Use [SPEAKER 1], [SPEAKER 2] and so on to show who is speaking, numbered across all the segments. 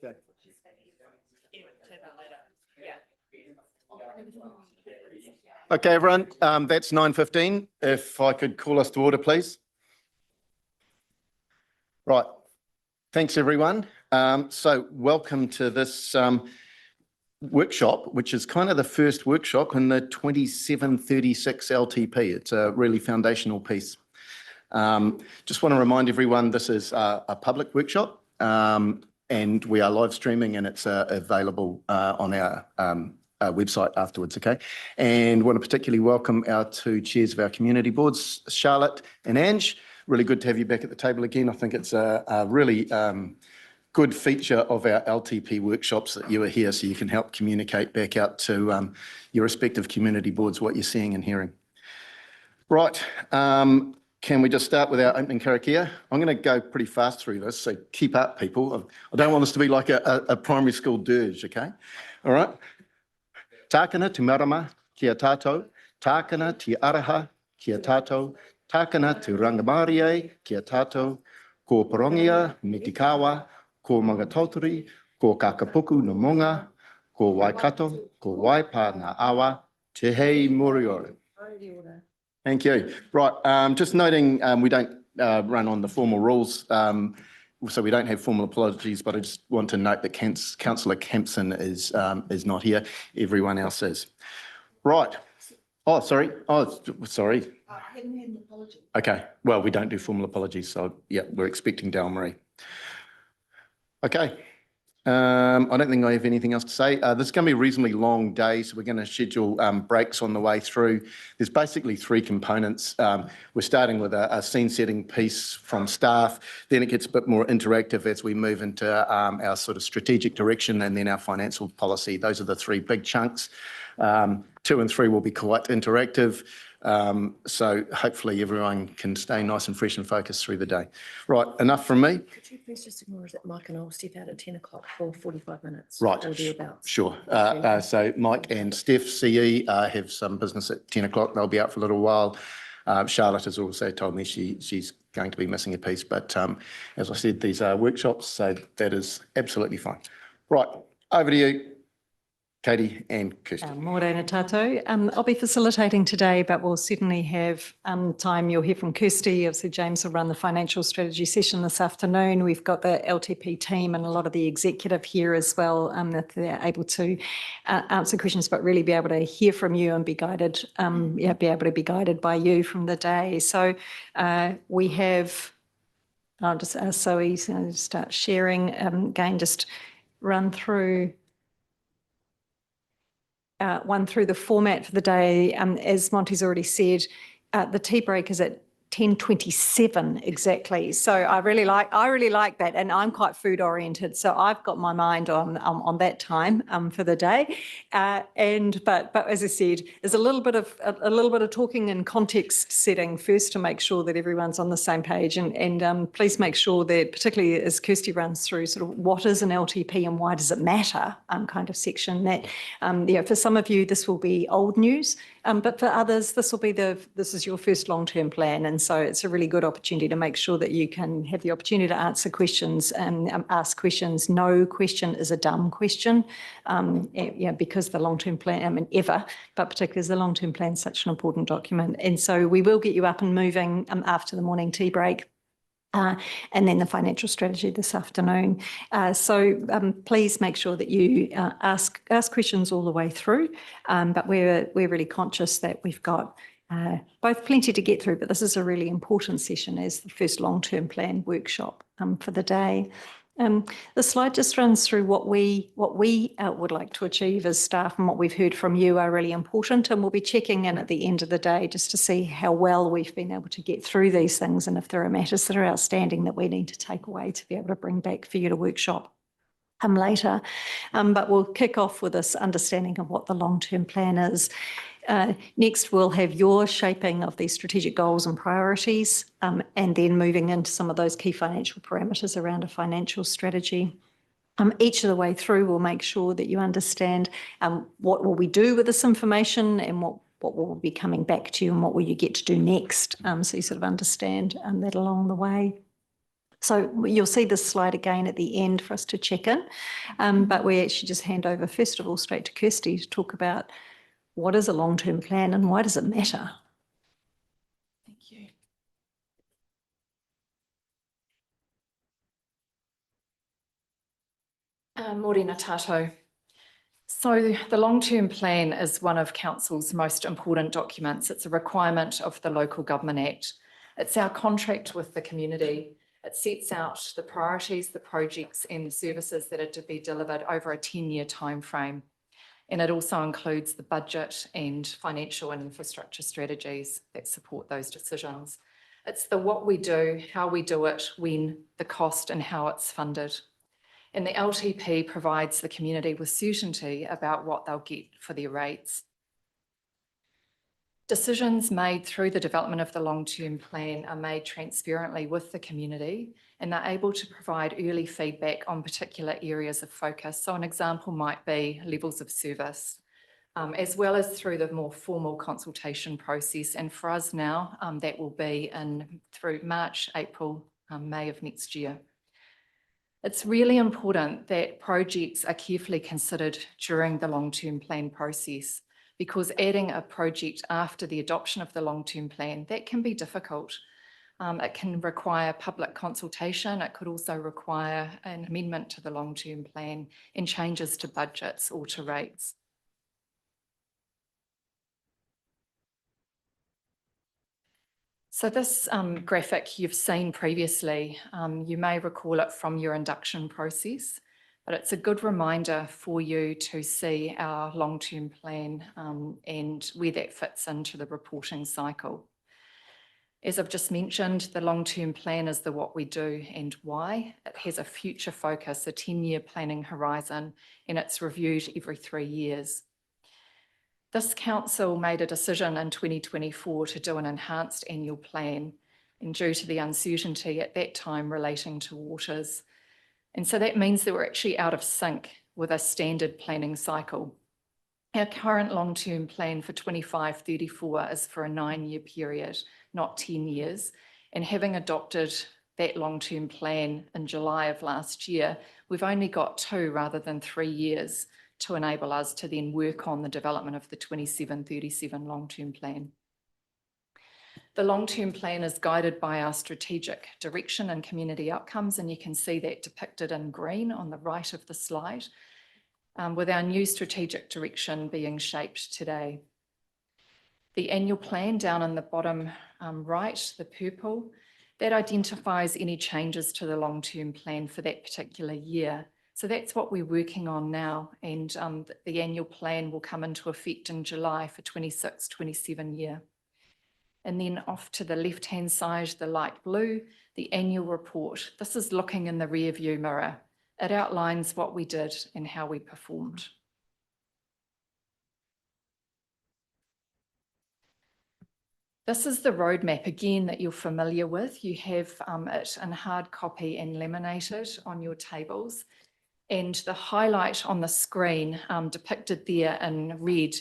[SPEAKER 1] Okay. Okay, everyone, that's 9:15. If I could call us to order, please. Right. Thanks, everyone. So welcome to this workshop, which is kind of the first workshop in the 2736 LTP. It's a really foundational piece. Just want to remind everyone this is a public workshop and we are live streaming and it's available on our website afterwards, okay? And want to particularly welcome our two chairs of our community boards, Charlotte and Ange. Really good to have you back at the table again. I think it's a really good feature of our LTP workshops that you are here so you can help communicate back out to your respective community boards what you're seeing and hearing. Right, can we just start with our opening karakia? I'm going to go pretty fast through this, so keep up, people. I don't want this to be like a primary school dirge, okay? All right. Tākana te marama kia tātou, tākana te araha kia tātou, tākana te rangamarie kia tātou, ko Porongia me te kawa, ko Maungatautari, ko Kakapuku no Monga, ko Waikato, ko Waipa ngā awa, te hei moriori. Thank you. Right, just noting we don't run on the formal rules, so we don't have formal apologies, but I just want to note that Councillor Kempson is not here. Everyone else is. Right. Oh, sorry. Oh, sorry.
[SPEAKER 2] I haven't had an apology.
[SPEAKER 1] Okay. Well, we don't do formal apologies, so yeah, we're expecting Dale Marie. Okay. I don't think I have anything else to say. This is going to be a reasonably long day, so we're going to schedule breaks on the way through. There's basically three components. We're starting with a scene setting piece from staff, then it gets a bit more interactive as we move into our sort of strategic direction and then our financial policy. Those are the three big chunks. 2 and 3 will be quite interactive. So hopefully everyone can stay nice and fresh and focused through the day. Right, enough from me.
[SPEAKER 2] Could you please just ignore that Mike and I'll step out at 10 o'clock for 45 minutes?
[SPEAKER 1] Right,
[SPEAKER 2] or thereabouts.
[SPEAKER 1] sure. So Mike and Steph, CE, have some business at 10 o'clock. They'll be out for a little while. Charlotte has also told me she's going to be missing a piece, but as I said, these are workshops, so that is absolutely fine. Right, over to you, Katie and Kirsty.
[SPEAKER 3] Morena tātou. I'll be facilitating today, but we'll certainly have time. You'll hear from Kirsty. Obviously, James will run the financial strategy session this afternoon. We've got the LTP team and a lot of the executive here as well, that they're able to answer questions, but really be able to hear from you and be guided, be able to be guided by you from the day. So we have, I'll just ask Zoe to start sharing. Again, just run through the format for the day. As Monty's already said, the tea break is at 10:27 exactly. So I really like that, and I'm quite food oriented, so I've got my mind on that time for the day. But as I said, there's a little bit of talking and context setting first to make sure that everyone's on the same page, and please make sure that, particularly as Kirsty runs through sort of what is an LTP and why does it matter kind of section, that for some of you this will be old news, but for others this is your first long-term plan, and so it's a really good opportunity to make sure that you can have the opportunity to answer questions and ask questions. No question is a dumb question, because the long-term plan, but particularly as the long-term plan is such an important document. And so we will get you up and moving after the morning tea break. And then the financial strategy this afternoon. So please make sure that you ask questions all the way through. But we're really conscious that we've got both plenty to get through, but this is a really important session as the first long-term plan workshop for the day. The slide just runs through what we would like to achieve as staff, and what we've heard from you are really important, and we'll be checking in at the end of the day just to see how well we've been able to get through these things, and if there are matters that are outstanding that we need to take away to be able to bring back for you to workshop later. But we'll kick off with this understanding of what the long-term plan is. Next, we'll have your shaping of these strategic goals and priorities, and then moving into some of those key financial parameters around a financial strategy. Each of the way through, we'll make sure that you understand what will we do with this information, and what will be coming back to you, and what will you get to do next, so you sort of understand that along the way. So you'll see this slide again at the end for us to check in, but we actually just hand over first of all straight to Kirsty to talk about what is a long-term plan and why does it matter?
[SPEAKER 2] Thank you. Morena tato. So the long-term plan is one of Council's most important documents. It's a requirement of the Local Government Act. It's our contract with the community. It sets out the priorities, the projects and services that are to be delivered over a 10-year timeframe. And it also includes the budget and financial and infrastructure strategies that support those decisions. It's the what we do, how we do it, when, the cost and how it's funded. And the LTP provides the community with certainty about what they'll get for their rates. Decisions made through the development of the long-term plan are made transparently with the community, and they're able to provide early feedback on particular areas of focus. So an example might be levels of service, as well as through the more formal consultation process. And for us now, that will be through March, April, May of next year. It's really important that projects are carefully considered during the long-term plan process, because adding a project after the adoption of the long-term plan, that can be difficult. It can require public consultation. It could also require an amendment to the long-term plan and changes to budgets or to rates. So this graphic you've seen previously, you may recall it from your induction process, but it's a good reminder for you to see our long-term plan and where that fits into the reporting cycle. As I've just mentioned, the long-term plan is the what we do and why. It has a future focus, a 10-year planning horizon, and it's reviewed every 3 years. This council made a decision in 2024 to do an enhanced annual plan, and due to the uncertainty at that time relating to waters. And so that means that we're actually out of sync with a standard planning cycle. Our current long-term plan for 25-34 is for a 9-year period, not 10 years. And having adopted that long-term plan in July of last year, we've only got 2 rather than 3 years to enable us to then work on the development of the 27-37 long-term plan. The long-term plan is guided by our strategic direction and community outcomes, and you can see that depicted in green on the right of the slide, with our new strategic direction being shaped today. The annual plan down in the bottom right, the purple, that identifies any changes to the long-term plan for that particular year. So that's what we're working on now, and the annual plan will come into effect in July for 26-27 year. And then off to the left-hand side, the light blue, the annual report. This is looking in the rear view mirror. It outlines what we did and how we performed. This is the roadmap, again, that you're familiar with. You have it in hard copy and laminated on your tables. And the highlight on the screen depicted there in red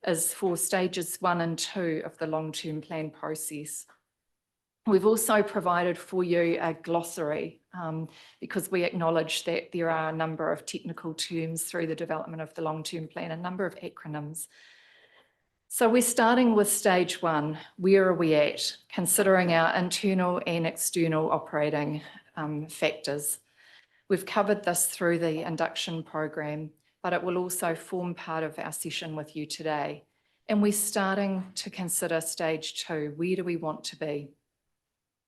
[SPEAKER 2] is for stages 1 and 2 of the long-term plan process. We've also provided for you a glossary because we acknowledge that there are a number of technical terms through the development of the long-term plan, a number of acronyms. So we're starting with stage 1. Where are we at? Considering our internal and external operating factors. We've covered this through the induction program, but it will also form part of our session with you today. And we're starting to consider stage 2. Where do we want to be?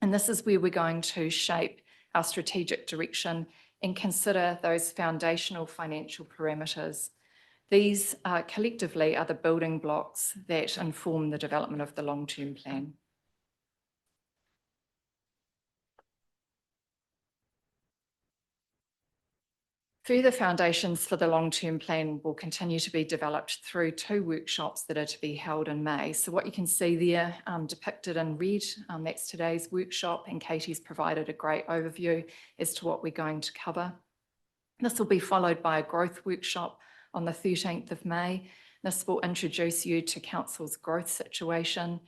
[SPEAKER 2] And this is where we're going to shape our strategic direction and consider those foundational financial parameters. These collectively are the building blocks that inform the development of the long-term plan. Further foundations for the long-term plan will continue to be developed through 2 workshops that are to be held in May. So what you can see there depicted in red, that's today's workshop, and Katie's provided a great overview as to what we're going to cover. This will be followed by a growth workshop on the 13th of May. This will introduce you to Council's growth situation,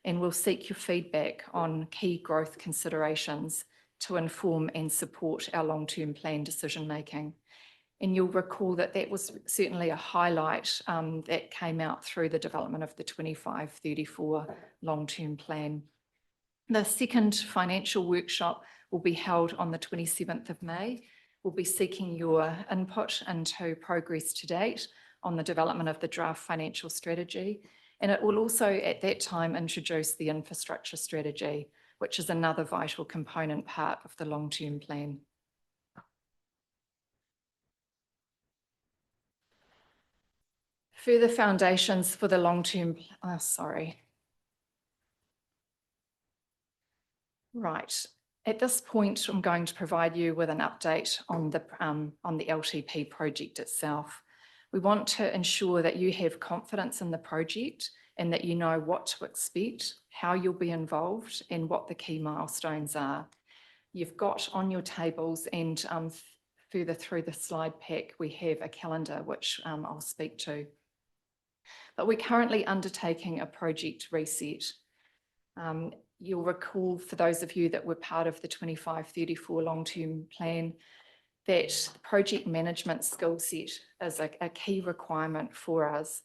[SPEAKER 2] and we'll seek your feedback on key growth considerations to inform and support our long-term plan decision-making. And you'll recall that that was certainly a highlight that came out through the development of the 25-34 long-term plan. The second financial workshop will be held on the 27th of May. We'll be seeking your input into progress to date on the development of the draft financial strategy. And it will also at that time introduce the infrastructure strategy, which is another vital component part of the long-term plan. Further foundations for the long-term, Right. At this point, I'm going to provide you with an update on the LTP project itself. We want to ensure that you have confidence in the project and that you know what to expect, how you'll be involved, and what the key milestones are. You've got on your tables and further through the slide pack, we have a calendar which I'll speak to. But we're currently undertaking a project reset. You'll recall, for those of you that were part of the 25-34 long-term plan, that project management skill set is a key requirement for us.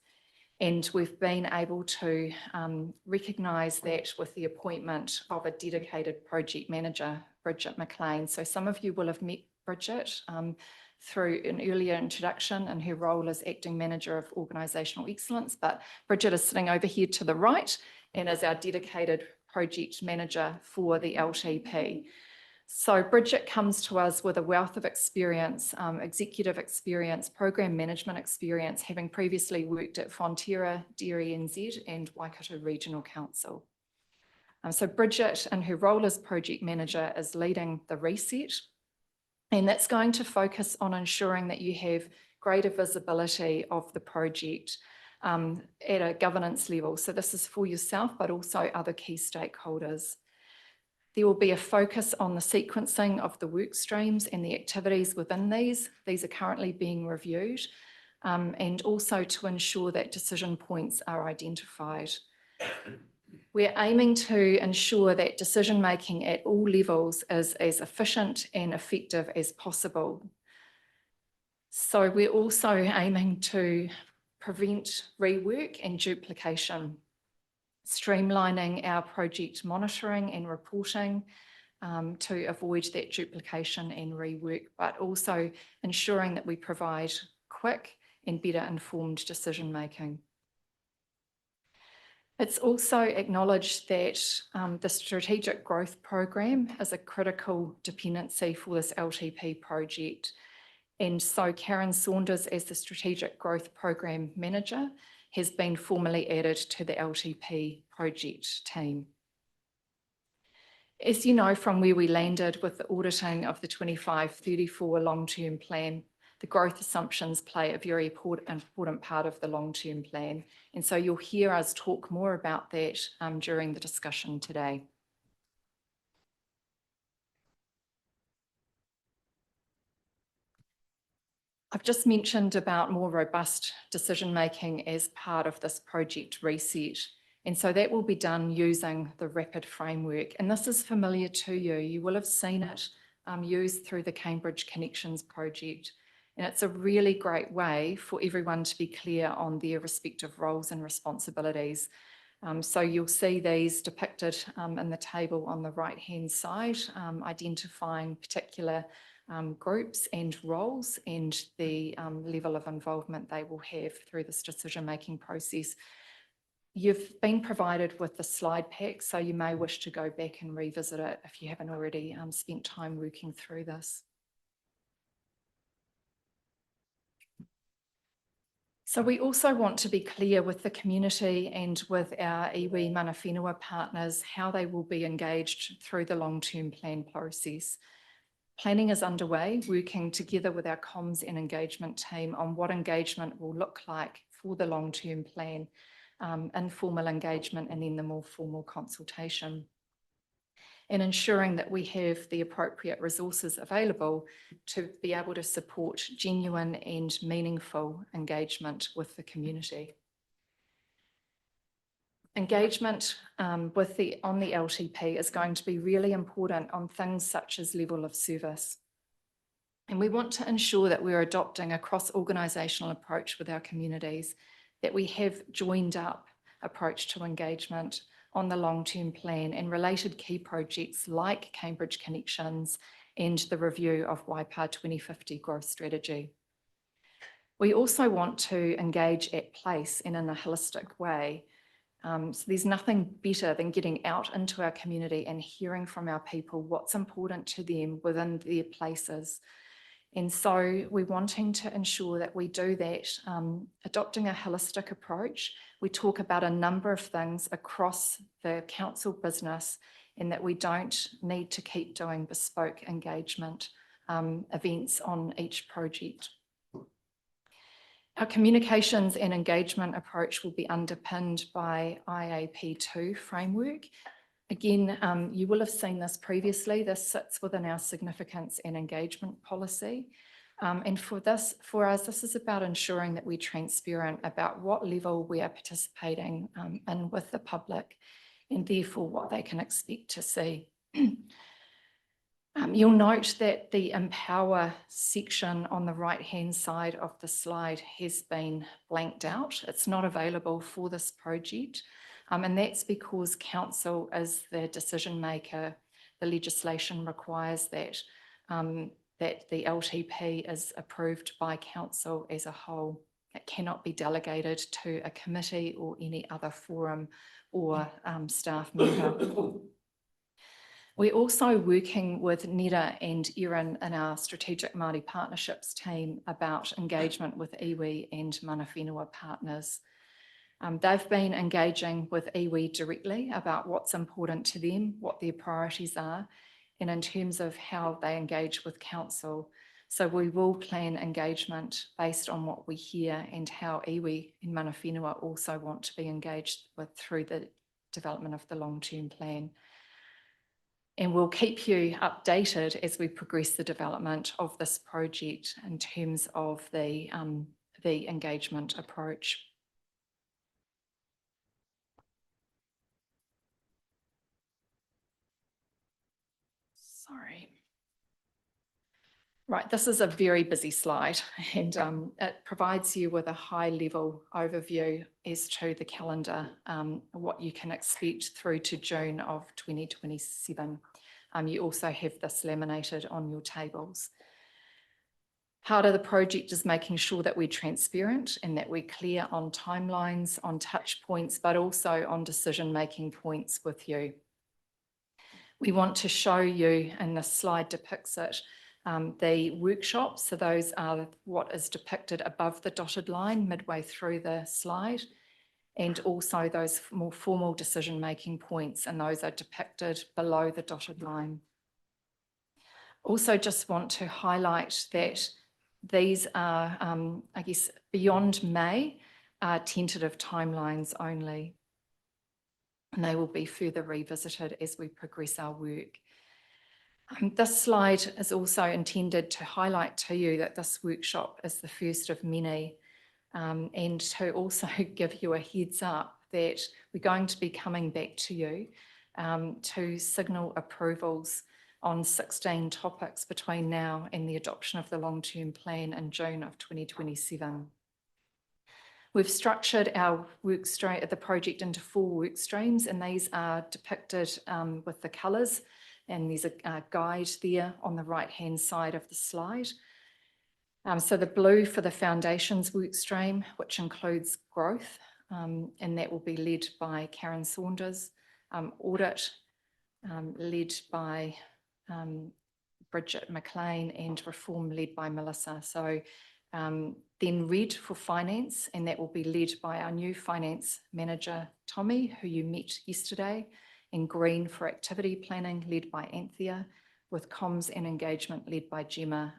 [SPEAKER 2] And we've been able to recognise that with the appointment of a dedicated project manager, Bridget McLean. So some of you will have met Bridget through an earlier introduction in her role as Acting Manager of Organisational Excellence, but Bridget is sitting over here to the right and is our dedicated project manager for the LTP. So Bridget comes to us with a wealth of experience, executive experience, program management experience, having previously worked at Fonterra, Dairy NZ and Waikato Regional Council. So Bridget, in her role as project manager, is leading the reset, and that's going to focus on ensuring that you have greater visibility of the project at a governance level. So this is for yourself, but also other key stakeholders. There will be a focus on the sequencing of the work streams and the activities within these. These are currently being reviewed, and also to ensure that decision points are identified. We're aiming to ensure that decision-making at all levels is as efficient and effective as possible. So we're also aiming to prevent rework and duplication, streamlining our project monitoring and reporting to avoid that duplication and rework, but also ensuring that we provide quick and better informed decision-making. It's also acknowledged that the Strategic Growth Programme is a critical dependency for this LTP project. And so Karen Saunders, as the Strategic Growth Programme Manager, has been formally added to the LTP project team. As you know from where we landed with the auditing of the 25-34 long-term plan, the growth assumptions play a very important part of the long-term plan. And so you'll hear us talk more about that during the discussion today. I've just mentioned about more robust decision-making as part of this project reset. And so that will be done using the RAPID framework. And this is familiar to you. You will have seen it used through the Cambridge Connections project. And it's a really great way for everyone to be clear on their respective roles and responsibilities. So you'll see these depicted in the table on the right-hand side, identifying particular groups and roles and the level of involvement they will have through this decision-making process. You've been provided with the slide pack, so you may wish to go back and revisit it if you haven't already spent time working through this. So we also want to be clear with the community and with our iwi mana whenua partners how they will be engaged through the long-term plan process. Planning is underway, working together with our comms and engagement team on what engagement will look like for the long-term plan, informal engagement and then the more formal consultation. And ensuring that we have the appropriate resources available to be able to support genuine and meaningful engagement with the community. Engagement on the LTP is going to be really important on things such as level of service. And we want to ensure that we're adopting a cross-organisational approach with our communities, that we have joined up approach to engagement on the long-term plan and related key projects like Cambridge Connections and the review of Waipa 2050 growth strategy. We also want to engage at place and in a holistic way. So there's nothing better than getting out into our community and hearing from our people what's important to them within their places. And so we're wanting to ensure that we do that, adopting a holistic approach. We talk about a number of things across the council business and that we don't need to keep doing bespoke engagement events on each project. Our communications and engagement approach will be underpinned by IAP2 framework. Again, you will have seen this previously. This sits within our significance and engagement policy. And for us, this is about ensuring that we're transparent about what level we are participating in with the public and therefore what they can expect to see. You'll note that the Empower section on the right-hand side of the slide has been blanked out. It's not available for this project. And that's because council is the decision maker. The legislation requires that, that the LTP is approved by council as a whole. It cannot be delegated to a committee or any other forum or staff member. We're also working with Neda and Erin in our Strategic Māori Partnerships team about engagement with iwi and mana whenua partners. They've been engaging with iwi directly about what's important to them, what their priorities are, and in terms of how they engage with council. So we will plan engagement based on what we hear and how iwi and mana whenua also want to be engaged with through the development of the long-term plan. And we'll keep you updated as we progress the development of this project in terms of the engagement approach. Sorry. Right, this is a very busy slide and it provides you with a high-level overview as to the calendar, what you can expect through to June of 2027. You also have this laminated on your tables. Part of the project is making sure that we're transparent and that we're clear on timelines, on touch points, but also on decision-making points with you. We want to show you, and this slide depicts it, the workshops. So those are what is depicted above the dotted line midway through the slide, and also those more formal decision-making points, and those are depicted below the dotted line. Also just want to highlight that these are, I guess, beyond May, are tentative timelines only, and they will be further revisited as we progress our work. This slide is also intended to highlight to you that this workshop is the first of many, and to also give you a heads up that we're going to be coming back to you to signal approvals on 16 topics between now and the adoption of the long-term plan in June of 2027. We've structured our the project into 4 work streams, and these are depicted with the colours. And there's a guide there on the right-hand side of the slide. So the blue for the foundations work stream, which includes growth, and that will be led by Karen Saunders. Audit, led by Bridget McLean, and reform led by Melissa. So then red for finance, and that will be led by our new finance manager, Tommy, who you met yesterday. And green for activity planning, led by Anthea, with comms and engagement led by Gemma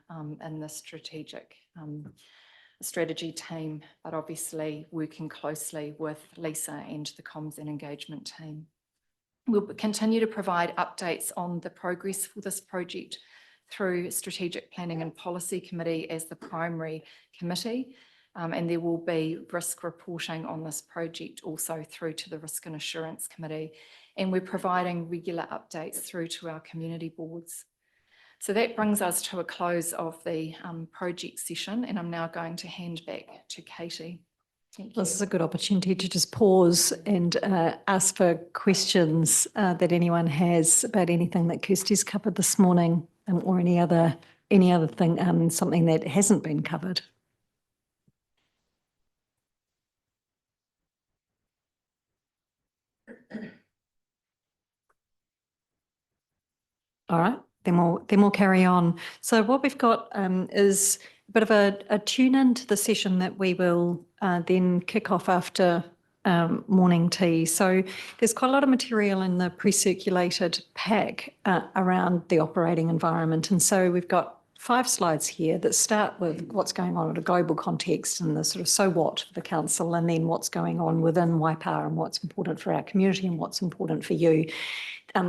[SPEAKER 2] in the strategy team, but obviously working closely with Lisa and the comms and engagement team. We'll continue to provide updates on the progress for this project through Strategic Planning and Policy Committee as the primary committee. And there will be risk reporting on this project also through to the Risk and Assurance Committee. And we're providing regular updates through to our community boards. So that brings us to a close of the project session, and I'm now going to hand back to Katie. Thank you.
[SPEAKER 3] This is a good opportunity to just pause and ask for questions that anyone has about anything that Kirsty's covered this morning, or any other thing, something that hasn't been covered. All right, then we'll carry on. So what we've got is a bit of a tune in to the session that we will then kick off after morning tea. So there's quite a lot of material in the pre-circulated pack around the operating environment. And so we've got 5 slides here that start with what's going on at a global context and the sort of so what for the council, and then what's going on within Waipa and what's important for our community and what's important for you.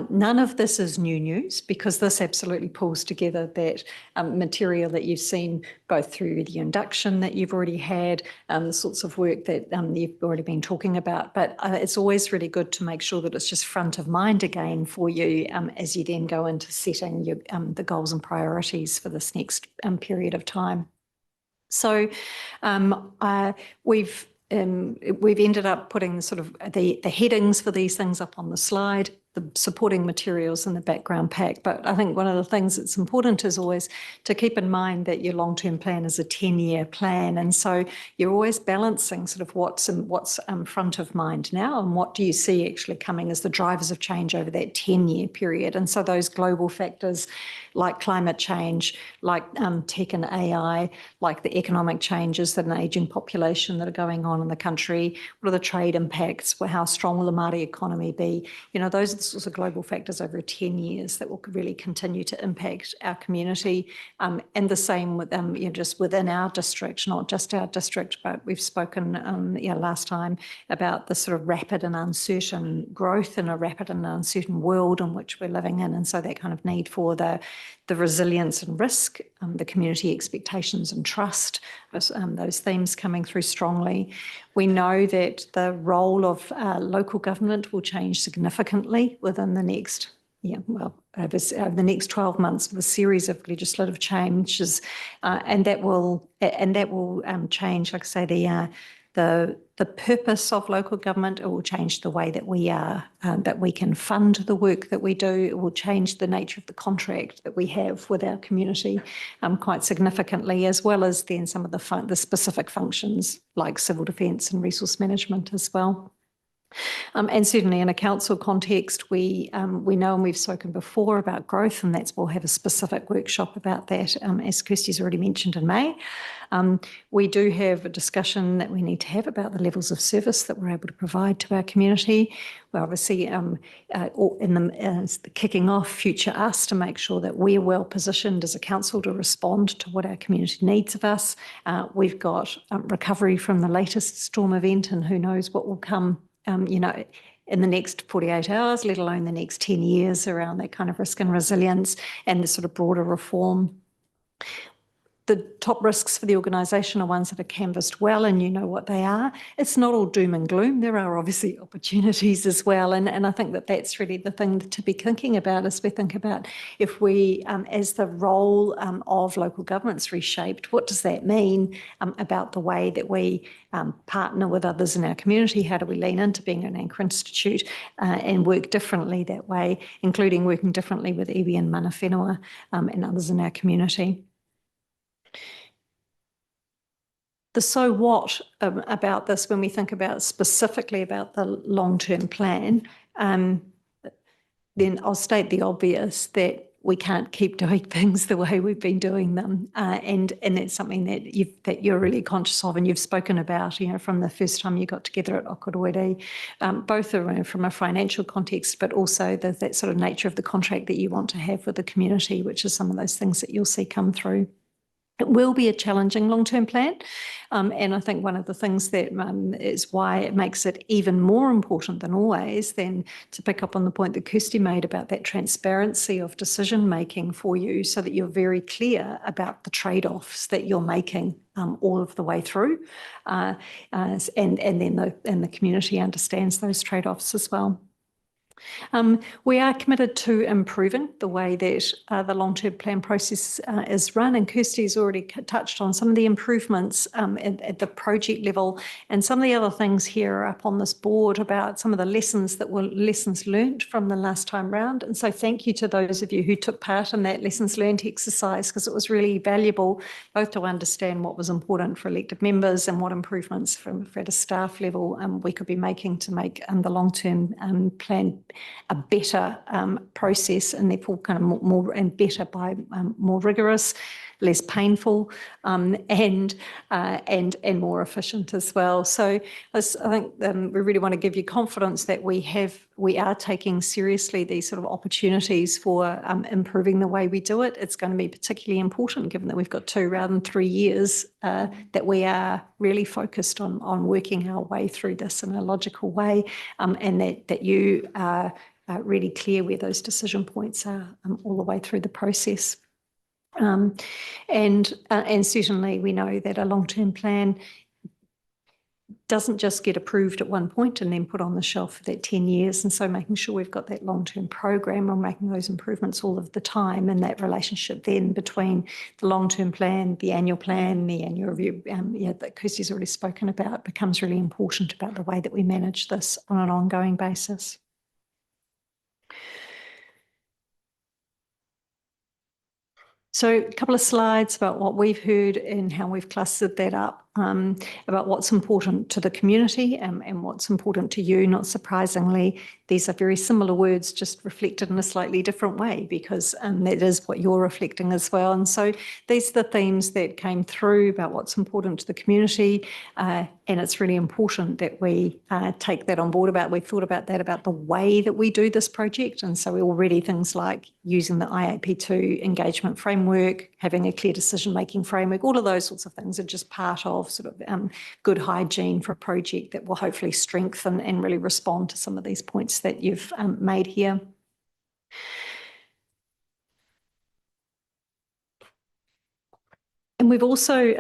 [SPEAKER 3] None of this is new news, because this absolutely pulls together that material that you've seen both through the induction that you've already had, the sorts of work that you've already been talking about. But it's always really good to make sure that it's just front of mind again for you as you then go into setting your, the goals and priorities for this next period of time. So we've ended up putting sort of the headings for these things up on the slide, the supporting materials in the background pack. But I think one of the things that's important is always to keep in mind that your long-term plan is a 10-year plan. And so you're always balancing sort of what's front of mind now and what do you see actually coming as the drivers of change over that 10-year period. And so those global factors like climate change, like tech and AI, like the economic changes that an ageing population that are going on in the country, what are the trade impacts, how strong will the Māori economy be? You know, those are the sorts of global factors over 10 years that will really continue to impact our community. And the same with, just within our district, not just our district, but we've spoken last time about the sort of rapid and uncertain growth in a rapid and uncertain world in which we're living in. And so that kind of need for the resilience and risk, the community expectations and trust, those themes coming through strongly. We know that the role of local government will change significantly within the next, over the next 12 months with a series of legislative changes, and that will change, like I say, the purpose of local government. It will change the way that we can fund the work that we do. It will change the nature of the contract that we have with our community quite significantly, as well as then some of the specific functions like civil defence and resource management as well. And certainly in a council context, we know, and we've spoken before about growth, and we'll have a specific workshop about that, as Kirsty's already mentioned, in May. We do have a discussion that we need to have about the levels of service that we're able to provide to our community. We're obviously kicking off Future Us to make sure that we're well positioned as a council to respond to what our community needs of us. We've got recovery from the latest storm event, and who knows what will come in the next 48 hours, let alone the next 10 years around that kind of risk and resilience and the sort of broader reform. The top risks for the organisation are ones that are canvassed well, and you know what they are. It's not all doom and gloom. There are obviously opportunities as well. And I think that that's really the thing to be thinking about as we think about if we, as the role of local government's reshaped, what does that mean about the way that we partner with others in our community? How do we lean into being an anchor institute and work differently that way, including working differently with iwi and mana whenua and others in our community? The so what about this, when we think about specifically about the long-term plan, then I'll state the obvious that we can't keep doing things the way we've been doing them, and that's something that you're really conscious of, and you've spoken about, from the first time you got together at Okoroere, both from a financial context, but also that sort of nature of the contract that you want to have with the community, which is some of those things that you'll see come through. It will be a challenging long-term plan. And I think one of the things that is why it makes it even more important than always, then to pick up on the point that Kirsty made about that transparency of decision-making for you, so that you're very clear about the trade-offs that you're making all of the way through. And then the community understands those trade-offs as well. We are committed to improving the way that the long-term plan process is run, and Kirsty's already touched on some of the improvements at the project level, and some of the other things here are up on this board about some of the lessons that were lessons learned from the last time round. And so thank you to those of you who took part in that lessons learned exercise, because it was really valuable both to understand what was important for elected members and what improvements at a staff level we could be making to make the long-term plan a better process, and therefore kind of more and better by more rigorous, less painful, and more efficient as well. So I think we really want to give you confidence that we are taking seriously these sort of opportunities for improving the way we do it. It's going to be particularly important, given that we've got 2 rather than 3 years, that we are really focused on working our way through this in a logical way, and that you are really clear where those decision points are all the way through the process. And certainly we know that a long-term plan doesn't just get approved at one point and then put on the shelf for that 10 years. And so making sure we've got that long-term program and making those improvements all of the time, and that relationship then between the long-term plan, the annual review, that Kirsty's already spoken about, becomes really important about the way that we manage this on an ongoing basis. So a couple of slides about what we've heard and how we've clustered that up, about what's important to the community and what's important to you. Not surprisingly, these are very similar words, just reflected in a slightly different way, because that is what you're reflecting as well. And so these are the themes that came through about what's important to the community, and it's really important that we take that on board. We've thought about that, about the way that we do this project. And so already things like using the IAP2 engagement framework, having a clear decision-making framework, all of those sorts of things are just part of sort of good hygiene for a project that will hopefully strengthen and really respond to some of these points that you've made here. And we've also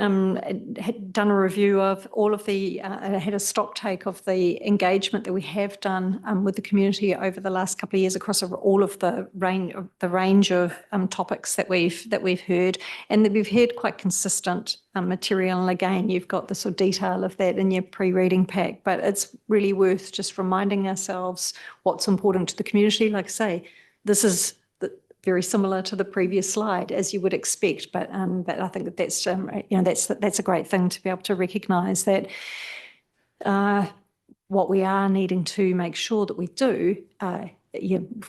[SPEAKER 3] had done a review of all of had a stock take of the engagement that we have done with the community over the last couple of years across all of the range of topics that we've heard, and that we've heard quite consistent material. And again, you've got the sort of detail of that in your pre-reading pack, but it's really worth just reminding ourselves what's important to the community. Like I say, this is very similar to the previous slide, as you would expect, but I think that's a great thing to be able to recognise that what we are needing to make sure that we do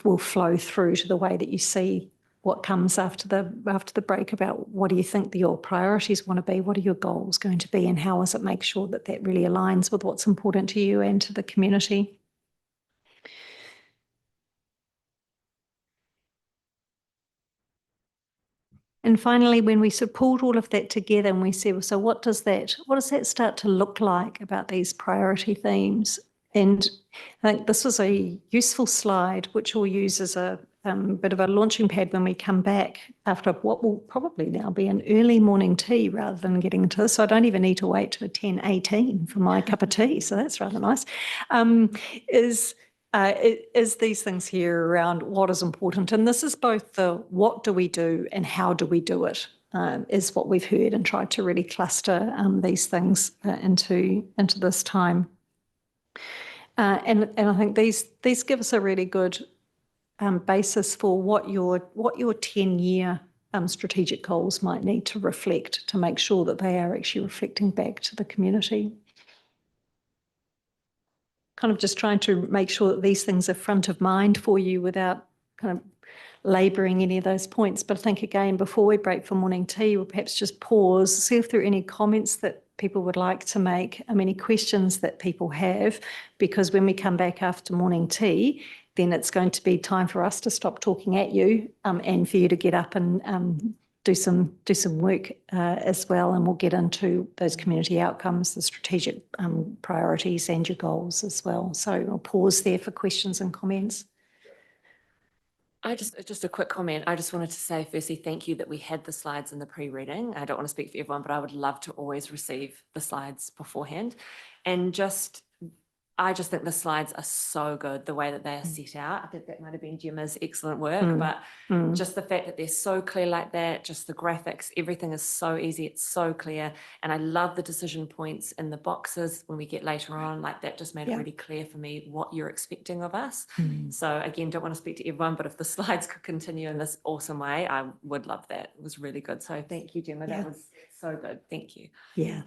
[SPEAKER 3] will flow through to the way that you see what comes after the break, about what do you think your priorities want to be, what are your goals going to be, and how does it make sure that that really aligns with what's important to you and to the community. And finally, when we sort of pulled all of that together and we said, well, so what does that start to look like about these priority themes? And I think this was a useful slide, which we'll use as a bit of a launching pad when we come back after what will probably now be an early morning tea rather than getting into this. So I don't even need to wait till 10:18 for my cup of tea. So that's rather nice. Is these things here around what is important. And this is both the what do we do and how do we do it, is what we've heard, and tried to really cluster these things into this time. And I think these give us a really good basis for what your 10-year strategic goals might need to reflect, to make sure that they are actually reflecting back to the community. Kind of just trying to make sure that these things are front of mind for you without kind of labouring any of those points. But I think, again, before we break for morning tea, we'll perhaps just pause, see if there are any comments that people would like to make, any questions that people have, because when we come back after morning tea, then it's going to be time for us to stop talking at you and for you to get up and do some work as well, and we'll get into those community outcomes, the strategic priorities and your goals as well. So I'll pause there for questions and comments.
[SPEAKER 4] Just a quick comment. I just wanted to say, firstly, thank you that we had the slides in the pre-reading. I don't want to speak for everyone, but I would love to always receive the slides beforehand. And I just think the slides are so good, the way that they are set out. I think that might have been Gemma's excellent work, but just the fact that they're so clear like that, just the graphics, everything is so easy, it's so clear. And I love the decision points in the boxes when we get later on, like that just made it really clear for me what you're expecting of us. So again, don't want to speak to everyone, but if the slides could continue in this awesome way, I would love that. It was really good. So thank you, Gemma. That was so good. Thank you.
[SPEAKER 3] Yeah.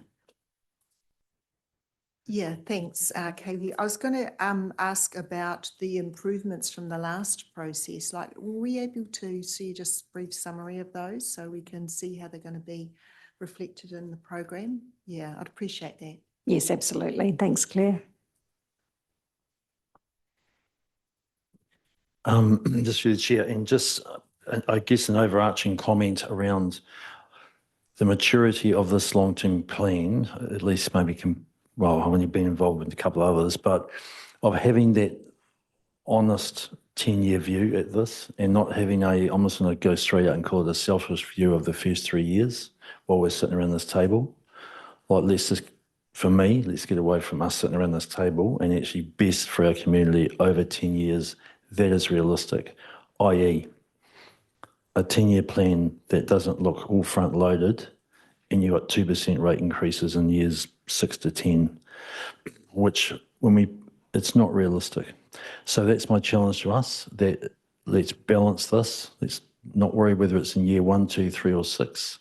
[SPEAKER 5] Yeah, thanks, Kaylee. I was going to ask about the improvements from the last process. Like, were we able to see just a brief summary of those so we can see how they're going to be reflected in the program? Yeah, I'd appreciate that.
[SPEAKER 3] Yes, absolutely. Thanks, Claire.
[SPEAKER 6] Just through the chair, and just I guess an overarching comment around the maturity of this long-term plan, at least maybe well, I've only been involved with a couple of others, but of having that honest 10-year view at this and not having I'm just going to go straight out and call it a selfish view of the first 3 years while we're sitting around this table. Like, for me, let's get away from us sitting around this table and actually best for our community over 10 years. That is realistic, i.e. a 10-year plan that doesn't look all front-loaded and you've got 2% rate increases in years 6 to 10, which it's not realistic. So that's my challenge to us, that let's balance this. Let's not worry whether it's in year 1, 2, 3 or 6,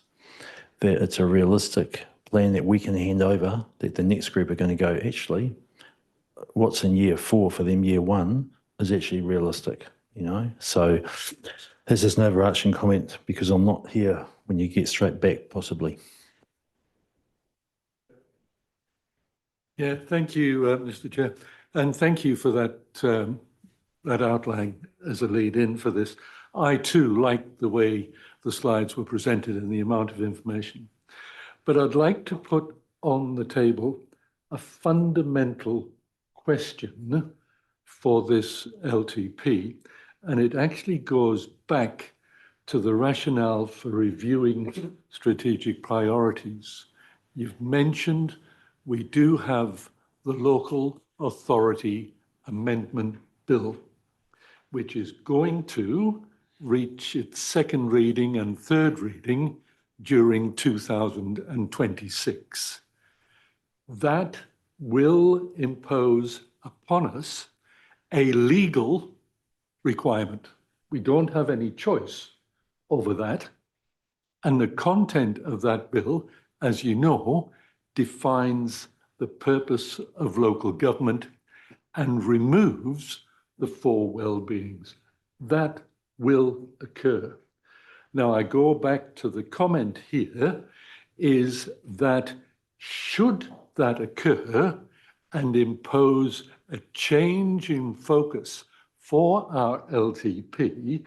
[SPEAKER 6] that it's a realistic plan that we can hand over, that the next group are going to go, actually, what's in year 4 for them, year 1, is actually realistic, So this is an overarching comment because I'm not here when you get straight back, possibly.
[SPEAKER 7] Yeah, thank you, Mr. Chair, and thank you for that outline as a lead-in for this. I too like the way the slides were presented and the amount of information, but I'd like to put on the table a fundamental question for this LTP, and it actually goes back to the rationale for reviewing strategic priorities. You've mentioned we do have the Local Authority Amendment Bill, which is going to reach its second reading and third reading during 2026. That will impose upon us a legal requirement. We don't have any choice over that. And the content of that bill, as you know, defines the purpose of local government and removes the 4 well-beings. That will occur. Now, I go back to the comment here, is that should that occur and impose a change in focus for our LTP,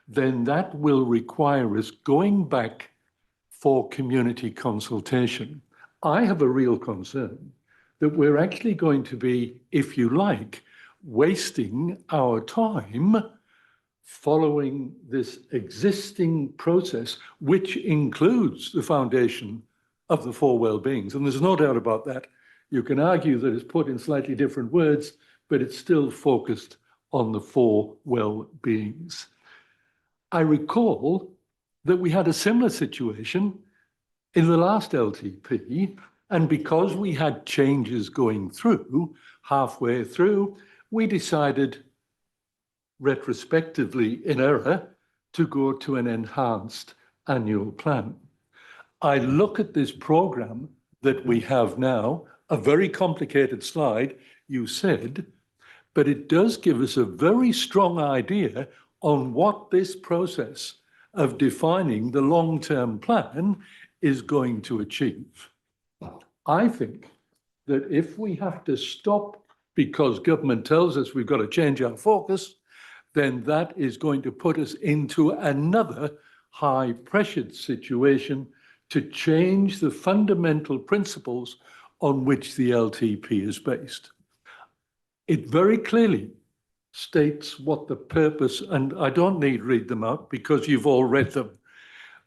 [SPEAKER 7] then that will require us going back for community consultation. I have a real concern that we're actually going to be, if you like, wasting our time following this existing process, which includes the foundation of the 4 well-beings. And there's no doubt about that. You can argue that it's put in slightly different words, but it's still focused on the 4 well-beings. I recall that we had a similar situation in the last LTP, and because we had changes going through, halfway through, we decided retrospectively in error to go to an enhanced annual plan. I look at this program that we have now, a very complicated slide, you said, but it does give us a very strong idea on what this process of defining the long-term plan is going to achieve. I think that if we have to stop because government tells us we've got to change our focus, then that is going to put us into another high-pressured situation to change the fundamental principles on which the LTP is based. It very clearly states what the purpose, and I don't need read them out because you've all read them,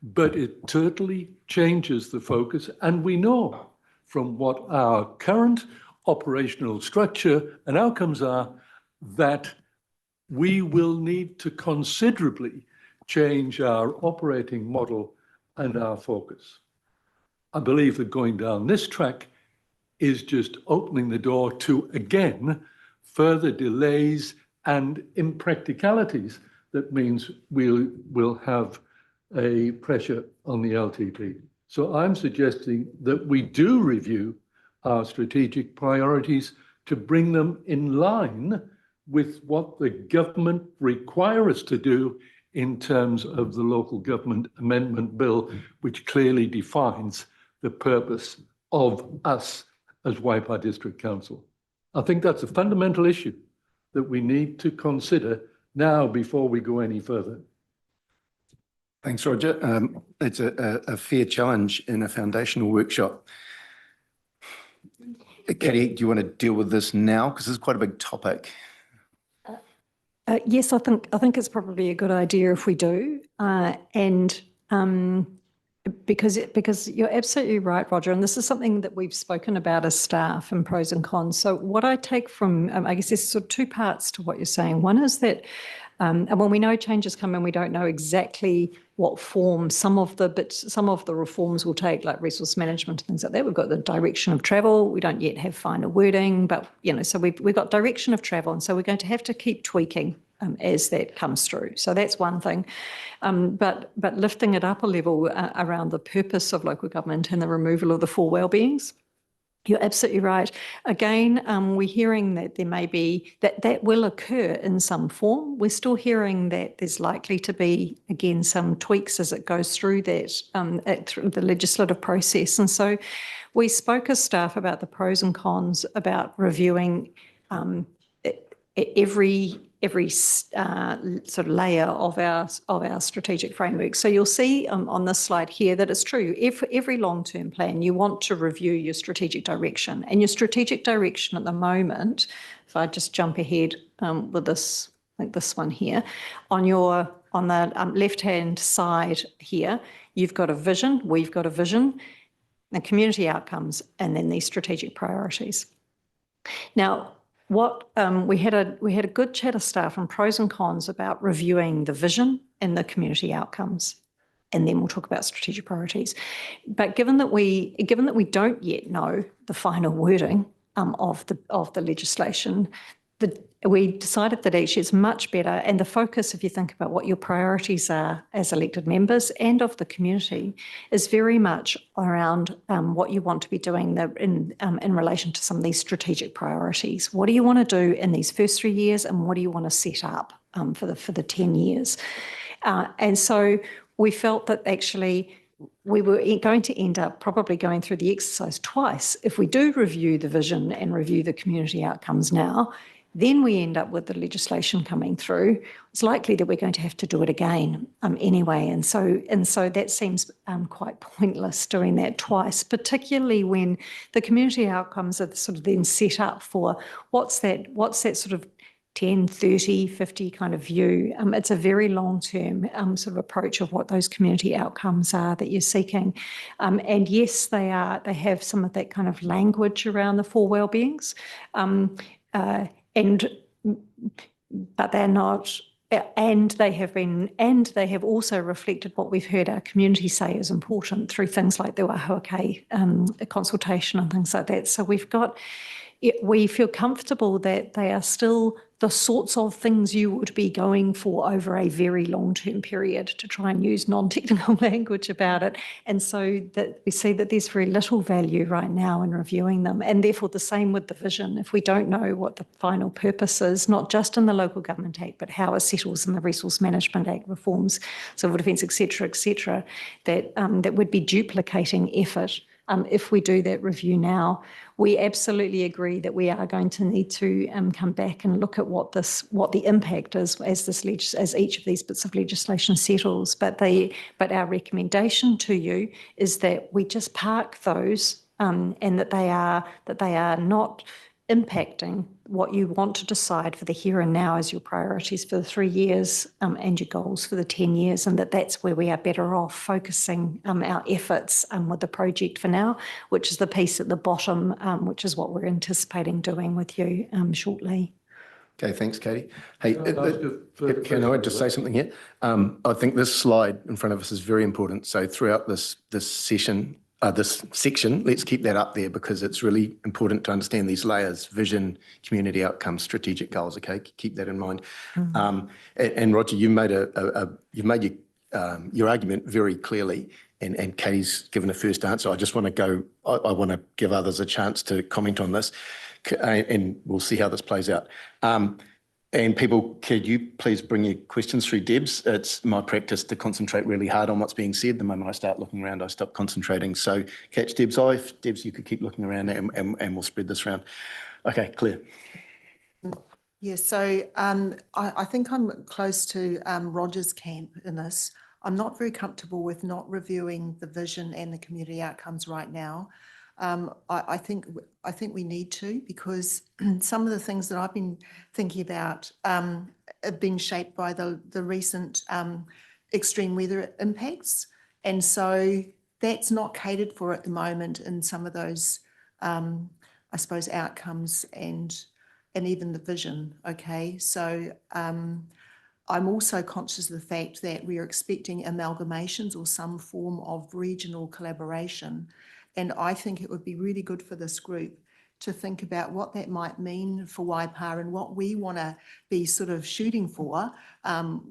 [SPEAKER 7] but it totally changes the focus. And we know from what our current operational structure and outcomes are that we will need to considerably change our operating model and our focus. I believe that going down this track is just opening the door to, again, further delays and impracticalities. That means we'll have a pressure on the LTP. So I'm suggesting that we do review our strategic priorities to bring them in line with what the government require us to do in terms of the Local Government Amendment Bill, which clearly defines the purpose of us as Waipa District Council. I think that's a fundamental issue that we need to consider now before we go any further.
[SPEAKER 1] Thanks, Roger. It's a fair challenge in a foundational workshop. Katie, do you want to deal with this now? Because it's quite a big topic.
[SPEAKER 3] Yes, I think it's probably a good idea if we do, because you're absolutely right, Roger, and this is something that we've spoken about as staff and pros and cons. So what I take from, I guess there's sort of two parts to what you're saying. One is that, and when we know changes come in, we don't know exactly what form some of the reforms will take, like resource management and things like that. We've got the direction of travel. We don't yet have final wording, but so we've got direction of travel, and so we're going to have to keep tweaking as that comes through. So that's one thing. But lifting it up a level around the purpose of local government and the removal of the four well-beings. You're absolutely right. Again, we're hearing that there may be, that will occur in some form. We're still hearing that there's likely to be, again, some tweaks as it goes through that, through the legislative process. And so we spoke as staff about the pros and cons about reviewing every sort of layer of our strategic framework. So you'll see on this slide here that it's true. Every long-term plan, you want to review your strategic direction, and your strategic direction at the moment. If I just jump ahead with this, like this one here, on the left-hand side here, you've got a vision. We've got a vision, the community outcomes, and then these strategic priorities. Now, we had a good chat of staff on pros and cons about reviewing the vision and the community outcomes, and then we'll talk about strategic priorities. But given that we don't yet know the final wording of the legislation, we decided that actually it's much better, and the focus, if you think about what your priorities are as elected members and of the community, is very much around what you want to be doing in relation to some of these strategic priorities. What do you want to do in these first 3 years, and what do you want to set up for the 10 years? And so we felt that actually we were going to end up probably going through the exercise twice. If we do review the vision and review the community outcomes now, then we end up with the legislation coming through. It's likely that we're going to have to do it again anyway. And so that seems quite pointless doing that twice, particularly when the community outcomes are sort of then set up for what's that sort of 10, 30, 50 kind of view. It's a very long-term sort of approach of what those community outcomes are that you're seeking. And yes, they have some of that kind of language around the four well-beings. But they're not, and they have also reflected what we've heard our community say is important through things like the Wahauake consultation and things like that. So we feel comfortable that they are still the sorts of things you would be going for over a very long-term period, to try and use non-technical language about it. And so that we see that there's very little value right now in reviewing them. And therefore the same with the vision. If we don't know what the final purpose is, not just in the Local Government Act, but how it settles in the Resource Management Act reforms, civil defence, et cetera, that would be duplicating effort if we do that review now. We absolutely agree that we are going to need to come back and look at what the impact is as each of these bits of legislation settles. But our recommendation to you is that we just park those and that they are not impacting what you want to decide for the here and now as your priorities for the 3 years and your goals for the 10 years, and that's where we are better off focusing our efforts with the project for now, which is the piece at the bottom, which is what we're anticipating doing with you shortly.
[SPEAKER 1] Okay, thanks, Katie. Hey,
[SPEAKER 7] Can
[SPEAKER 1] can I just say something here? I think this slide in front of us is very important. So throughout this section, let's keep that up there because it's really important to understand these layers: vision, community outcomes, strategic goals. Okay, keep that in mind. And Roger, you made your argument very clearly, and Katie's given a first answer. I just want to go. I want to give others a chance to comment on this, and we'll see how this plays out. And people, could you please bring your questions through Debs? It's my practice to concentrate really hard on what's being said. The moment I start looking around, I stop concentrating. So catch Deb's eye. Debs, you could keep looking around and we'll spread this around. Okay, Claire.
[SPEAKER 5] Yeah, so I think I'm close to Roger's camp in this. I'm not very comfortable with not reviewing the vision and the community outcomes right now. I think we need to, because some of the things that I've been thinking about have been shaped by the recent extreme weather impacts. And so that's not catered for at the moment in some of those, I suppose, outcomes and even the vision. Okay, so I'm also conscious of the fact that we are expecting amalgamations or some form of regional collaboration. And I think it would be really good for this group to think about what that might mean for Waipa and what we want to be sort of shooting for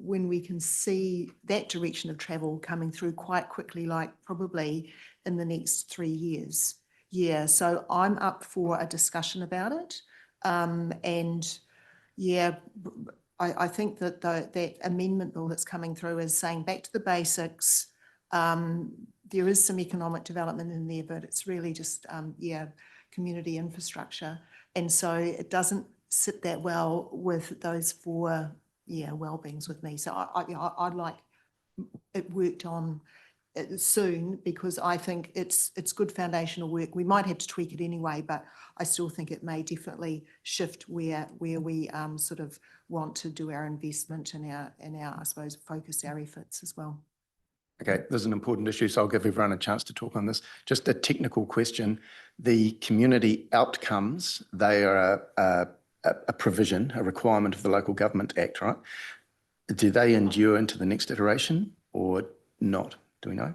[SPEAKER 5] when we can see that direction of travel coming through quite quickly, like probably in the next 3 years. Yeah, so I'm up for a discussion about it. And yeah, I think that that amendment bill that's coming through is saying back to the basics. There is some economic development in there, but it's really just, community infrastructure. And so it doesn't sit that well with those 4, well-beings with me. So I'd like it worked on soon, because I think it's good foundational work. We might have to tweak it anyway, but I still think it may definitely shift where we sort of want to do our investment and our I suppose focus our efforts as well.
[SPEAKER 1] Okay, there's an important issue, so I'll give everyone a chance to talk on this. Just a technical question. The community outcomes, they are a provision, a requirement of the Local Government Act, right? Do they endure into the next iteration or not? Do we know?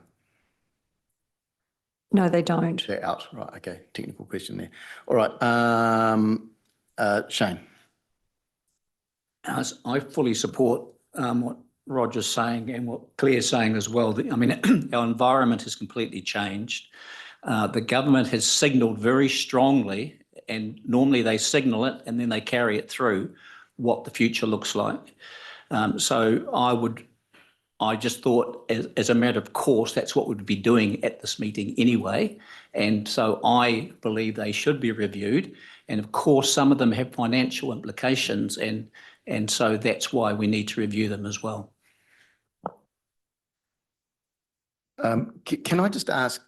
[SPEAKER 3] No, they don't.
[SPEAKER 1] They're out, right? Okay, technical question there. All right, Shane.
[SPEAKER 8] I fully support what Roger's saying and what Claire's saying as well. I mean, our environment has completely changed. The government has signalled very strongly, and normally they signal it and then they carry it through, what the future looks like. So I just thought as a matter of course, that's what we'd be doing at this meeting anyway. And so I believe they should be reviewed. And of course, some of them have financial implications, and so that's why we need to review them as well.
[SPEAKER 1] Can I just ask,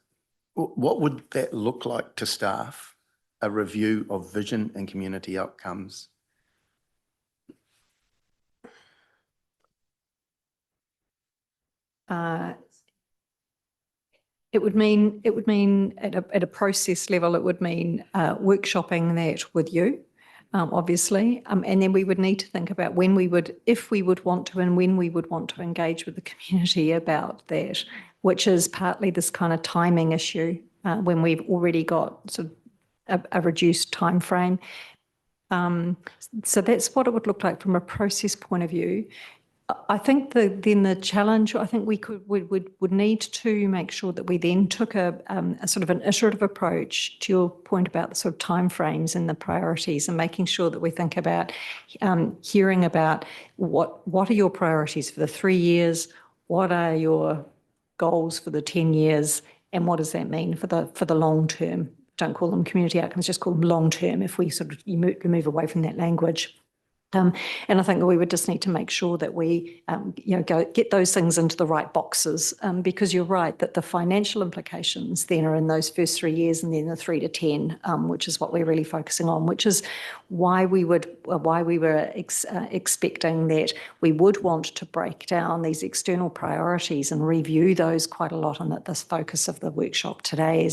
[SPEAKER 1] what would that look like to staff, a review of vision and community outcomes?
[SPEAKER 3] It would mean at a process level, it would mean workshopping that with you, obviously. And then we would need to think about if we would want to and when we would want to engage with the community about that, which is partly this kind of timing issue when we've already got sort of a reduced time frame. So that's what it would look like from a process point of view. I think then the challenge, I think we would need to make sure that we then took a sort of an iterative approach to your point about the sort of timeframes and the priorities, and making sure that we think about hearing about what are your priorities for the 3 years, what are your goals for the 10 years, And what does that mean for the long term? Don't call them community outcomes, just call them long term if we sort of you move away from that language. And I think we would just need to make sure that we, get those things into the right boxes, because you're right that the financial implications then are in those first 3 years and then the 3 to 10, which is what we're really focusing on, which is why we were expecting that we would want to break down these external priorities and review those quite a lot, and that this focus of the workshop today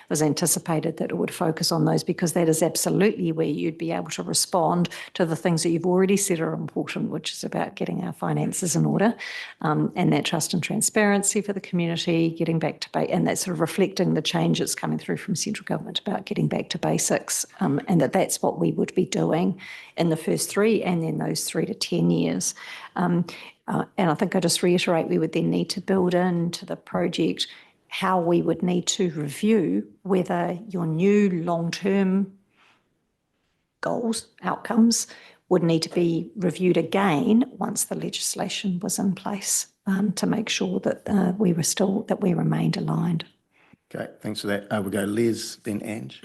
[SPEAKER 3] was anticipated that it would focus on those, because that is absolutely where you'd be able to respond to the things that you've already said are important, which is about getting our finances in order, and that trust and transparency for the community, getting back to and that's sort of reflecting the change that's coming through from central government about getting back to basics, and that's what we would be doing in the first 3 and then those 3 to 10 years. And I think I just reiterate, we would then need to build into the project how we would need to review whether your new long-term goals, outcomes, would need to be reviewed again once the legislation was in place, to make sure that we remained aligned.
[SPEAKER 1] Okay, thanks for that. We'll go Les, then Ange.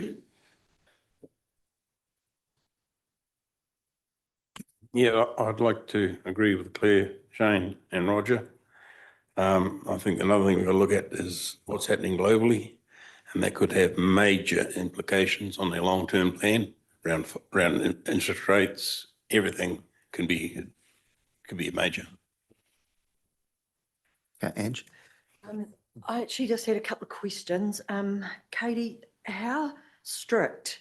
[SPEAKER 9] Yeah, I'd like to agree with Claire, Shane and Roger. I think another thing we've got to look at is what's happening globally, and that could have major implications on their long-term plan around interest rates. Everything could be major.
[SPEAKER 1] Okay, Ange.
[SPEAKER 10] I actually just had a couple of questions. Katie, how strict,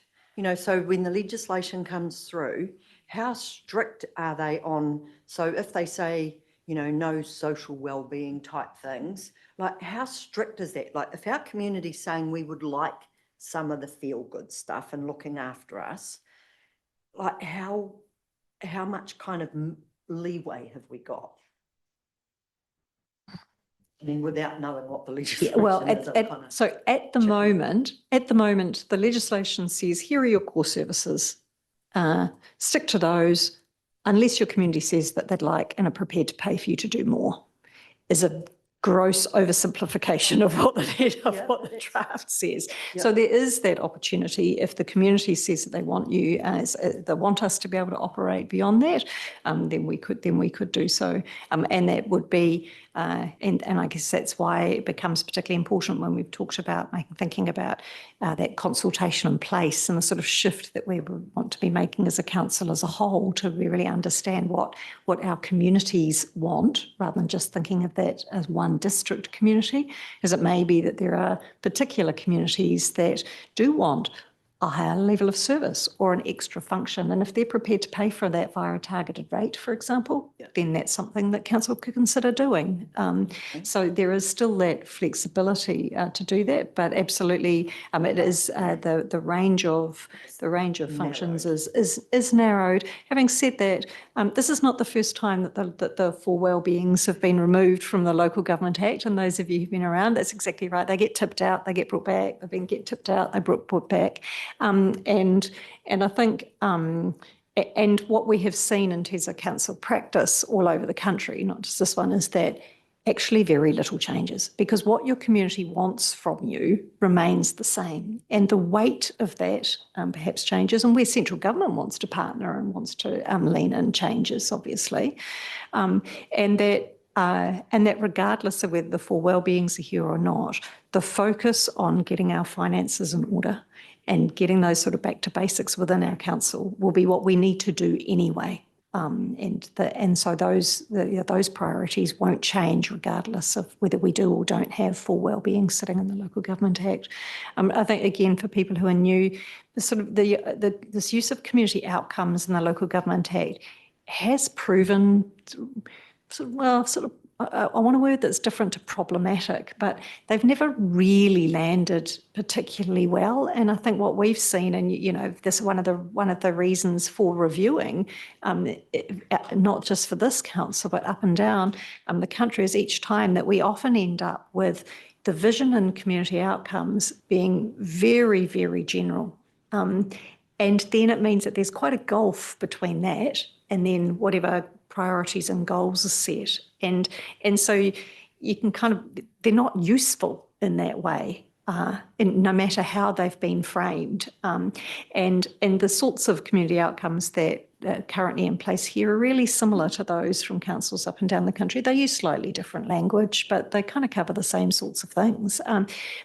[SPEAKER 10] so when the legislation comes through, how strict are they on, so if they say, no social well-being type things, like how strict is that? Like if our community's saying we would like some of the feel-good stuff and looking after us, like how much kind of leeway have we got? I mean, without knowing what the legislation is.
[SPEAKER 3] So at the moment, the legislation says, here are your core services. Stick to those, unless your community says that they'd like and are prepared to pay for you to do more, is a gross oversimplification of what the draft says. Yep. So there is that opportunity if the community says that they want they want us to be able to operate beyond that, then we could do so, and that would be. And I guess that's why it becomes particularly important when we've talked about thinking about that consultation in place and the sort of shift that we want to be making as a council as a whole to really understand what our communities want, rather than just thinking of that as one district community, because it may be that there are particular communities that do want a higher level of service or an extra function. And if they're prepared to pay for that via a targeted rate, for example, then that's something that council could consider doing. So there is still that flexibility to do that, but absolutely it is the range of functions is narrowed. Having said that, this is not the first time that the 4 well-beings have been removed from the Local Government Act, and those of you who've been around, that's exactly right. They get tipped out, they get brought back, get tipped out, they brought back. And I think, and what we have seen in terms of council practice all over the country, not just this one, is that actually very little changes, because what your community wants from you remains the same. And the weight of that perhaps changes, and where central government wants to partner and wants to lean in changes, obviously. And that regardless of whether the 4 well-beings are here or not, the focus on getting our finances in order and getting those sort of back to basics within our council will be what we need to do anyway. And so those priorities won't change regardless of whether we do or don't have 4 well-being sitting in the Local Government Act. I think, again, for people who are new, this use of community outcomes in the Local Government Act has proven, I want a word that's different to problematic, but they've never really landed particularly well. And I think what we've seen, and this is one of the reasons for reviewing, not just for this council, but up and down the country, is each time that we often end up with the vision and community outcomes being very, very general. And then it means that there's quite a gulf between that and then whatever priorities and goals are set. And so you can they're not useful in that way, and no matter how they've been framed. And the sorts of community outcomes that are currently in place here are really similar to those from councils up and down the country. They use slightly different language, but they kind of cover the same sorts of things.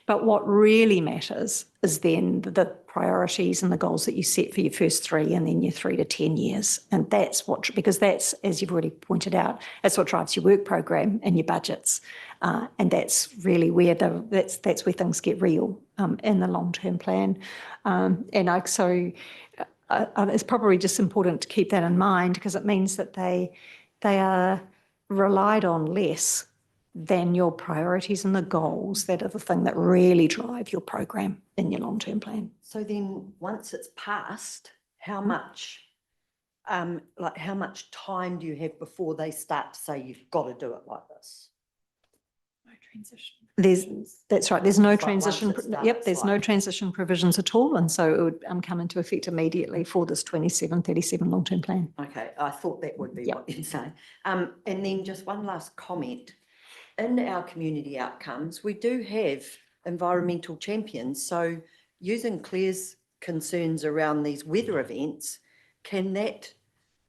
[SPEAKER 3] But what really matters is then the priorities and the goals that you set for your first 3 and then your 3 to 10 years. And that's what, because that's, as you've already pointed out, that's what drives your work program and your budgets. And that's really where that's where things get real in the long-term plan. It's probably just important to keep that in mind, because it means that they are relied on less than your priorities and the goals that are the thing that really drive your program in your long-term plan.
[SPEAKER 10] So then, once it's passed, how much, how much time do you have before they start to say you've got to do it like this?
[SPEAKER 2] No transition.
[SPEAKER 3] That's right. There's no
[SPEAKER 10] It's like once
[SPEAKER 3] transition.
[SPEAKER 10] it starts,
[SPEAKER 3] Yep, there's no
[SPEAKER 10] like-
[SPEAKER 3] transition provisions at all, and so it would come into effect immediately for this 27-37 long-term plan.
[SPEAKER 10] Okay, I thought that would be
[SPEAKER 3] Yep.
[SPEAKER 10] what you're saying. And then just one last comment. In our community outcomes, we do have environmental champions. So using Claire's concerns around these weather events, can that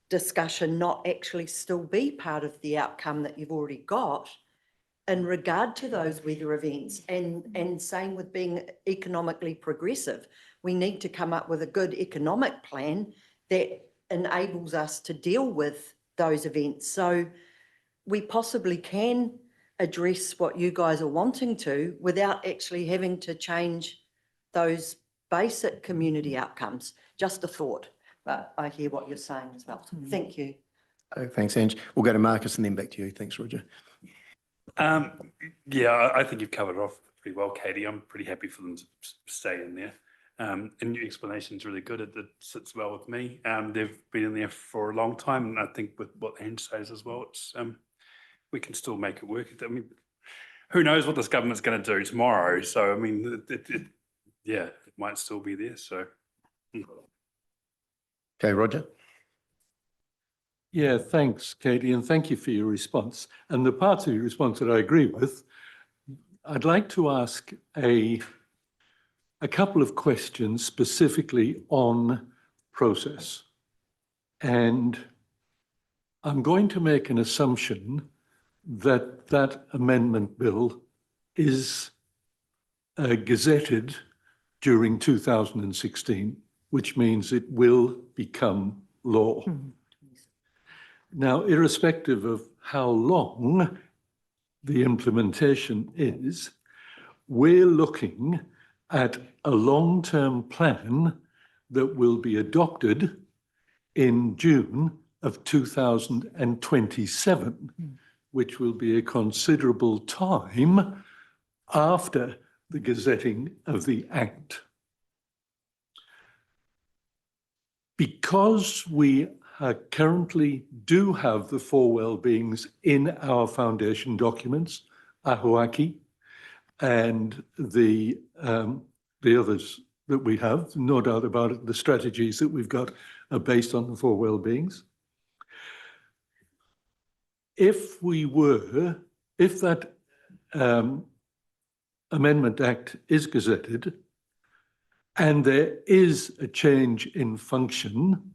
[SPEAKER 10] discussion not actually still be part of the outcome that you've already got in regard to those weather events? And same with being economically progressive. We need to come up with a good economic plan that enables us to deal with those events. So we possibly can address what you guys are wanting to without actually having to change those basic community outcomes. Just a thought, but I hear what you're saying as well. Thank you.
[SPEAKER 1] Oh, thanks, Ange. We'll go to Marcus and then back to you. Thanks, Roger.
[SPEAKER 11] Yeah, I think you've covered it off pretty well, Katie. I'm pretty happy for them to stay in there. And your explanation is really good. It sits well with me. They've been in there for a long time, and I think with what Ange says as well, it's we can still make it work. I mean, who knows what this government's going to do tomorrow? So, I mean, it might still be there. So,
[SPEAKER 1] Okay, Roger.
[SPEAKER 7] Yeah, thanks, Katie, and thank you for your response. And the parts of your response that I agree with, I'd like to ask a couple of questions specifically on process. And I'm going to make an assumption that that amendment bill is gazetted during 2016, which means it will become law.
[SPEAKER 3] Mm-hmm.
[SPEAKER 7] Now, irrespective of how long the implementation is, we're looking at a long-term plan that will be adopted in June of 2027, which will be a considerable time after the gazetting of the Act. Because we currently do have the 4 well-beings in our foundation documents, Ahuaki, and the others that we have, no doubt about it, the strategies that we've got are based on the 4 well-beings. If that Amendment Act is gazetted and there is a change in function,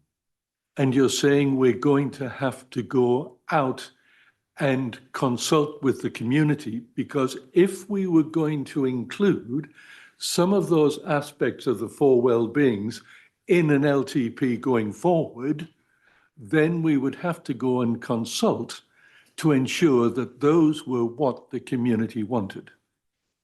[SPEAKER 7] and you're saying we're going to have to go out and consult with the community, because if we were going to include some of those aspects of the 4 well-beings in an LTP going forward, then we would have to go and consult to ensure that those were what the community wanted.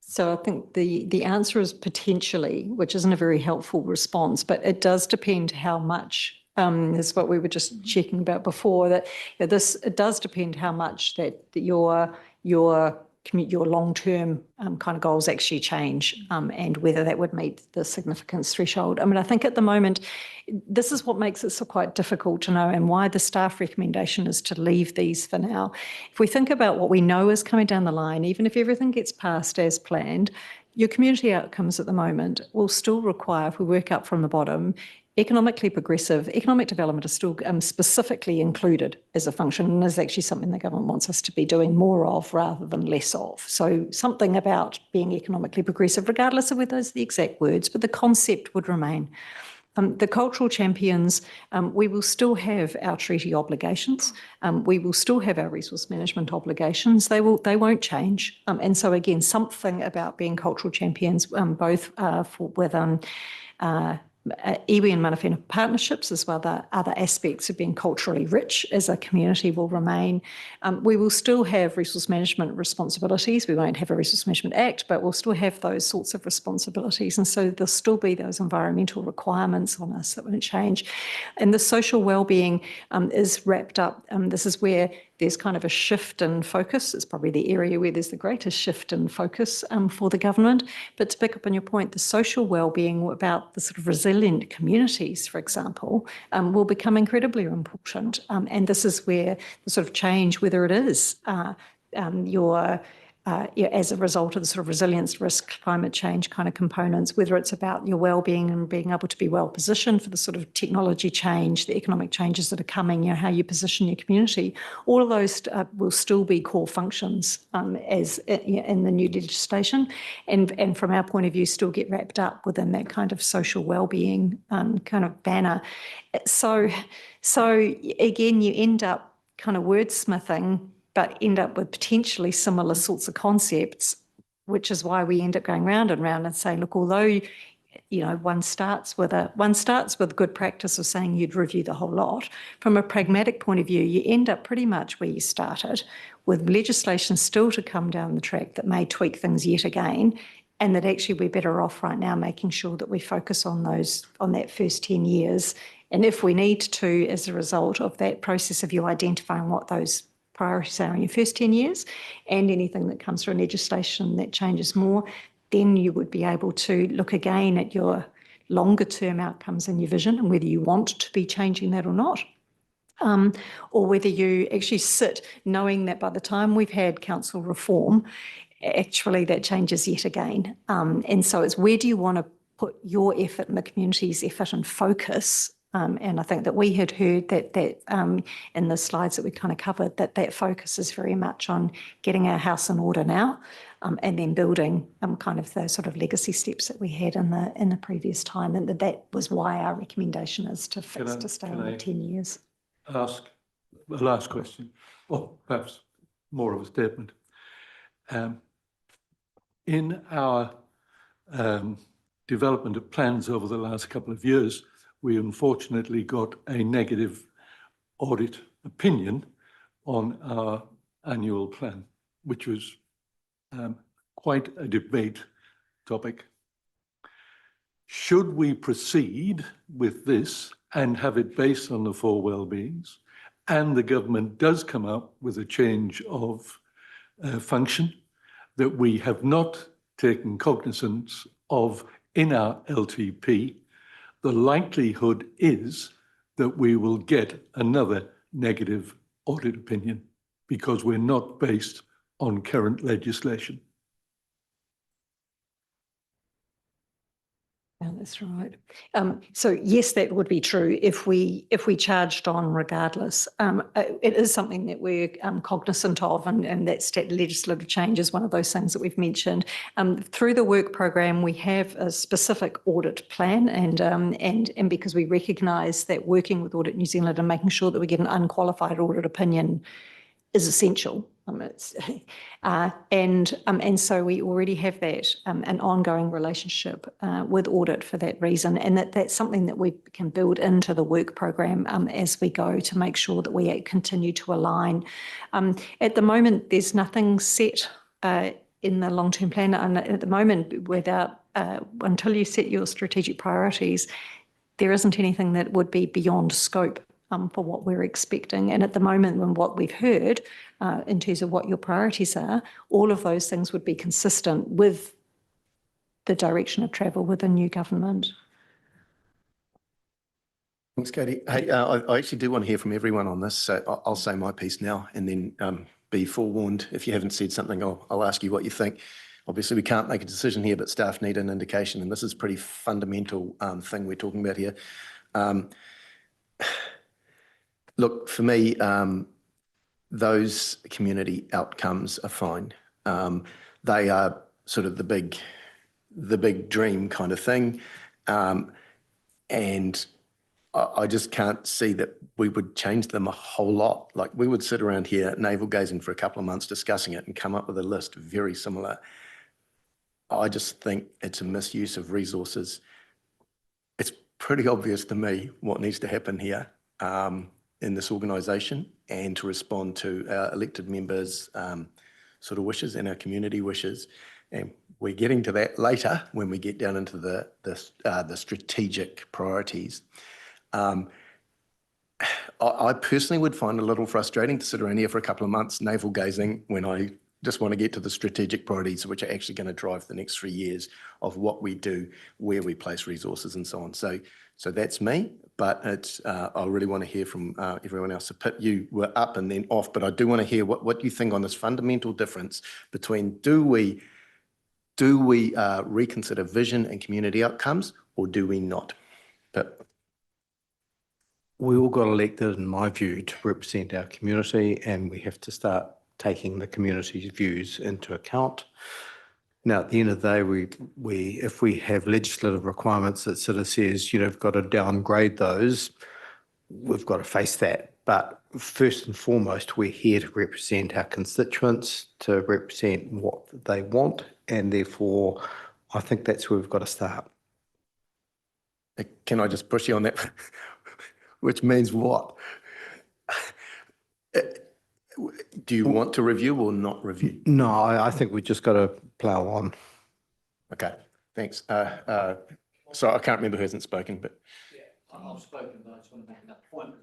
[SPEAKER 3] So I think the answer is potentially, which isn't a very helpful response, but it does depend how much, is what we were just checking about before, that it does depend how much that your long-term kind of goals actually change, and whether that would meet the significance threshold. I mean, I think at the moment, this is what makes it so quite difficult to know, and why the staff recommendation is to leave these for now. If we think about what we know is coming down the line, even if everything gets passed as planned, your community outcomes at the moment will still require, if we work up from the bottom, economically progressive, economic development is still specifically included as a function and is actually something the government wants us to be doing more of rather than less of. So something about being economically progressive, regardless of whether those are the exact words, but the concept would remain. The cultural champions, we will still have our treaty obligations. We will still have our resource management obligations. They won't change. And so again, something about being cultural champions, both with iwi and mana whenua partnerships as well as other aspects of being culturally rich as a community will remain. We will still have resource management responsibilities. We won't have a Resource Management Act, but we'll still have those sorts of responsibilities. And so there'll still be those environmental requirements on us that won't change. And the social wellbeing is wrapped up. This is where there's kind of a shift in focus. It's probably the area where there's the greatest shift in focus for the government. But to pick up on your point, the social wellbeing about the sort of resilient communities, for example, will become incredibly important. And this is where the sort of change, whether it is as a result of the sort of resilience, risk, climate change kind of components, whether it's about your well-being and being able to be well positioned for the sort of technology change, the economic changes that are coming, how you position your community, all of those will still be core functions as in the new legislation, and from our point of view, still get wrapped up within that kind of social well-being kind of banner. So again, you end up kind of wordsmithing, but end up with potentially similar sorts of concepts, which is why we end up going round and round and saying, look, although one starts with good practice of saying you'd review the whole lot, from a pragmatic point of view, you end up pretty much where you started, with legislation still to come down the track that may tweak things yet again, and that actually we're better off right now making sure that we focus on that first 10 years. And if we need to, as a result of that process of you identifying what those priorities are in your first 10 years and anything that comes through legislation that changes more, then you would be able to look again at your longer term outcomes and your vision and whether you want to be changing that or not. Or whether you actually sit knowing that by the time we've had council reform, actually that changes yet again. And so it's where do you want to put your effort and the community's effort and focus. And I think that we had heard that in the slides that we kind of covered, that focus is very much on getting our house in order now, and then building kind of those sort of legacy steps that we had in the previous time. And that was why our recommendation is to stay on the 10 years.
[SPEAKER 7] Ask the last question, or perhaps more of a statement. In our development of plans over the last couple of years, we unfortunately got a negative audit opinion on our annual plan, which was quite a debate topic. Should we proceed with this and have it based on the 4 well-beings, and the government does come up with a change of function that we have not taken cognizance of in our LTP, the likelihood is that we will get another negative audit opinion because we're not based on current legislation.
[SPEAKER 3] Yeah, that's right. So yes, that would be true if we charged on regardless. It is something that we're cognizant of, and that legislative change is one of those things that we've mentioned. Through the work program, we have a specific audit plan, and because we recognise that working with Audit New Zealand and making sure that we get an unqualified audit opinion is essential. And so we already have that an ongoing relationship with audit for that reason, and that's something that we can build into the work program as we go to make sure that we continue to align. At the moment, there's nothing set in the long-term plan, and at the moment, until you set your strategic priorities, there isn't anything that would be beyond scope for what we're expecting. And at the moment, when what we've heard in terms of what your priorities are, all of those things would be consistent with the direction of travel with the new government.
[SPEAKER 1] Thanks, Katie. Hey, I actually do want to hear from everyone on this, so I'll say my piece now and then be forewarned. If you haven't said something, I'll ask you what you think. Obviously, we can't make a decision here, but staff need an indication, and this is a pretty fundamental thing we're talking about here. Look, for me, those community outcomes are fine. They are sort of the big dream kind of thing. And I just can't see that we would change them a whole lot. Like we would sit around here navel gazing for a couple of months discussing it and come up with a list very similar. I just think it's a misuse of resources. It's pretty obvious to me what needs to happen here in this organisation and to respond to our elected members' sort of wishes and our community wishes. And we're getting to that later when we get down into the strategic priorities. I personally would find it a little frustrating to sit around here for a couple of months navel gazing when I just want to get to the strategic priorities, which are actually going to drive the next 3 years of what we do, where we place resources and so on. So that's me, but it's, I really want to hear from everyone else. So Pip, you were up and then off, but I do want to hear what you think on this fundamental difference between do we reconsider vision and community outcomes or do we not? Pip.
[SPEAKER 12] We all got elected, in my view, to represent our community, and we have to start taking the community's views into account. Now, at the end of the day, if we have legislative requirements that sort of says, you've got to downgrade those, we've got to face that. But first and foremost, we're here to represent our constituents, to represent what they want, and therefore, I think that's where we've got to start.
[SPEAKER 1] Can I just push you on that? Which means what? Do you want to review or not review?
[SPEAKER 12] No, I think we just got to plough on.
[SPEAKER 1] Okay, thanks. So I can't remember who hasn't spoken, but.
[SPEAKER 8] I've spoken, but I just want to make that point.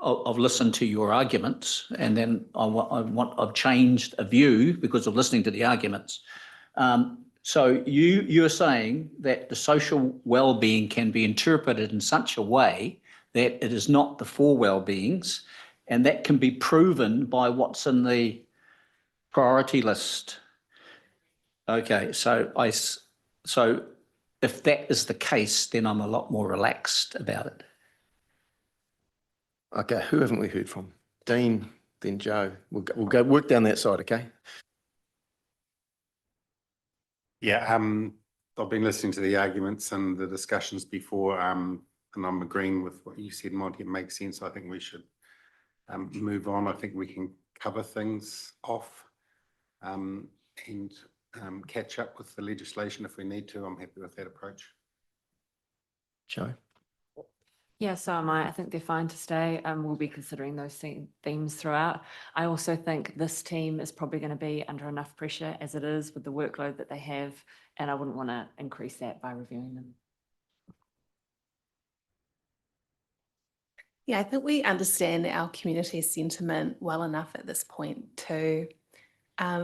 [SPEAKER 8] I've listened to your arguments and then I've changed a view because of listening to the arguments. So you're saying that the social well-being can be interpreted in such a way that it is not the four well-beings, and that can be proven by what's in the priority list. Okay, so if that is the case, then I'm a lot more relaxed about it.
[SPEAKER 1] Okay, who haven't we heard from? Dean, then Joe. We'll go work down that side, okay?
[SPEAKER 13] Yeah, I've been listening to the arguments and the discussions before, and I'm agreeing with what you said, Monty. It makes sense. I think we should move on. I think we can cover things off and catch up with the legislation if we need to. I'm happy with that approach.
[SPEAKER 1] Joe?
[SPEAKER 4] Yeah, so am I. I think they're fine to stay. We'll be considering those themes throughout. I also think this team is probably going to be under enough pressure as it is with the workload that they have, and I wouldn't want to increase that by reviewing them.
[SPEAKER 14] Yeah, I think we understand our community sentiment well enough at this point to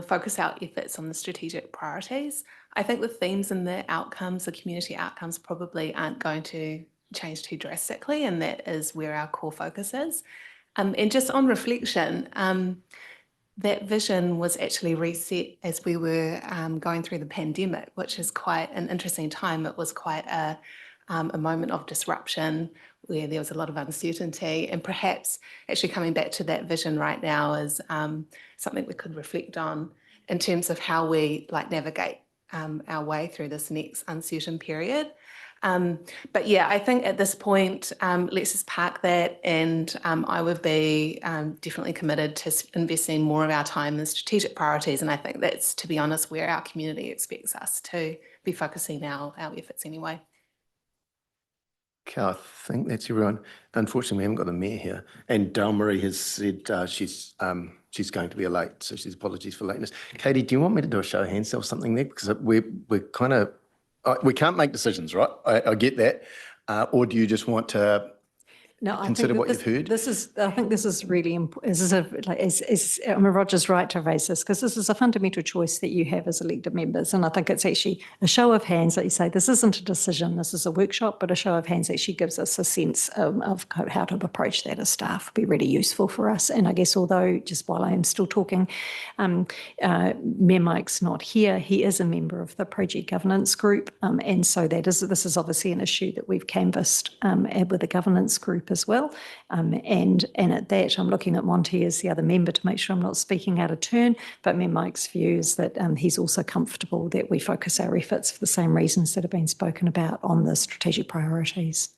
[SPEAKER 14] focus our efforts on the strategic priorities. I think the themes and the outcomes, the community outcomes probably aren't going to change too drastically, and that is where our core focus is. And just on reflection, that vision was actually reset as we were going through the pandemic, which is quite an interesting time. It was quite a moment of disruption where there was a lot of uncertainty, and perhaps actually coming back to that vision right now is something we could reflect on in terms of how we navigate our way through this next uncertain period. But yeah, I think at this point, let's just park that, and I would be definitely committed to investing more of our time in strategic priorities. And I think that's, to be honest, where our community expects us to be focusing our efforts anyway.
[SPEAKER 1] Okay, I think that's everyone. Unfortunately, we haven't got the mayor here. And Marie has said she's going to be late, so she's apologies for lateness. Katie, do you want me to do a show of hands or something there? Because we're kind of, we can't make decisions, right? I get that. Or do you just want to
[SPEAKER 3] No, I
[SPEAKER 1] consider
[SPEAKER 3] think
[SPEAKER 1] what
[SPEAKER 3] that
[SPEAKER 1] you've heard?
[SPEAKER 3] I think this is really important. This is I mean, Roger's right to raise this because this is a fundamental choice that you have as elected members. And I think it's actually a show of hands that you say, this isn't a decision, this is a workshop, but a show of hands actually gives us a sense of how to approach that as staff would be really useful for us. And I guess, although just while I am still talking, Mayor Mike's not here, he is a member of the project governance group. And so this is obviously an issue that we've canvassed with the governance group as well. And at that, I'm looking at Monty as the other member to make sure I'm not speaking out of turn. But Mayor Mike's view is that he's also comfortable that we focus our efforts for the same reasons that have been spoken about on the strategic priorities.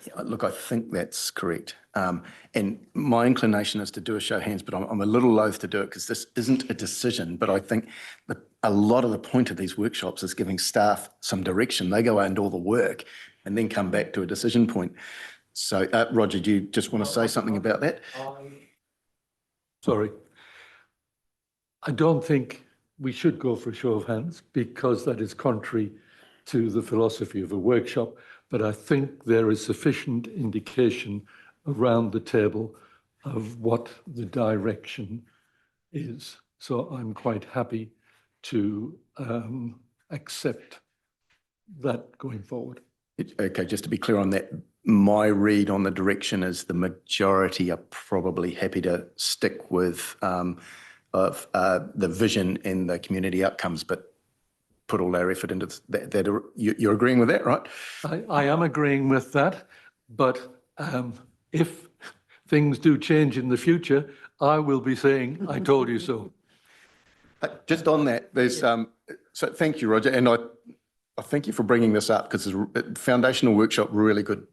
[SPEAKER 1] Yeah, look, I think that's correct. And my inclination is to do a show of hands, but I'm a little loath to do it because this isn't a decision. But I think that a lot of the point of these workshops is giving staff some direction. They go out and do all the work and then come back to a decision point. So, Roger, do you just want to say something about that?
[SPEAKER 7] Sorry. I don't think we should go for a show of hands because that is contrary to the philosophy of a workshop. But I think there is sufficient indication around the table of what the direction is. So I'm quite happy to accept that going forward.
[SPEAKER 1] Okay, just to be clear on that, my read on the direction is the majority are probably happy to stick with the vision and the community outcomes, but put all our effort into that. You're agreeing with that, right?
[SPEAKER 7] I am agreeing with that, but if things do change in the future, I will be saying, I told you so.
[SPEAKER 1] Just on that, there's so thank you, Roger, and I thank you for bringing this up because it's a foundational workshop, really good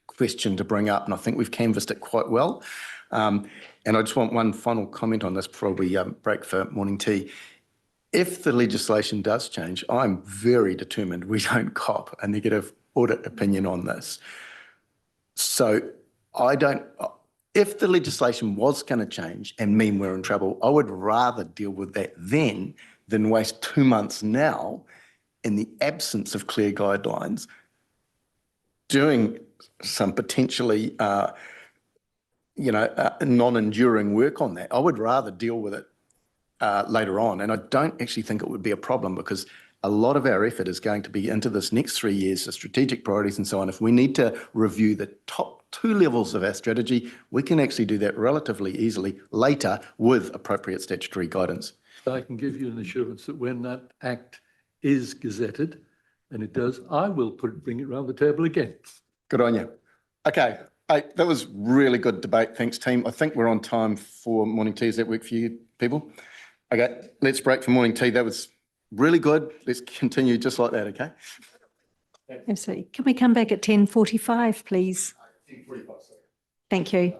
[SPEAKER 1] question to bring up, and I think we've canvassed it quite well. And I just want one final comment on this before we break for morning tea. If the legislation does change, I'm very determined we don't cop a negative audit opinion on this. So if the legislation was going to change and mean we're in trouble, I would rather deal with that then than waste 2 months now in the absence of clear guidelines, doing some potentially, non-enduring work on that. I would rather deal with it later on. And I don't actually think it would be a problem because a lot of our effort is going to be into this next 3 years, the strategic priorities and so on. If we need to review the top 2 levels of our strategy, we can actually do that relatively easily later with appropriate statutory guidance.
[SPEAKER 7] I can give you an assurance that when that act is gazetted, and it does, I will bring it round the table again.
[SPEAKER 1] Good on you. Okay, that was really good debate. Thanks, team. I think we're on time for morning tea. Does that work for you people? Okay, let's break for morning tea. That was really good. Let's continue just like that, okay?
[SPEAKER 3] Absolutely. Can we come back at 10:45, please? 10:45. Thank you.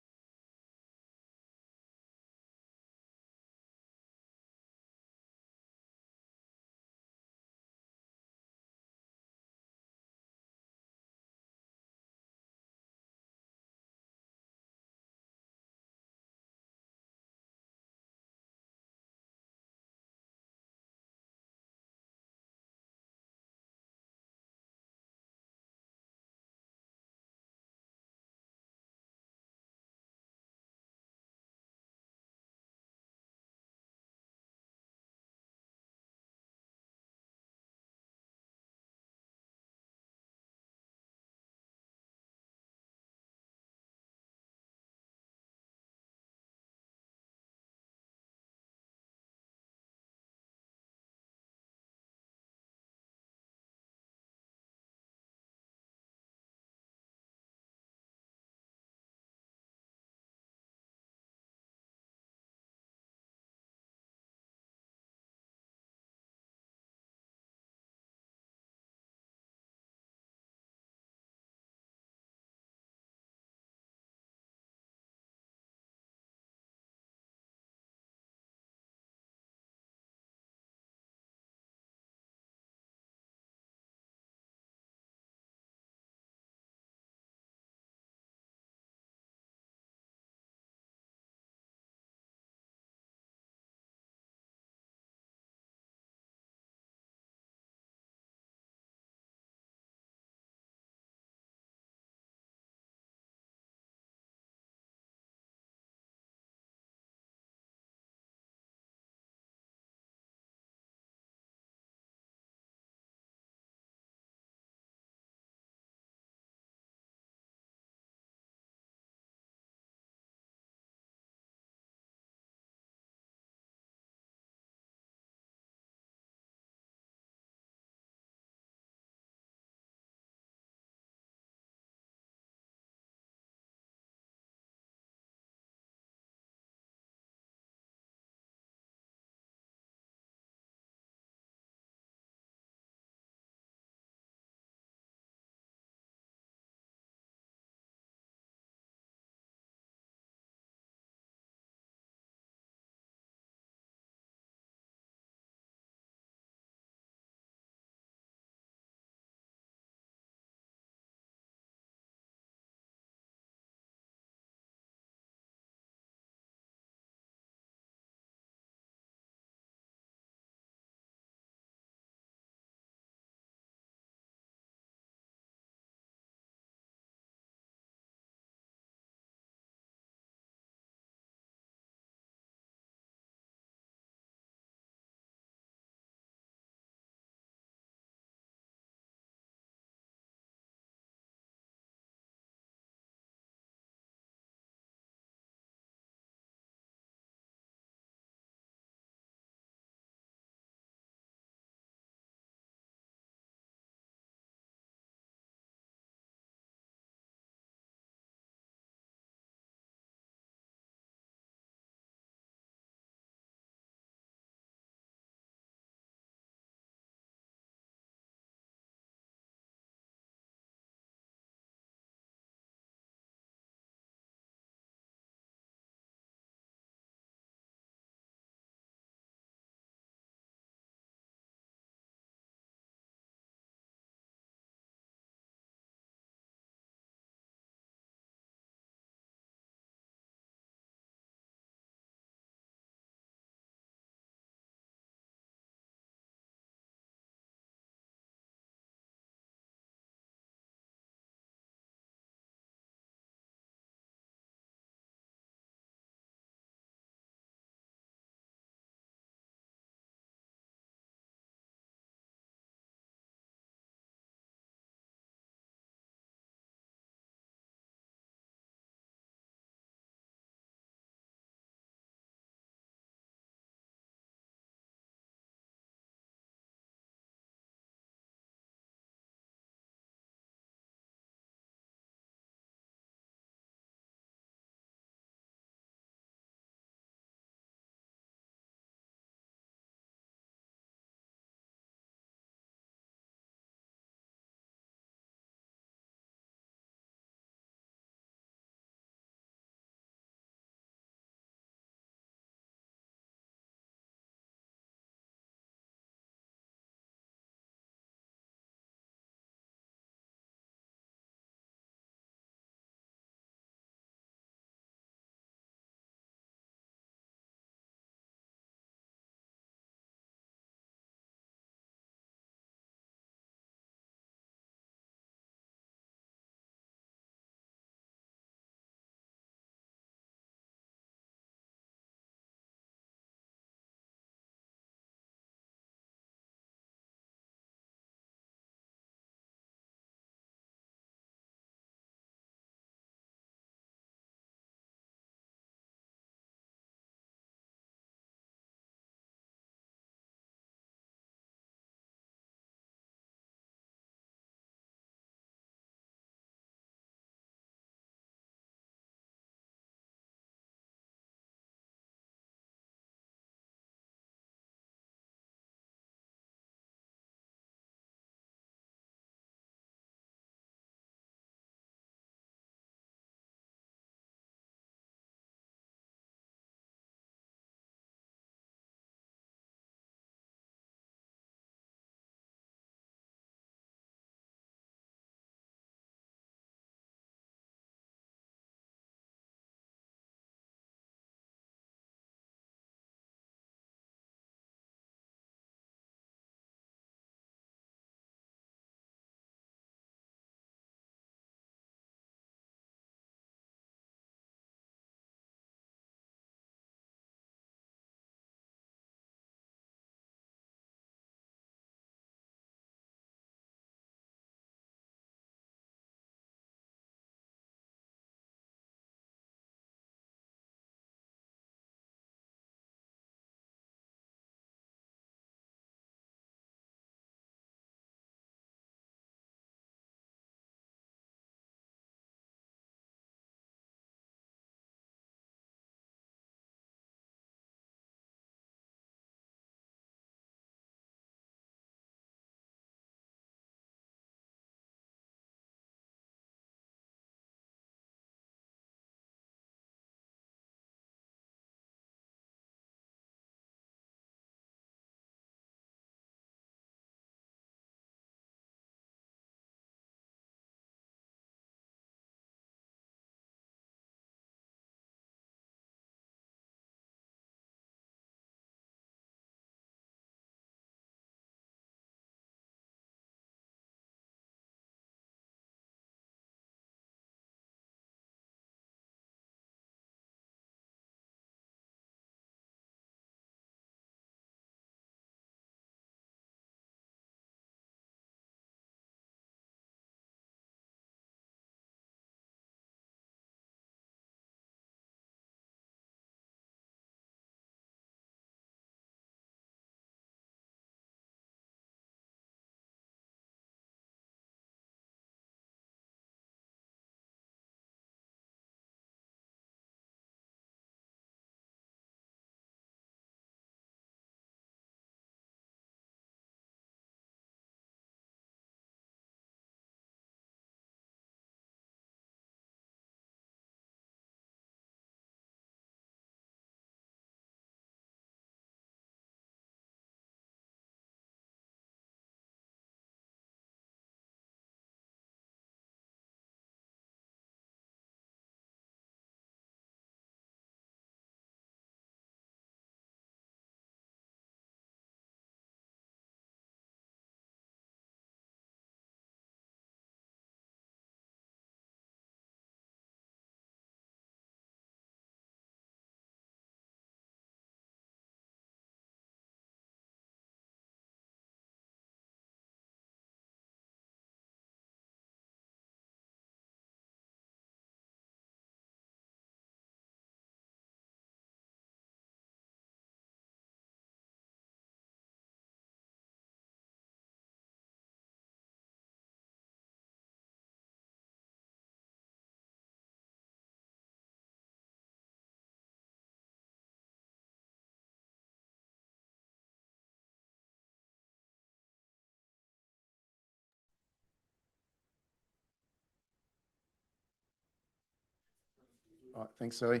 [SPEAKER 1] All right, thanks, Zoe.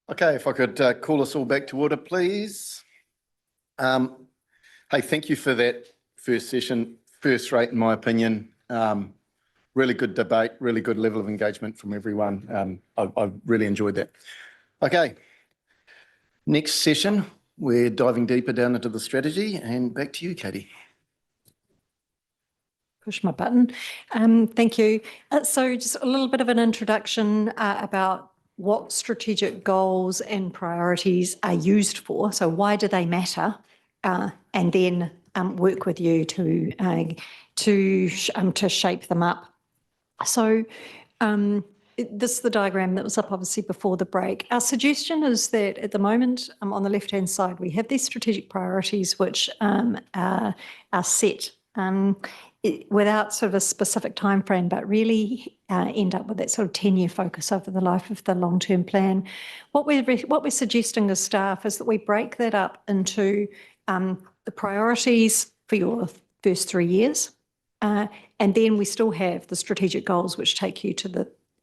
[SPEAKER 1] Okay, if I could call us all back to order, please. Hey, thank you for that first session, first rate in my opinion. Really good debate, really good level of engagement from everyone. I've really enjoyed that. Okay, next session, we're diving deeper down into the strategy, and back to you, Katie.
[SPEAKER 3] Push my button. Thank you. So just a little bit of an introduction about what strategic goals and priorities are used for. So why do they matter? And then work with you to shape them up. So this is the diagram that was up obviously before the break. Our suggestion is that at the moment on the left-hand side, we have these strategic priorities which are set without sort of a specific time frame, but really end up with that sort of 10-year focus over the life of the long-term plan. What we're suggesting as staff is that we break that up into the priorities for your first 3 years, and then we still have the strategic goals which take you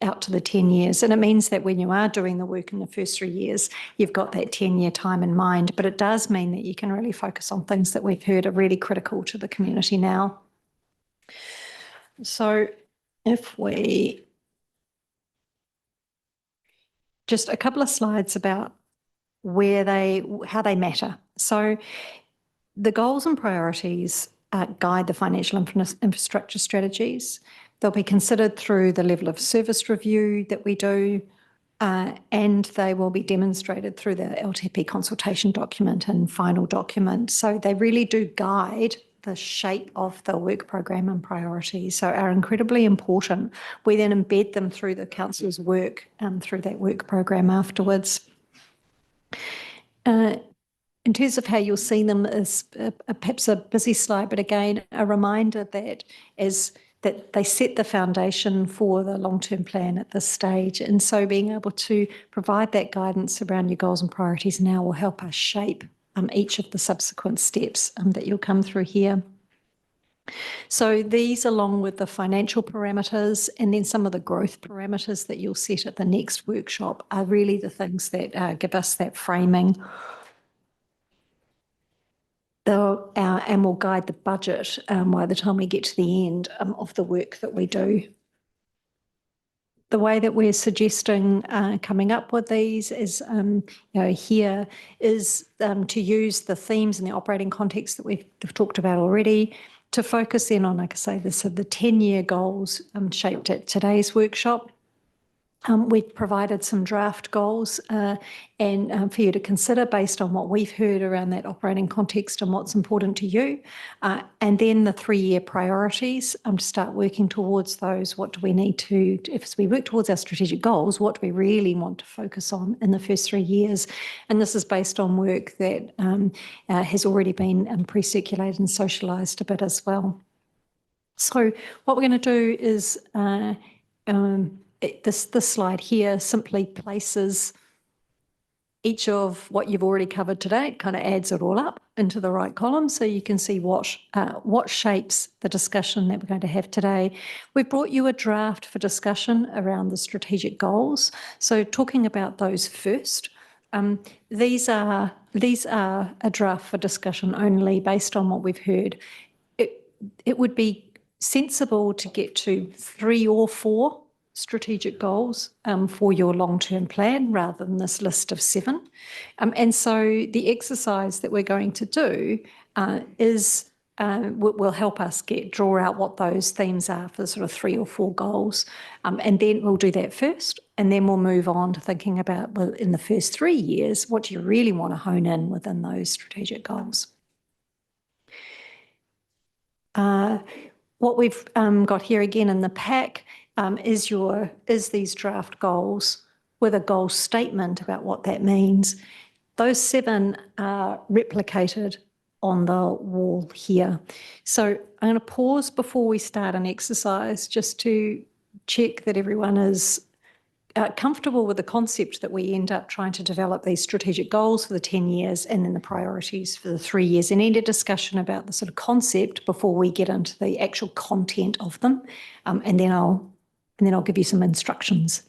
[SPEAKER 3] out to the 10 years. And it means that when you are doing the work in the first 3 years, you've got that 10-year time in mind, but it does mean that you can really focus on things that we've heard are really critical to the community now. So if we just a couple of slides about how they matter. So the goals and priorities guide the financial infrastructure strategies. They'll be considered through the level of service review that we do, and they will be demonstrated through the LTP consultation document and final document. So they really do guide the shape of the work program and priorities, so are incredibly important. We then embed them through the council's work through that work program afterwards. In terms of how you'll see them as perhaps a busy slide, but again, a reminder that they set the foundation for the long-term plan at this stage. And so being able to provide that guidance around your goals and priorities now will help us shape each of the subsequent steps that you'll come through here. So these, along with the financial parameters and then some of the growth parameters that you'll set at the next workshop, are really the things that give us that framing. And will guide the budget by the time we get to the end of the work that we do. The way that we're suggesting coming up with these is, here is to use the themes and the operating context that we've talked about already to focus in on, like I say, the 10-year goals shaped at today's workshop. We've provided some draft goals and for you to consider based on what we've heard around that operating context and what's important to you. And then the 3-year priorities to start working towards those. What do we need to, if we work towards our strategic goals, what do we really want to focus on in the first 3 years? And this is based on work that has already been pre-circulated and socialised a bit as well. So what we're going to do is this slide here simply places each of what you've already covered today. It kind of adds it all up into the right column so you can see what shapes the discussion that we're going to have today. We've brought you a draft for discussion around the strategic goals. So talking about those first, these are a draft for discussion only based on what we've heard. It would be sensible to get to 3 or 4 strategic goals for your long-term plan rather than this list of 7. And so the exercise that we're going to do will help us draw out what those themes are for the sort of 3 or 4 goals. And then we'll do that first, and then we'll move on to thinking about, well, in the first 3 years, what do you really want to hone in within those strategic goals? What we've got here again in the pack is these draft goals with a goal statement about what that means. Those 7 are replicated on the wall here. So I'm going to pause before we start an exercise just to check that everyone is comfortable with the concept that we end up trying to develop these strategic goals for the 10 years and then the priorities for the 3 years, and end a discussion about the sort of concept before we get into the actual content of them. And then I'll give you some instructions.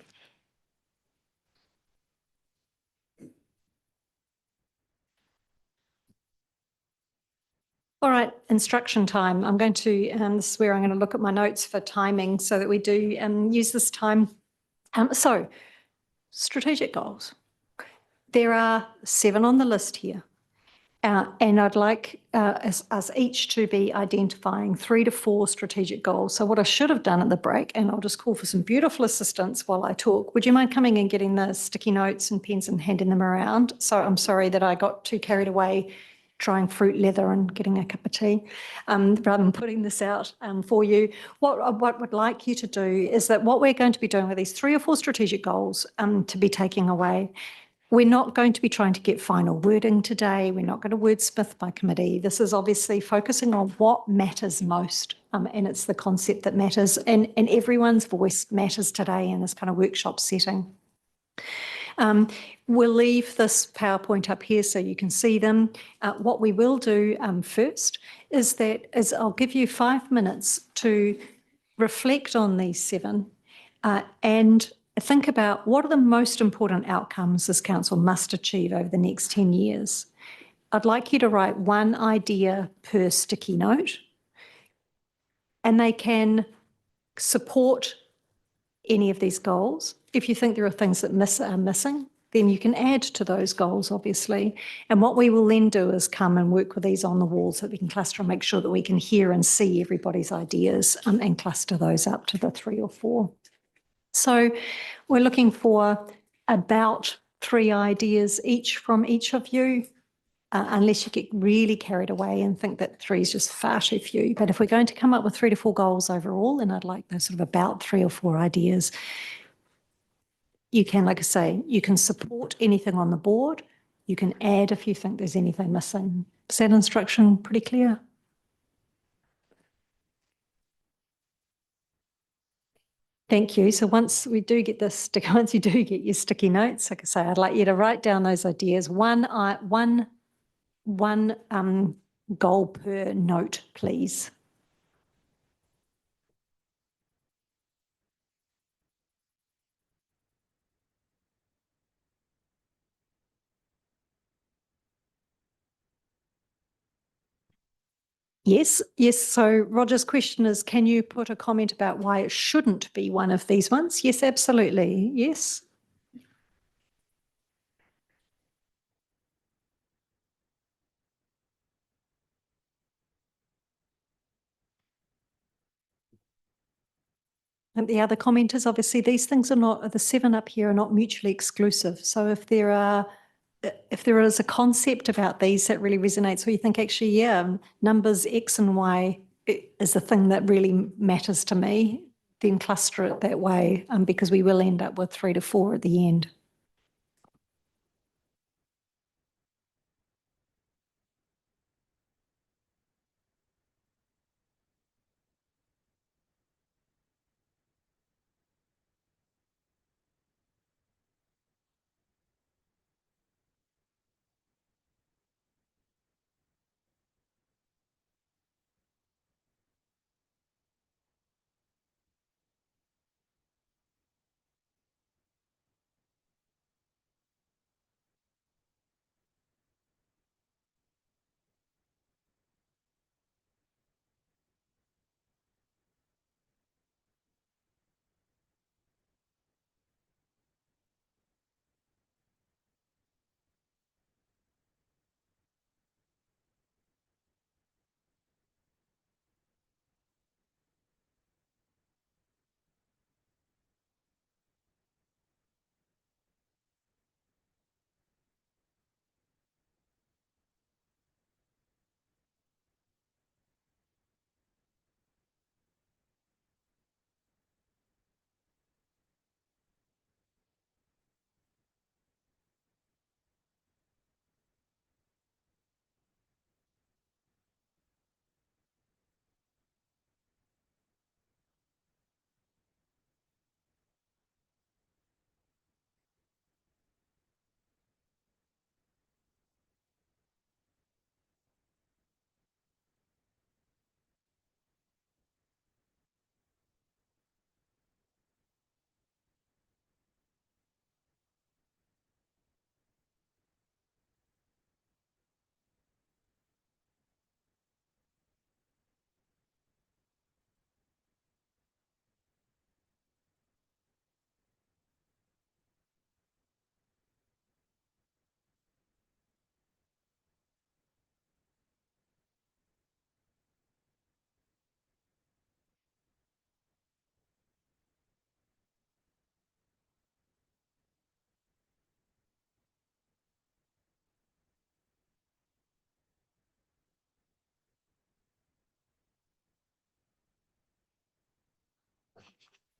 [SPEAKER 3] All right, instruction time. I'm going to, this is where I'm going to look at my notes for timing so that we do use this time. So, strategic goals. There are 7 on the list here. And I'd like us each to be identifying 3 to 4 strategic goals. So what I should have done at the break, and I'll just call for some beautiful assistance while I talk. Would you mind coming and getting the sticky notes and pens and handing them around? So I'm sorry that I got too carried away trying fruit leather and getting a cup of tea, rather than putting this out for you. What I would like you to do is that what we're going to be doing with these 3 or 4 strategic goals to be taking away, we're not going to be trying to get final wording today. We're not going to wordsmith by committee. This is obviously focusing on what matters most, and it's the concept that matters, and everyone's voice matters today in this kind of workshop setting. We'll leave this PowerPoint up here so you can see them. What we will do first is I'll give you 5 minutes to reflect on these 7 and think about what are the most important outcomes this council must achieve over the next 10 years. I'd like you to write 1 idea per sticky note, and they can support any of these goals. If you think there are things that are missing, then you can add to those goals, obviously. And what we will then do is come and work with these on the wall so that we can cluster and make sure that we can hear and see everybody's ideas and cluster those up to the 3 or 4. So we're looking for about 3 ideas each from each of you, unless you get really carried away and think that 3 is just far too few. But if we're going to come up with 3 to 4 goals overall, and I'd like those sort of about 3 or 4 ideas, you can, like I say, you can support anything on the board. You can add if you think there's anything missing. Is that instruction pretty clear? Thank you. So once we do get this, once you do get your sticky notes, like I say, I'd like you to write down those ideas. One goal per note, please. Yes, yes. So Roger's question is, can you put a comment about why it shouldn't be one of these ones? Yes, absolutely. Yes. And the other comment is obviously these things are not, the 7 up here are not mutually exclusive. So if there is a concept about these that really resonates, or you think actually, yeah, numbers X and Y is the thing that really matters to me, then cluster it that way, because we will end up with 3 to 4 at the end.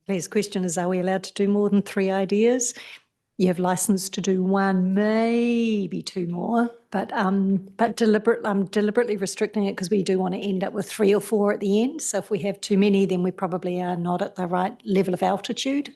[SPEAKER 3] Claire's question is, are we allowed to do more than 3 ideas? You have license to do 1, maybe 2 more, but deliberately restricting it because we do want to end up with 3 or 4 at the end. So if we have too many, then we probably are not at the right level of altitude.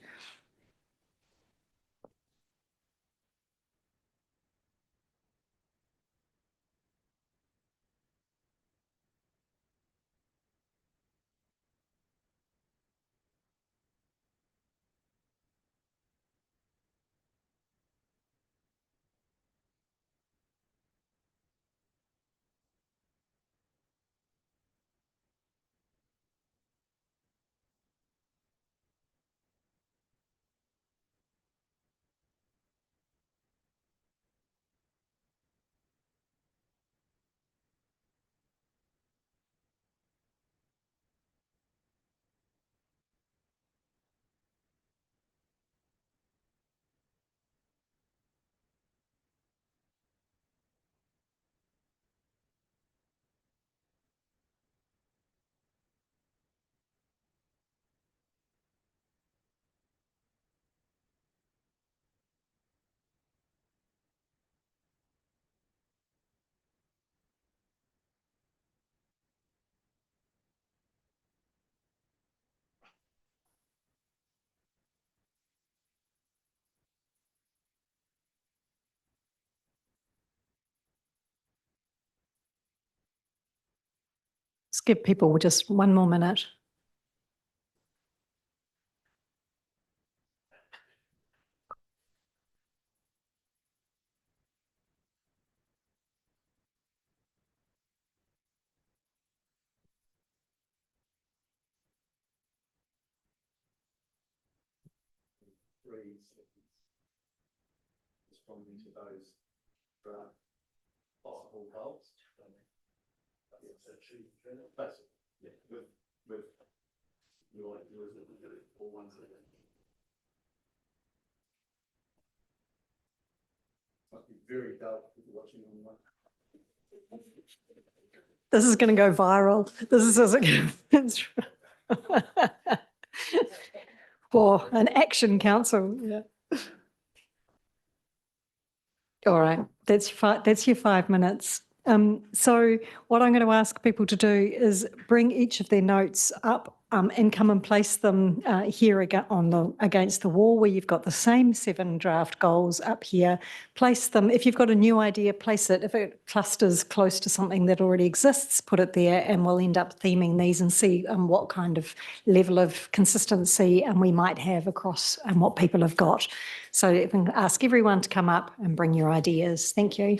[SPEAKER 3] Let's give people just 1 more minute.
[SPEAKER 6] Responding to those possible goals. With your all ones that must be very dull if you're watching online.
[SPEAKER 3] This is going to go viral. This is for an action council. Yeah. All right, that's your 5 minutes. So what I'm going to ask people to do is bring each of their notes up and come and place them here against the wall where you've got the same 7 draft goals up here. Place them, if you've got a new idea, place it. If it clusters close to something that already exists, put it there, and we'll end up theming these and see what kind of level of consistency we might have across and what people have got. So if we can ask everyone to come up and bring your ideas. Thank you.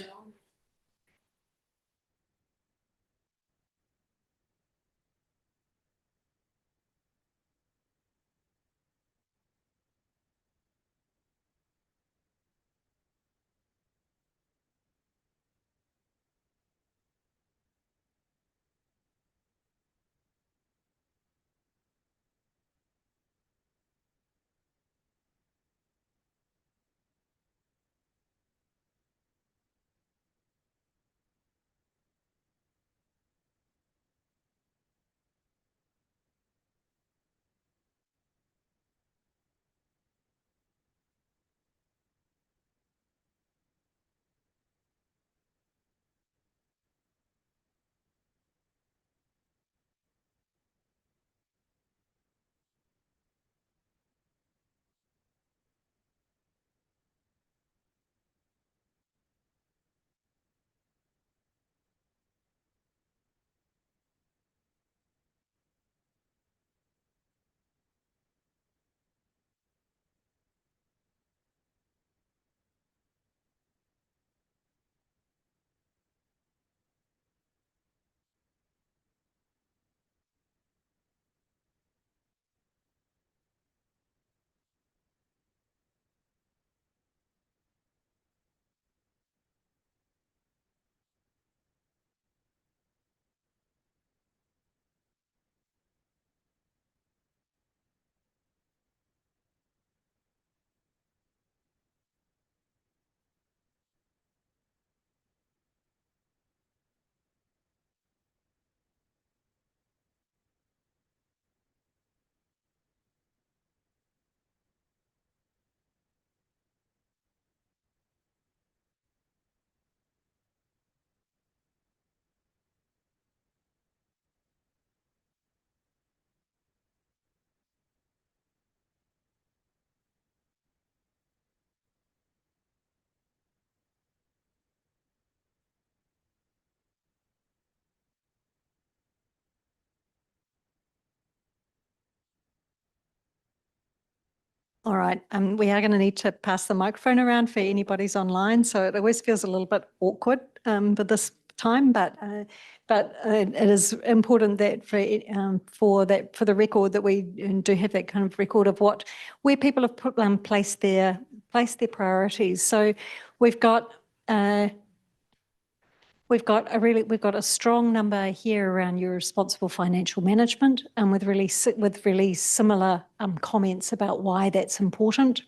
[SPEAKER 3] All right, we are going to need to pass the microphone around for anybody's online, so it always feels a little bit awkward for this time, but it is important that for the record that we do have that kind of record of where people have placed their priorities. So we've got a strong number here around your responsible financial management, and with really similar comments about why that's important.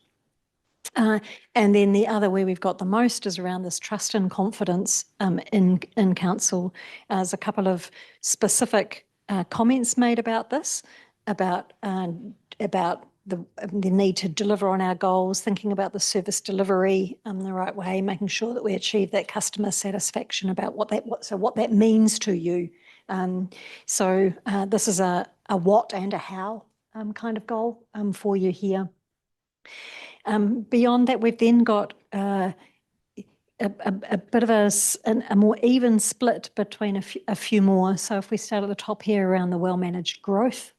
[SPEAKER 3] And then the other where we've got the most is around this trust and confidence in council. There's a couple of specific comments made about this, about the need to deliver on our goals, thinking about the service delivery the right way, making sure that we achieve that customer satisfaction about what that means to you. This is a what and a how kind of goal for you here. Beyond that, we've then got a bit of a more even split between a few more. So if we start at the top here around the well-managed growth,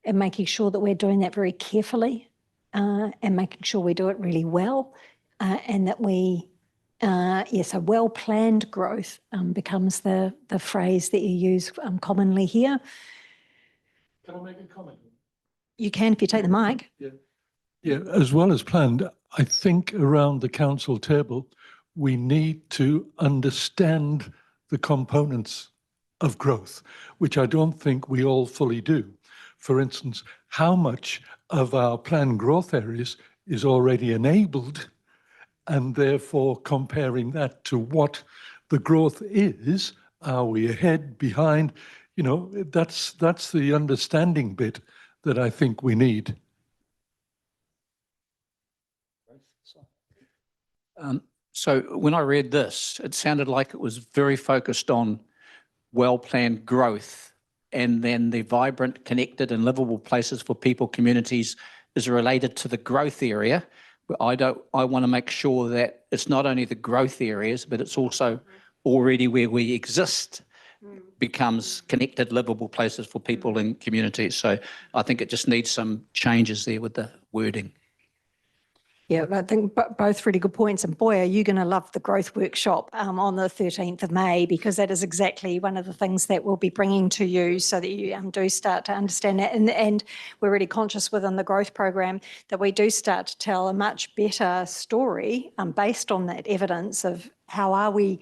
[SPEAKER 3] and making sure that we're doing that very carefully, and making sure we do it really well, and that so well-planned growth becomes the phrase that you use commonly here.
[SPEAKER 7] Can I make a comment?
[SPEAKER 3] You can if you take the mic.
[SPEAKER 7] Yeah, as well as planned, I think around the council table, we need to understand the components of growth, which I don't think we all fully do. For instance, how much of our planned growth areas is already enabled, and therefore comparing that to what the growth is, are we ahead, behind? You know, that's the understanding bit that I think we need.
[SPEAKER 8] So when I read this, it sounded like it was very focused on well-planned growth, and then the vibrant, connected and livable places for people, communities is related to the growth area. But I want to make sure that it's not only the growth areas, but it's also already where we exist becomes connected, livable places for people and communities. So I think it just needs some changes there with the wording.
[SPEAKER 3] Yeah, I think both really good points. And boy, are you going to love the growth workshop on the 13th of May, because that is exactly one of the things that we'll be bringing to you so that you do start to understand that. And we're really conscious within the growth program that we do start to tell a much better story based on that evidence of how are we,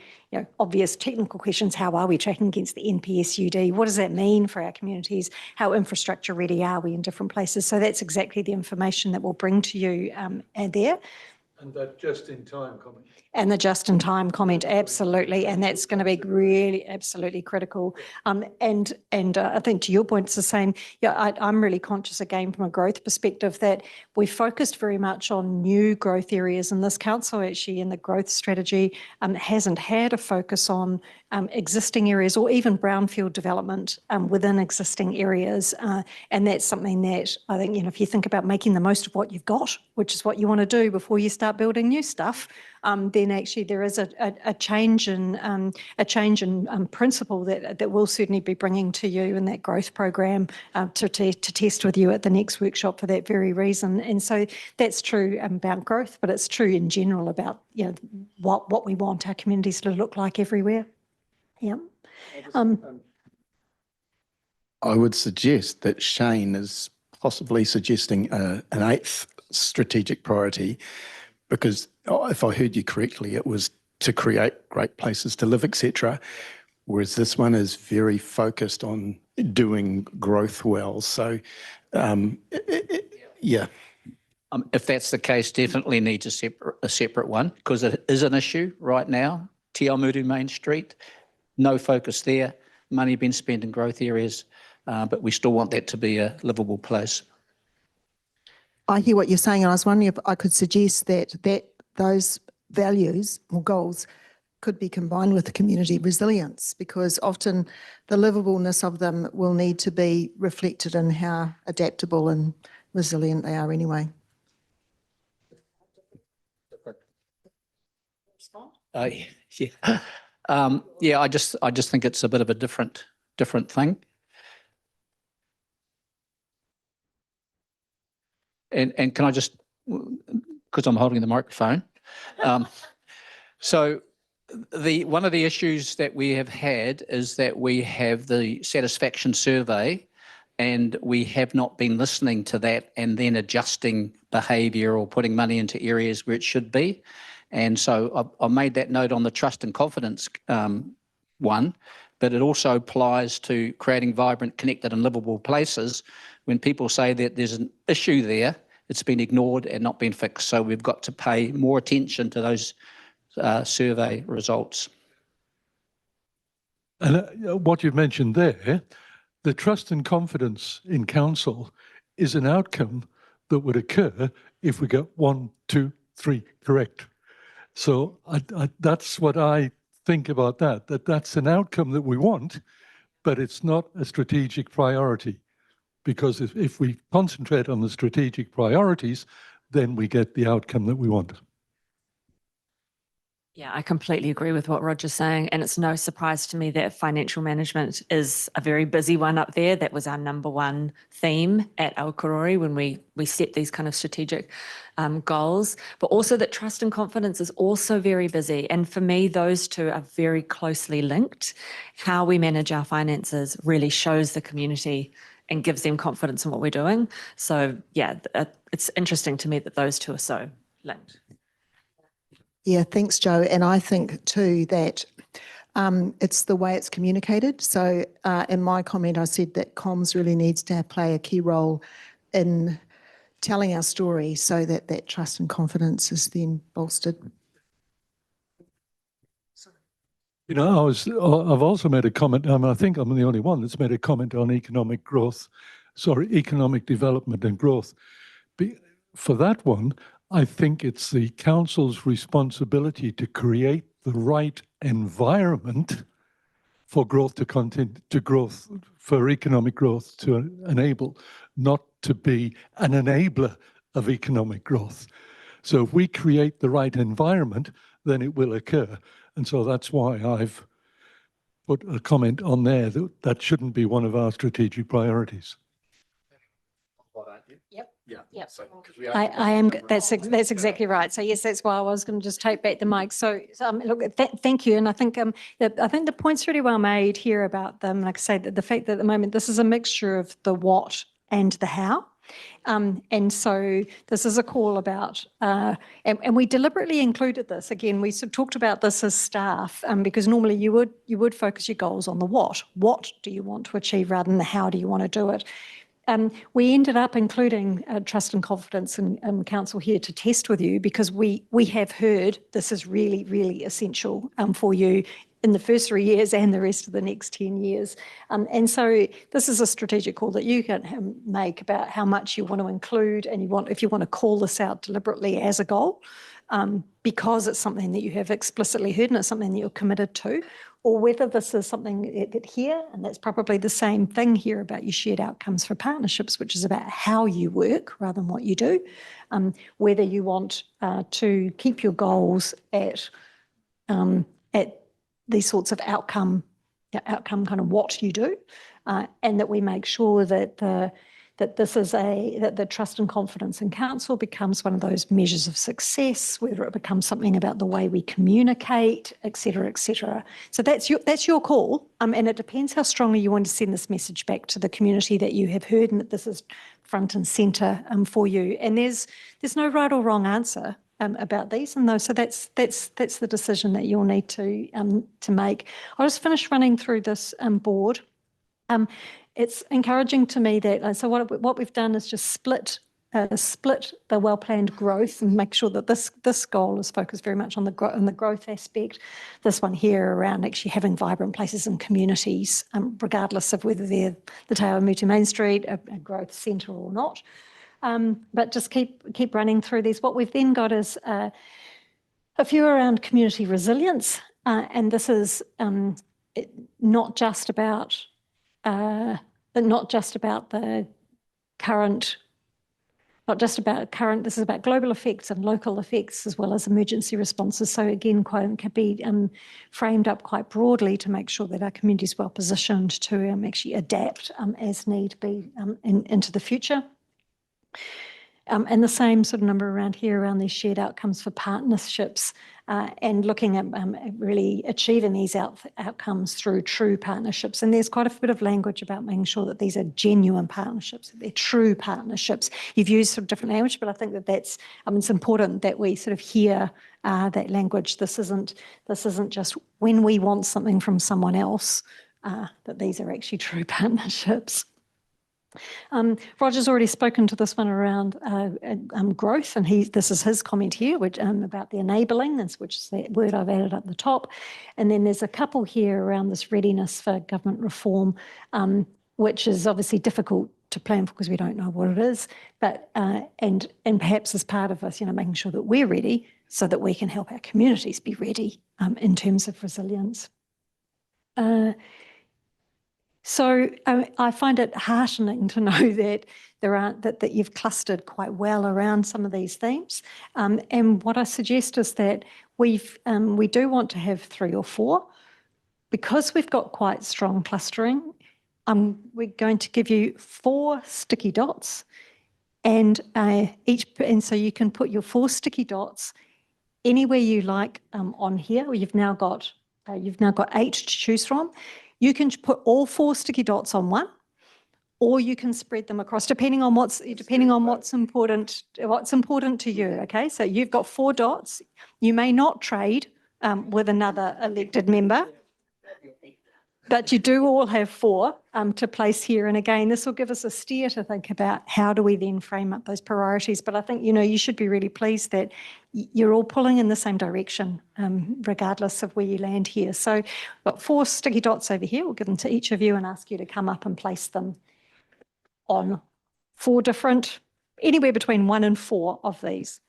[SPEAKER 3] obvious technical questions, how are we tracking against the NPSUD? What does that mean for our communities? How infrastructure ready are we in different places? So that's exactly the information that we'll bring to you there. And that just-in-time comment. And the just-in-time comment, absolutely. And that's going to be really absolutely critical. And I think to your point, it's the same. Yeah, I'm really conscious again from a growth perspective that we focused very much on new growth areas, and this council actually in the growth strategy hasn't had a focus on existing areas or even brownfield development within existing areas. And that's something that I think, if you think about making the most of what you've got, which is what you want to do before you start building new stuff, then actually there is a change in principle that we'll certainly be bringing to you in that growth program to test with you at the next workshop for that very reason. And so that's true about growth, but it's true in general about what we want our communities to look like everywhere. Yeah.
[SPEAKER 1] I would suggest that Shane is possibly suggesting an 8th strategic priority, because if I heard you correctly, it was to create great places to live, etc. Whereas this one is very focused on doing growth well. So, yeah.
[SPEAKER 8] If that's the case, definitely needs a separate one, because it is an issue right now. Te Aomuru Main Street, no focus there, money being spent in growth areas, but we still want that to be a livable place.
[SPEAKER 5] I hear what you're saying, and I was wondering if I could suggest that those values or goals could be combined with the community resilience, because often the livableness of them will need to be reflected in how adaptable and resilient they are anyway.
[SPEAKER 8] Yeah, I just think it's a bit of a different thing. And can I just, because I'm holding the microphone. So one of the issues that we have had is that we have the satisfaction survey and we have not been listening to that and then adjusting behaviour or putting money into areas where it should be. And so I made that note on the trust and confidence one, but it also applies to creating vibrant, connected and livable places. When people say that there's an issue there, it's been ignored and not been fixed. So we've got to pay more attention to those survey results.
[SPEAKER 7] And what you've mentioned there, the trust and confidence in council is an outcome that would occur if we get 1, 2, 3 correct. So that's what I think about that's an outcome that we want, but it's not a strategic priority. Because if we concentrate on the strategic priorities, then we get the outcome that we want.
[SPEAKER 4] Yeah, I completely agree with what Roger's saying. And it's no surprise to me that financial management is a very busy one up there. That was our #1 theme at Aotearoa when we set these kind of strategic goals, but also that trust and confidence is also very busy. And for me, those two are very closely linked. How we manage our finances really shows the community and gives them confidence in what we're doing. So yeah, it's interesting to me that those two are so linked.
[SPEAKER 5] Yeah, thanks, Joe. And I think too that it's the way it's communicated. So in my comment, I said that comms really needs to play a key role in telling our story so that that trust and confidence is then bolstered.
[SPEAKER 7] You know, I've also made a comment, I think I'm the only one that's made a comment on economic development and growth. For that one, I think it's the council's responsibility to create the right environment for growth for economic growth to enable, not to be an enabler of economic growth. So if we create the right environment, then it will occur. And so that's why I've put a comment on there that shouldn't be one of our strategic priorities.
[SPEAKER 3] Yep. I am. That's exactly right. So yes, that's why I was going to just take back the mic. So look, thank you. And I think the point's really well made here about them. Like I say, the fact that at the moment this is a mixture of the what and the how. And so this is a call about, and we deliberately included this. Again, we sort of talked about this as staff because normally you would focus your goals on the what. What do you want to achieve rather than the how do you want to do it? We ended up including trust and confidence in council here to test with you because we have heard this is really, really essential for you in the first 3 years and the rest of the next 10 years. And so this is a strategic call that you can make about how much you want to include and if you want to call this out deliberately as a goal because it's something that you have explicitly heard and it's something that you're committed to, or whether this is something that here, and that's probably the same thing here about your shared outcomes for partnerships, which is about how you work rather than what you do, whether you want to keep your goals at these sorts of outcome kind of what you do, and that we make sure that the trust and confidence in council becomes one of those measures of success, whether it becomes something about the way we communicate, et cetera, et cetera. So that's your call, and it depends how strongly you want to send this message back to the community that you have heard and that this is front and centre for you. And there's no right or wrong answer about these, and those. So that's the decision that you'll need to make. I'll just finish running through this board. It's encouraging to me that so what we've done is just split the well-planned growth and make sure that this goal is focused very much on the growth aspect. This one here around actually having vibrant places and communities, regardless of whether they're the Te Awamutu Main Street, a growth centre or not. But just keep running through these. What we've then got is a few around community resilience, and this is not just about the current. This is about global effects and local effects as well as emergency responses. So again, can be framed up quite broadly to make sure that our community is well positioned to actually adapt as need be into the future. And the same sort of number around here around these shared outcomes for partnerships and looking at really achieving these outcomes through true partnerships. And there's quite a bit of language about making sure that these are genuine partnerships, that they're true partnerships. You've used sort of different language, but I think that that's, it's important that we sort of hear that language. This isn't just when we want something from someone else, that these are actually true partnerships. Roger's already spoken to this one around growth, and this is his comment here, which about the enabling, which is the word I've added up the top. And then there's a couple here around this readiness for government reform, which is obviously difficult to plan for because we don't know what it is, but and perhaps as part of us, making sure that we're ready so that we can help our communities be ready in terms of resilience. So I find it heartening to know that that you've clustered quite well around some of these themes. And what I suggest is that we do want to have 3 or 4. Because we've got quite strong clustering, we're going to give you 4 sticky dots, and so you can put your 4 sticky dots anywhere you like on here. You've now got 8 to choose from. You can put all 4 sticky dots on one, or you can spread them across, depending on what's important to you. Okay, so you've got 4 dots. You may not trade with another elected member, but you do all have 4 to place here. And again, this will give us a steer to think about how do we then frame up those priorities. But I think, you should be really pleased that you're all pulling in the same direction, regardless of where you land here. So we've got 4 sticky dots over here. We'll give them to each of you and ask you to come up and place them on 4 different, anywhere between 1 and 4 of these.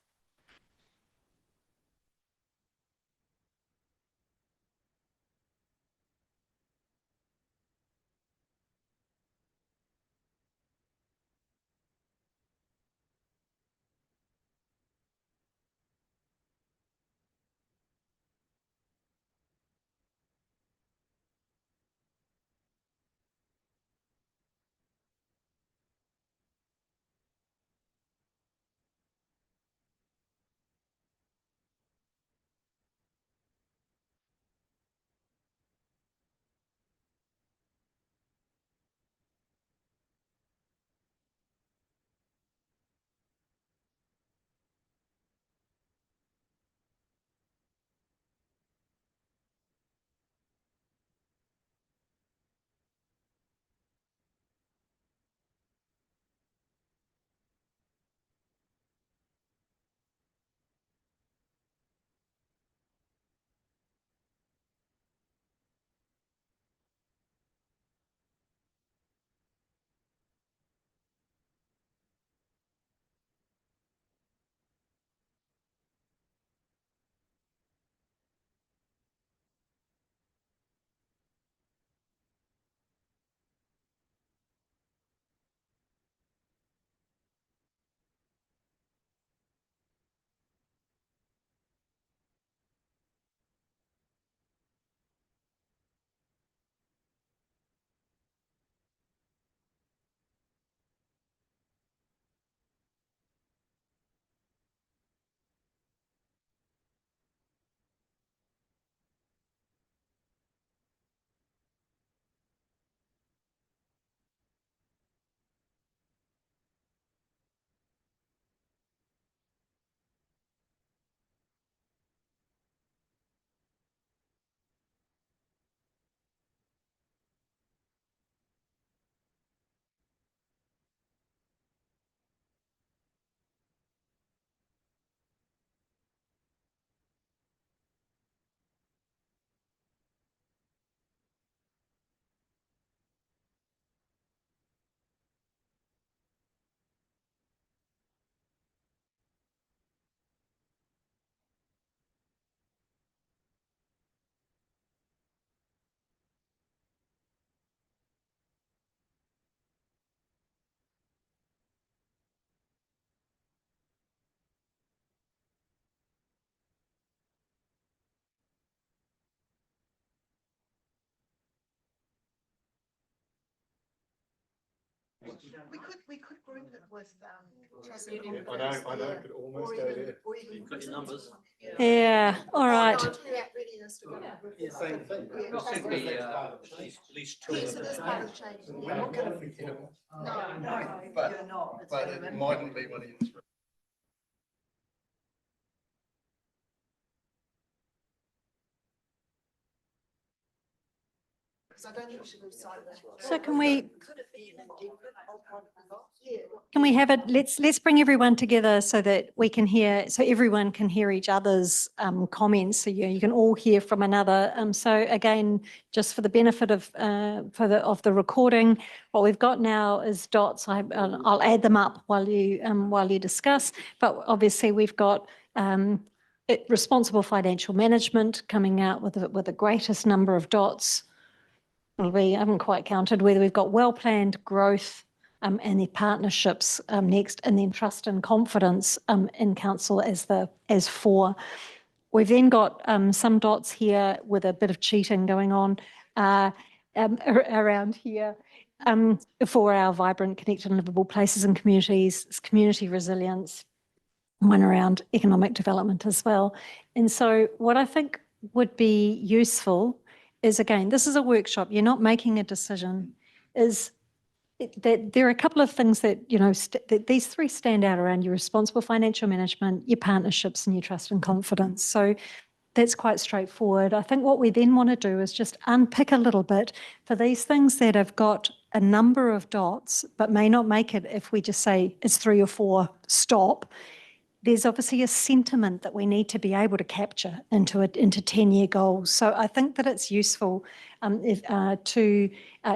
[SPEAKER 5] We could group it with, trust
[SPEAKER 12] I know, could almost go there.
[SPEAKER 8] numbers.
[SPEAKER 3] Yeah, all right.
[SPEAKER 12] Same thing.
[SPEAKER 8] At least two.
[SPEAKER 5] Yes, it is part of change.
[SPEAKER 12] We're not going to forget it.
[SPEAKER 5] No,
[SPEAKER 12] But-
[SPEAKER 5] you're not. It's
[SPEAKER 12] But
[SPEAKER 5] relevant.
[SPEAKER 12] it mightn't be what it is.
[SPEAKER 5] Because I don't think we should lose sight of that.
[SPEAKER 3] So can we,
[SPEAKER 5] Could it be an indifferent?
[SPEAKER 3] can we have it, let's bring everyone together so that we can hear, so everyone can hear each other's comments. So you can all hear from another. So again, just for the benefit of the recording, what we've got now is dots. I'll add them up while you discuss. But obviously we've got responsible financial management coming out with the greatest number of dots. I haven't quite counted whether we've got well-planned growth and the partnerships next, and then trust and confidence in council as 4. We've then got some dots here with a bit of cheating going on around here for our vibrant, connected and livable places and communities, community resilience, one around economic development as well. And so what I think would be useful is, again, this is a workshop, you're not making a decision, is that there are a couple of things that, that these 3 stand out around your responsible financial management, your partnerships and your trust and confidence. So that's quite straightforward. I think what we then want to do is just unpick a little bit for these things that have got a number of dots, but may not make it if we just say it's 3 or 4, stop. There's obviously a sentiment that we need to be able to capture into 10-year goals. So I think that it's useful to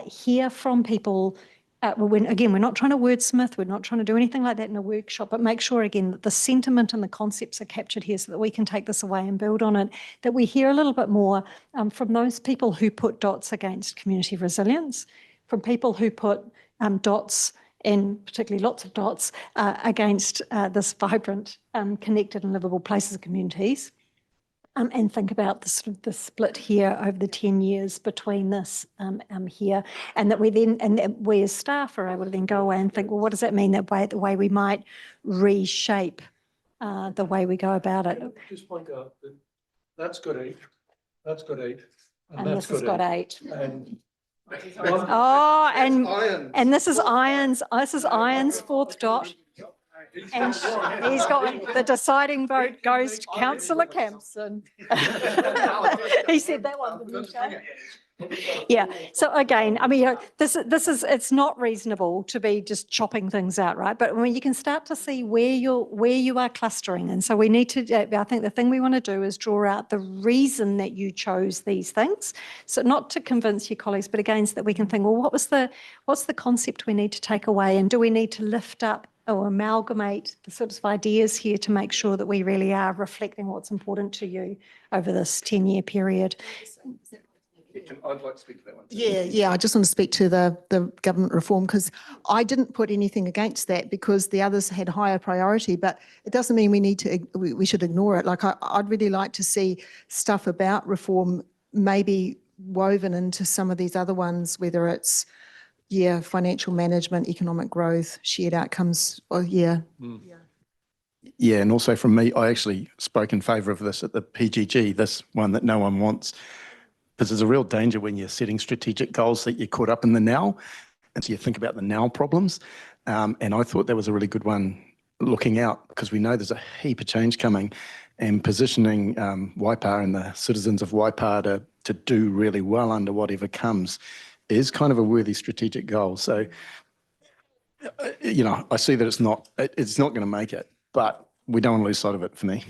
[SPEAKER 3] hear from people. Again, we're not trying to wordsmith, we're not trying to do anything like that in a workshop, but make sure, again, that the sentiment and the concepts are captured here so that we can take this away and build on it, that we hear a little bit more from those people who put dots against community resilience, from people who put dots, and particularly lots of dots, against this vibrant, connected and livable places and communities. And think about the split here over the 10 years between this here, and that we as staff are able to then go away and think, well, what does that mean, the way we might reshape the way we go about it.
[SPEAKER 7] Just point out that that's got 8, that's got 8,
[SPEAKER 3] And this has got 8.
[SPEAKER 7] And
[SPEAKER 3] Oh, and this is Iron's 4th dot. And he's got the deciding vote goes to Councillor Campson. He said that one, didn't he, Shane? Yeah. So again, I mean, this is it's not reasonable to be just chopping things out, right? But when you can start to see where you are clustering, and so we need to. I think the thing we want to do is draw out the reason that you chose these things. So not to convince your colleagues, but again, so that we can think, well, what's the concept we need to take away, and do we need to lift up or amalgamate the sorts of ideas here to make sure that we really are reflecting what's important to you over this 10-year period.
[SPEAKER 12] I'd like to speak to that one.
[SPEAKER 5] Yeah, I just want to speak to the government reform, because I didn't put anything against that because the others had higher priority, but it doesn't mean we should ignore it. Like I'd really like to see stuff about reform maybe woven into some of these other ones, whether it's financial management, economic growth, shared outcomes. Yeah,
[SPEAKER 1] and also from me, I actually spoke in favour of this at the PGG, this one that no one wants, because there's a real danger when you're setting strategic goals that you're caught up in the now, and so you think about the now problems. And I thought that was a really good one looking out, because we know there's a heap of change coming, and positioning Waipa and the citizens of Waipa to do really well under whatever comes is kind of a worthy strategic goal. So, I see that it's not going to make it, but we don't want to lose sight of it for me.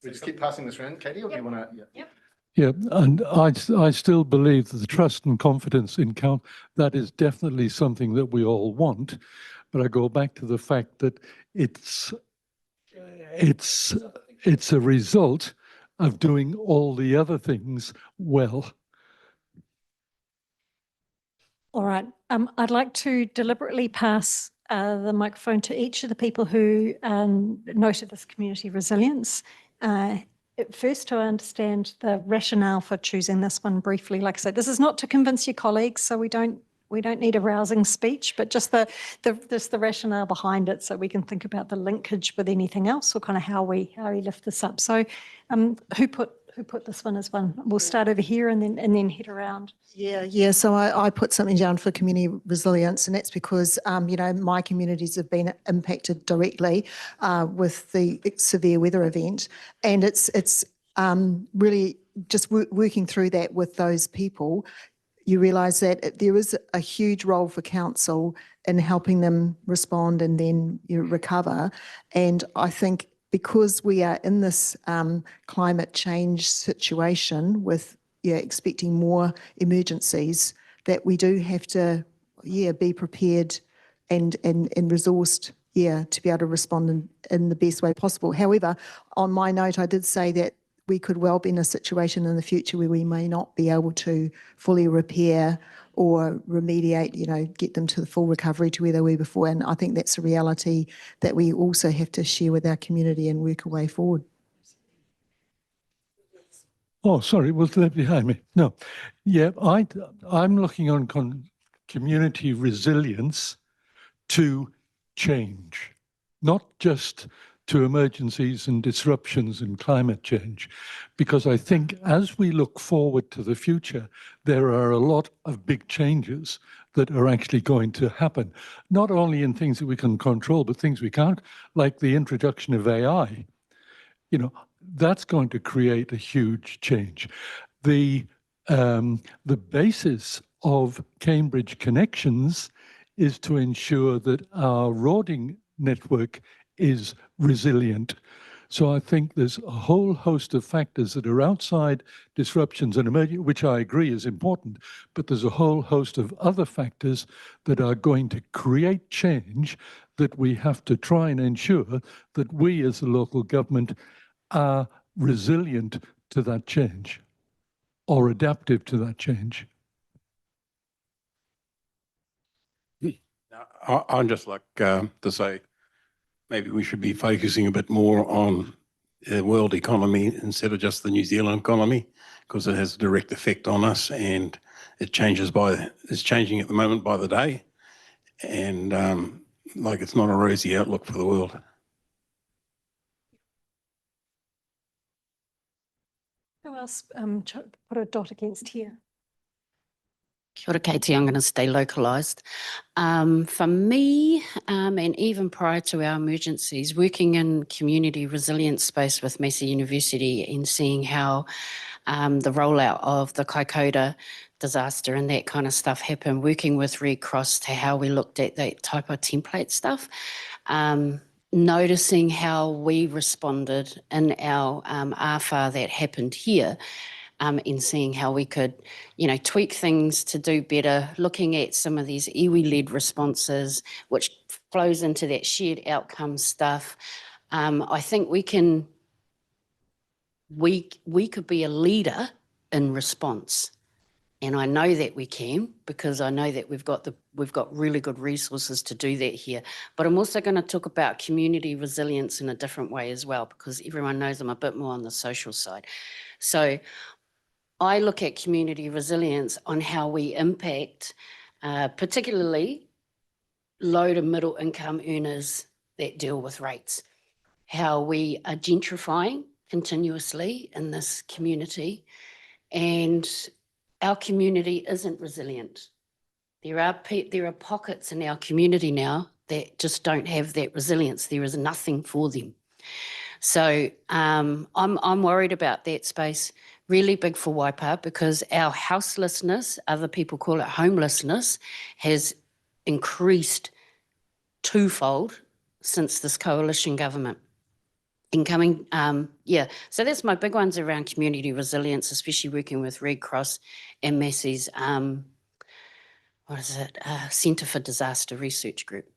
[SPEAKER 1] We just keep passing this around, Katie, or do you want to?
[SPEAKER 3] Yep.
[SPEAKER 7] yeah, and I still believe that the trust and confidence in count, that is definitely something that we all want. But I go back to the fact that it's a result of doing all the other things well.
[SPEAKER 3] All right. I'd like to deliberately pass the microphone to each of the people who noted this community resilience. First, to understand the rationale for choosing this one briefly. Like I said, this is not to convince your colleagues, so we don't we don't need a rousing speech, but just the rationale behind it, so we can think about the linkage with anything else, or kind of how we lift this up. So, who put this one as one? We'll start over here and then head around.
[SPEAKER 5] Yeah. So I put something down for community resilience, and that's because, my communities have been impacted directly with the severe weather event. And it's really just working through that with those people. You realise that there is a huge role for council in helping them respond and then recover. And I think because we are in this climate change situation with expecting more emergencies, that we do have to be prepared and resourced to be able to respond in the best way possible. However, on my note, I did say that we could well be in a situation in the future where we may not be able to fully repair or remediate, get them to the full recovery to where they were before. And I think that's a reality that we also have to share with our community and work a way forward.
[SPEAKER 7] Oh, sorry, was that behind me? No. Yeah, I'm looking on community resilience to change, not just to emergencies and disruptions and climate change, because I think as we look forward to the future, there are a lot of big changes that are actually going to happen, not only in things that we can control, but things we can't, like the introduction of AI. That's going to create a huge change. The basis of Cambridge Connections is to ensure that our roading network is resilient. So I think there's a whole host of factors that are outside disruptions and emerging, which I agree is important, but there's a whole host of other factors that are going to create change that we have to try and ensure that we as a local government are resilient to that change or adaptive to that change.
[SPEAKER 9] I'd just like to say maybe we should be focusing a bit more on the world economy instead of just the New Zealand economy, because it has a direct effect on us, and it's changing at the moment by the day, and it's not a rosy outlook for the world.
[SPEAKER 3] Who else put a dot against here?
[SPEAKER 15] Kia ora, Katie, I'm going to stay localised. For me, and even prior to our emergencies, working in community resilience space with Massey University and seeing how the rollout of the Kaikoura disaster and that kind of stuff happened, working with Red Cross to how we looked at that type of template stuff, noticing how we responded in our AFA that happened here, and seeing how we could, tweak things to do better, looking at some of these iwi-led responses, which flows into that shared outcome stuff. I think we could be a leader in response. And I know that we can, because I know that we've got really good resources to do that here. But I'm also going to talk about community resilience in a different way as well, because everyone knows I'm a bit more on the social side. So I look at community resilience on how we impact, particularly low to middle income earners that deal with rates, how we are gentrifying continuously in this community, and our community isn't resilient. There are pockets in our community now that just don't have that resilience. There is nothing for them. So I'm worried about that space. Really big for Waipa, because our houselessness, other people call it homelessness, has increased twofold since this coalition government. So that's my big ones around community resilience, especially working with Red Cross and Massey's, Centre for Disaster Research Group.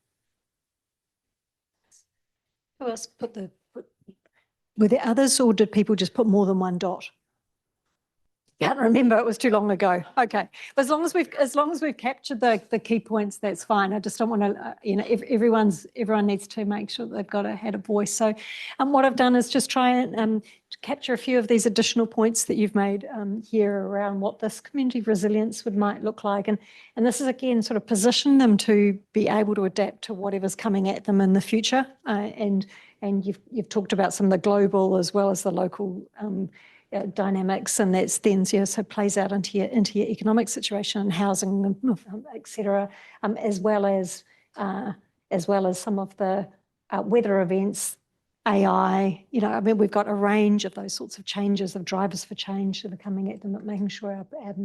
[SPEAKER 3] Who else were there others, or did people just put more than one dot? Can't remember, it was too long ago. Okay, but as long as we've captured the key points, that's fine. I just don't want to, everyone needs to make sure that they've had a voice. So, what I've done is just try and capture a few of these additional points that you've made here around what this community resilience might look like, and this is again sort of position them to be able to adapt to whatever's coming at them in the future, and you've talked about some of the global as well as the local dynamics, and that's then so plays out into your economic situation and housing, etc., as well as some of the weather events, AI. I mean, we've got a range of those sorts of changes, of drivers for change that are coming at them, but making sure our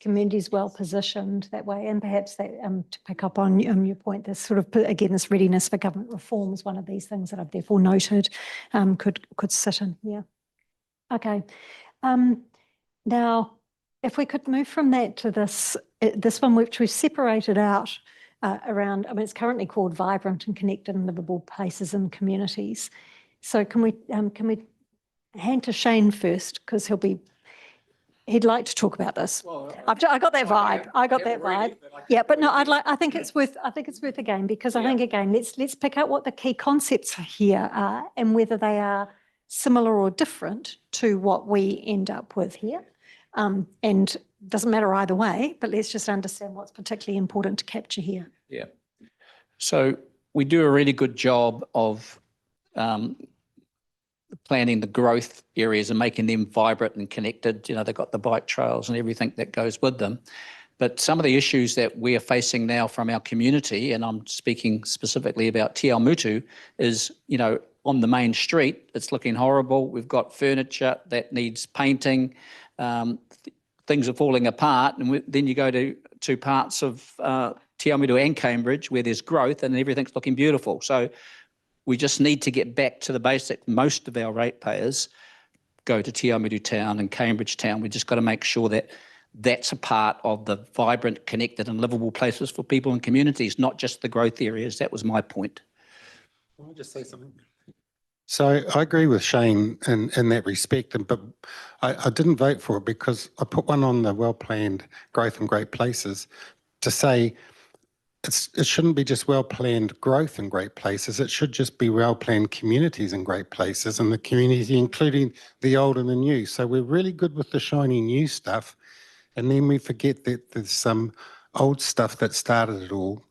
[SPEAKER 3] community is well positioned that way, and perhaps that to pick up on your point, this sort of again this readiness for government reform is one of these things that I've therefore noted could sit in. Yeah. Okay. Now, if we could move from that to this one, which we've separated out around, I mean, it's currently called Vibrant and Connected and Livable Places and Communities. So can we hand to Shane first, because he'd like to talk about this. Well, I got that vibe. I got that vibe. Yeah, but no, I think it's worth again, because I think again, let's pick out what the key concepts here are and whether they are similar or different to what we end up with here. And doesn't matter either way, but let's just understand what's particularly important to capture here.
[SPEAKER 8] Yeah. So we do a really good job of planning the growth areas and making them vibrant and connected. They've got the bike trails and everything that goes with them. But some of the issues that we are facing now from our community, and I'm speaking specifically about Te Awamutu, is, on the main street, it's looking horrible. We've got furniture that needs painting. Things are falling apart. And then you go to parts of Te Awamutu and Cambridge where there's growth and everything's looking beautiful. So we just need to get back to the basic. Most of our ratepayers go to Te Awamutu Town and Cambridge Town. We just got to make sure that that's a part of the vibrant, connected and livable places for people and communities, not just the growth areas. That was my point.
[SPEAKER 13] Can I just say something? So I agree with Shane in that respect, but I didn't vote for it because I put one on the well-planned growth and great places to say it shouldn't be just well-planned growth in great places. It should just be well-planned communities in great places, and the community including the old and the new. So we're really good with the shiny new stuff, and then we forget that there's some old stuff that started it all.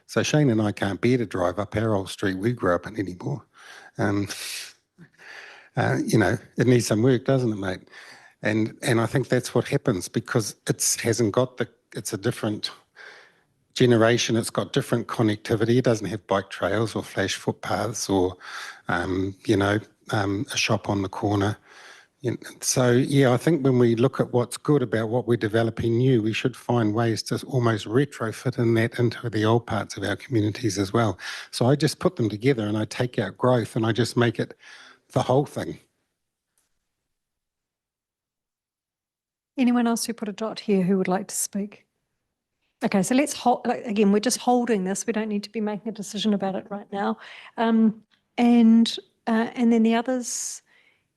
[SPEAKER 13] So Shane and I can't bear to drive up our old street we grew up in anymore. It needs some work, doesn't it, mate? And I think that's what happens because it's a different generation. It's got different connectivity. It doesn't have bike trails or flash footpaths or, a shop on the corner. So, yeah, I think when we look at what's good about what we're developing new, we should find ways to almost retrofit into the old parts of our communities as well. So I just put them together and I take out growth and I just make it the whole thing.
[SPEAKER 3] Anyone else who put a dot here who would like to speak? Okay, so let's hold, again, we're just holding this. We don't need to be making a decision about it right now. And then the others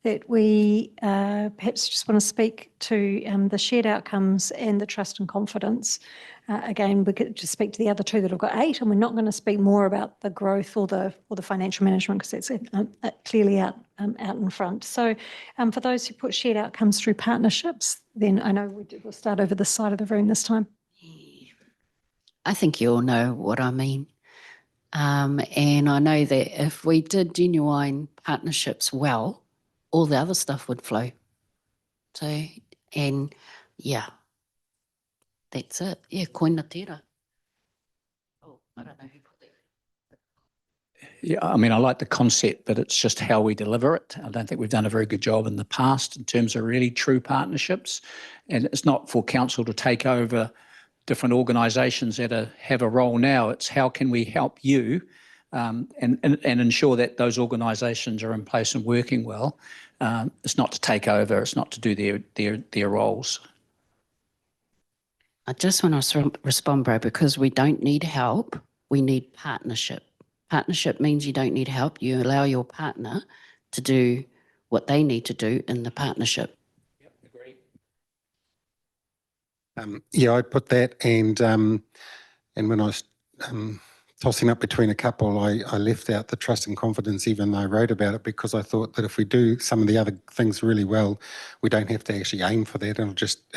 [SPEAKER 3] that we perhaps just want to speak to the shared outcomes and the trust and confidence. Again, we could just speak to the other two that have got 8, and we're not going to speak more about the growth or the financial management because that's clearly out in front. So for those who put shared outcomes through partnerships, then I know we'll start over this side of the room this time.
[SPEAKER 15] I think you all know what I mean. And I know that if we did genuine partnerships well, all the other stuff would flow. So, and yeah, that's it. Yeah, koina tera. Oh, I don't know who put that.
[SPEAKER 8] Yeah, I mean, I like the concept, but it's just how we deliver it. I don't think we've done a very good job in the past in terms of really true partnerships. And it's not for council to take over different organisations that have a role now. It's how can we help you and ensure that those organisations are in place and working well. It's not to take over. It's not to do their roles.
[SPEAKER 15] I just want to respond, bro, because we don't need help. We need partnership. Partnership means you don't need help. You allow your partner to do what they need to do in the partnership.
[SPEAKER 8] Yep, agree.
[SPEAKER 13] Yeah, I put that, and when I was tossing up between a couple, I left out the trust and confidence, even though I wrote about it, because I thought that if we do some of the other things really well, we don't have to actually aim for that.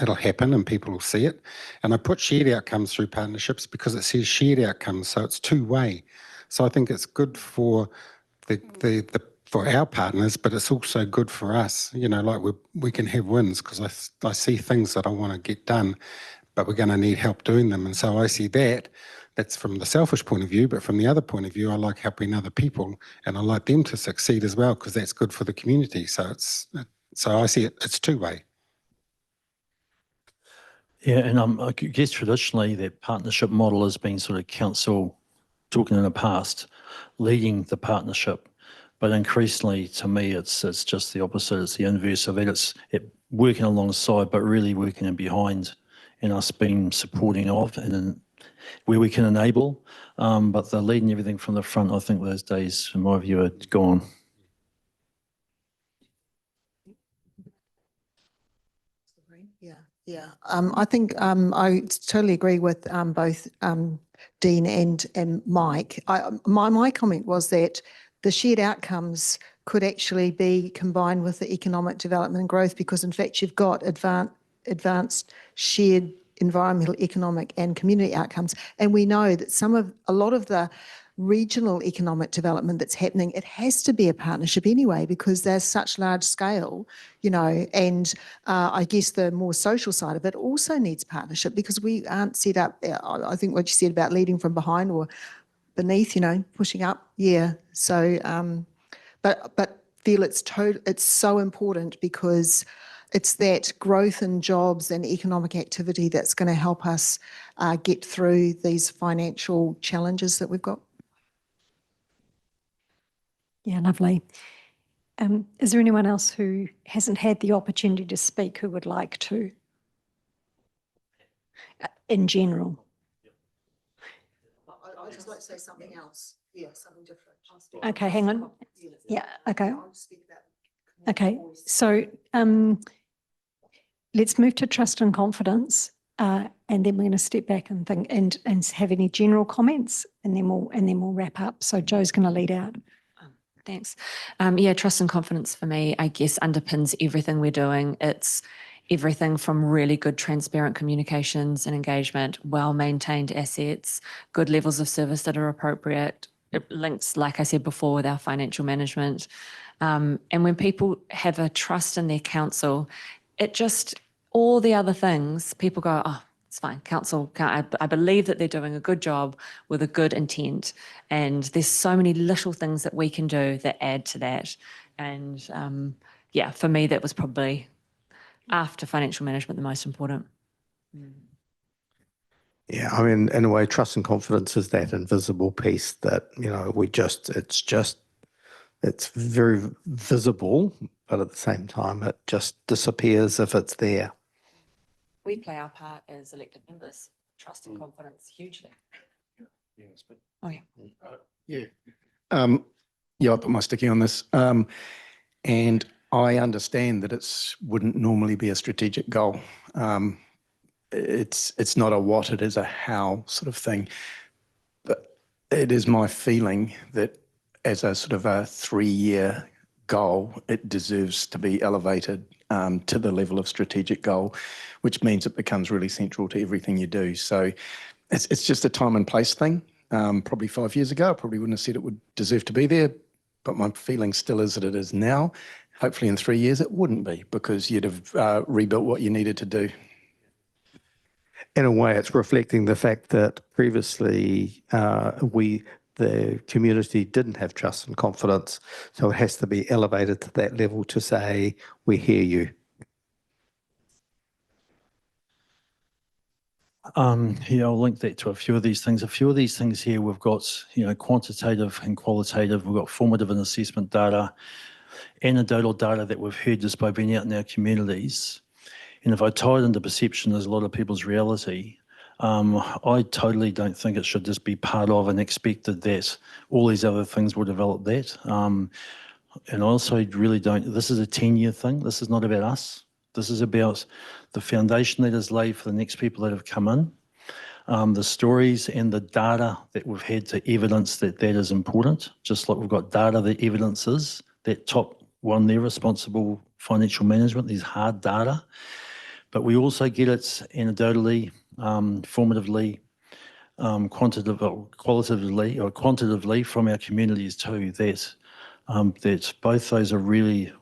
[SPEAKER 13] It'll happen and people will see it. And I put shared outcomes through partnerships because it says shared outcomes, so it's two-way. So I think it's good for for our partners, but it's also good for us. You know, like we can have wins because I see things that I want to get done, but we're going to need help doing them. And so I see that's from the selfish point of view, but from the other point of view, I like helping other people and I like them to succeed as well because that's good for the community. So I see it's two-way.
[SPEAKER 6] Yeah, and I guess traditionally that partnership model has been sort of council talking in the past, leading the partnership. But increasingly, to me, it's just the opposite. It's the inverse of that. It's working alongside, but really working in behind, and us being supporting of, and then where we can enable. But the leading everything from the front, I think those days, in my view, are gone.
[SPEAKER 5] Yeah. I think I totally agree with both Dean and Mike. My comment was that the shared outcomes could actually be combined with the economic development and growth because in fact you've got advanced shared environmental, economic and community outcomes. And we know that a lot of the regional economic development that's happening, it has to be a partnership anyway because there's such large scale, you know, and I guess the more social side of it also needs partnership because we aren't set up, I think what you said about leading from behind or beneath, you know, pushing up. Yeah. So, but feel it's so important because it's that growth in jobs and economic activity that's going to help us get through these financial challenges that we've got.
[SPEAKER 3] Yeah, lovely. Is there anyone else who hasn't had the opportunity to speak who would like to? In general.
[SPEAKER 5] I'd just like to say something else. Yeah, something different.
[SPEAKER 3] Okay, hang on. Yeah, okay. Okay, so let's move to trust and confidence, and then we're going to step back and think and have any general comments, and then we'll wrap up. So Joe's going to lead out.
[SPEAKER 4] Thanks. Yeah, trust and confidence for me, I guess, underpins everything we're doing. It's everything from really good, transparent communications and engagement, well-maintained assets, good levels of service that are appropriate. It links, like I said before, with our financial management. And when people have a trust in their council, it just, all the other things, people go, oh, it's fine. Council, I believe that they're doing a good job with a good intent. And there's so many little things that we can do that add to that. And yeah, for me, that was probably, after financial management, the most important.
[SPEAKER 12] Yeah, I mean, in a way, trust and confidence is that invisible piece that, you know, it's very visible, but at the same time, it just disappears if it's there.
[SPEAKER 4] We play our part as elected members, trust and confidence hugely. Oh, yeah.
[SPEAKER 1] Yeah. Yeah, I put my sticky on this. And I understand that it wouldn't normally be a strategic goal. It's not a what, it is a how sort of thing. But it is my feeling that as a sort of a 3-year goal, it deserves to be elevated to the level of strategic goal, which means it becomes really central to everything you do. So it's just a time and place thing. Probably 5 years ago, I probably wouldn't have said it would deserve to be there, but my feeling still is that it is now. Hopefully in 3 years it wouldn't be because you'd have rebuilt what you needed to do.
[SPEAKER 12] In a way, it's reflecting the fact that previously the community didn't have trust and confidence. So it has to be elevated to that level to say, we hear you.
[SPEAKER 6] Yeah, I'll link that to a few of these things. A few of these things here, we've got, you know, quantitative and qualitative. We've got formative and assessment data, anecdotal data that we've heard just by being out in our communities. And if I tie it into perception as a lot of people's reality, I totally don't think it should just be part of and expected that all these other things will develop that. And I also really don't, this is a 10-year thing. This is not about us. This is about the foundation that is laid for the next people that have come in, the stories and the data that we've had to evidence that that is important, just like we've got data that evidences that top one there, responsible financial management, these hard data. But we also get it anecdotally, formatively, quantitatively from our communities too, that that both those are really,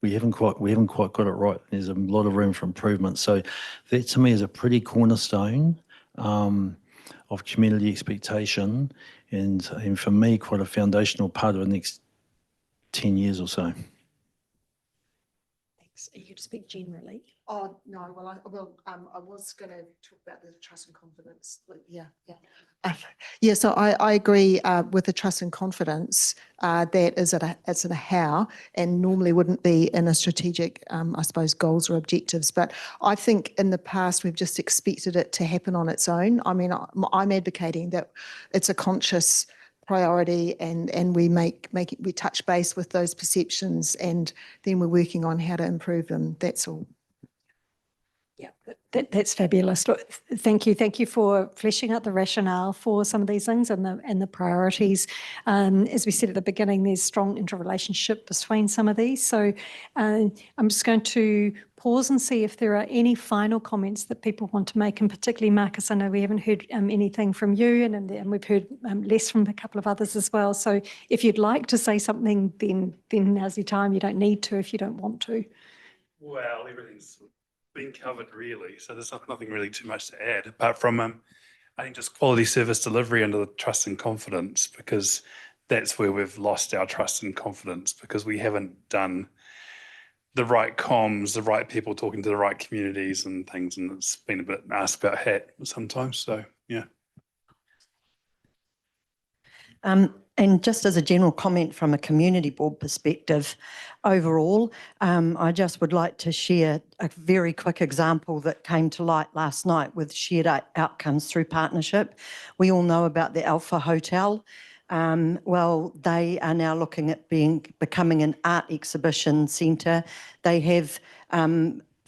[SPEAKER 6] we haven't quite got it right. There's a lot of room for improvement. So that to me is a pretty cornerstone of community expectation, and for me quite a foundational part of the next 10 years or so.
[SPEAKER 3] Thanks. Are you going to speak generally?
[SPEAKER 5] Oh, no, well, I was going to talk about the trust and confidence, but yeah. Yeah, so I agree with the trust and confidence that is at a how, and normally wouldn't be in a strategic, I suppose, goals or objectives. But I think in the past, we've just expected it to happen on its own. I mean, I'm advocating that it's a conscious priority, and we we touch base with those perceptions, and then we're working on how to improve them. That's all.
[SPEAKER 3] Yeah, that's fabulous. Look, thank you. Thank you for fleshing out the rationale for some of these things and the priorities. As we said at the beginning, there's strong interrelationship between some of these. So I'm just going to pause and see if there are any final comments that people want to make, and particularly Marcus, I know we haven't heard anything from you, and we've heard less from a couple of others as well. So if you'd like to say something, then now's your time. You don't need to if you don't want to.
[SPEAKER 11] Well, everything's been covered really, so there's nothing really too much to add apart from I think just quality service delivery under the trust and confidence, because that's where we've lost our trust and confidence, because we haven't done the right comms, the right people talking to the right communities and things, and it's been a bit ask about hat sometimes. So yeah.
[SPEAKER 10] And just as a general comment from a community board perspective, overall, I just would like to share a very quick example that came to light last night with shared outcomes through partnership. We all know about the Alpha Hotel. Well, they are now looking at becoming an art exhibition centre. They have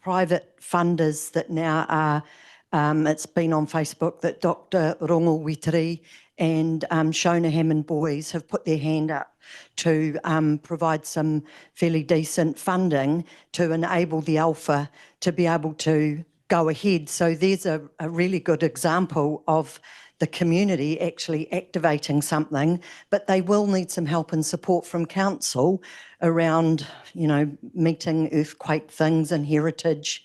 [SPEAKER 10] private funders that now are, it's been on Facebook that Dr. Rongo Witiri and Shona Hammond Boys have put their hand up to provide some fairly decent funding to enable the Alpha to be able to go ahead. So there's a really good example of the community actually activating something, but they will need some help and support from council around, you know, meeting earthquake things and heritage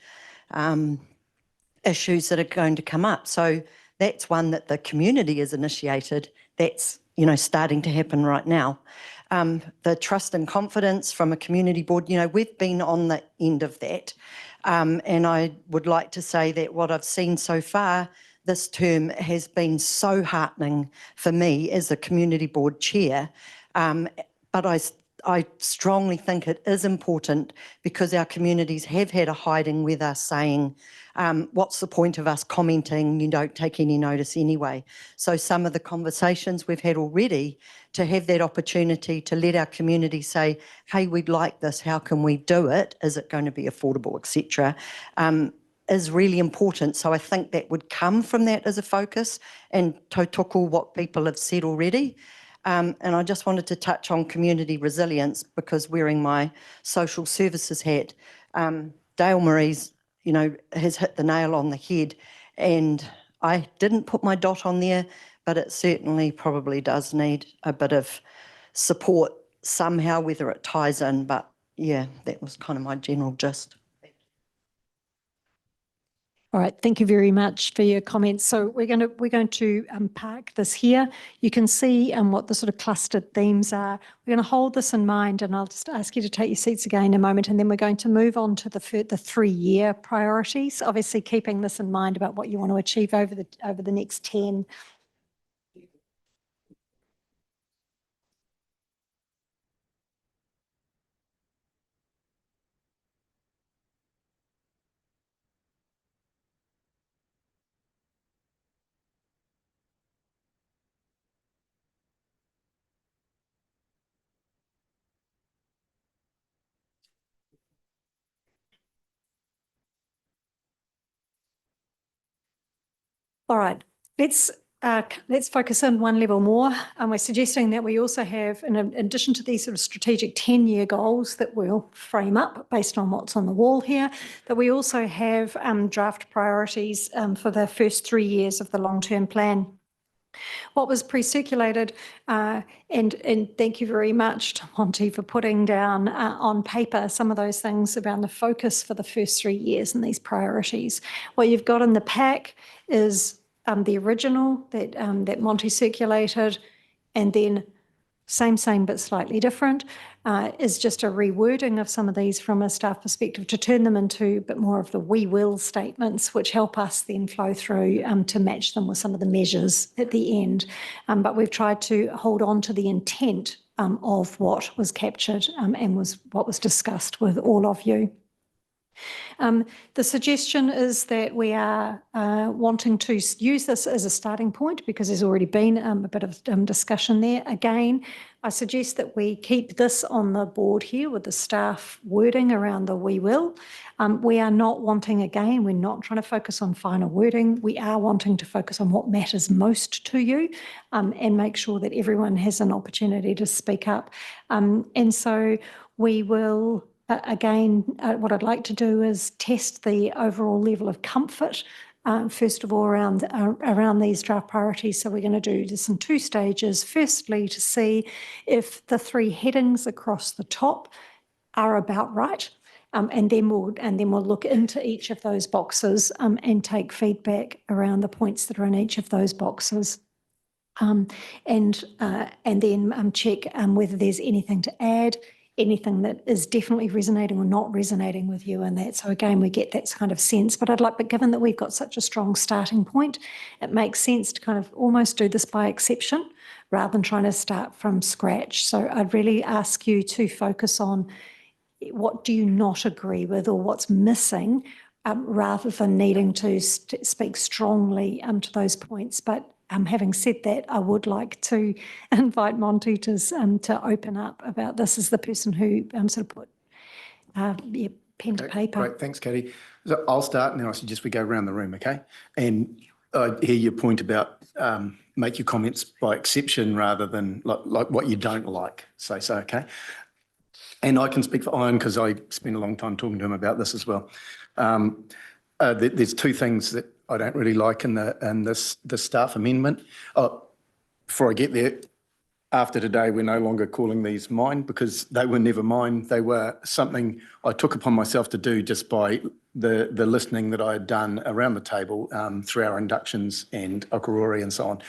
[SPEAKER 10] issues that are going to come up. So that's one that the community has initiated. That's, you know, starting to happen right now. The trust and confidence from a community board, you know, we've been on the end of that. And I would like to say that what I've seen so far this term has been so heartening for me as a community board chair. But I strongly think it is important, because our communities have had a hiding with us saying, what's the point of us commenting? You don't take any notice anyway. So some of the conversations we've had already, to have that opportunity to let our community say, hey, we'd like this, how can we do it? Is it going to be affordable, etc., is really important. So I think that would come from that as a focus, and tautoko what people have said already. And I just wanted to touch on community resilience, because wearing my social services hat, Dale Marie's, you know, has hit the nail on the head, and I didn't put my dot on there, but it certainly probably does need a bit of support somehow, whether it ties in, but yeah, that was kind of my general gist.
[SPEAKER 3] All right, thank you very much for your comments. So we're going to park this here. You can see what the sort of clustered themes are. We're going to hold this in mind, and I'll just ask you to take your seats again in a moment, and then we're going to move on to the 3-year priorities, obviously keeping this in mind about what you want to achieve over the next 10. All right, let's focus in one level more. And we're suggesting that we also have, in addition to these sort of strategic 10-year goals that we'll frame up based on what's on the wall here, that we also have draft priorities for the first 3 years of the long-term plan. What was pre-circulated, and thank you very much to Monty for putting down on paper some of those things around the focus for the first 3 years and these priorities. What you've got in the pack is the original that Monty circulated, and then same but slightly different, is just a rewording of some of these from a staff perspective to turn them into a bit more of the we will statements, which help us then flow through to match them with some of the measures at the end. But we've tried to hold on to the intent of what was captured and was what was discussed with all of you. The suggestion is that we are wanting to use this as a starting point because there's already been a bit of discussion there. Again, I suggest that we keep this on the board here with the staff wording around the we will. We are not wanting, again, we're not trying to focus on final wording. We are wanting to focus on what matters most to you and make sure that everyone has an opportunity to speak up. And so we will... Again, what I'd like to do is test the overall level of comfort, first of all, around these draft priorities. So we're going to do this in 2 stages. Firstly, to see if the 3 headings across the top are about right. And then we'll look into each of those boxes and take feedback around the points that are in each of those boxes. And then check whether there's anything to add, anything that is definitely resonating or not resonating with you in that. So again, we get that kind of sense. But given that we've got such a strong starting point, it makes sense to kind of almost do this by exception rather than trying to start from scratch. So I'd really ask you to focus on what do you not agree with or what's missing, rather than needing to speak strongly to those points. But having said that, I would like to invite Monty to open up about this as the person who sort of put pen to paper.
[SPEAKER 1] Great, thanks, Katie. So I'll start now. I suggest we go around the room, okay? And I hear your point about make your comments by exception rather than like what you don't like. So okay. And I can speak for Ian because I spent a long time talking to him about this as well. There's 2 things that I don't really like in the staff amendment. Before I get there, after today, we're no longer calling these mine because they were never mine. They were something I took upon myself to do just by the listening that I had done around the table through our inductions and Okarori and so on.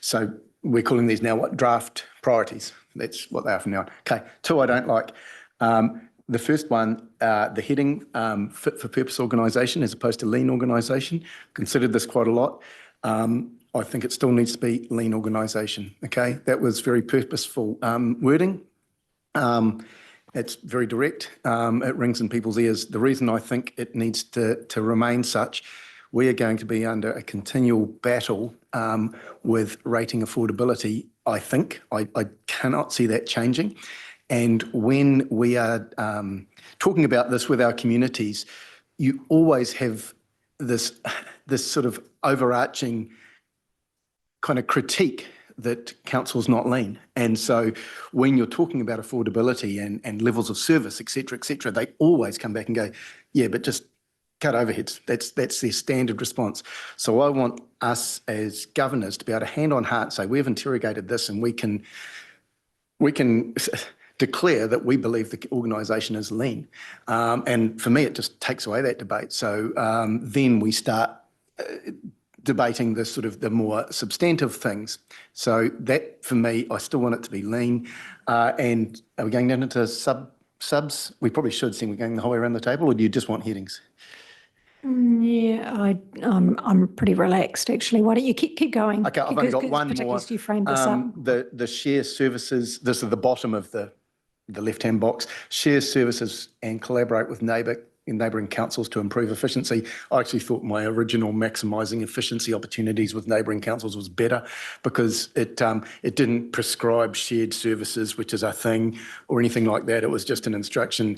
[SPEAKER 1] So we're calling these now draft priorities. That's what they are from now on. Okay, 2 I don't like. The first one, the heading, fit for purpose organisation as opposed to lean organisation. Considered this quite a lot. I think it still needs to be lean organisation, okay? That was very purposeful wording. It's very direct. It rings in people's ears. The reason I think it needs to remain such, we are going to be under a continual battle with rating affordability, I think. I cannot see that changing. And when we are talking about this with our communities, you always have this sort of overarching kind of critique that council's not lean. And so when you're talking about affordability and levels of service, et cetera, they always come back and go, yeah, but just cut overheads. That's their standard response. So I want us as governors to be able to hand on heart say, we've interrogated this and we can declare that we believe the organisation is lean. And for me, it just takes away that debate. So then we start debating the sort of the more substantive things. So that, for me, I still want it to be lean. And are we going down into subs? We probably should, seeing we're going the whole way around the table, or do you just want headings?
[SPEAKER 3] Yeah, I'm pretty relaxed, actually. Why don't you keep going?
[SPEAKER 1] Okay, I've only got one more.
[SPEAKER 3] As you framed this up.
[SPEAKER 1] The share services, this is the bottom of the left-hand box, share services and collaborate with neighbouring councils to improve efficiency. I actually thought my original maximising efficiency opportunities with neighbouring councils was better because it didn't prescribe shared services, which is a thing, or anything like that. It was just an instruction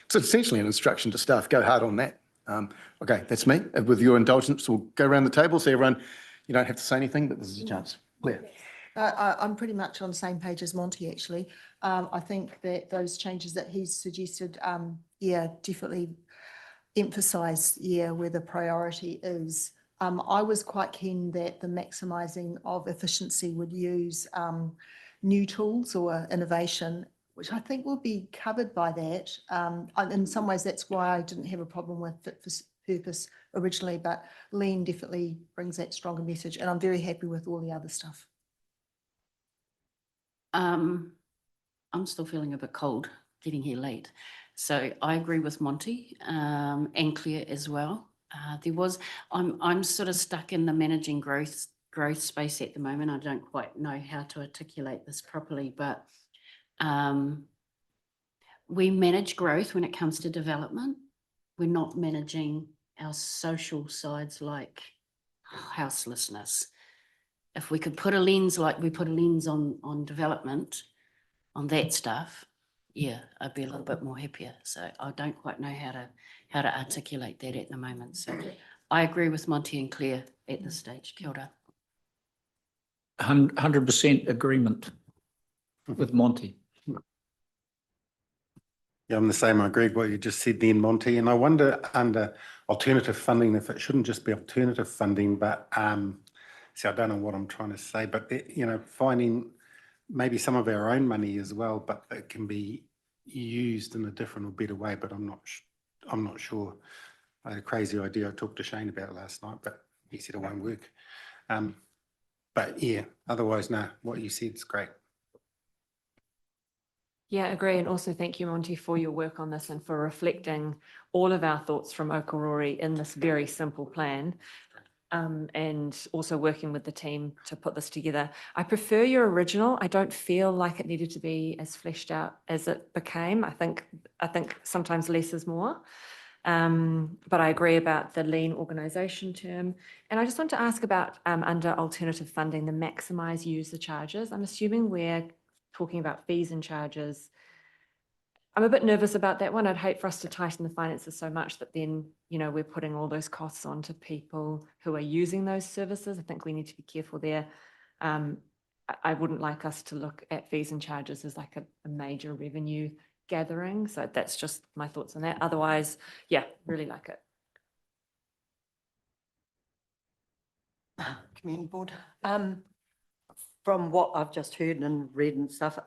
[SPEAKER 1] it's essentially an instruction to staff, go hard on that. Okay, that's me. With your indulgence, we'll go around the table, see everyone. You don't have to say anything, but this is a chance. Claire.
[SPEAKER 5] I'm pretty much on the same page as Monty, actually. I think that those changes that he's suggested, yeah, definitely emphasise, yeah, where the priority is. I was quite keen that the maximising of efficiency would use new tools or innovation, which I think will be covered by that. In some ways, that's why I didn't have a problem with fit for purpose originally, but lean definitely brings that stronger message, and I'm very happy with all the other stuff.
[SPEAKER 15] I'm still feeling a bit cold getting here late. So I agree with Monty and Claire as well. I'm sort of stuck in the managing growth space at the moment. I don't quite know how to articulate this properly, but we manage growth when it comes to development. We're not managing our social sides like houselessness. If we could put a lens like we put a lens on development, on that stuff, yeah, I'd be a little bit more happier. So I don't quite know how to articulate that at the moment. So I agree with Monty and Claire at this stage. Kia ora.
[SPEAKER 8] 100% agreement with Monty.
[SPEAKER 13] Yeah, I'm the same. I agree with what you just said then, Monty. And I wonder under alternative funding, if it shouldn't just be alternative funding, but see, I don't know what I'm trying to say, but you know, finding maybe some of our own money as well, but it can be used in a different or better way. But I'm not sure. I had a crazy idea I talked to Shane about last night, but he said it won't work. But yeah, otherwise, no, what you said is great.
[SPEAKER 4] Yeah, agree. And also thank you, Monty, for your work on this and for reflecting all of our thoughts from Okarori in this very simple plan. And also working with the team to put this together. I prefer your original. I don't feel like it needed to be as fleshed out as it became. I think sometimes less is more. But I agree about the lean organisation term. And I just want to ask about under alternative funding, the maximise user charges. I'm assuming we're talking about fees and charges. I'm a bit nervous about that one. I'd hate for us to tighten the finances so much that then, you know, we're putting all those costs onto people who are using those services. I think we need to be careful there. I wouldn't like us to look at fees and charges as like a major revenue gathering. So that's just my thoughts on that. Otherwise, yeah, really like it.
[SPEAKER 10] Community board. From what I've just heard and read and stuff,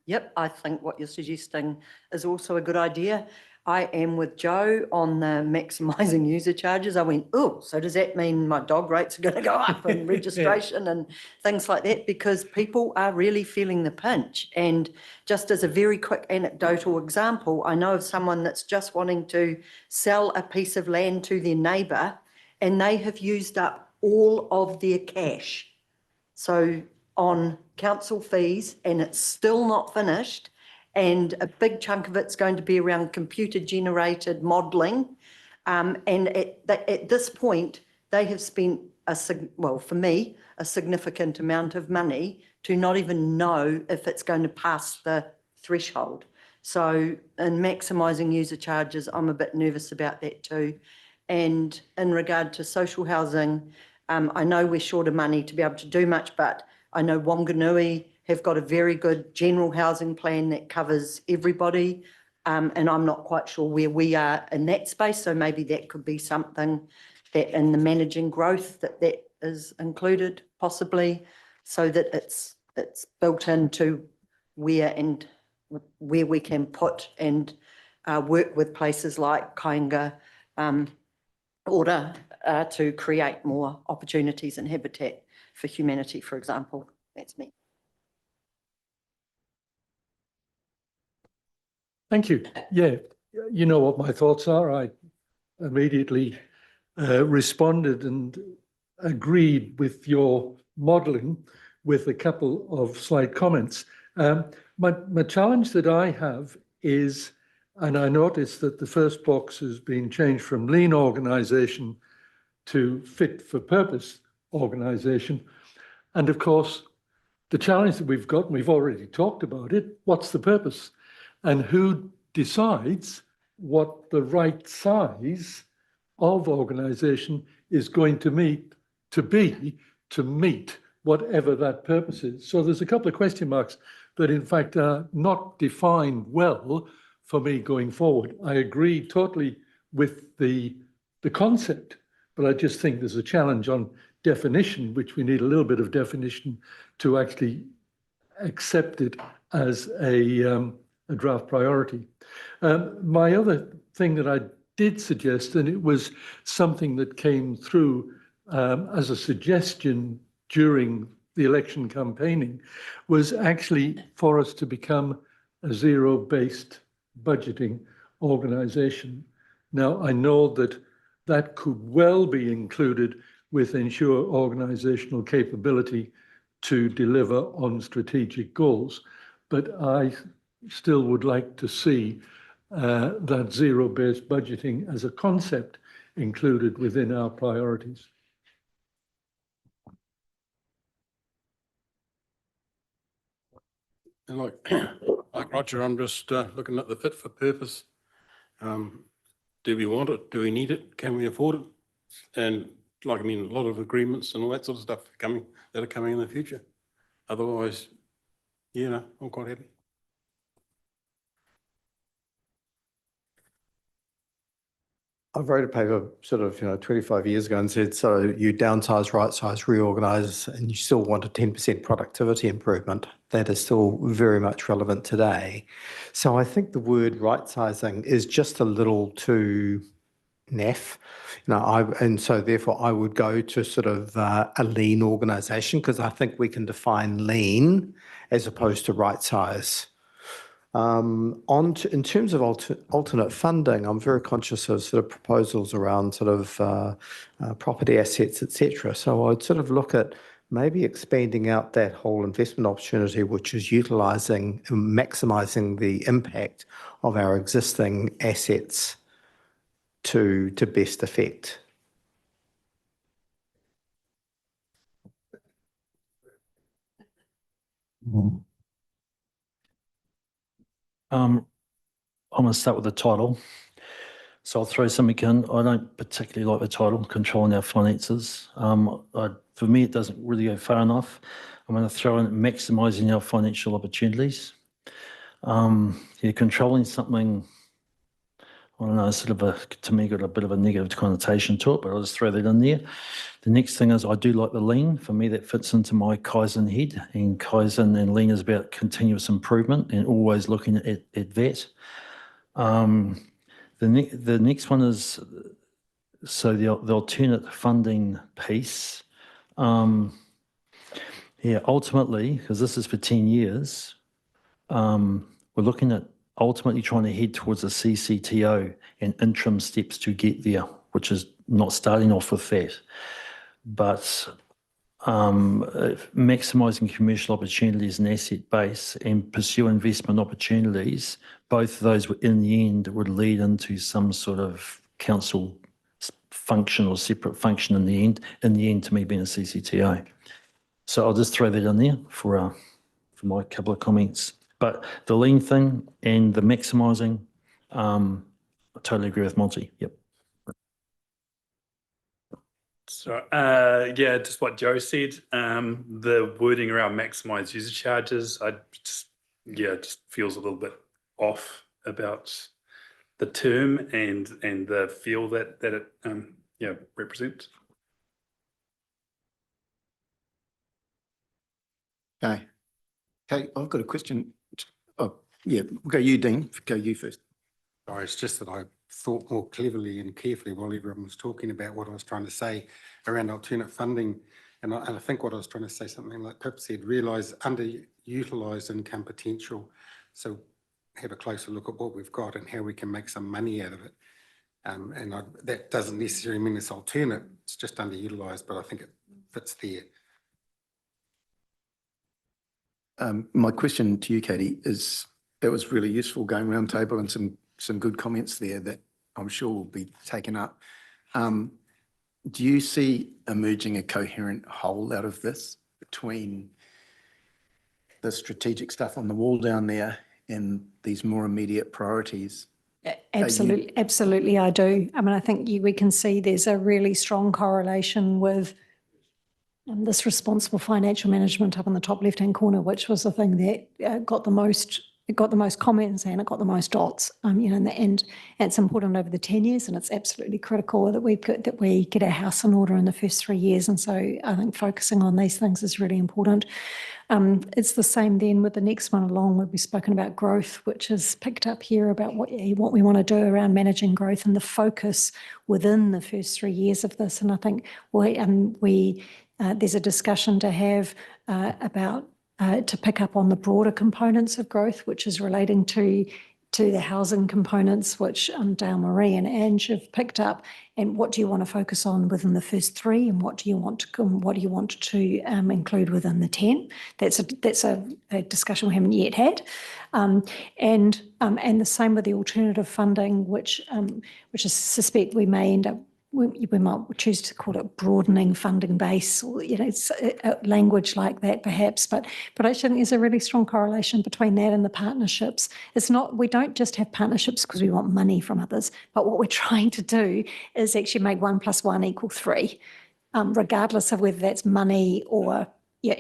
[SPEAKER 10] yep, I think what you're suggesting is also a good idea. I am with Joe on the maximising user charges. I went, oh, so does that mean my dog rates are going to go up and registration and things like that? Because people are really feeling the pinch. And just as a very quick anecdotal example, I know of someone that's just wanting to sell a piece of land to their neighbour and they have used up all of their cash. So on council fees, and it's still not finished, and a big chunk of it's going to be around computer generated modelling. And at this point, they have spent well, for me, a significant amount of money to not even know if it's going to pass the threshold. So in maximising user charges, I'm a bit nervous about that too. And in regard to social housing, I know we're short of money to be able to do much, but I know Wanganui have got a very good general housing plan that covers everybody. And I'm not quite sure where we are in that space. So maybe that could be something that in the managing growth that is included possibly, so that it's built into where we can put and work with places like Kainga to create more opportunities and habitat for humanity, for example. That's me.
[SPEAKER 7] Thank you. Yeah, you know what my thoughts are. I immediately responded and agreed with your modelling with a couple of slight comments. My challenge that I have is, and I noticed that the first box has been changed from lean organisation to fit for purpose organisation. And of course, the challenge that we've got, and we've already talked about it, what's the purpose? And who decides what the right size of organisation is going to be to meet whatever that purpose is. So there's a couple of question marks that in fact are not defined well for me going forward. I agree totally with the concept, but I just think there's a challenge on definition, which we need a little bit of definition to actually accept it as a draft priority. My other thing that I did suggest, and it was something that came through as a suggestion during the election campaigning, was actually for us to become a zero-based budgeting organisation. Now, I know that that could well be included with ensure organisational capability to deliver on strategic goals, but I still would like to see that zero-based budgeting as a concept included within our priorities.
[SPEAKER 9] And like Roger, I'm just looking at the fit for purpose. Do we want it? Do we need it? Can we afford it? And a lot of agreements and all that sort of stuff that are coming in the future. Otherwise, I'm quite happy.
[SPEAKER 12] I wrote a paper sort of, 25 years ago and said, so you downsize, right-size, reorganise, and you still want a 10% productivity improvement. That is still very much relevant today. So I think the word right-sizing is just a little too naff. And so therefore I would go to sort of a lean organisation, because I think we can define lean as opposed to right-size. In terms of alternate funding, I'm very conscious of sort of proposals around sort of property assets, etc. So I'd sort of look at maybe expanding out that whole investment opportunity, which is utilising and maximising the impact of our existing assets to best effect.
[SPEAKER 6] I'm going to start with the title. So I'll throw something in. I don't particularly like the title, Controlling Our Finances. For me, it doesn't really go far enough. I'm going to throw in maximising our financial opportunities. Controlling something, I don't know, sort of to me, got a bit of a negative connotation to it, but I'll just throw that in there. The next thing is I do like the lean. For me, that fits into my Kaizen head, and Kaizen and lean is about continuous improvement and always looking at that. The next one is, so the alternate funding piece. Ultimately, because this is for 10 years, we're looking at ultimately trying to head towards a CCTO and interim steps to get there, which is not starting off with that. But maximising commercial opportunities and asset base and pursue investment opportunities, both of those in the end would lead into some sort of council function or separate function in the end to me being a CCTO. So I'll just throw that in there for my couple of comments. But the lean thing and the maximising, I totally agree with Monty. Yep.
[SPEAKER 11] So, just what Joe said, the wording around maximise user charges, just feels a little bit off about the term and the feel that it represents.
[SPEAKER 1] Okay, I've got a question. Oh, yeah, go you, Dean. Go you first.
[SPEAKER 13] Sorry, it's just that I thought more cleverly and carefully while everyone was talking about what I was trying to say around alternate funding. And I think what I was trying to say, something like Pip said, realise underutilised income potential. So have a closer look at what we've got and how we can make some money out of it. That doesn't necessarily mean it's alternate, it's just underutilised, but I think it fits there.
[SPEAKER 1] My question to you, Katie, is that was really useful going round table and some good comments there that I'm sure will be taken up. Do you see emerging a coherent whole out of this between the strategic stuff on the wall down there and these more immediate priorities?
[SPEAKER 3] Absolutely, I do. I mean, I think we can see there's a really strong correlation with this responsible financial management up in the top left-hand corner, which was the thing that got the most comments and it got the most dots. You know, and it's important over the 10 years, and it's absolutely critical that we get our house in order in the first 3 years. And so I think focusing on these things is really important. It's the same then with the next one along, where we've spoken about growth, which is picked up here about what we want to do around managing growth and the focus within the first 3 years of this. And I think there's a discussion to have about to pick up on the broader components of growth, which is relating to the housing components, which Dale Marie and Ange have picked up. And what do you want to focus on within the first 3, and what do you want to include within the 10? That's a discussion we haven't yet had. And the same with the alternative funding, which I suspect we may end up. We might choose to call it broadening funding base, or it's language like that perhaps. But I actually think there's a really strong correlation between that and the partnerships. It's not, we don't just have partnerships because we want money from others, but what we're trying to do is actually make 1 + 1 = 3, regardless of whether that's money or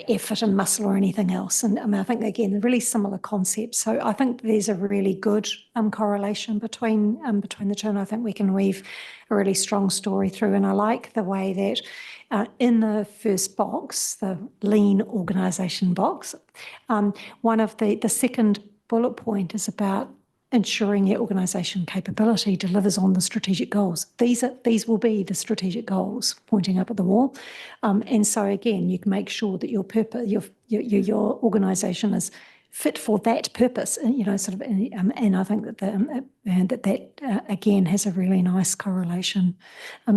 [SPEAKER 3] effort and muscle or anything else. And I mean, I think again, really similar concepts. So I think there's a really good correlation between the two, and I think we can weave a really strong story through. And I like the way that in the first box, the lean organisation box, one of the second bullet point is about ensuring your organisation capability delivers on the strategic goals. These will be the strategic goals pointing up at the wall. And so again, you can make sure that your purpose, your organisation is fit for that purpose, and I think that again has a really nice correlation.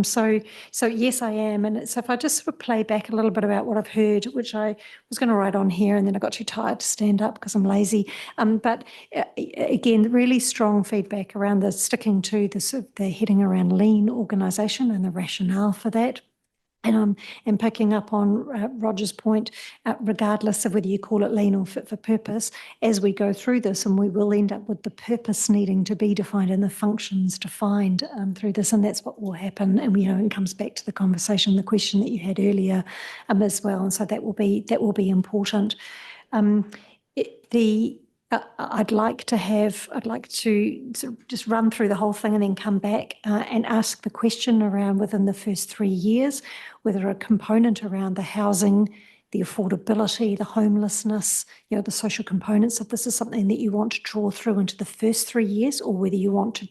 [SPEAKER 3] So yes, I am. And so if I just sort of play back a little bit about what I've heard, which I was going to write on here, and then I got too tired to stand up because I'm lazy. But again, really strong feedback around the sticking to the heading around lean organisation and the rationale for that. And picking up on Roger's point, regardless of whether you call it lean or fit for purpose, as we go through this, and we will end up with the purpose needing to be defined and the functions defined through this, and that's what will happen. And it comes back to the conversation, the question that you had earlier as well, and so that will be important. I'd like to sort of just run through the whole thing and then come back and ask the question around within the first 3 years, whether a component around the housing, the affordability, the homelessness, the social components of this is something that you want to draw through into the first 3 years, or whether you want to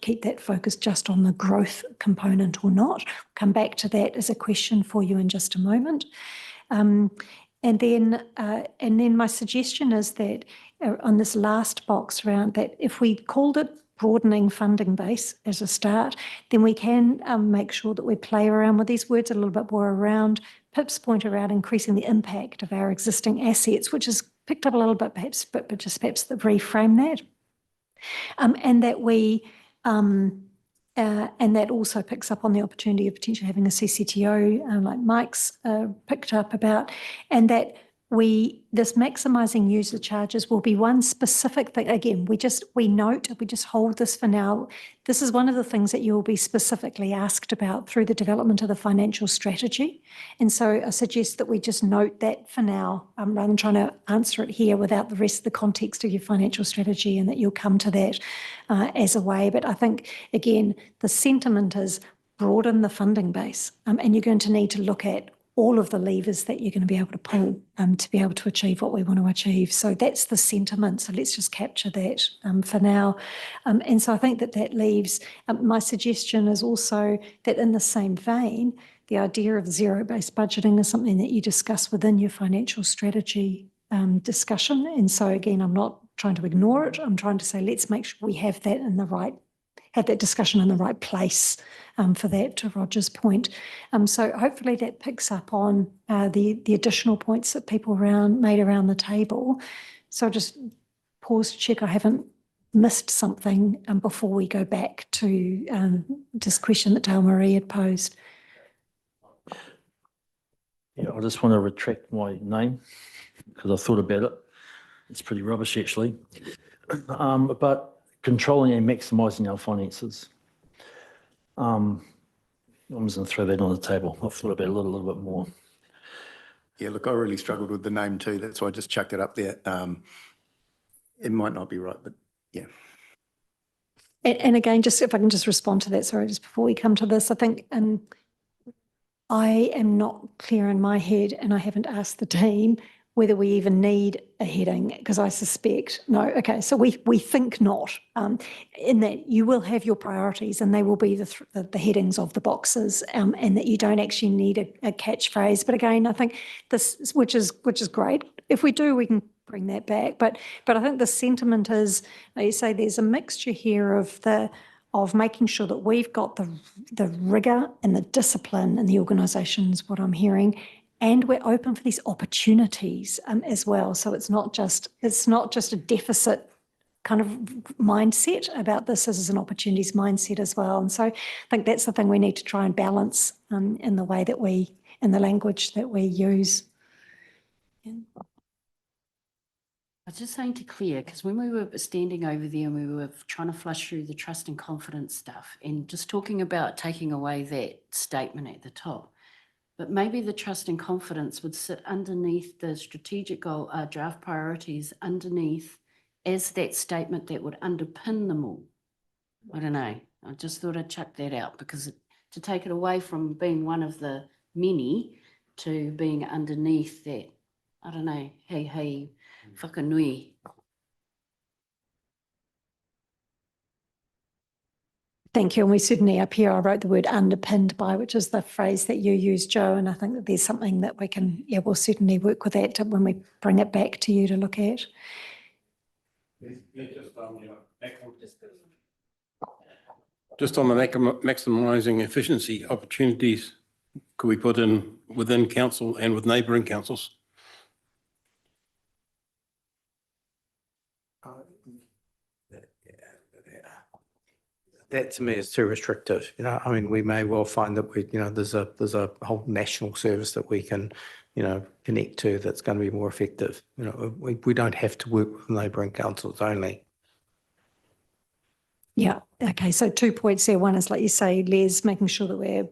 [SPEAKER 3] keep that focus just on the growth component or not. Come back to that as a question for you in just a moment. And then my suggestion is that on this last box around that, if we called it broadening funding base as a start, then we can make sure that we play around with these words a little bit more around Pip's point around increasing the impact of our existing assets, which is picked up a little bit perhaps, but just perhaps reframe that. And that we and that also picks up on the opportunity of potentially having a CCTO like Mike's picked up about, and that this maximising user charges will be one specific thing. Again, we just hold this for now. This is one of the things that you will be specifically asked about through the development of the financial strategy. And so I suggest that we just note that for now, rather than trying to answer it here without the rest of the context of your financial strategy, and that you'll come to that as a way. But I think, again, the sentiment is broaden the funding base, and you're going to need to look at all of the levers that you're going to be able to pull to be able to achieve what we want to achieve. So that's the sentiment. So let's just capture that for now. And so I think that leaves, my suggestion is also that in the same vein, the idea of zero-based budgeting is something that you discuss within your financial strategy discussion. And so again, I'm not trying to ignore it. I'm trying to say, let's make sure we have that have that discussion in the right place for that, to Roger's point. So hopefully that picks up on the additional points that people made around the table. So I'll just pause to check I haven't missed something before we go back to this question that Dale Marie had posed.
[SPEAKER 6] Yeah, I just want to retract my name because I thought about it. It's pretty rubbish, actually. But controlling and maximising our finances. I'm just going to throw that on the table. I've thought about it a little bit more.
[SPEAKER 1] Yeah, look, I really struggled with the name too. That's why I just chucked it up there. It might not be right, but yeah.
[SPEAKER 3] And again, just if I can just respond to that, sorry, just before we come to this, I think I am not clear in my head, and I haven't asked the team whether we even need a heading, because I suspect, no, okay, so we think not, in that you will have your priorities and they will be the headings of the boxes, and that you don't actually need a catchphrase. But again, I think this, which is great. If we do, we can bring that back. But I think the sentiment is, like you say, there's a mixture here of making sure that we've got the rigour and the discipline in the organisation is what I'm hearing, and we're open for these opportunities as well. So it's not just a deficit kind of mindset about this as an opportunities mindset as well. And so I think that's the thing we need to try and balance in the way that in the language that we use.
[SPEAKER 15] I was just saying to Claire, because when we were standing over there and we were trying to flush through the trust and confidence stuff and just talking about taking away that statement at the top, but maybe the trust and confidence would sit underneath the strategic goal, draft priorities underneath as that statement that would underpin them all. I don't know. I just thought I'd chuck that out, because to take it away from being one of the many to being underneath that, I don't know, hey, whakanui.
[SPEAKER 3] Thank you. And we certainly up here, I wrote the word underpinned by, which is the phrase that you use, Joe. And I think that there's something that we can, we'll certainly work with that when we bring it back to you to look at.
[SPEAKER 9] Just on the maximising efficiency opportunities, could we put in within council and with neighbouring councils?
[SPEAKER 12] That to me is too restrictive. I mean, we may well find that there's a whole national service that we can, connect to that's going to be more effective. We don't have to work with neighbouring councils only.
[SPEAKER 3] Yeah. Okay. So 2 points there. One is, like you say, Les, making sure that we're,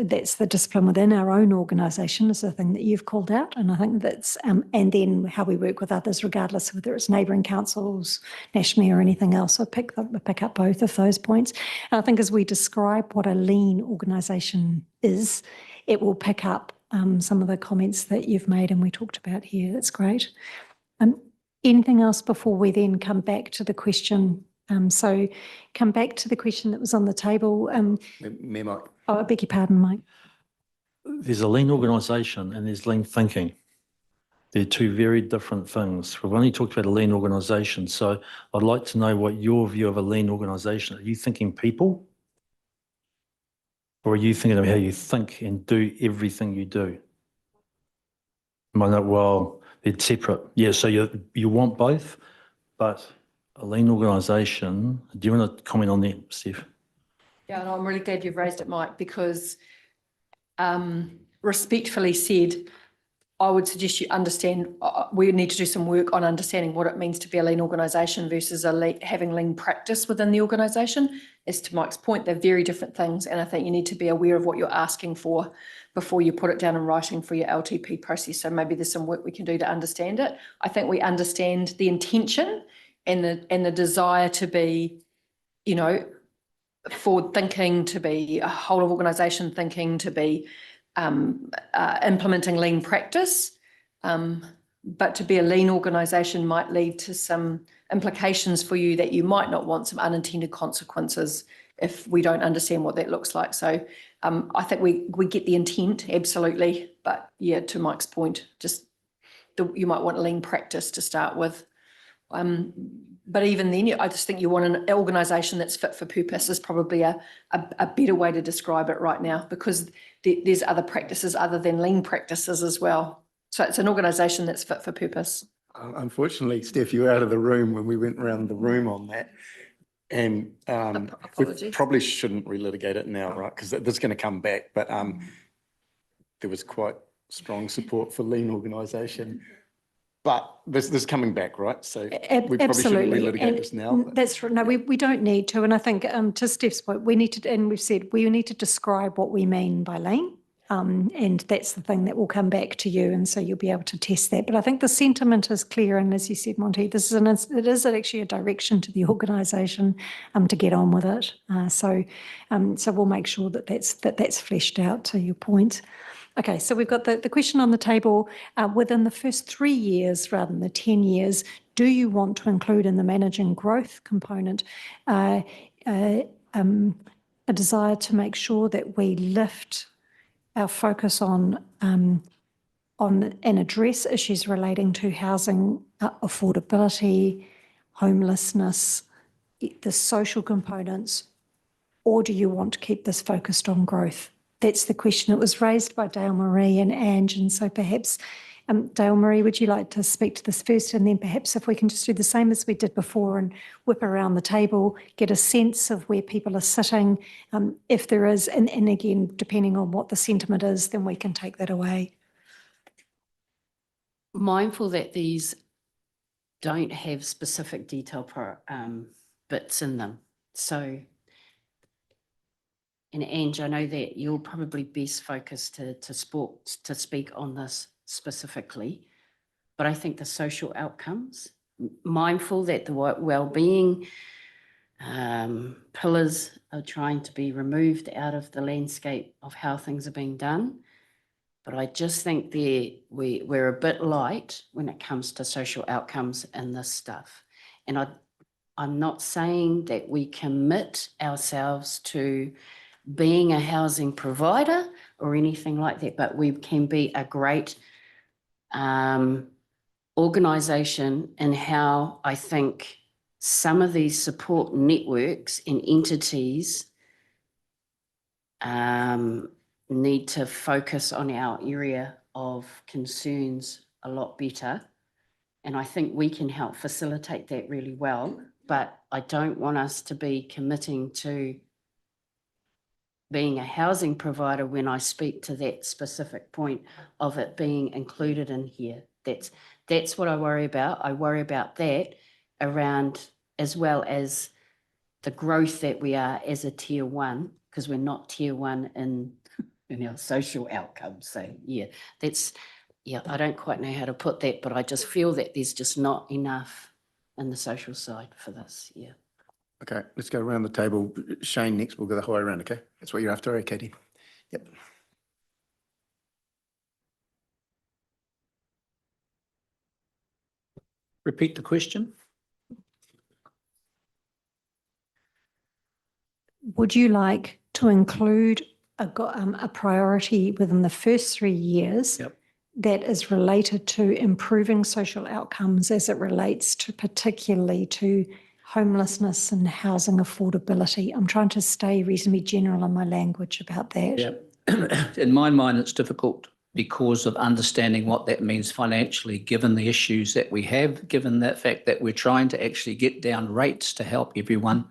[SPEAKER 3] that's the discipline within our own organisation is the thing that you've called out. And I think that's, and then how we work with others, regardless of whether it's neighbouring councils, nationally or anything else. So pick up both of those points. And I think as we describe what a lean organisation is, it will pick up some of the comments that you've made and we talked about here. That's great. Anything else before we then come back to the question? So come back to the question that was on the table.
[SPEAKER 1] Mayor Mike.
[SPEAKER 3] Oh, I beg your pardon, Mike.
[SPEAKER 6] There's a lean organisation and there's lean thinking. They're two very different things. We've only talked about a lean organisation, so I'd like to know what your view of a lean organisation. Are you thinking people? Or are you thinking of how you think and do everything you do? Well, they're separate. Yeah, so you want both, but a lean organisation, do you want to comment on that, Steph?
[SPEAKER 16] Yeah, and I'm really glad you've raised it, Mike, because respectfully said, I would suggest you understand, we need to do some work on understanding what it means to be a lean organisation versus having lean practice within the organisation. As to Mike's point, they're very different things. And I think you need to be aware of what you're asking for before you put it down in writing for your LTP process. So maybe there's some work we can do to understand it. I think we understand the intention and the desire to be, forward thinking, to be a whole of organisation thinking, to be implementing lean practice. But to be a lean organisation might lead to some implications for you that you might not want, some unintended consequences if we don't understand what that looks like. So I think we get the intent, absolutely. But yeah, to Mike's point, just you might want lean practice to start with. But even then, I just think you want an organisation that's fit for purpose is probably a better way to describe it right now, because there's other practices other than lean practices as well. So it's an organisation that's fit for purpose.
[SPEAKER 1] Unfortunately, Steph, you were out of the room when we went around the room on that. And we probably shouldn't relitigate it now, right? Because that's going to come back. But there was quite strong support for lean organisation. But this is coming back, right? So we probably shouldn't
[SPEAKER 3] Absolutely.
[SPEAKER 1] relitigate
[SPEAKER 3] And
[SPEAKER 1] this now. but-
[SPEAKER 3] that's right. No, we don't need to. And I think to Steph's point, we need to, and we've said we need to describe what we mean by lean. And that's the thing that will come back to you. And so you'll be able to test that. But I think the sentiment is clear. And as you said, Monty, it is actually a direction to the organisation to get on with it. So we'll make sure that that's fleshed out, to your point. Okay, so we've got the question on the table, within the first 3 years rather than the 10 years, do you want to include in the managing growth component a desire to make sure that we lift our focus on and address issues relating to housing affordability, homelessness, the social components, or do you want to keep this focused on growth? That's the question. It was raised by Dale Marie and Ange, and so perhaps, Dale Marie, would you like to speak to this first, and then perhaps if we can just do the same as we did before and whip around the table, get a sense of where people are sitting, if there is, and again, depending on what the sentiment is, then we can take that away.
[SPEAKER 15] Mindful that these don't have specific detail bits in them. So, and Ange, I know that you're probably best focused to speak on this specifically, but I think the social outcomes, mindful that the well-being pillars are trying to be removed out of the landscape of how things are being done. But I just think we're a bit light when it comes to social outcomes and this stuff. And I'm not saying that we commit ourselves to being a housing provider or anything like that, but we can be a great organisation in how I think some of these support networks and entities need to focus on our area of concerns a lot better. And I think we can help facilitate that really well, but I don't want us to be committing to being a housing provider when I speak to that specific point of it being included in here. That's what I worry about. I worry about that around, as well as the growth that we are as a tier one, because we're not tier one in our social outcomes. So I don't quite know how to put that, but I just feel that there's just not enough in the social side for this. Yeah.
[SPEAKER 1] Okay, let's go around the table. Shane next, we'll go the whole way around, okay? That's what you're after, eh, Katie? Yep.
[SPEAKER 8] Repeat the question.
[SPEAKER 3] Would you like to include a priority within the first 3 years that is related to improving social outcomes as it relates to particularly to homelessness and housing affordability? I'm trying to stay reasonably general in my language about that.
[SPEAKER 8] Yeah. In my mind, it's difficult because of understanding what that means financially, given the issues that we have, given that fact that we're trying to actually get down rates to help everyone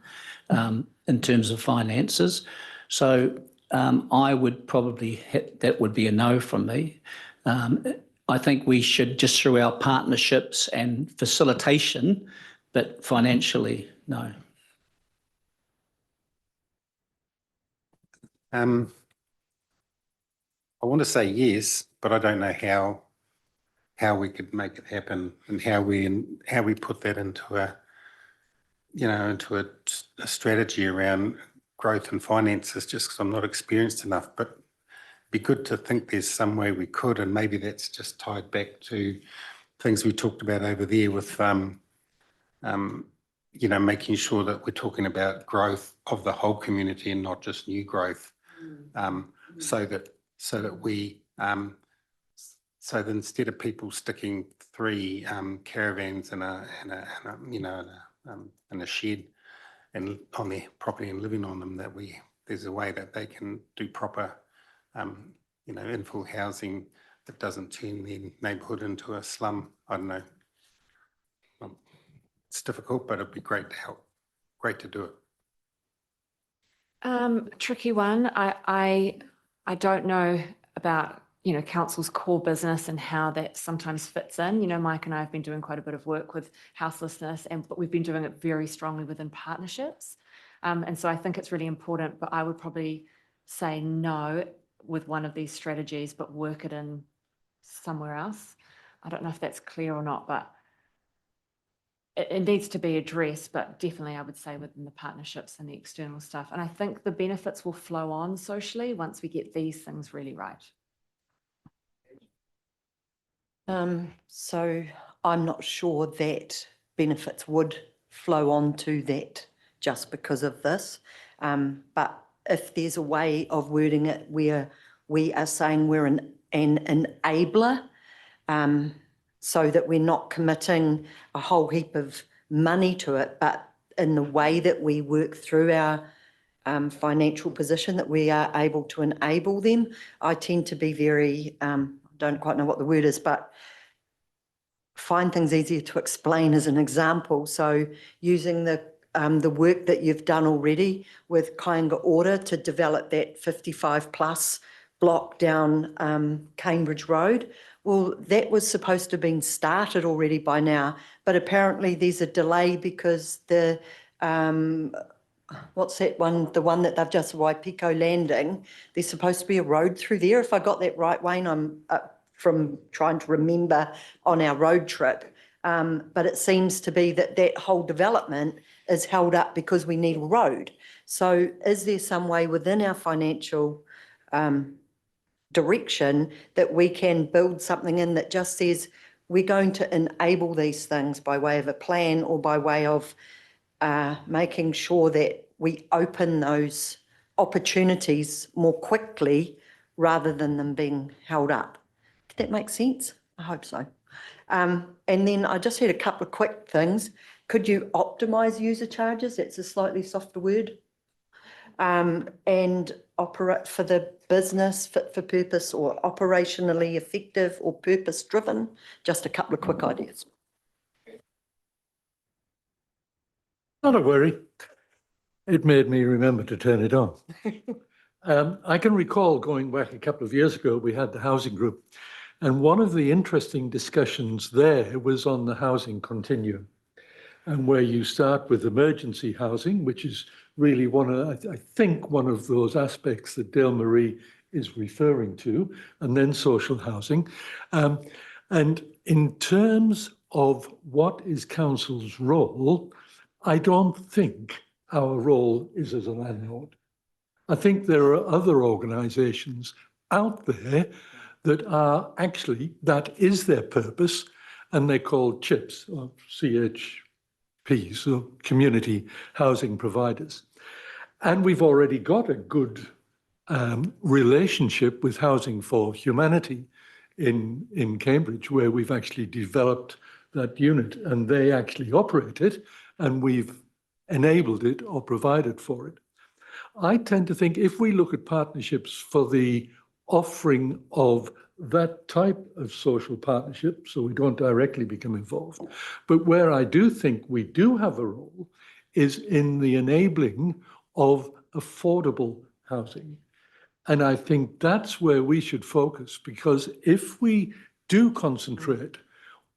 [SPEAKER 8] in terms of finances. So I would probably that would be a no from me. I think we should, just through our partnerships and facilitation, but financially, no.
[SPEAKER 13] I want to say yes, but I don't know how we could make it happen and how we put that into a strategy around growth and finances, just because I'm not experienced enough. But it'd be good to think there's some way we could, and maybe that's just tied back to things we talked about over there with making sure that we're talking about growth of the whole community and not just new growth, so that instead of people sticking 3 caravans in a shed and on their property and living on them, there's a way that they can do proper infill housing that doesn't turn their neighbourhood into a slum. I don't know. It's difficult, but it'd be great to help. Great to do it.
[SPEAKER 4] Tricky one. I don't know about you know, council's core business and how that sometimes fits in. You know, Mike and I have been doing quite a bit of work with houselessness, but we've been doing it very strongly within partnerships. And so I think it's really important, but I would probably say no with one of these strategies, but work it in somewhere else. I don't know if that's clear or not, but it needs to be addressed, but definitely I would say within the partnerships and the external stuff. And I think the benefits will flow on socially once we get these things really right.
[SPEAKER 10] So I'm not sure that benefits would flow on to that just because of this. But if there's a way of wording it where we are saying we're an enabler, so that we're not committing a whole heap of money to it, but in the way that we work through our financial position, that we are able to enable them. I tend to be very, don't quite know what the word is, but find things easier to explain as an example. So using the work that you've done already with Kāinga Order to develop that 55 plus block down Cambridge Road. Well, that was supposed to have been started already by now, but apparently there's a delay because the, what's that one, the one that they've just, Waipiko Landing, there's supposed to be a road through there. If I got that right, Wayne, I'm from trying to remember on our road trip. But it seems to be that that whole development is held up because we need a road. So is there some way within our financial direction that we can build something in that just says we're going to enable these things by way of a plan or by way of making sure that we open those opportunities more quickly rather than them being held up? Did that make sense? I hope so. And then I just had a couple of quick things. Could you optimize user charges? That's a slightly softer word. And operate for the business, fit for purpose, or operationally effective or purpose driven. Just a couple of quick ideas.
[SPEAKER 7] Not a worry. It made me remember to turn it on. I can recall going back a couple of years ago, we had the housing group, and one of the interesting discussions there was on the housing continuum, and where you start with emergency housing, which is really one of, I think, one of those aspects that Dale Marie is referring to, and then social housing. And in terms of what is council's role, I don't think our role is as a landlord. I think there are other organisations out there that are actually, that is their purpose, and they're called CHIPs, or CHPs, so community housing providers. And we've already got a good relationship with Housing for Humanity in Cambridge, where we've actually developed that unit, and they actually operate it, and we've enabled it or provided for it. I tend to think if we look at partnerships for the offering of that type of social partnership, so we don't directly become involved, but where I do think we do have a role is in the enabling of affordable housing. And I think that's where we should focus, because if we do concentrate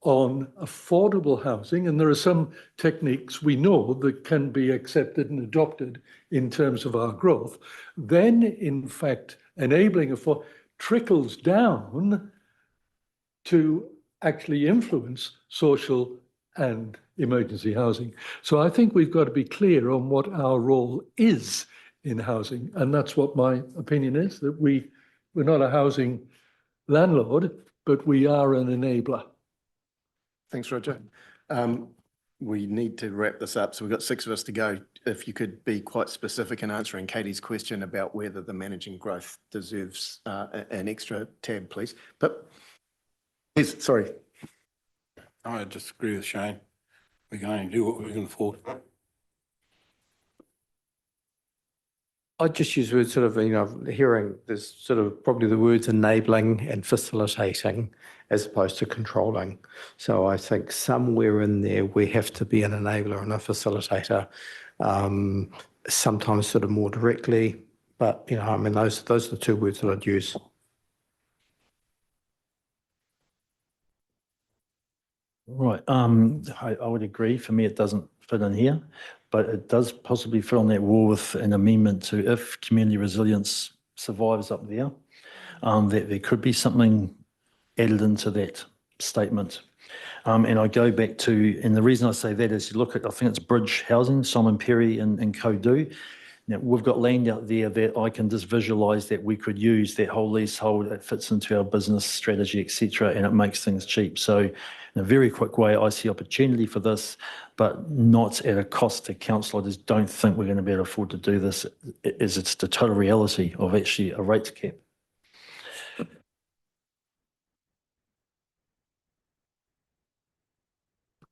[SPEAKER 7] on affordable housing, and there are some techniques we know that can be accepted and adopted in terms of our growth, then in fact enabling trickles down to actually influence social and emergency housing. So I think we've got to be clear on what our role is in housing, and that's what my opinion is, that we're not a housing landlord, but we are an enabler.
[SPEAKER 1] Thanks, Roger. We need to wrap this up. So we've got 6 of us to go. If you could be quite specific in answering Katie's question about whether the managing growth deserves an extra tab, please. But yes, sorry.
[SPEAKER 9] I disagree with Shane. We can only do what we can afford.
[SPEAKER 12] I'd just use words sort of, hearing there's sort of probably the words enabling and facilitating as opposed to controlling. So I think somewhere in there we have to be an enabler and a facilitator, sometimes sort of more directly, but I mean, those are the 2 words that I'd use.
[SPEAKER 6] Right. I would agree. For me, it doesn't fit in here, but it does possibly fit on that wall with an amendment to if community resilience survives up there, that there could be something added into that statement. And I go back to, and the reason I say that is you look at, I think it's Bridge Housing, Simon Perry and co do. Now, we've got land out there that I can just visualise that we could use that whole leasehold. It fits into our business strategy, etc., and it makes things cheap. So, in a very quick way, I see opportunity for this, but not at a cost to council. I just don't think we're going to be able to afford to do this, as it's the total reality of actually a rates cap.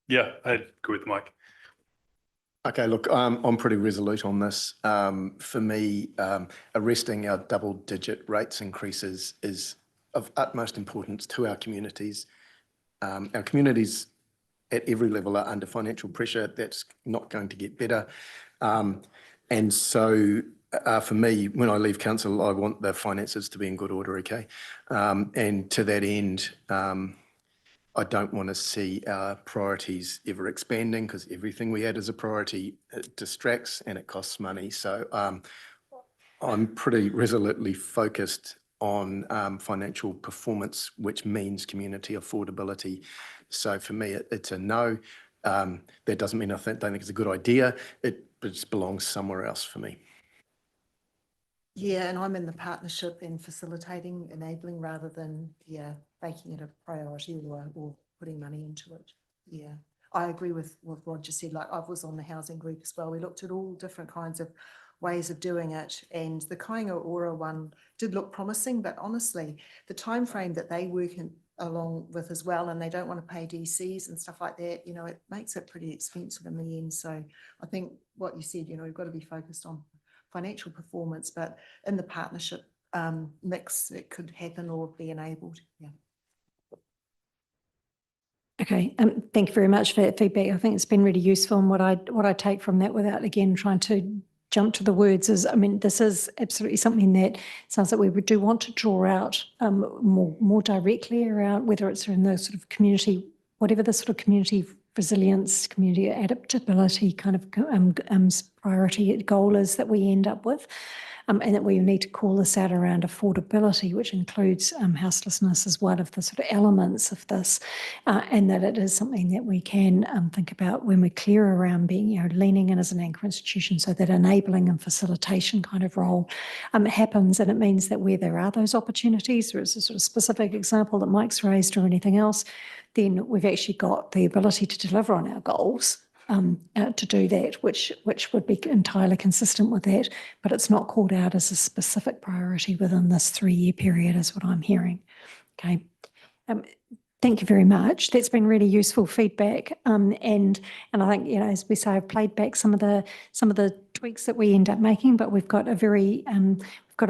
[SPEAKER 11] Yeah, I agree with Mike.
[SPEAKER 1] Okay, look, I'm pretty resolute on this. For me, arresting our double-digit rates increases is of utmost importance to our communities. Our communities at every level are under financial pressure. That's not going to get better. And so for me, when I leave council, I want the finances to be in good order, okay? And to that end, I don't want to see our priorities ever expanding, because everything we add as a priority, it distracts and it costs money. So I'm pretty resolutely focused on financial performance, which means community affordability. So for me, it's a no. That doesn't mean I don't think it's a good idea. It just belongs somewhere else for me.
[SPEAKER 5] Yeah, and I'm in the partnership and facilitating, enabling rather than, making it a priority or putting money into it. Yeah, I agree with what Roger said. Like, I was on the housing group as well. We looked at all different kinds of ways of doing it, and the Kāinga Ora one did look promising, but honestly, the time frame that they work in along with as well, and they don't want to pay DCs and stuff like that, it makes it pretty expensive in the end. So I think what you said, we've got to be focused on financial performance, but in the partnership mix, it could happen or be enabled. Yeah.
[SPEAKER 3] Okay, thank you very much for that feedback. I think it's been really useful, and what I take from that, without again trying to jump to the words, is, I mean, this is absolutely something that sounds like we do want to draw out more directly around, whether it's in the sort of community, whatever the sort of community resilience, community adaptability kind of priority goal is that we end up with. And that we need to call this out around affordability, which includes houselessness as one of the sort of elements of this, and that it is something that we can think about when we're clear around being, leaning in as an anchor institution, so that enabling and facilitation kind of role happens. And it means that where there are those opportunities, or it's a sort of specific example that Mike's raised or anything else, then we've actually got the ability to deliver on our goals. To do that, which would be entirely consistent with that, but it's not called out as a specific priority within this 3-year period, is what I'm hearing. Okay. Thank you very much. That's been really useful feedback. And I think, as we say, I've played back some of the tweaks that we end up making, but we've got a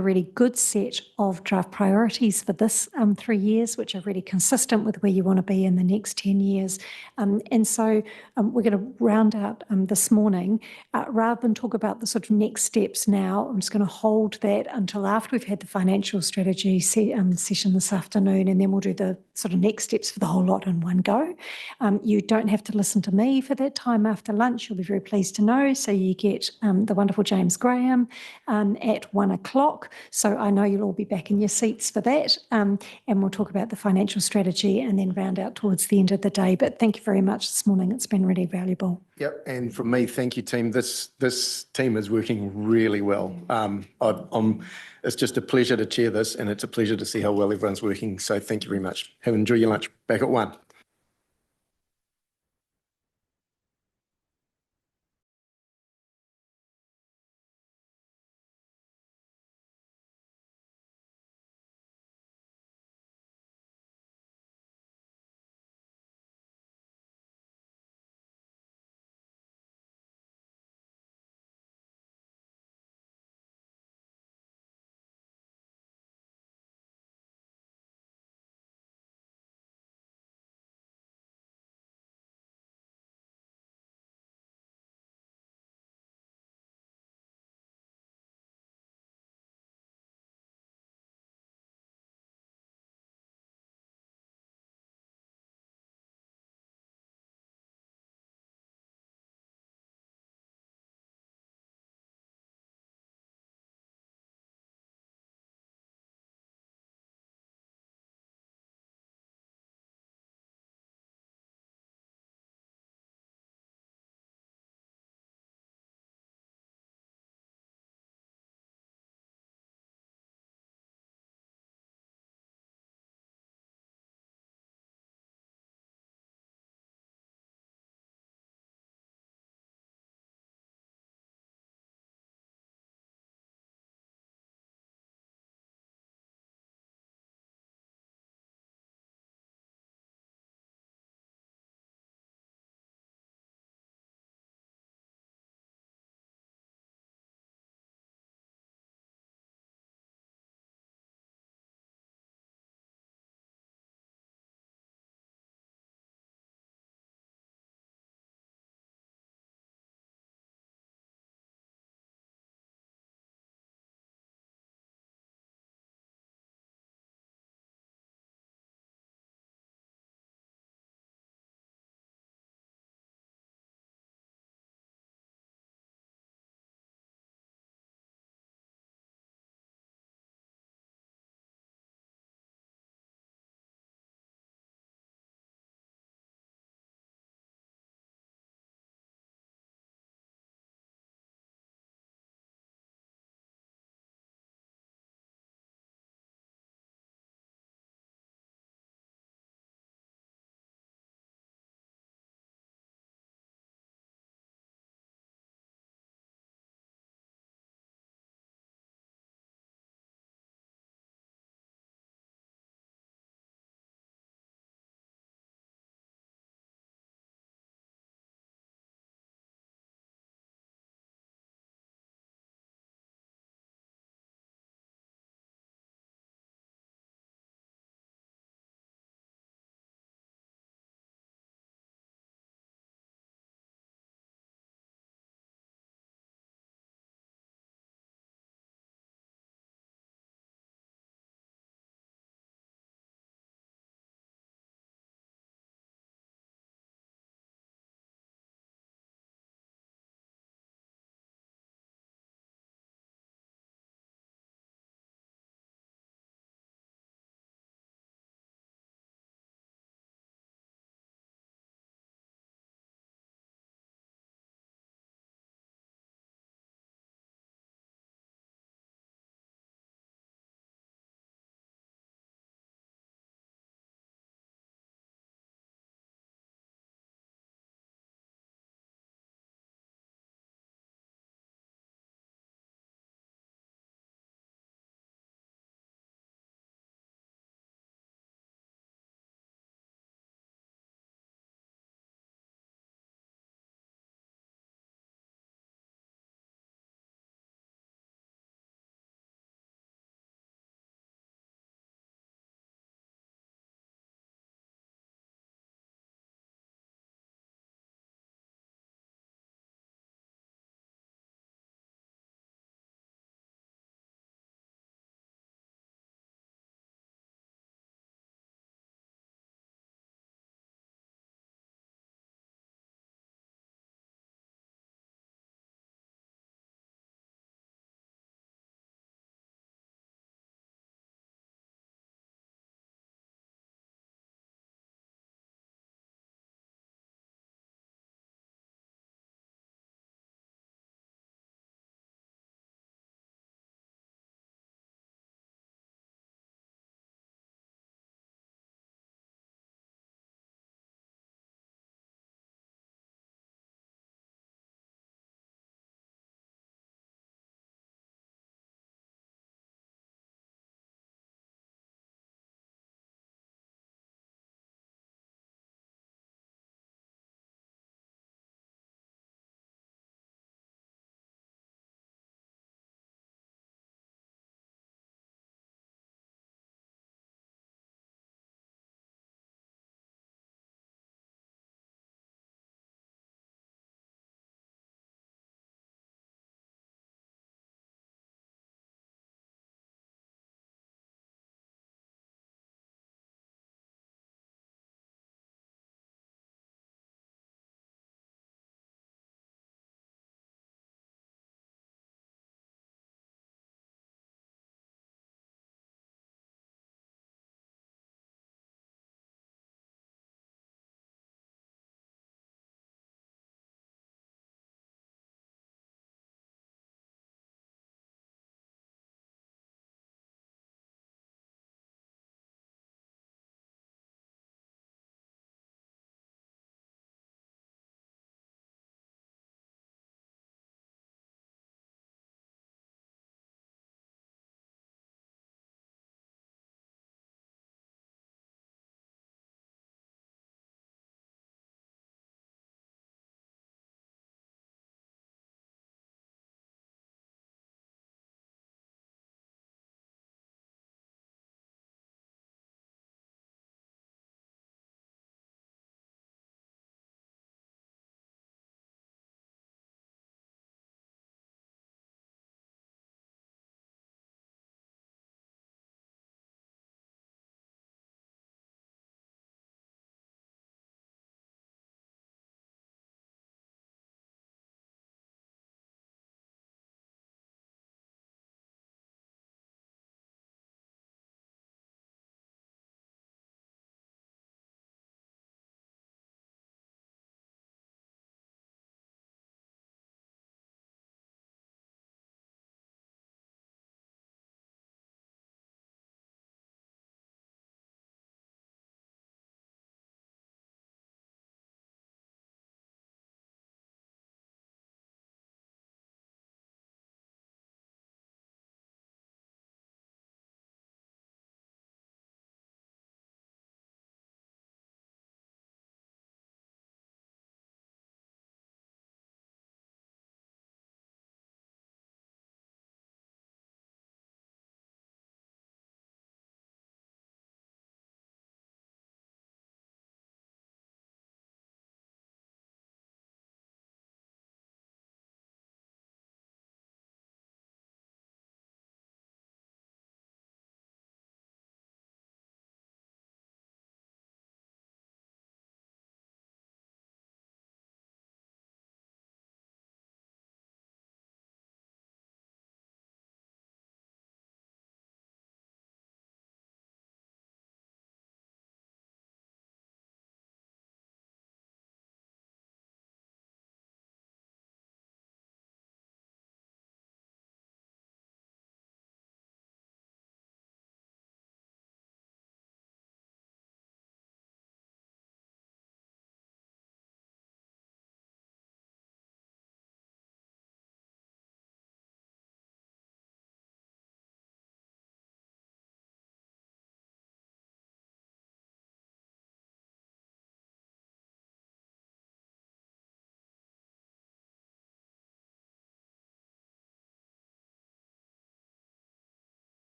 [SPEAKER 3] really good set of draft priorities for this 3 years, which are really consistent with where you want to be in the next 10 years. And so we're going to round out this morning, rather than talk about the sort of next steps now. I'm just going to hold that until after we've had the financial strategy session this afternoon, and then we'll do the sort of next steps for the whole lot in one go. You don't have to listen to me for that time after lunch. You'll be very pleased to know. So you get the wonderful James Graham at 1:00. So I know you'll all be back in your seats for that. And we'll talk about the financial strategy and then round out towards the end of the day. But thank you very much this morning. It's been really valuable.
[SPEAKER 1] Yep, and from me, thank you, team. This team is working really well. It's just a pleasure to chair this, and it's a pleasure to see how well everyone's working. So thank you very much. Enjoy your lunch. Back at 1:00.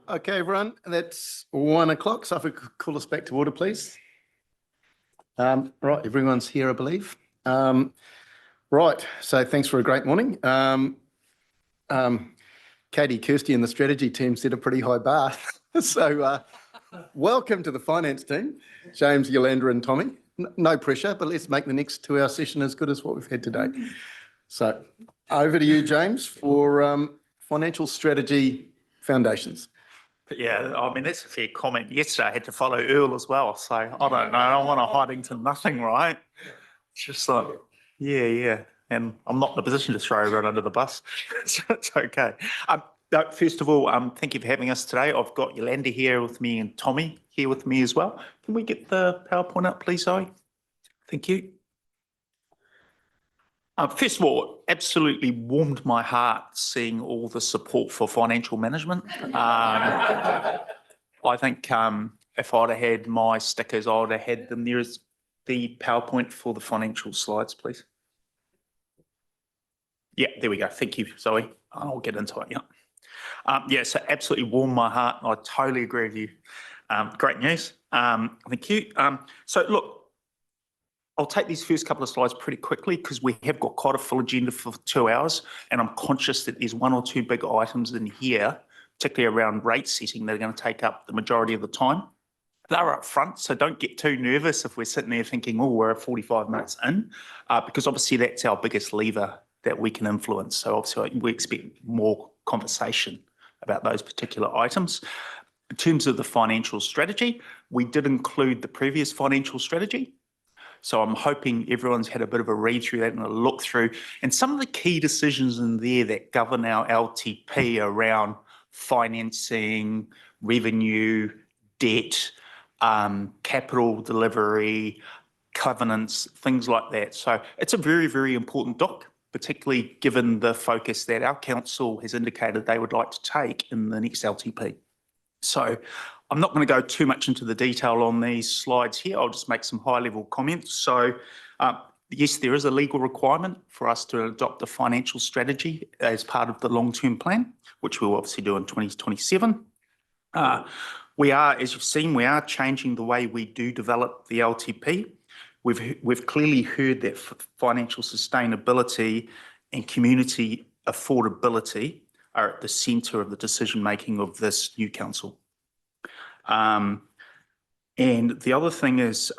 [SPEAKER 1] Okay, everyone, that's 1 o'clock. So if we could call us back to order, please. Right, everyone's here, I believe. Right, so thanks for a great morning. Katie, Kirsty and the strategy team set a pretty high bar. So welcome to the finance team, James, Yolanda and Tommy. No pressure, but let's make the next 2-hour session as good as what we've had today. So over to you, James, for financial strategy foundations.
[SPEAKER 17] Yeah, I mean, that's a fair comment. Yesterday I had to follow Earl as well. So I don't know. I don't want to hiding to nothing, right? It's just like, yeah. And I'm not in a position to throw everyone under the bus. So it's okay. No, first of all, thank you for having us today. I've got Yolanda here with me and Tommy here with me as well. Can we get the PowerPoint up, please, Zoe? Thank you. First of all, absolutely warmed my heart seeing all the support for financial management. I think if I'd have had my stickers, I would have had them. There is the PowerPoint for the financial slides, please. Yeah, there we go. Thank you, Zoe. I'll get into it, yeah. So absolutely warmed my heart. I totally agree with you. Great news. Thank you. So look, I'll take these first couple of slides pretty quickly because we have got quite a full agenda for 2 hours, and I'm conscious that there's 1 or 2 big items in here, particularly around rate setting, that are going to take up the majority of the time. They're up front, so don't get too nervous if we're sitting there thinking, oh, we're 45 minutes in, because obviously that's our biggest lever that we can influence. So obviously we expect more conversation about those particular items. In terms of the financial strategy, we did include the previous financial strategy. So I'm hoping everyone's had a bit of a read through that and a look through. And some of the key decisions in there that govern our LTP around financing, revenue, debt, capital delivery, covenants, things like that. So it's a very, very important doc, particularly given the focus that our council has indicated they would like to take in the next LTP. So I'm not going to go too much into the detail on these slides here. I'll just make some high-level comments. So yes, there is a legal requirement for us to adopt a financial strategy as part of the long-term plan, which we'll obviously do in 2027. We are, as you've seen, we are changing the way we do develop the LTP. We've clearly heard that financial sustainability and community affordability are at the centre of the decision-making of this new council. And the other thing is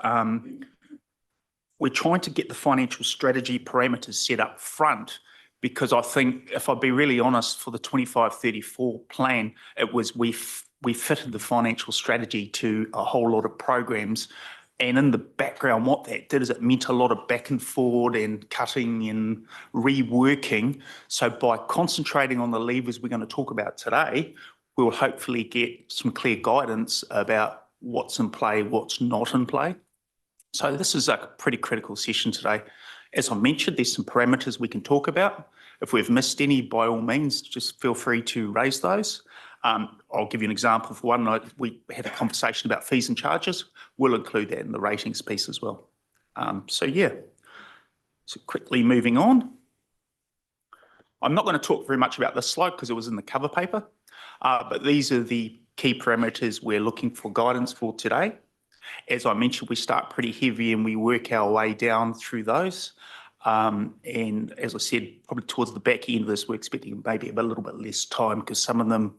[SPEAKER 17] we're trying to get the financial strategy parameters set up front, because I think, if I'll be really honest, for the 25-34 plan, it was we fitted the financial strategy to a whole lot of programs. And in the background, what that did is it meant a lot of back and forward and cutting and reworking. So by concentrating on the levers we're going to talk about today, we'll hopefully get some clear guidance about what's in play, what's not in play. So this is a pretty critical session today. As I mentioned, there's some parameters we can talk about. If we've missed any, by all means, just feel free to raise those. I'll give you an example. For one, we had a conversation about fees and charges. We'll include that in the ratings piece as well. So quickly moving on. I'm not going to talk very much about this slide because it was in the cover paper, but these are the key parameters we're looking for guidance for today. As I mentioned, we start pretty heavy and we work our way down through those. And as I said, probably towards the back end of this, we're expecting maybe a little bit less time because some of them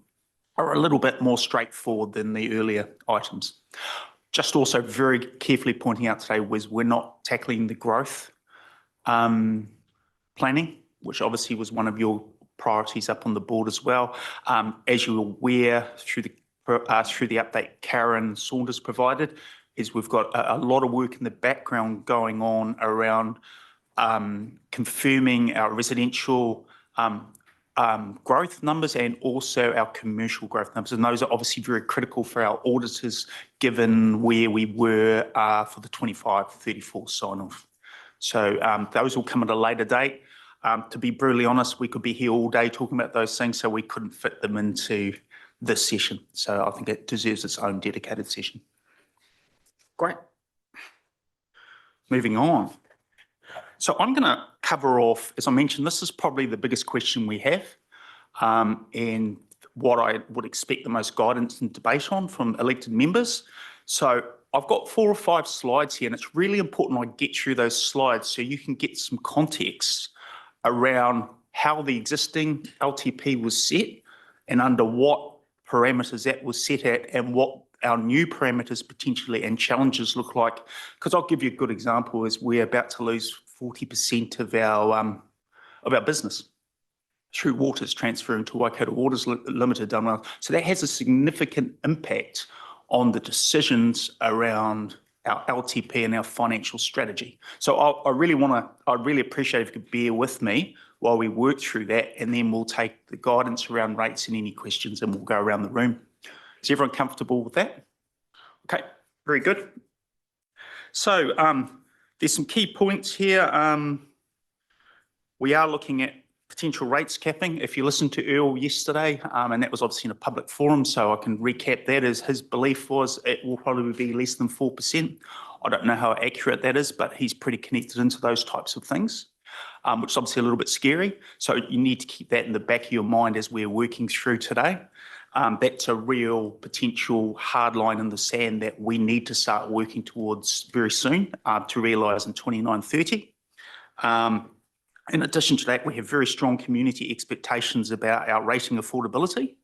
[SPEAKER 17] are a little bit more straightforward than the earlier items. Just also very carefully pointing out today was we're not tackling the growth planning, which obviously was one of your priorities up on the board as well. As you're aware, through the update Karen Saunders provided, is we've got a lot of work in the background going on around confirming our residential growth numbers and also our commercial growth numbers. And those are obviously very critical for our auditors, given where we were for the 25-34 sign-off. So those will come at a later date. To be brutally honest, we could be here all day talking about those things, so we couldn't fit them into this session. So I think it deserves its own dedicated session. Great. Moving on. So I'm going to cover off, as I mentioned, this is probably the biggest question we have. And what I would expect the most guidance and debate on from elected members. So I've got 4 or 5 slides here, and it's really important I get through those slides so you can get some context around how the existing LTP was set and under what parameters that was set at and what our new parameters potentially and challenges look like. Because I'll give you a good example is we're about to lose 40% of our business through Waters transferring to Waikato Waters Limited. So that has a significant impact on the decisions around our LTP and our financial strategy. So I'd really appreciate if you could bear with me while we work through that, and then we'll take the guidance around rates and any questions, and we'll go around the room. Is everyone comfortable with that? Okay, very good. So there's some key points here. We are looking at potential rates capping. If you listened to Earl yesterday, and that was obviously in a public forum, so I can recap that as his belief was it will probably be less than 4%. I don't know how accurate that is, but he's pretty connected into those types of things, which is obviously a little bit scary. So you need to keep that in the back of your mind as we're working through today. That's a real potential hard line in the sand that we need to start working towards very soon to realise in 29-30. In addition to that, we have very strong community expectations about our rating affordability.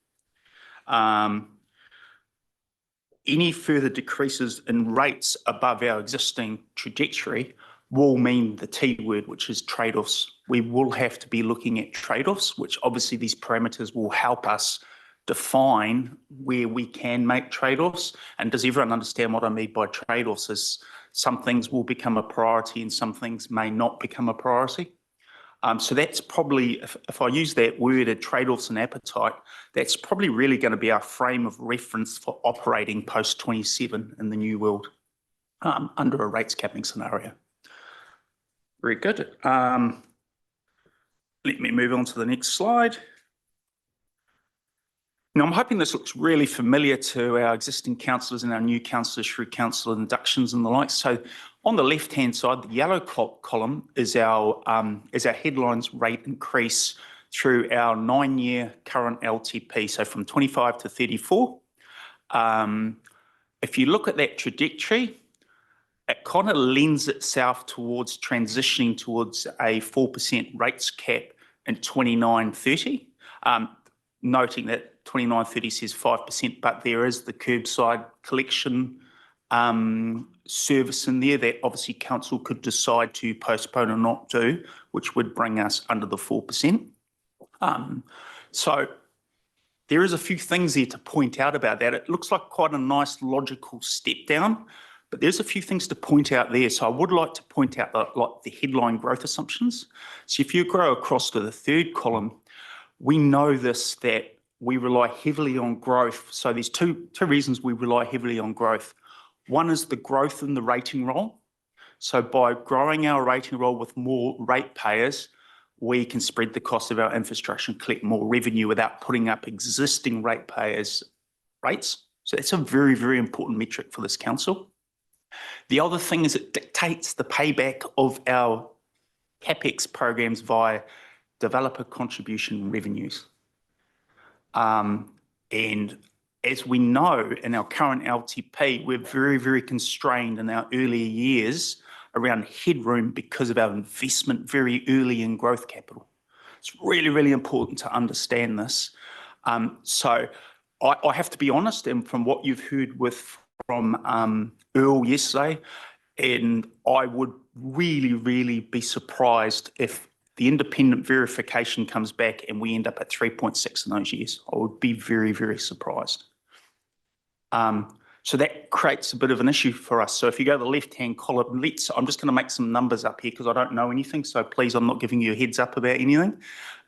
[SPEAKER 17] Any further decreases in rates above our existing trajectory will mean the T word, which is trade-offs. We will have to be looking at trade-offs, which obviously these parameters will help us define where we can make trade-offs. And does everyone understand what I mean by trade-offs? Is some things will become a priority and some things may not become a priority. So that's probably, if I use that word, trade-offs and appetite, that's probably really going to be our frame of reference for operating post-27 in the new world under a rates capping scenario. Very good. Let me move on to the next slide. Now, I'm hoping this looks really familiar to our existing councillors and our new councillors through councillor inductions and the like. So on the left-hand side, the yellow column is our headlines rate increase through our 9-year current LTP, so from 25 to 34. If you look at that trajectory, it kind of lends itself towards transitioning towards a 4% rates cap in 29-30. Noting that 29-30 says 5%, but there is the curbside collection service in there that obviously council could decide to postpone or not do, which would bring us under the 4%. So there is a few things there to point out about that. It looks like quite a nice logical step down, but there's a few things to point out there. So I would like to point out the headline growth assumptions. So if you go across to the third column, we know that we rely heavily on growth. So there's two reasons we rely heavily on growth. One is the growth in the rating roll. So by growing our rating roll with more ratepayers, we can spread the cost of our infrastructure and collect more revenue without putting up existing ratepayers' rates. So that's a very, very important metric for this council. The other thing is it dictates the payback of our CapEx programs via developer contribution revenues. And as we know in our current LTP, we're very, very constrained in our earlier years around headroom because of our investment very early in growth capital. It's really, really important to understand this. So I have to be honest, and from what you've heard from Earl yesterday, and I would really, really be surprised if the independent verification comes back and we end up at 3.6 in those years. I would be very, very surprised. So that creates a bit of an issue for us. So if you go to the left-hand column, I'm just going to make some numbers up here because I don't know anything. So please, I'm not giving you a heads up about anything.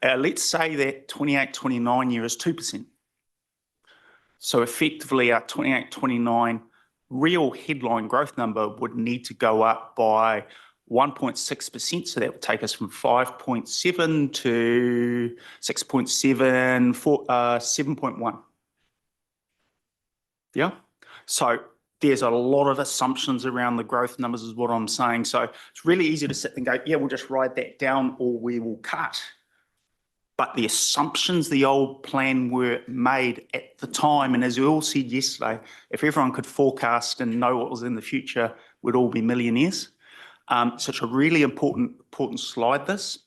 [SPEAKER 17] Let's say that 28-29 year is 2%. So effectively our 28-29 real headline growth number would need to go up by 1.6%. So that would take us from 5.7 to 6.7, 7.1. Yeah. So there's a lot of assumptions around the growth numbers is what I'm saying. So it's really easy to sit and go, yeah, we'll just write that down or we will cut. but the assumptions the old plan were made at the time, and as we all said yesterday, if everyone could forecast and know what was in the future, we'd all be millionaires. So it's a really important slide, this,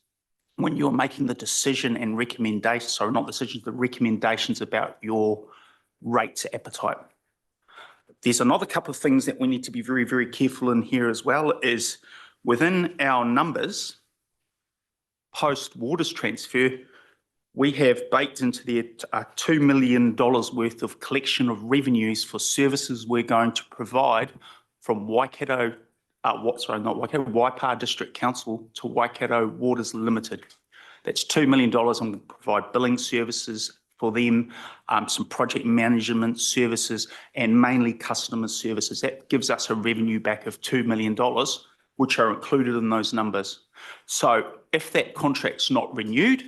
[SPEAKER 17] when you're making the decision and recommendations, sorry, not decisions, the recommendations about your rates appetite. There's another couple of things that we need to be very, very careful in here as well, is within our numbers, post waters transfer, we have baked into there $2 million worth of collection of revenues for services we're going to provide from Waikato, Waipa District Council to Waikato Waters Limited. That's $2 million, and we'll provide billing services for them, some project management services, and mainly customer services. That gives us a revenue back of $2 million, which are included in those numbers. So if that contract's not renewed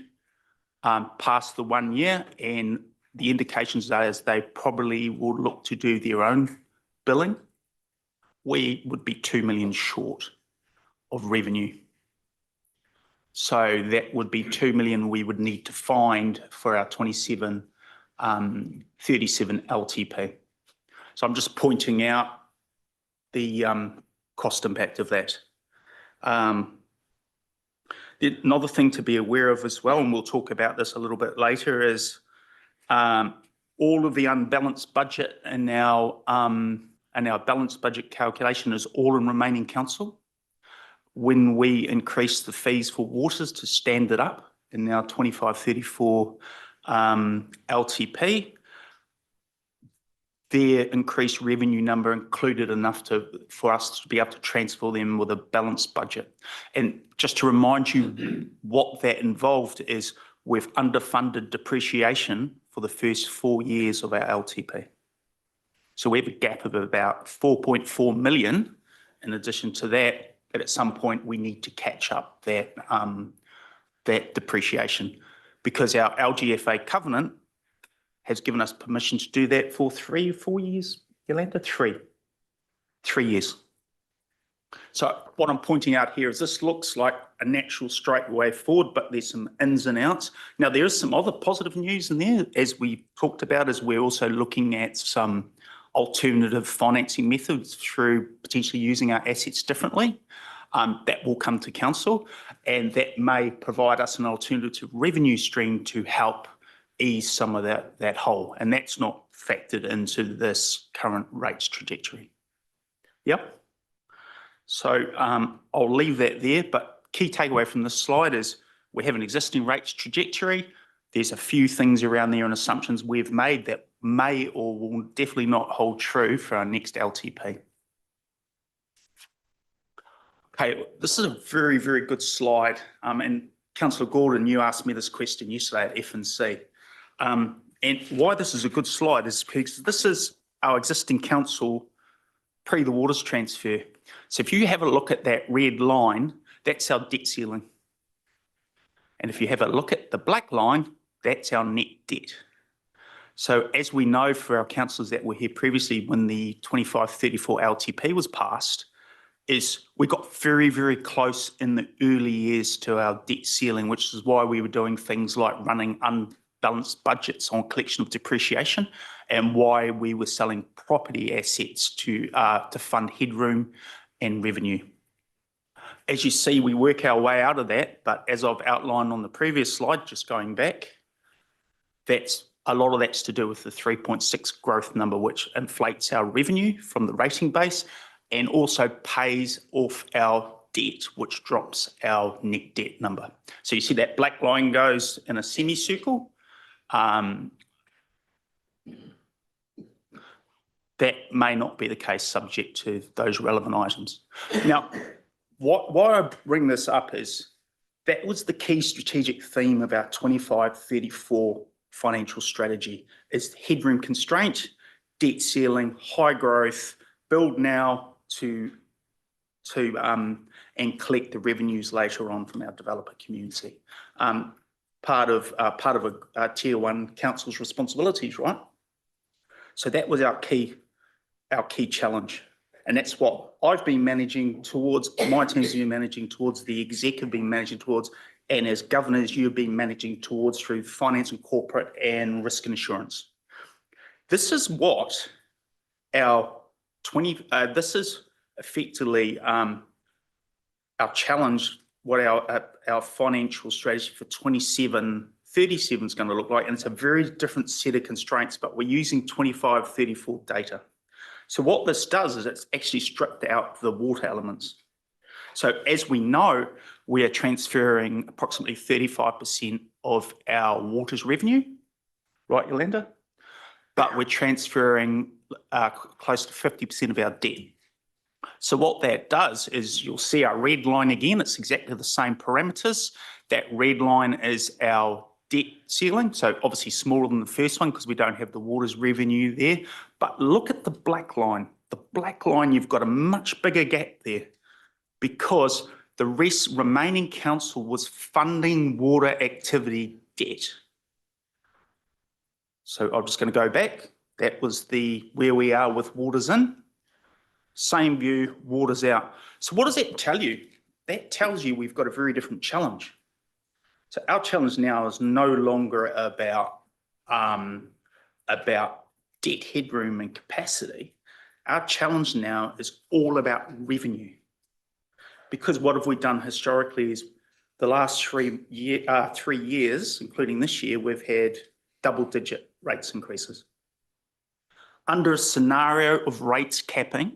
[SPEAKER 17] past the 1 year, and the indications are as they probably will look to do their own billing, we would be 2 million short of revenue. So that would be 2 million we would need to find for our 37 LTP. So I'm just pointing out the cost impact of that. Another thing to be aware of as well, and we'll talk about this a little bit later, is all of the unbalanced budget in our balanced budget calculation is all in remaining council. When we increase the fees for waters to stand it up in our 25-34 LTP, their increased revenue number included enough for us to be able to transfer them with a balanced budget. And just to remind you what that involved is we've underfunded depreciation for the first 4 years of our LTP. So we have a gap of about 4.4 million. In addition to that, at some point we need to catch up that depreciation, because our LGFA covenant has given us permission to do that for 3 or 4 years, Yolanda? 3 years. So what I'm pointing out here is this looks like a natural straight way forward, but there's some ins and outs. Now, there is some other positive news in there, as we talked about, as we're also looking at some alternative financing methods through potentially using our assets differently. That will come to council, and that may provide us an alternative revenue stream to help ease some of that hole. And that's not factored into this current rates trajectory. Yep. So I'll leave that there, but key takeaway from this slide is we have an existing rates trajectory. There's a few things around there and assumptions we've made that may or will definitely not hold true for our next LTP. Okay, this is a very, very good slide. And Councillor Gordon, you asked me this question yesterday at F&C. And why this is a good slide is because this is our existing council pre the waters transfer. So if you have a look at that red line, that's our debt ceiling. And if you have a look at the black line, that's our net debt. So as we know for our councillors that were here previously when the 25-34 LTP was passed, is we got very, very close in the early years to our debt ceiling, which is why we were doing things like running unbalanced budgets on collection of depreciation, and why we were selling property assets to fund headroom and revenue. As you see, we work our way out of that, but as I've outlined on the previous slide, just going back, a lot of that's to do with the 3.6 growth number, which inflates our revenue from the rating base and also pays off our debt, which drops our net debt number. So you see that black line goes in a semicircle. That may not be the case subject to those relevant items. Now, why I bring this up is that was the key strategic theme of our 25-34 financial strategy, is headroom constraint, debt ceiling, high growth, build now and collect the revenues later on from our developer community. Part of a tier 1 council's responsibilities, right? So that was our key challenge. And that's what I've been managing towards, my team's been managing towards, the exec have been managing towards, And as governors, you've been managing towards through finance and corporate and risk and insurance. This is what this is effectively our challenge, what our financial strategy for 27-37 is going to look like. And it's a very different set of constraints, but we're using 25-34 data. So what this does is it's actually stripped out the water elements. So as we know, we are transferring approximately 35% of our water's revenue, right, Yolanda? But we're transferring close to 50% of our debt. So what that does is you'll see our red line again. It's exactly the same parameters. That red line is our debt ceiling. So obviously smaller than the first one because we don't have the water's revenue there. But look at the black line. The black line, you've got a much bigger gap there because the remaining council was funding water activity debt. So I'm just going to go back. That was where we are with waters in. Same view, waters out. So what does that tell you? That tells you we've got a very different challenge. So our challenge now is no longer about debt headroom and capacity. Our challenge now is all about revenue. Because what have we done historically is the last 3 years, including this year, we've had double-digit rates increases. Under a scenario of rates capping,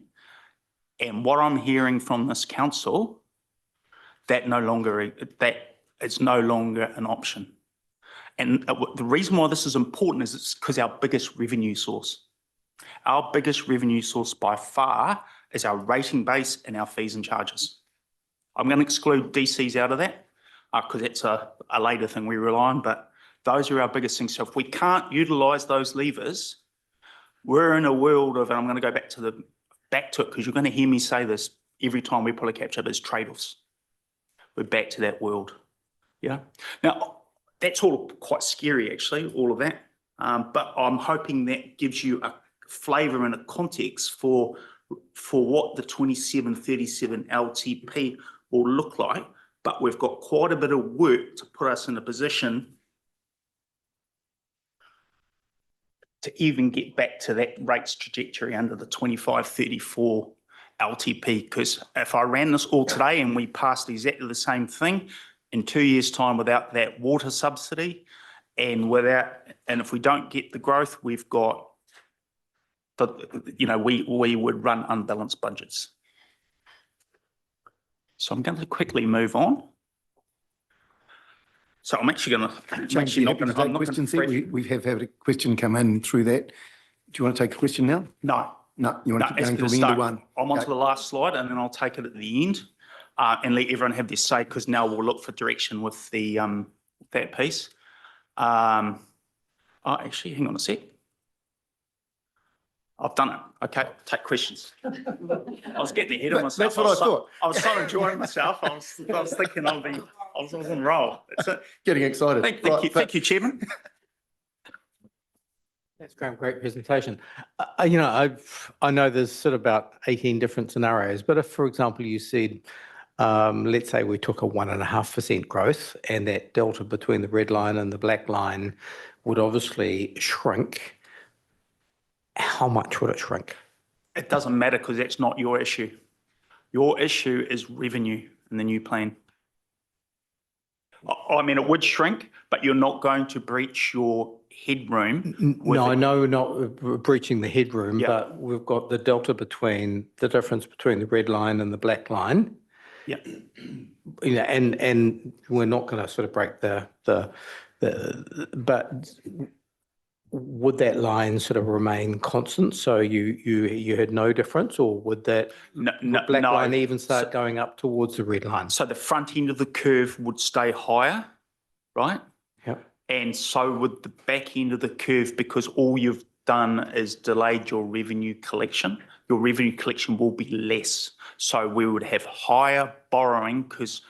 [SPEAKER 17] and what I'm hearing from this council, that is no longer an option. And the reason why this is important is it's because our biggest revenue source. Our biggest revenue source by far is our rating base and our fees and charges. I'm going to exclude DCs out of that because it's a later thing we rely on, but those are our biggest things. So if we can't utilise those levers, we're in a world of, and I'm going to go back to it because you're going to hear me say this every time we pull a capture, there's trade-offs. We're back to that world. Yeah. Now, that's all quite scary, actually, all of that. But I'm hoping that gives you a flavour and a context for what the 27-37 LTP will look like. But we've got quite a bit of work to put us in a position to even get back to that rates trajectory under the 25-34 LTP. Because if I ran this all today and we passed exactly the same thing in 2 years' time without that water subsidy and if we don't get the growth, we've got we would run unbalanced budgets. So I'm going to quickly move on. So I'm actually going to.
[SPEAKER 1] We have had a question come in through that. Do you want to take a question now?
[SPEAKER 17] No.
[SPEAKER 1] No, you want to keep going till the end of one?
[SPEAKER 17] I'm on to the last slide and then I'll take it at the end and let everyone have their say because now we'll look for direction with that piece. Actually, hang on a sec. I've done it. Okay, take questions. I was getting ahead of myself.
[SPEAKER 1] That's what I thought.
[SPEAKER 17] I was so enjoying myself. I was thinking I was on roll.
[SPEAKER 1] Getting excited.
[SPEAKER 17] Thank you, Chairman.
[SPEAKER 12] That's great presentation. I know there's sort of about 18 different scenarios, but if, for example, you said, let's say we took a 1.5% growth and that delta between the red line and the black line would obviously shrink, how much would it shrink?
[SPEAKER 17] It doesn't matter because that's not your issue. Your issue is revenue in the new plan. I mean, it would shrink, but you're not going to breach your headroom.
[SPEAKER 12] No, I know we're not breaching the headroom, but we've got the delta between the difference between the red line and the black line.
[SPEAKER 17] Yeah.
[SPEAKER 12] And we're not going to sort of break but would that line sort of remain constant? So you had no difference, or would that black line even start going up towards the red line?
[SPEAKER 17] So the front end of the curve would stay higher, right?
[SPEAKER 12] Yep.
[SPEAKER 17] And so would the back end of the curve because all you've done is delayed your revenue collection. Your revenue collection will be less. So we would have higher borrowing because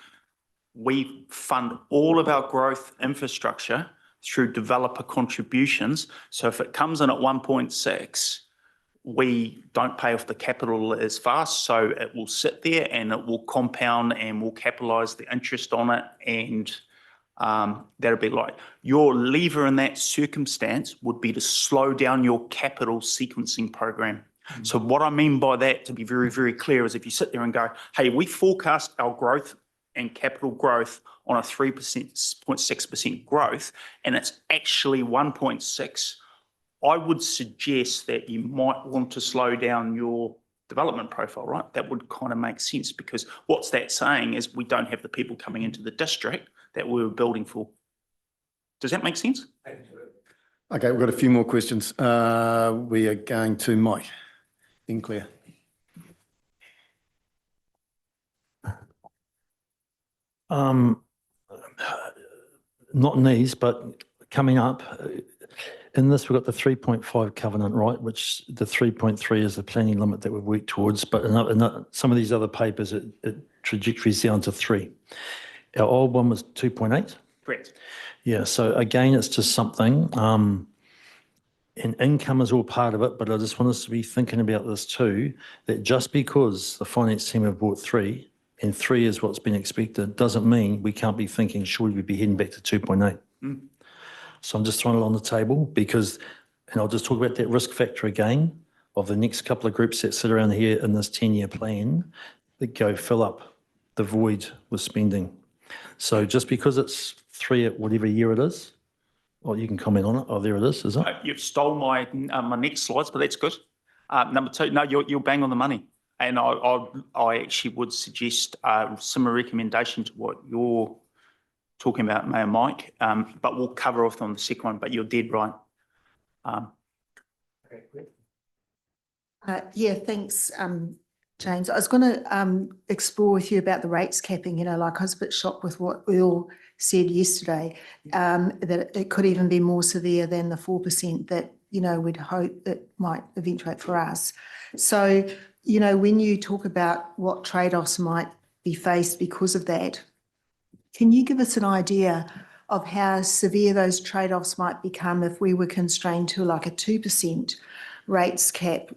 [SPEAKER 17] we fund all of our growth infrastructure through developer contributions. So if it comes in at 1.6, we don't pay off the capital as fast. So it will sit there and it will compound and we'll capitalise the interest on it. And that'd be like, your lever in that circumstance would be to slow down your capital sequencing program. So what I mean by that, to be very, very clear, is if you sit there and go, hey, we forecast our growth and capital growth on a 3.6% growth, and it's actually 1.6, I would suggest that you might want to slow down your development profile, right? That would kind of make sense, because what's that saying is we don't have the people coming into the district that we were building for. Does that make sense?
[SPEAKER 1] Okay, we've got a few more questions. We are going to Mike. In clear.
[SPEAKER 6] Not in these, but coming up, in this, we've got the 3.5 covenant, right, which the 3.3 is the planning limit that we've worked towards, but in some of these other papers, it trajectories down to 3. Our old one was 2.8.
[SPEAKER 17] Correct.
[SPEAKER 6] Yeah, so again, it's just something, and income is all part of it, but I just want us to be thinking about this too, that just because the finance team have bought 3, and 3 is what's been expected, doesn't mean we can't be thinking, should we be heading back to 2.8? So I'm just throwing it on the table because, and I'll just talk about that risk factor again of the next couple of groups that sit around here in this 10-year plan that go fill up the void with spending. So just because it's 3 at whatever year it is, well, you can comment on it. Oh, there it is it?
[SPEAKER 17] You've stole my next slides, but that's good. Number 2, no, you're bang on the money. And I actually would suggest a similar recommendation to what you're talking about, Mayor Mike, but we'll cover off on the second one, but you're dead right.
[SPEAKER 5] Yeah, thanks, James. I was going to explore with you about the rates capping, like I was a bit shocked with what Earl said yesterday, that it could even be more severe than the 4% that, we'd hope it might eventuate for us. So, when you talk about what trade-offs might be faced because of that, can you give us an idea of how severe those trade-offs might become if we were constrained to like a 2% rates cap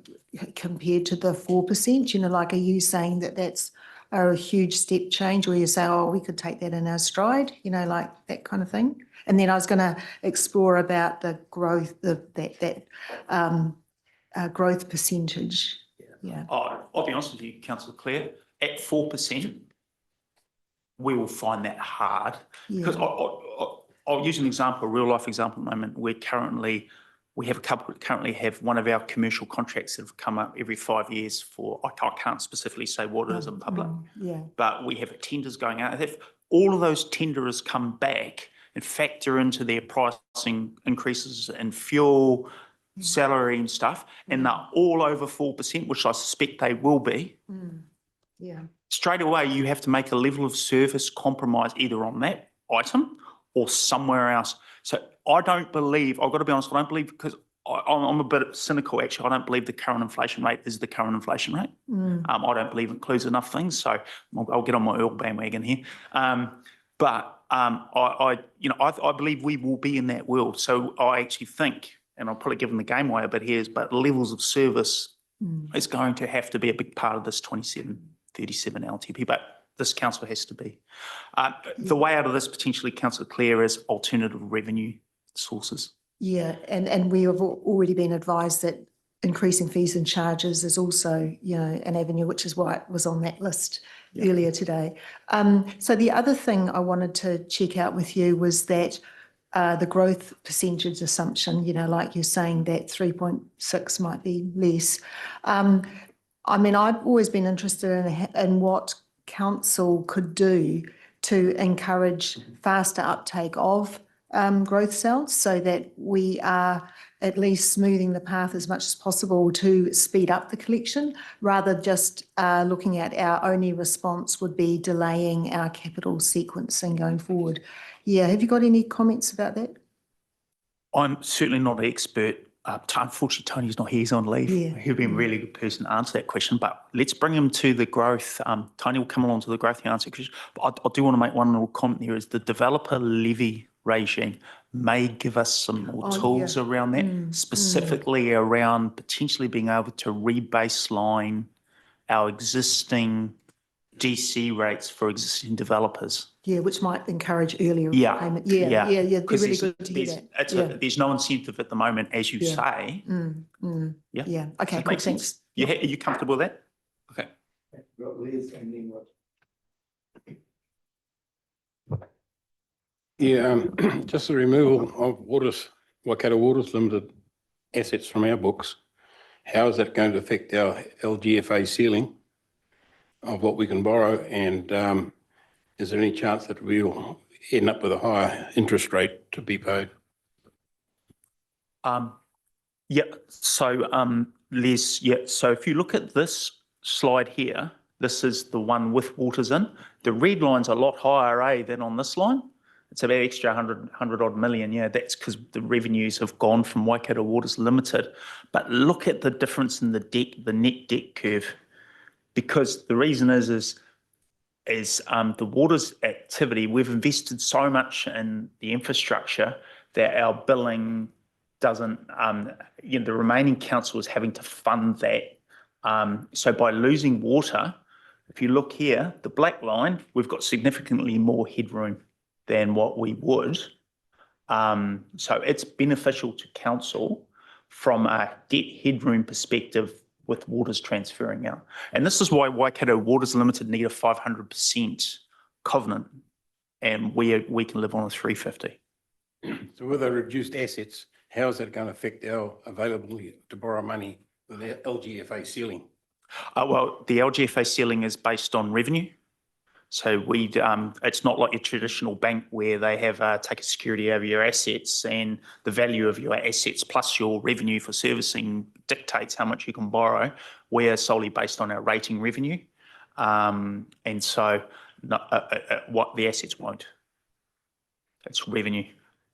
[SPEAKER 5] compared to the 4%? Like, are you saying that that's a huge step change where you say, oh, we could take that in our stride, like that kind of thing? And then I was going to explore about the growth, that growth percentage. Yeah.
[SPEAKER 17] I'll be honest with you, Councillor Clare, at 4%, we will find that hard. Because I'll use an example, a real life example at the moment. We have a couple that currently have one of our commercial contracts that have come up every 5 years for, I can't specifically say what it is in public, but we have tenders going out. If all of those tenders come back and factor into their pricing increases in fuel, salary and stuff, and they're all over 4%, which I suspect they will be, straight away you have to make a level of service compromise either on that item or somewhere else. So I don't believe, I've got to be honest, I don't believe, because I'm a bit cynical actually, I don't believe the current inflation rate is the current inflation rate. I don't believe it includes enough things, so I'll get on my Earl bandwagon here. But I believe we will be in that world. So I actually think, and I'll probably give them the game away a bit here, but levels of service is going to have to be a big part of this 2737 LTP, but this council has to be. The way out of this potentially, Councillor Clare, is alternative revenue sources.
[SPEAKER 5] Yeah, and we have already been advised that increasing fees and charges is also, an avenue, which is why it was on that list earlier today. So the other thing I wanted to check out with you was that the growth percentage assumption, like you're saying that 3.6 might be less. I've always been interested in what council could do to encourage faster uptake of growth cells so that we are at least smoothing the path as much as possible to speed up the collection, rather just looking at our only response would be delaying our capital sequencing going forward. Yeah, have you got any comments about that? I'm
[SPEAKER 17] certainly not an expert. Unfortunately, Tony's not here, he's on leave. He'd be a really good person to answer that question, but let's bring him to the growth. Tony will come along to the growth and answer question. But I do want to make one little comment here, is the developer levy regime may give us some more tools around that, specifically around potentially being able to rebaseline our existing DC rates for existing developers.
[SPEAKER 5] Yeah, which might encourage earlier
[SPEAKER 17] Yeah,
[SPEAKER 5] payment. Yeah,
[SPEAKER 17] yeah,
[SPEAKER 5] yeah, yeah. They're
[SPEAKER 17] because
[SPEAKER 5] really good to hear that.
[SPEAKER 17] there's no incentive at the moment, as you
[SPEAKER 5] Yeah.
[SPEAKER 17] say. Yeah.
[SPEAKER 5] Yeah.
[SPEAKER 17] Does
[SPEAKER 5] Okay,
[SPEAKER 17] it
[SPEAKER 5] cool.
[SPEAKER 17] make sense?
[SPEAKER 5] Thanks.
[SPEAKER 17] Yeah, are you comfortable with that? Okay.
[SPEAKER 9] Yeah, just the removal of Waikato Waters Limited assets from our books. How is that going to affect our LGFA ceiling of what we can borrow? And is there any chance that we'll end up with a higher interest rate to be paid?
[SPEAKER 17] Yeah, so Les, yeah, so if you look at this slide here, this is the one with waters in. The red line's a lot higher, than on this line. It's about extra 100 odd million. Yeah, that's because the revenues have gone from Waikato Waters Limited. But look at the difference in the net debt curve, because the reason is the waters activity, we've invested so much in the infrastructure that our billing doesn't, the remaining council is having to fund that. So by losing water, if you look here, the black line, we've got significantly more headroom than what we would. So it's beneficial to council from a debt headroom perspective with waters transferring out. And this is why Waikato Waters Limited need a 500% covenant, and we can live on a 350.
[SPEAKER 9] So with the reduced assets, how is that going to affect our availability to borrow money with the LGFA ceiling?
[SPEAKER 17] Well, the LGFA ceiling is based on revenue. So it's not like your traditional bank where they have take a security over your assets, and the value of your assets plus your revenue for servicing dictates how much you can borrow. We're solely based on our rating revenue. And so what the assets won't. It's revenue.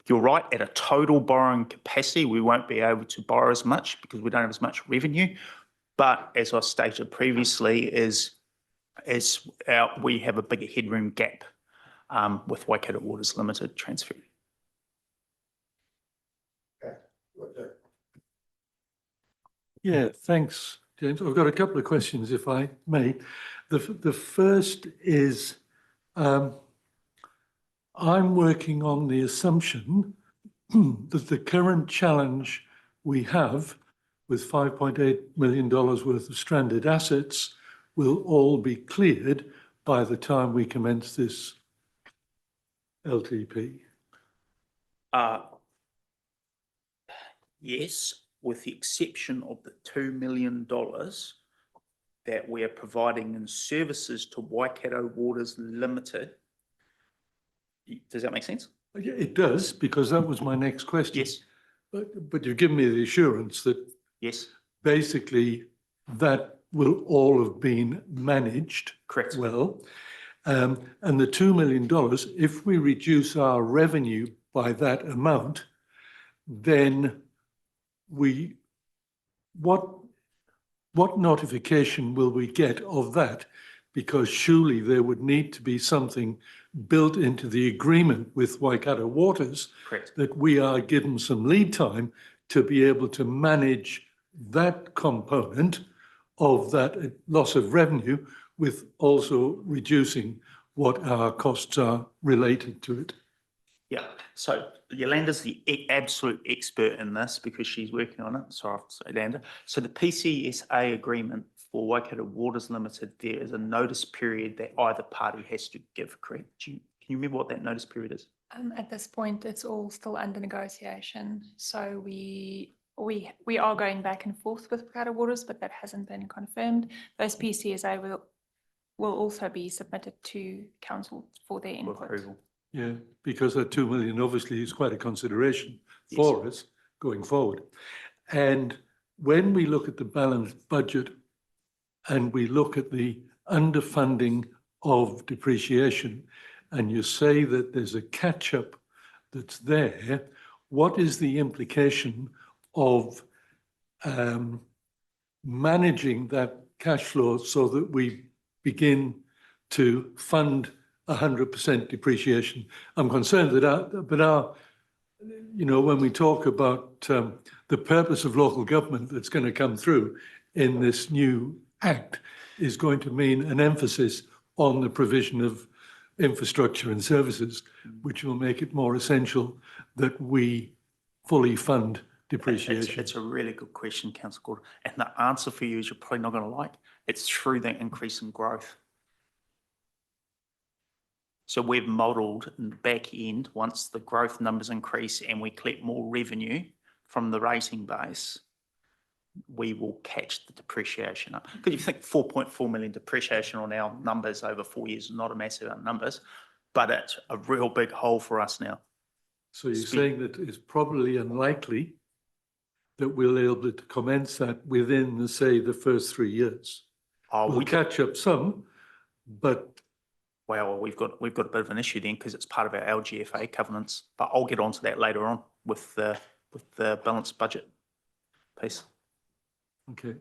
[SPEAKER 17] You're right, at a total borrowing capacity, we won't be able to borrow as much because we don't have as much revenue. But as I stated previously, we have a bigger headroom gap with Waikato Waters Limited transfer.
[SPEAKER 7] Yeah, thanks, James. I've got a couple of questions, if I may. The first is, I'm working on the assumption that the current challenge we have with $5.8 million worth of stranded assets will all be cleared by the time we commence this LTP.
[SPEAKER 17] Yes, with the exception of the $2 million that we are providing in services to Waikato Waters Limited. Does that make sense?
[SPEAKER 7] Yeah, it does, because that was my next question.
[SPEAKER 17] Yes.
[SPEAKER 7] But you've given me the assurance that
[SPEAKER 17] yes,
[SPEAKER 7] basically that will all have been managed
[SPEAKER 17] correct
[SPEAKER 7] well. And the $2 million, if we reduce our revenue by that amount, then what notification will we get of that? Because surely there would need to be something built into the agreement with Waikato Waters
[SPEAKER 17] correct
[SPEAKER 7] that we are given some lead time to be able to manage that component of that loss of revenue with also reducing what our costs are related to it.
[SPEAKER 17] Yeah, so Yolanda's the absolute expert in this because she's working on it. Sorry, Yolanda. So the PCSA agreement for Waikato Waters Limited, there is a notice period that either party has to give, correct? Can you remember what that notice period is?
[SPEAKER 18] At this point, it's all still under negotiation. So we are going back and forth with Waikato Waters, but that hasn't been confirmed. Those PCSA will also be submitted to council for their input.
[SPEAKER 17] Approval.
[SPEAKER 7] Yeah, because that 2 million obviously is quite a consideration for us going forward. And when we look at the balanced budget and we look at the underfunding of depreciation, and you say that there's a catch-up that's there, what is the implication of managing that cash flow so that we begin to fund 100% depreciation? I'm concerned that when we talk about the purpose of local government that's going to come through in this new act is going to mean an emphasis on the provision of infrastructure and services, which will make it more essential that we fully fund depreciation.
[SPEAKER 17] It's a really good question, Councillor Gordon. And the answer for you is you're probably not going to like. It's through that increase in growth. So we've modelled in the back end, once the growth numbers increase and we collect more revenue from the rating base, we will catch the depreciation up. Because you think 4.4 million depreciation on our numbers over 4 years is not a massive amount of numbers, but it's a real big hole for us now.
[SPEAKER 7] So you're saying that it's probably unlikely that we'll be able to commence that within, say, the first 3 years? We'll catch up some, but...
[SPEAKER 17] Well, we've got a bit of an issue then because it's part of our LGFA covenants, but I'll get onto that later on with the balanced budget piece.
[SPEAKER 7] Okay.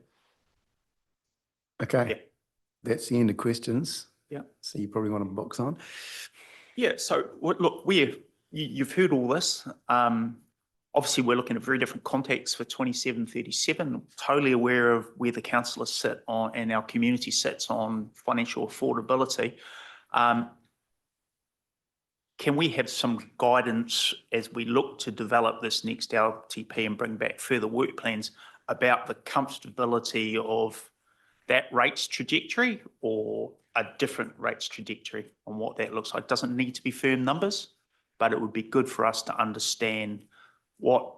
[SPEAKER 1] Okay.
[SPEAKER 17] Yeah.
[SPEAKER 1] That's the end of questions.
[SPEAKER 17] Yeah.
[SPEAKER 1] So you probably want to box on.
[SPEAKER 17] Yeah. So look, you've heard all this. Obviously, we're looking at very different contexts for 27-37. Totally aware of where the councillors sit on and our community sits on financial affordability. Can we have some guidance as we look to develop this next LTP and bring back further work plans about the comfortability of that rates trajectory or a different rates trajectory on what that looks like? It doesn't need to be firm numbers, but it would be good for us to understand what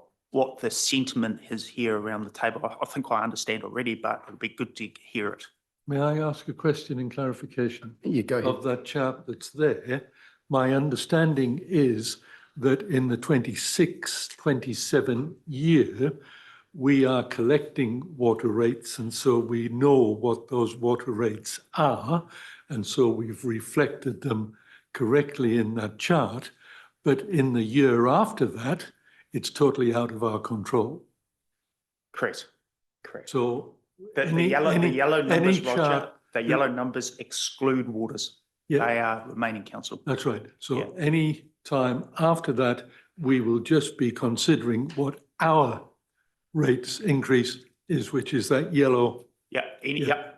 [SPEAKER 17] the sentiment is here around the table. I think I understand already, but it would be good to hear it.
[SPEAKER 7] May I ask a question in clarification?
[SPEAKER 1] You go ahead.
[SPEAKER 7] Of that chart that's there? My understanding is that in the 26-27 year, we are collecting water rates, and so we know what those water rates are, and so we've reflected them correctly in that chart. But in the year after that, it's totally out of our control.
[SPEAKER 17] Correct.
[SPEAKER 7] So
[SPEAKER 17] The yellow numbers, Roger, the yellow numbers exclude waters.
[SPEAKER 7] Yeah.
[SPEAKER 17] They are remaining council.
[SPEAKER 7] That's right. So any time after that, we will just be considering what our rates increase is, which is that yellow.
[SPEAKER 17] Yeah,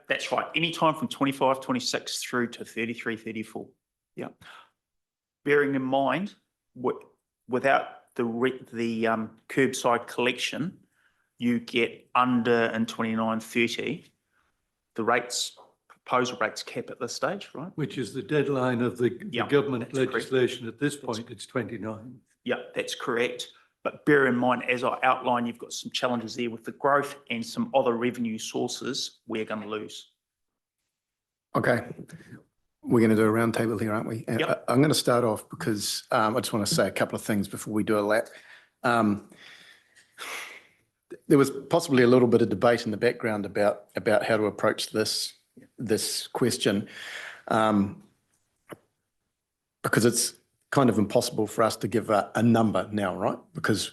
[SPEAKER 17] that's right. Any time from 25, 26 through to 33, 34. Yeah. Bearing in mind, without the curbside collection, you get under in 29, 30, the proposal rates cap at this stage, right?
[SPEAKER 7] Which is the deadline of the government legislation.
[SPEAKER 17] Correct.
[SPEAKER 7] At this point, it's 29.
[SPEAKER 17] Yeah, that's correct. But bear in mind, as I outlined, you've got some challenges there with the growth and some other revenue sources we're going to lose.
[SPEAKER 1] Okay. We're going to do a round table here, aren't we?
[SPEAKER 17] Yep.
[SPEAKER 1] I'm going to start off because I just want to say a couple of things before we do a lap. There was possibly a little bit of debate in the background about how to approach this question, because it's kind of impossible for us to give a number now, right? Because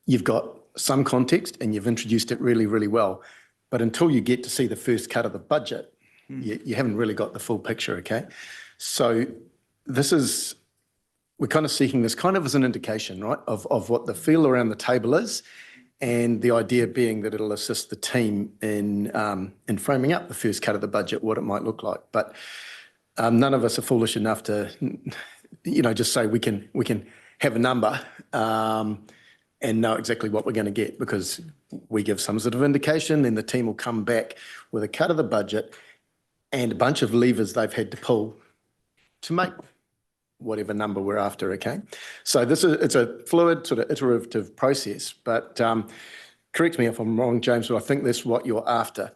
[SPEAKER 1] you've got some context and you've introduced it really, really well. But until you get to see the first cut of the budget, you haven't really got the full picture, okay? So we're kind of seeking this kind of as an indication, right, of what the feel around the table is, and the idea being that it'll assist the team in framing up the first cut of the budget, what it might look like. But none of us are foolish enough to, just say we can have a number and know exactly what we're going to get, because we give some sort of indication, then the team will come back with a cut of the budget and a bunch of levers they've had to pull to make whatever number we're after, okay? So it's a fluid sort of iterative process, but correct me if I'm wrong, James, but I think that's what you're after.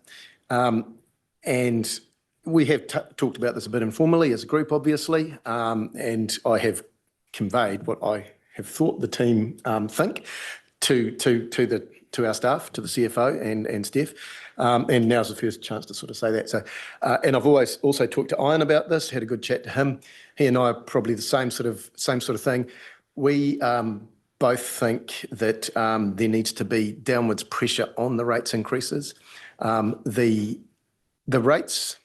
[SPEAKER 1] And we have talked about this a bit informally as a group, obviously, and I have conveyed what I have thought the team think to our staff, to the CFO and Steph, and now's the first chance to sort of say that. So, and I've always also talked to Ian about this, had a good chat to him. He and I are probably the same sort of thing. We both think that there needs to be downwards pressure on the rates increases. The rates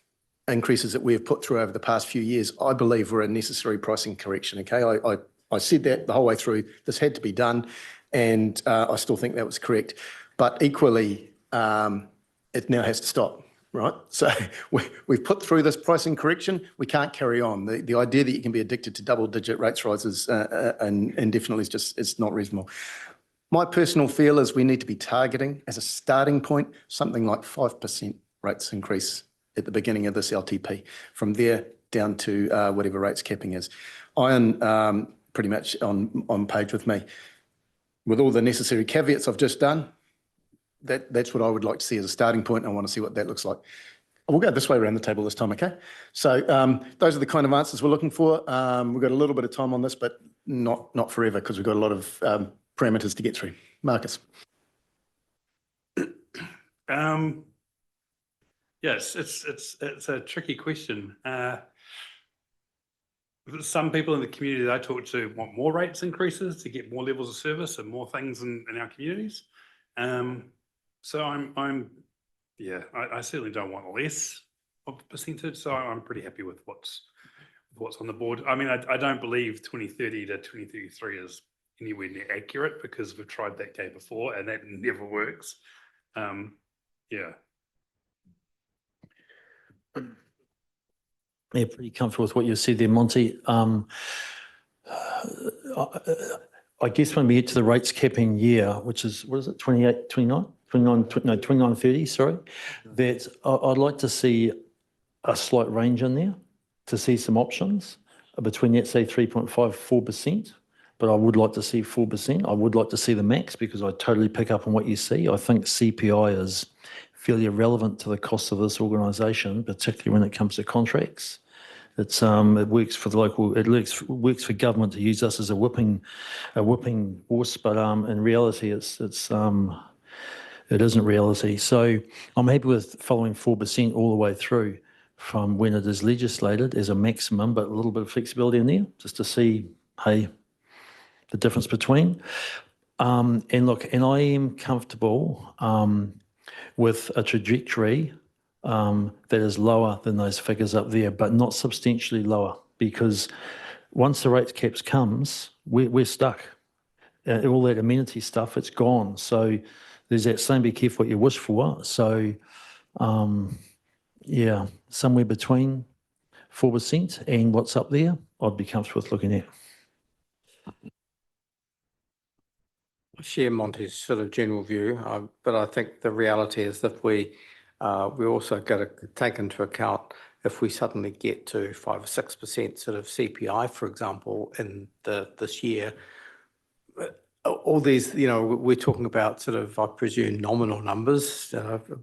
[SPEAKER 1] increases that we have put through over the past few years, I believe, were a necessary pricing correction. Okay, I said that the whole way through. This had to be done, and I still think that was correct. But equally, it now has to stop. right? So we've put through this pricing correction. We can't carry on. The idea that you can be addicted to double-digit rates rises and indefinitely is just, it's not reasonable. My personal feel is we need to be targeting as a starting point, something like 5% rates increase at the beginning of this LTP. From there down to whatever rates capping is. Ian, pretty much on page with me. With all the necessary caveats I've just done, that's what I would like to see as a starting point. I want to see what that looks like. We'll go this way around the table this time, okay? So those are the kind of answers we're looking for. We've got a little bit of time on this, but not forever because we've got a lot of parameters to get through. Marcus.
[SPEAKER 11] Yes, it's a tricky question. Some people in the community that I talk to want more rates increases to get more levels of service and more things in our communities. So I certainly don't want less of the percentage. So I'm pretty happy with what's on the board. I mean, I don't believe 2030 to 2033 is anywhere near accurate because we've tried that game before and that never works.
[SPEAKER 6] Yeah, pretty comfortable with what you said there, Monty. I guess when we get to the rates capping year, which is, what is it, 28, 29? 29, 30, sorry. That I'd like to see a slight range in there to see some options between, let's say, 3.5, 4%. But I would like to see 4%. I would like to see the max because I totally pick up on what you see. I think CPI is fairly irrelevant to the cost of this organisation, particularly when it comes to contracts. It works for the local. It works for government to use us as a whipping horse, but in reality, it isn't reality. So I'm happy with following 4% all the way through from when it is legislated as a maximum, but a little bit of flexibility in there just to see, hey, the difference between. And look, and I am comfortable with a trajectory that is lower than those figures up there, but not substantially lower, because once the rates caps comes, we're stuck. All that amenity stuff, it's gone. So there's that saying, be careful what you wish for. So yeah, somewhere between 4% and what's up there, I'd be comfortable with looking at.
[SPEAKER 12] I share Monty's sort of general view, but I think the reality is that we also got to take into account if we suddenly get to 5 or 6% sort of CPI, for example, in this year. All these, we're talking about sort of, I presume, nominal numbers,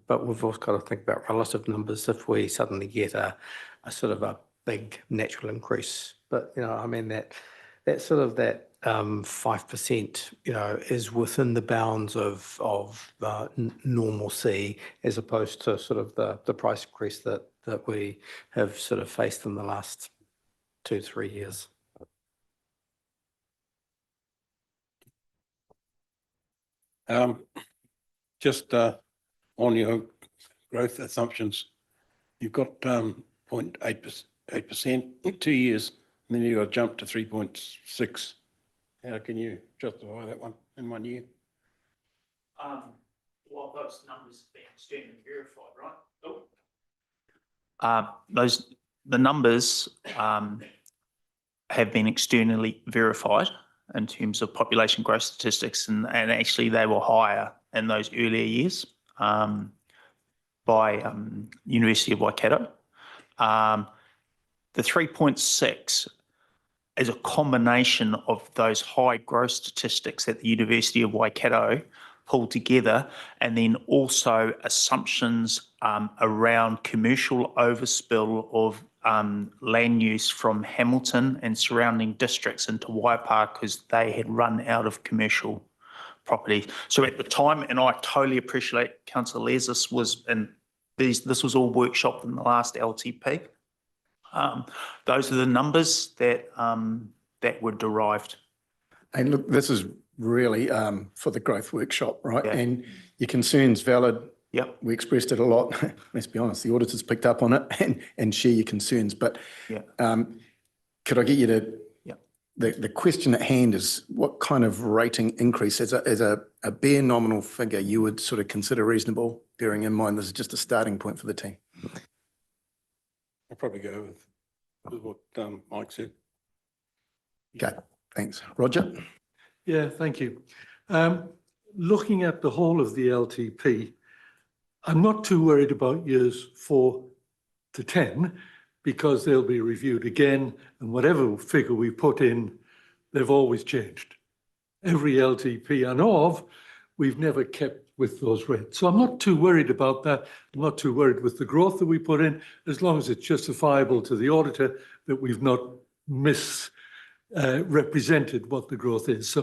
[SPEAKER 12] but we've also got to think about relative numbers if we suddenly get a sort of a big natural increase. But, I mean, that sort of that 5%, is within the bounds of normalcy as opposed to sort of the price increase that we have sort of faced in the last 2-3 years.
[SPEAKER 9] Just on your growth assumptions, you've got 0.8% in 2 years, and then you've got to jump to 3.6. How can you justify that one in 1 year?
[SPEAKER 17] Well, those numbers have been externally verified, right? The numbers have been externally verified in terms of population growth statistics, and actually they were higher in those earlier years by University of Waikato. The 3.6 is a combination of those high growth statistics that the University of Waikato pulled together, and then also assumptions around commercial overspill of land use from Hamilton and surrounding districts into Waipa because they had run out of commercial property. So at the time, and I totally appreciate Councillor Les, this was all workshopped in the last LTP. Those are the numbers that were derived.
[SPEAKER 1] And look, this is really for the growth workshop, right? Yeah. And your concern's valid.
[SPEAKER 17] Yep.
[SPEAKER 1] We expressed it a lot. Let's be honest, the auditors picked up on it and share your concerns. But could I get you to the question at hand is what kind of rating increase as a bare nominal figure you would sort of consider reasonable, bearing in mind this is just a starting point for the team?
[SPEAKER 9] I'll probably go with what Mike said.
[SPEAKER 1] Okay, thanks. Roger?
[SPEAKER 7] Yeah, thank you. Looking at the whole of the LTP, I'm not too worried about years 4 to 10 because they'll be reviewed again, and whatever figure we put in, they've always changed. Every LTP I know of, we've never kept with those rates. So I'm not too worried about that. I'm not too worried with the growth that we put in, as long as it's justifiable to the auditor that we've not misrepresented what the growth is.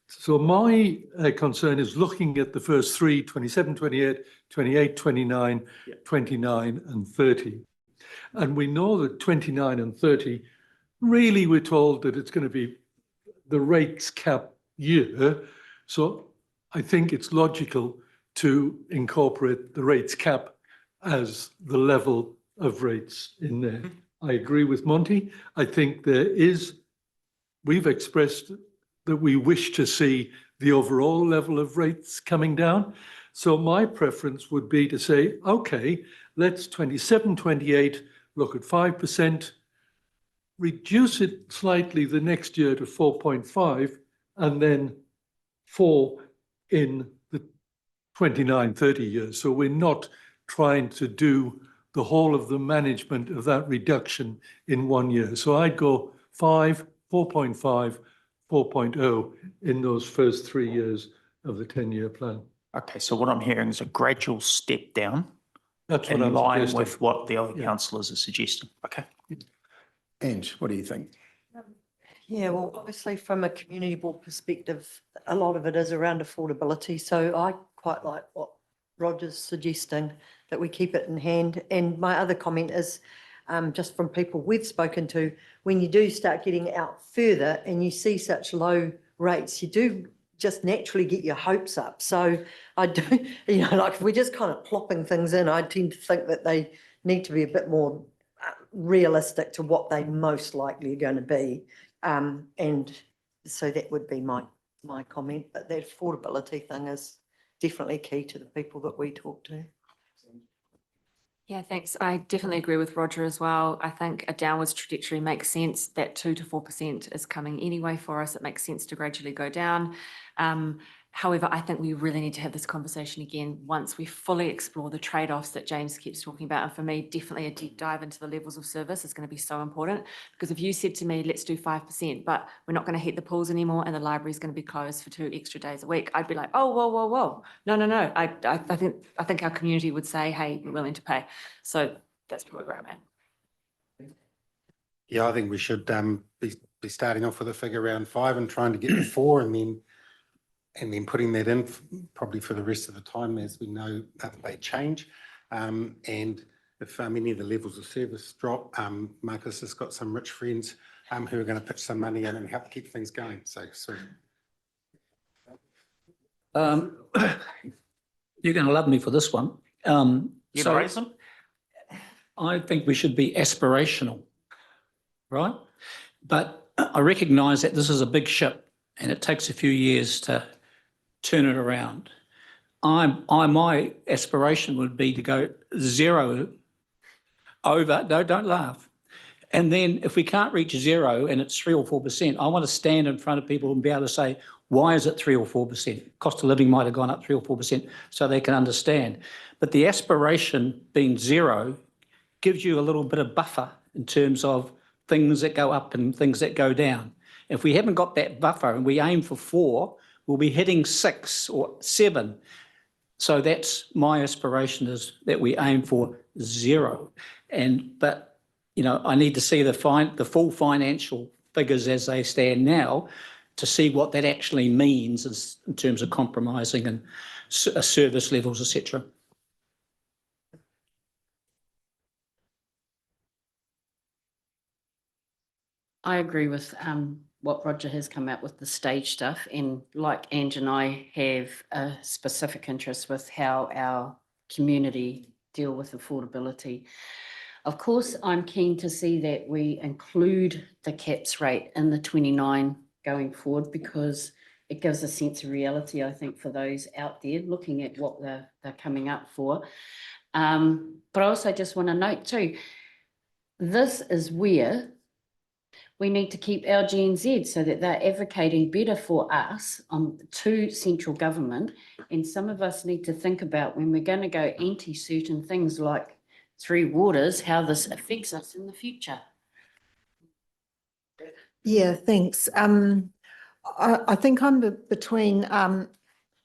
[SPEAKER 7] So my concern is looking at the first three, 27, 28, 28, 29, 29 and 30. And we know that 29 and 30, really we're told that it's going to be the rates cap year. So I think it's logical to incorporate the rates cap as the level of rates in there. I agree with Monty. I think we've expressed that we wish to see the overall level of rates coming down. So my preference would be to say, okay, let's 27, 28, look at 5%, reduce it slightly the next year to 4.5, and then 4 in the 29, 30 years. So we're not trying to do the whole of the management of that reduction in 1 year. So I'd go 5, 4.5, 4.0 in those first 3 years of the 10-year plan.
[SPEAKER 17] Okay, so what I'm hearing is a gradual step down.
[SPEAKER 7] That's what
[SPEAKER 17] in
[SPEAKER 7] I'm
[SPEAKER 17] line
[SPEAKER 7] suggesting.
[SPEAKER 17] with what the other councillors are suggesting. Okay.
[SPEAKER 1] Ange, what do you think?
[SPEAKER 10] Yeah, well, obviously from a community board perspective, a lot of it is around affordability. So I quite like what Roger's suggesting, that we keep it in hand. And my other comment is just from people we've spoken to, when you do start getting out further and you see such low rates, you do just naturally get your hopes up. So I do, like if we're just kind of plopping things in, I tend to think that they need to be a bit more realistic to what they most likely are going to be. And so that would be my comment, but that affordability thing is definitely key to the people that we talk to.
[SPEAKER 4] Yeah, thanks. I definitely agree with Roger as well. I think a downwards trajectory makes sense. That 2 to 4% is coming anyway for us. It makes sense to gradually go down. However, I think we really need to have this conversation again once we fully explore the trade-offs that James keeps talking about. And for me, definitely a deep dive into the levels of service is going to be so important, because if you said to me, let's do 5%, but we're not going to heat the pools anymore and the library is going to be closed for 2 extra days a week, I'd be like, oh, whoa, whoa, whoa. No. I think our community would say, hey, we're willing to pay. So that's probably where I'm at.
[SPEAKER 13] Yeah, I think we should be starting off with a figure around 5 and trying to get to 4, and then putting that in probably for the rest of the time as we know that they change. And if any of the levels of service drop, Marcus has got some rich friends who are going to pitch some money in and help keep things going. So
[SPEAKER 8] you're going to love me for this one. I think we should be aspirational, right? But I recognise that this is a big ship and it takes a few years to turn it around. My aspiration would be to go 0 over, no, don't laugh. And then if we can't reach 0 and it's 3 or 4%, I want to stand in front of people and be able to say, why is it 3 or 4%? Cost of living might have gone up 3 or 4% so they can understand. But the aspiration being 0 gives you a little bit of buffer in terms of things that go up and things that go down. If we haven't got that buffer and we aim for 4, we'll be hitting 6 or 7. So that's my aspiration, is that we aim for 0. But I need to see the full financial figures as they stand now to see what that actually means in terms of compromising and service levels, etc.
[SPEAKER 15] I agree with what Roger has come out with, the stage stuff, and like Ange and I have a specific interest with how our community deal with affordability. Of course, I'm keen to see that we include the caps rate in the 29 going forward, because it gives a sense of reality, I think, for those out there looking at what they're coming up for. But I also just want to note too, this is where we need to keep our GNZ so that they're advocating better for us to central government. And some of us need to think about, when we're going to go anti certain things like Three Waters, how this affects us in the future.
[SPEAKER 5] Yeah, thanks. I think I'm between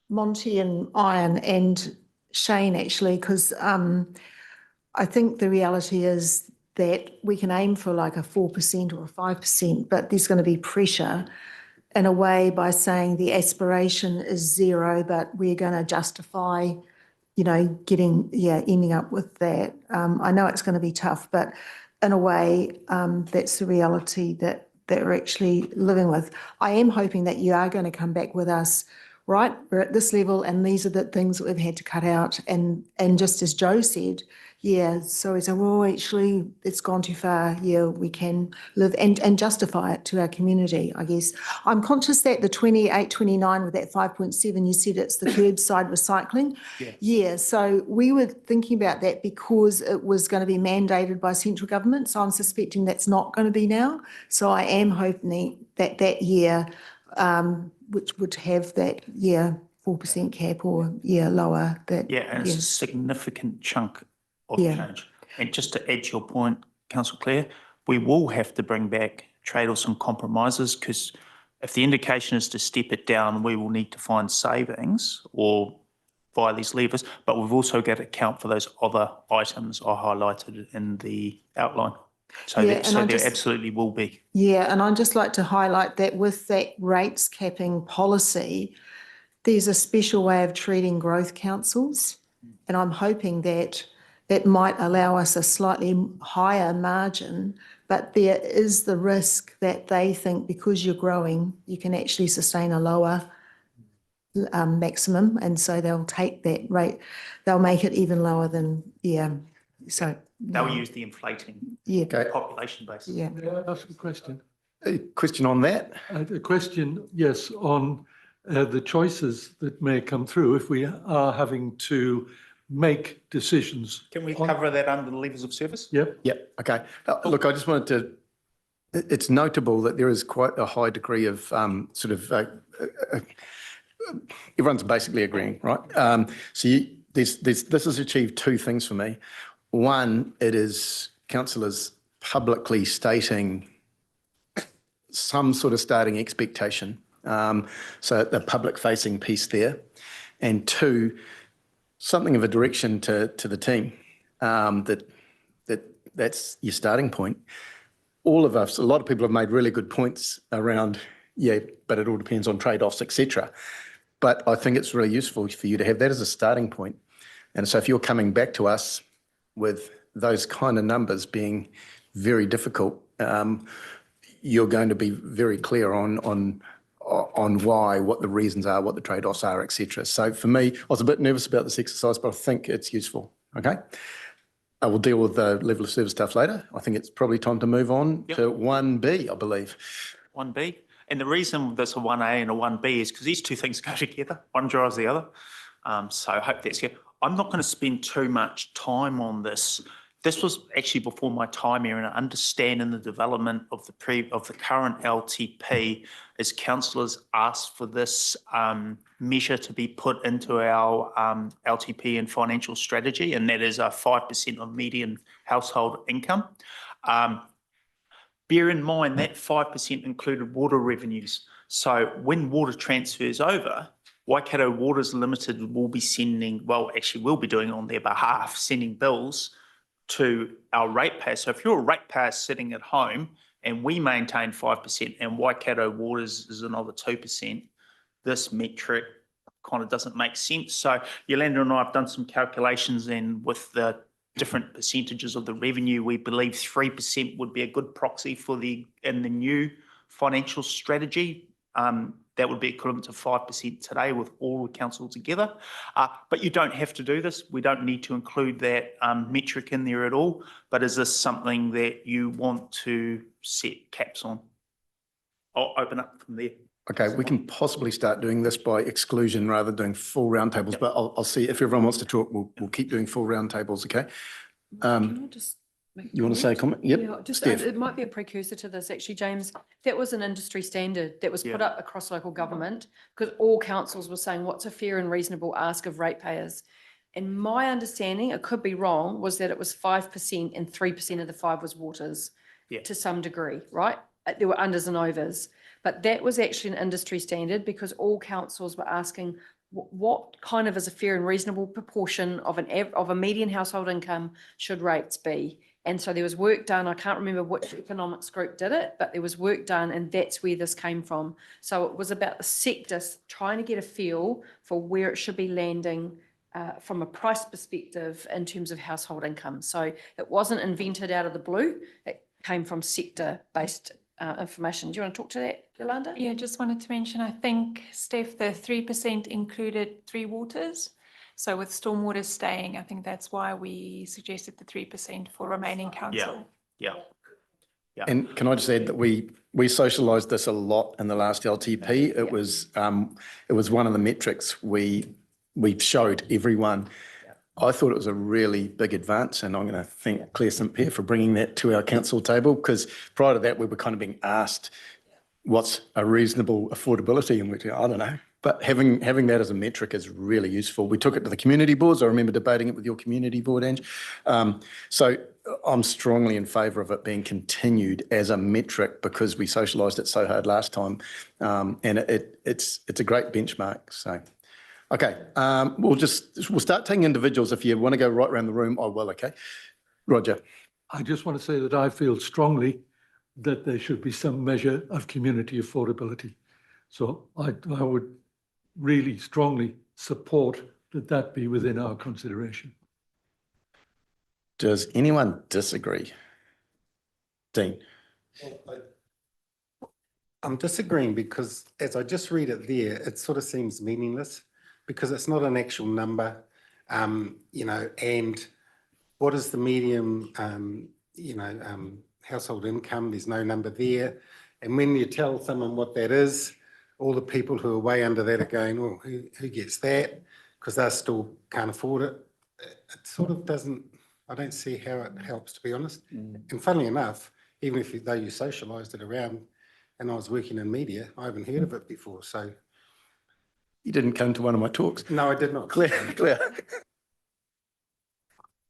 [SPEAKER 5] Monty and Ian and Shane, actually, because I think the reality is that we can aim for like a 4% or a 5%, but there's going to be pressure in a way by saying the aspiration is 0, but we're going to justify, you know, ending up with that. I know it's going to be tough, but in a way, that's the reality that we're actually living with. I am hoping that you are going to come back with us, right? We're at this level and these are the things that we've had to cut out. And just as Joe said, yeah, so we said, well, actually, it's gone too far. Yeah, we can live and justify it to our community, I guess. I'm conscious that the 28-29 with that 5.7, you said it's the curbside recycling. Yeah, so we were thinking about that because it was going to be mandated by central government. So I'm suspecting that's not going to be now. So I am hoping that year, which would have that, 4% cap or, lower. That,
[SPEAKER 17] and it's a significant chunk of
[SPEAKER 5] Yeah.
[SPEAKER 17] change. And just to add to your point, Councillor Clare, we will have to bring back trade-offs and compromises, because if the indication is to step it down, we will need to find savings or via these levers, but we've also got to account for those other items I highlighted in the outline. So, there absolutely will be.
[SPEAKER 5] Yeah, and I'd just like to highlight that with that rates capping policy, there's a special way of treating growth councils, and I'm hoping that that might allow us a slightly higher margin, but there is the risk that they think because you're growing, you can actually sustain a lower maximum, and so they'll take that rate, they'll make it even lower than, so.
[SPEAKER 17] They'll use the inflating population base.
[SPEAKER 5] Yeah.
[SPEAKER 7] May I ask a question?
[SPEAKER 1] A question on that?
[SPEAKER 7] A question, yes, on the choices that may come through if we are having to make decisions.
[SPEAKER 17] Can we cover that under the levels of service?
[SPEAKER 7] Yep.
[SPEAKER 1] Yep. Okay. Look, I just wanted to, it's notable that there is quite a high degree of everyone's basically agreeing, right? So this has achieved two things for me. One, it is councillors publicly stating some sort of starting expectation. So the public facing piece there. And two, something of a direction to the team that's your starting point. All of us, a lot of people have made really good points around, but it all depends on trade-offs, etc. But I think it's really useful for you to have that as a starting point. And so if you're coming back to us with those kind of numbers being very difficult, you're going to be very clear on why, what the reasons are, what the trade-offs are, etc. So for me, I was a bit nervous about this exercise, but I think it's useful. Okay. I will deal with the level of service stuff later. I think it's probably time to move on to 1B, I believe.
[SPEAKER 17] 1B. And the reason there's a 1A and a 1B is because these two things go together. One drives the other. So I hope that's good. I'm not going to spend too much time on this. This was actually before my time here, and I understand in the development of the current LTP, as councillors asked for this measure to be put into our LTP and financial strategy, and that is a 5% of median household income. Bear in mind that 5% included water revenues. So when water transfers over, Waikato Waters Limited will be sending, well, actually we'll be doing it on their behalf, sending bills to our ratepayers. So if you're a ratepayer sitting at home and we maintain 5% and Waikato Waters is another 2%, this metric kind of doesn't make sense. So Yolanda and I have done some calculations, and with the different percentages of the revenue, we believe 3% would be a good proxy for in the new financial strategy that would be equivalent to 5% today with all the council together. But you don't have to do this. We don't need to include that metric in there at all. But is this something that you want to set caps on? I'll open up from there.
[SPEAKER 1] Okay, we can possibly start doing this by exclusion rather than doing full roundtables, but I'll see if everyone wants to talk, we'll keep doing full roundtables, okay?
[SPEAKER 16] Can I just make a
[SPEAKER 1] You want to say a comment?
[SPEAKER 16] Yeah,
[SPEAKER 1] Yep,
[SPEAKER 16] just,
[SPEAKER 1] Steph.
[SPEAKER 16] it might be a precursor to this, actually, James. That was an industry standard that was put
[SPEAKER 17] Yeah.
[SPEAKER 16] up across local government because all councils were saying, what's a fair and reasonable ask of ratepayers? And my understanding, it could be wrong, was that it was 5% and 3% of the 5 was waters
[SPEAKER 17] Yeah.
[SPEAKER 16] to some degree, right? There were unders and overs. But that was actually an industry standard because all councils were asking what kind of is a fair and reasonable proportion of of a median household income should rates be? And so there was work done. I can't remember which economics group did it, but there was work done, and that's where this came from. So it was about the sectors trying to get a feel for where it should be landing from a price perspective in terms of household income. So it wasn't invented out of the blue. It came from sector-based information. Do you want to talk to that, Yolanda?
[SPEAKER 18] Yeah, just wanted to mention, I think, Steph, the 3% included 3 waters. So with stormwater staying, I think that's why we suggested the 3% for remaining council.
[SPEAKER 17] Yeah.
[SPEAKER 1] And can I just add that we socialised this a lot in the last LTP. It was one of the metrics we showed everyone. I thought it was a really big advance, and I'm going to thank Claire St Pierre for bringing that to our council table, because prior to that we were kind of being asked what's a reasonable affordability, and we I don't know. But having that as a metric is really useful. We took it to the community boards. I remember debating it with your community board, Ange. So I'm strongly in favour of it being continued as a metric because we socialised it so hard last time, and it's a great benchmark. So. Okay, we'll start taking individuals. If you want to go right around the room, I will, okay? Roger.
[SPEAKER 7] I just want to say that I feel strongly that there should be some measure of community affordability. So I would really strongly support that be within our consideration.
[SPEAKER 1] Does anyone disagree? Dean?
[SPEAKER 13] I'm disagreeing because as I just read it there, it sort of seems meaningless because it's not an actual number, you know, and what is the medium, household income? There's no number there. And when you tell someone what that is, all the people who are way under that are going, well, who gets that? Because they still can't afford it. It sort of doesn't, I don't see how it helps, to be honest. And funnily enough, even though you socialised it around and I was working in media, I haven't heard of it before, so.
[SPEAKER 1] You didn't come to one of my talks.
[SPEAKER 13] No, I did not.
[SPEAKER 1] Claire.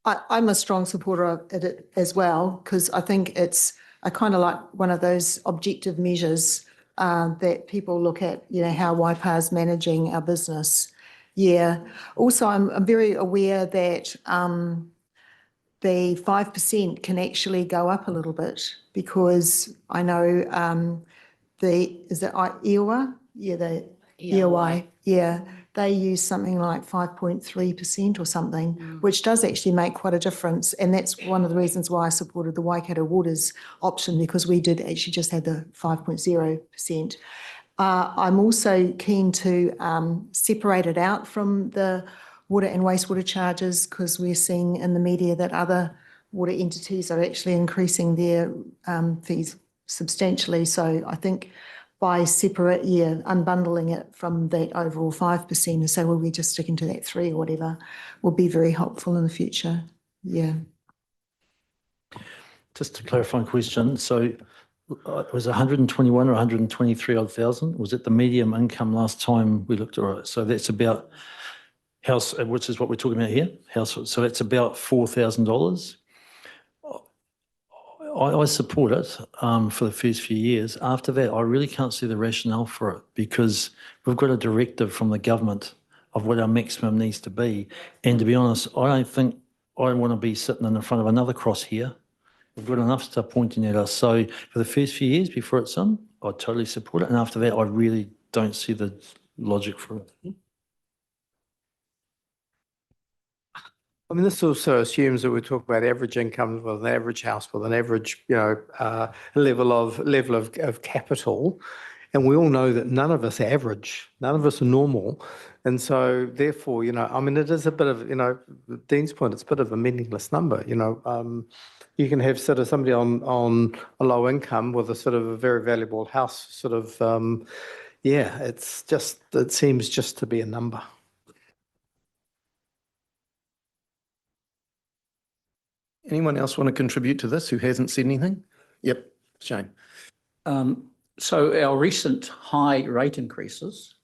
[SPEAKER 5] I'm a strong supporter of it as well, because I think it's I kind of like one of those objective measures that people look at, you know, how Waipa's managing our business. Yeah. Also, I'm very aware that the 5% can actually go up a little bit because I know is that EOA? Yeah, the EOI. Yeah, they use something like 5.3% or something, which does actually make quite a difference. And that's one of the reasons why I supported the Waikato Waters option, because we did actually just have the 5.0%. I'm also keen to separate it out from the water and wastewater charges, because we're seeing in the media that other water entities are actually increasing their fees substantially. So I think by unbundling it from that overall 5% and say, well, we're just sticking to that 3 or whatever, will be very helpful in the future. Yeah.
[SPEAKER 6] Just to clarify a question, so it was 121 or 123 odd thousand? Was it the medium income last time we looked at it? So that's about house, which is what we're talking about here, household. So that's about $4,000. I support it for the first few years. After that, I really can't see the rationale for it, because we've got a directive from the government of what our maximum needs to be. And to be honest, I don't think I want to be sitting in the front of another cross here. We've got enough stuff pointing at us. So for the first few years before it's in, I totally support it. And after that, I really don't see the logic for it.
[SPEAKER 12] I mean, this also assumes that we talk about average income with an average house with an average, level of capital. And we all know that none of us average, none of us are normal. And so therefore, I mean, it is a bit of, Dean's point, it's a bit of a meaningless number, you can have sort of somebody on a low income with a sort of a very valuable house sort of, it seems just to be a number.
[SPEAKER 1] Anyone else want to contribute to this who hasn't said anything? Yep, Shane.
[SPEAKER 8] So our recent high rate increases,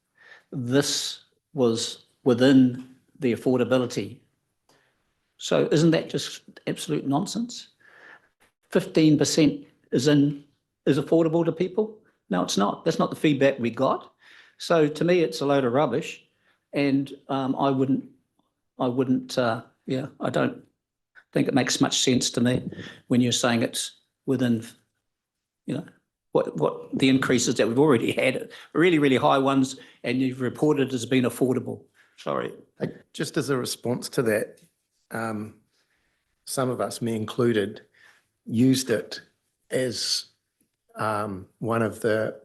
[SPEAKER 8] this was within the affordability. So isn't that just absolute nonsense? 15% is affordable to people? No, it's not. That's not the feedback we got. So to me, it's a load of rubbish. And I don't think it makes much sense to me when you're saying it's within, what the increases that we've already had, really, really high ones, and you've reported as being affordable. Sorry.
[SPEAKER 1] Just as a response to that, some of us, me included, used it as one of the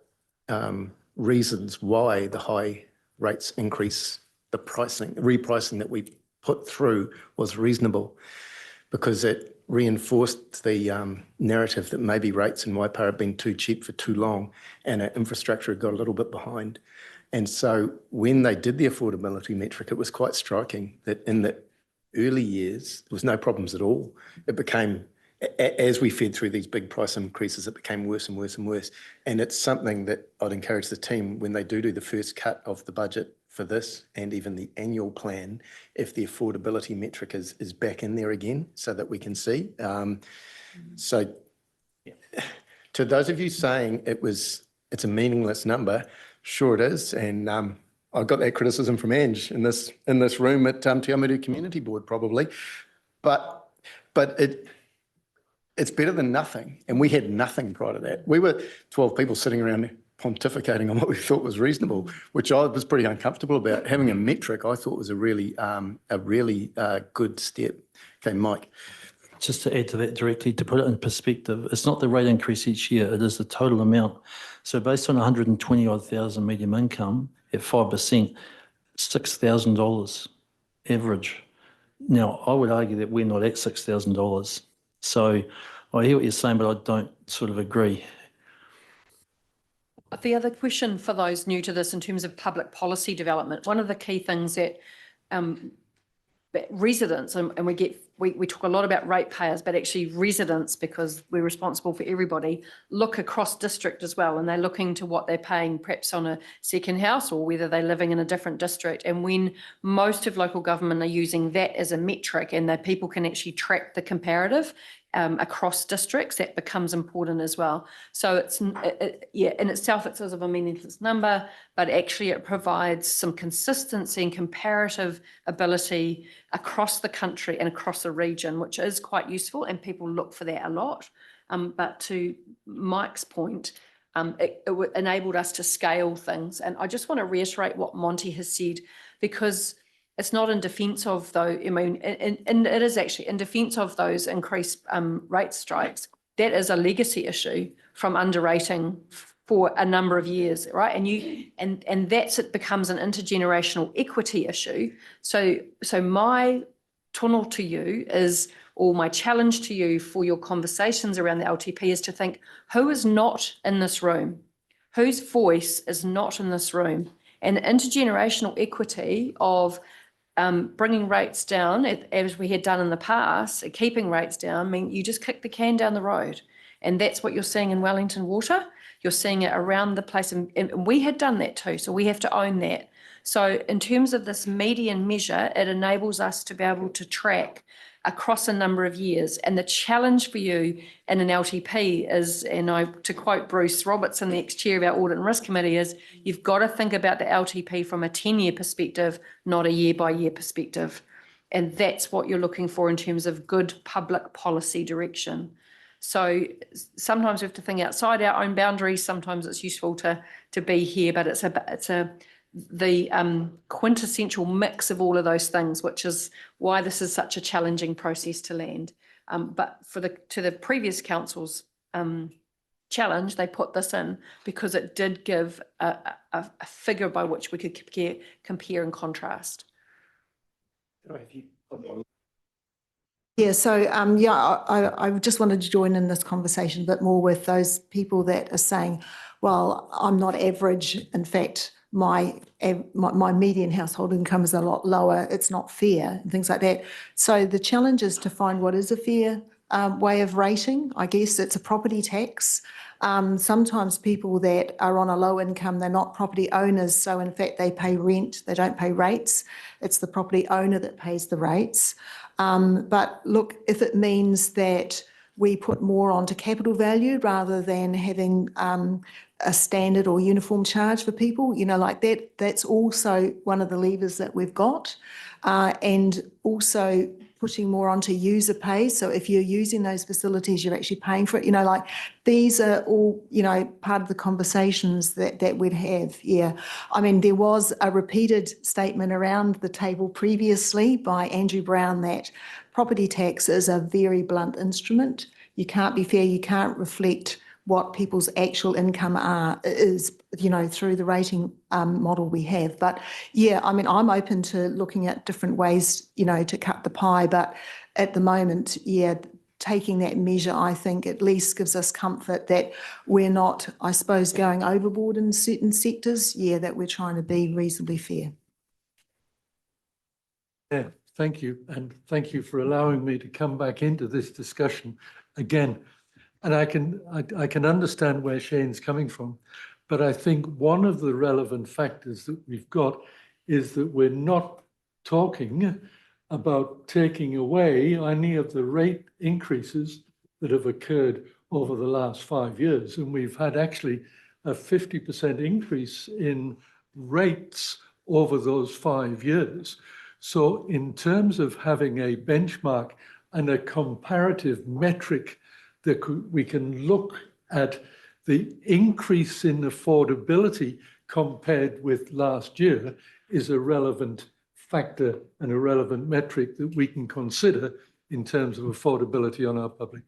[SPEAKER 1] reasons why the high rates increase, the repricing that we put through was reasonable, because it reinforced the narrative that maybe rates in Waipara have been too cheap for too long and our infrastructure had got a little bit behind. And so when they did the affordability metric, it was quite striking that in the early years, there was no problems at all. It became, as we fed through these big price increases, it became worse and worse and worse. And it's something that I'd encourage the team, when they do the first cut of the budget for this and even the annual plan, if the affordability metric is back in there again so that we can see. So to those of you saying it's a meaningless number, sure it is. And I got that criticism from Ange in this room at Te Awamutu Community Board probably, but it's better than nothing. And we had nothing prior to that. We were 12 people sitting around pontificating on what we thought was reasonable, which I was pretty uncomfortable about. Having a metric, I thought was a really good step. Okay, Mike.
[SPEAKER 6] Just to add to that directly, to put it in perspective, it's not the rate increase each year, it is the total amount. So based on 120 odd thousand medium income at 5%, $6,000 average. Now, I would argue that we're not at $6,000. So I hear what you're saying, but I don't sort of agree.
[SPEAKER 16] The other question for those new to this in terms of public policy development, one of the key things that residents, and we talk a lot about ratepayers, but actually residents, because we're responsible for everybody, look across district as well, and they're looking to what they're paying perhaps on a second house or whether they're living in a different district. And when most of local government are using that as a metric and that people can actually track the comparative across districts, that becomes important as well. So in itself, it's sort of a meaningless number, but actually it provides some consistency and comparative ability across the country and across the region, which is quite useful, and people look for that a lot. But to Mike's point, it enabled us to scale things. And I just want to reiterate what Monty has said, because it's not in defence of though, I mean, and it is actually in defence of those increased rate strikes. That is a legacy issue from underrating for a number of years, right? And that's, it becomes an intergenerational equity issue. So my tunnel to you is, or my challenge to you for your conversations around the LTP is to think, who is not in this room? Whose voice is not in this room? And the intergenerational equity of bringing rates down, as we had done in the past, keeping rates down, I mean, you just kick the can down the road. And that's what you're seeing in Wellington Water. You're seeing it around the place. And we had done that too, so we have to own that. So in terms of this median measure, it enables us to be able to track across a number of years. And the challenge for you in an LTP is, and to quote Bruce Robertson, the ex-chair of our Audit and Risk Committee, is you've got to think about the LTP from a 10-year perspective, not a year-by-year perspective. And that's what you're looking for in terms of good public policy direction. So sometimes we have to think outside our own boundaries. Sometimes it's useful to be here, but it's the quintessential mix of all of those things, which is why this is such a challenging process to land. But to the previous council's challenge, they put this in because it did give a figure by which we could compare and contrast.
[SPEAKER 5] Yeah, so I just wanted to join in this conversation a bit more with those people that are saying, well, I'm not average. In fact, my median household income is a lot lower. It's not fair and things like that. So the challenge is to find what is a fair way of rating. I guess it's a property tax. Sometimes people that are on a low income, they're not property owners. So in fact, they pay rent, they don't pay rates. It's the property owner that pays the rates. But look, if it means that we put more onto capital value rather than having a standard or uniform charge for people, you know, like that, that's also one of the levers that we've got. And also putting more onto user pay. So if you're using those facilities, you're actually paying for it. You know, like these are all, you know, part of the conversations that we'd have. Yeah. I mean, there was a repeated statement around the table previously by Andrew Brown that property tax is a very blunt instrument. You can't be fair. You can't reflect what people's actual income is, you know, through the rating model we have. But yeah, I mean, I'm open to looking at different ways, you know, to cut the pie. But at the moment, yeah, taking that measure, I think at least gives us comfort that we're not, I suppose, going overboard in certain sectors. Yeah, that we're trying to be reasonably fair.
[SPEAKER 7] Yeah, thank you. And thank you for allowing me to come back into this discussion again. And I can understand where Shane's coming from, but I think one of the relevant factors that we've got is that we're not talking about taking away any of the rate increases that have occurred over the last 5 years. And we've had actually a 50% increase in rates over those 5 years. So in terms of having a benchmark and a comparative metric that we can look at the increase in affordability compared with last year is a relevant factor and a relevant metric that we can consider in terms of affordability on our public.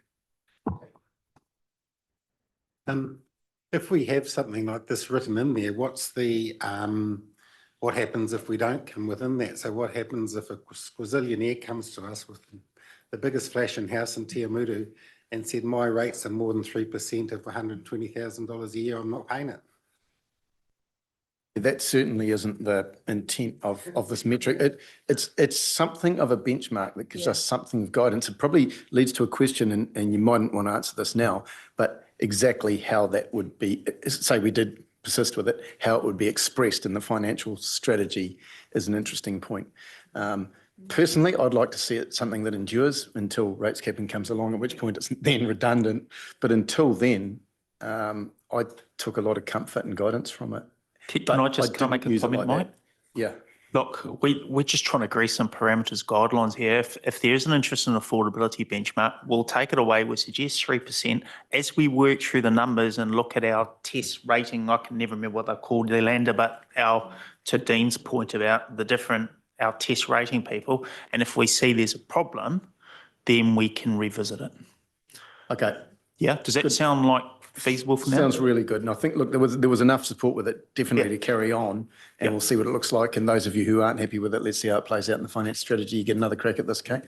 [SPEAKER 13] If we have something like this written in there, what's the what happens if we don't come within that? So what happens if a squazillionaire comes to us with the biggest flashing house in Te Amutu and said, my rates are more than 3% of $120,000 a year, I'm not paying it?
[SPEAKER 1] That certainly isn't the intent of this metric. It's something of a benchmark that gives us something of guidance. It probably leads to a question, and you mightn't want to answer this now, but exactly how that would be, say we did persist with it, how it would be expressed in the financial strategy is an interesting point. Personally, I'd like to see it something that endures until rates capping comes along, at which point it's then redundant. But until then, I took a lot of comfort and guidance from it.
[SPEAKER 17] Can I just make a comment, Mike?
[SPEAKER 1] Yeah.
[SPEAKER 17] Look, we're just trying to agree some parameters, guidelines here. If there is an interest in affordability benchmark, we'll take it away. We suggest 3%. As we work through the numbers and look at our test rating, I can never remember what they're called, Leander, but to Dean's point about our test rating people, and if we see there's a problem, then we can revisit it.
[SPEAKER 1] Okay.
[SPEAKER 17] Yeah, does that sound like feasible for now?
[SPEAKER 1] Sounds really good. And I think, look, there was enough support with it definitely to carry on, and we'll see what it looks like. And those of you who aren't happy with it, let's see how it plays out in the finance strategy. You get another crack at this, Kate.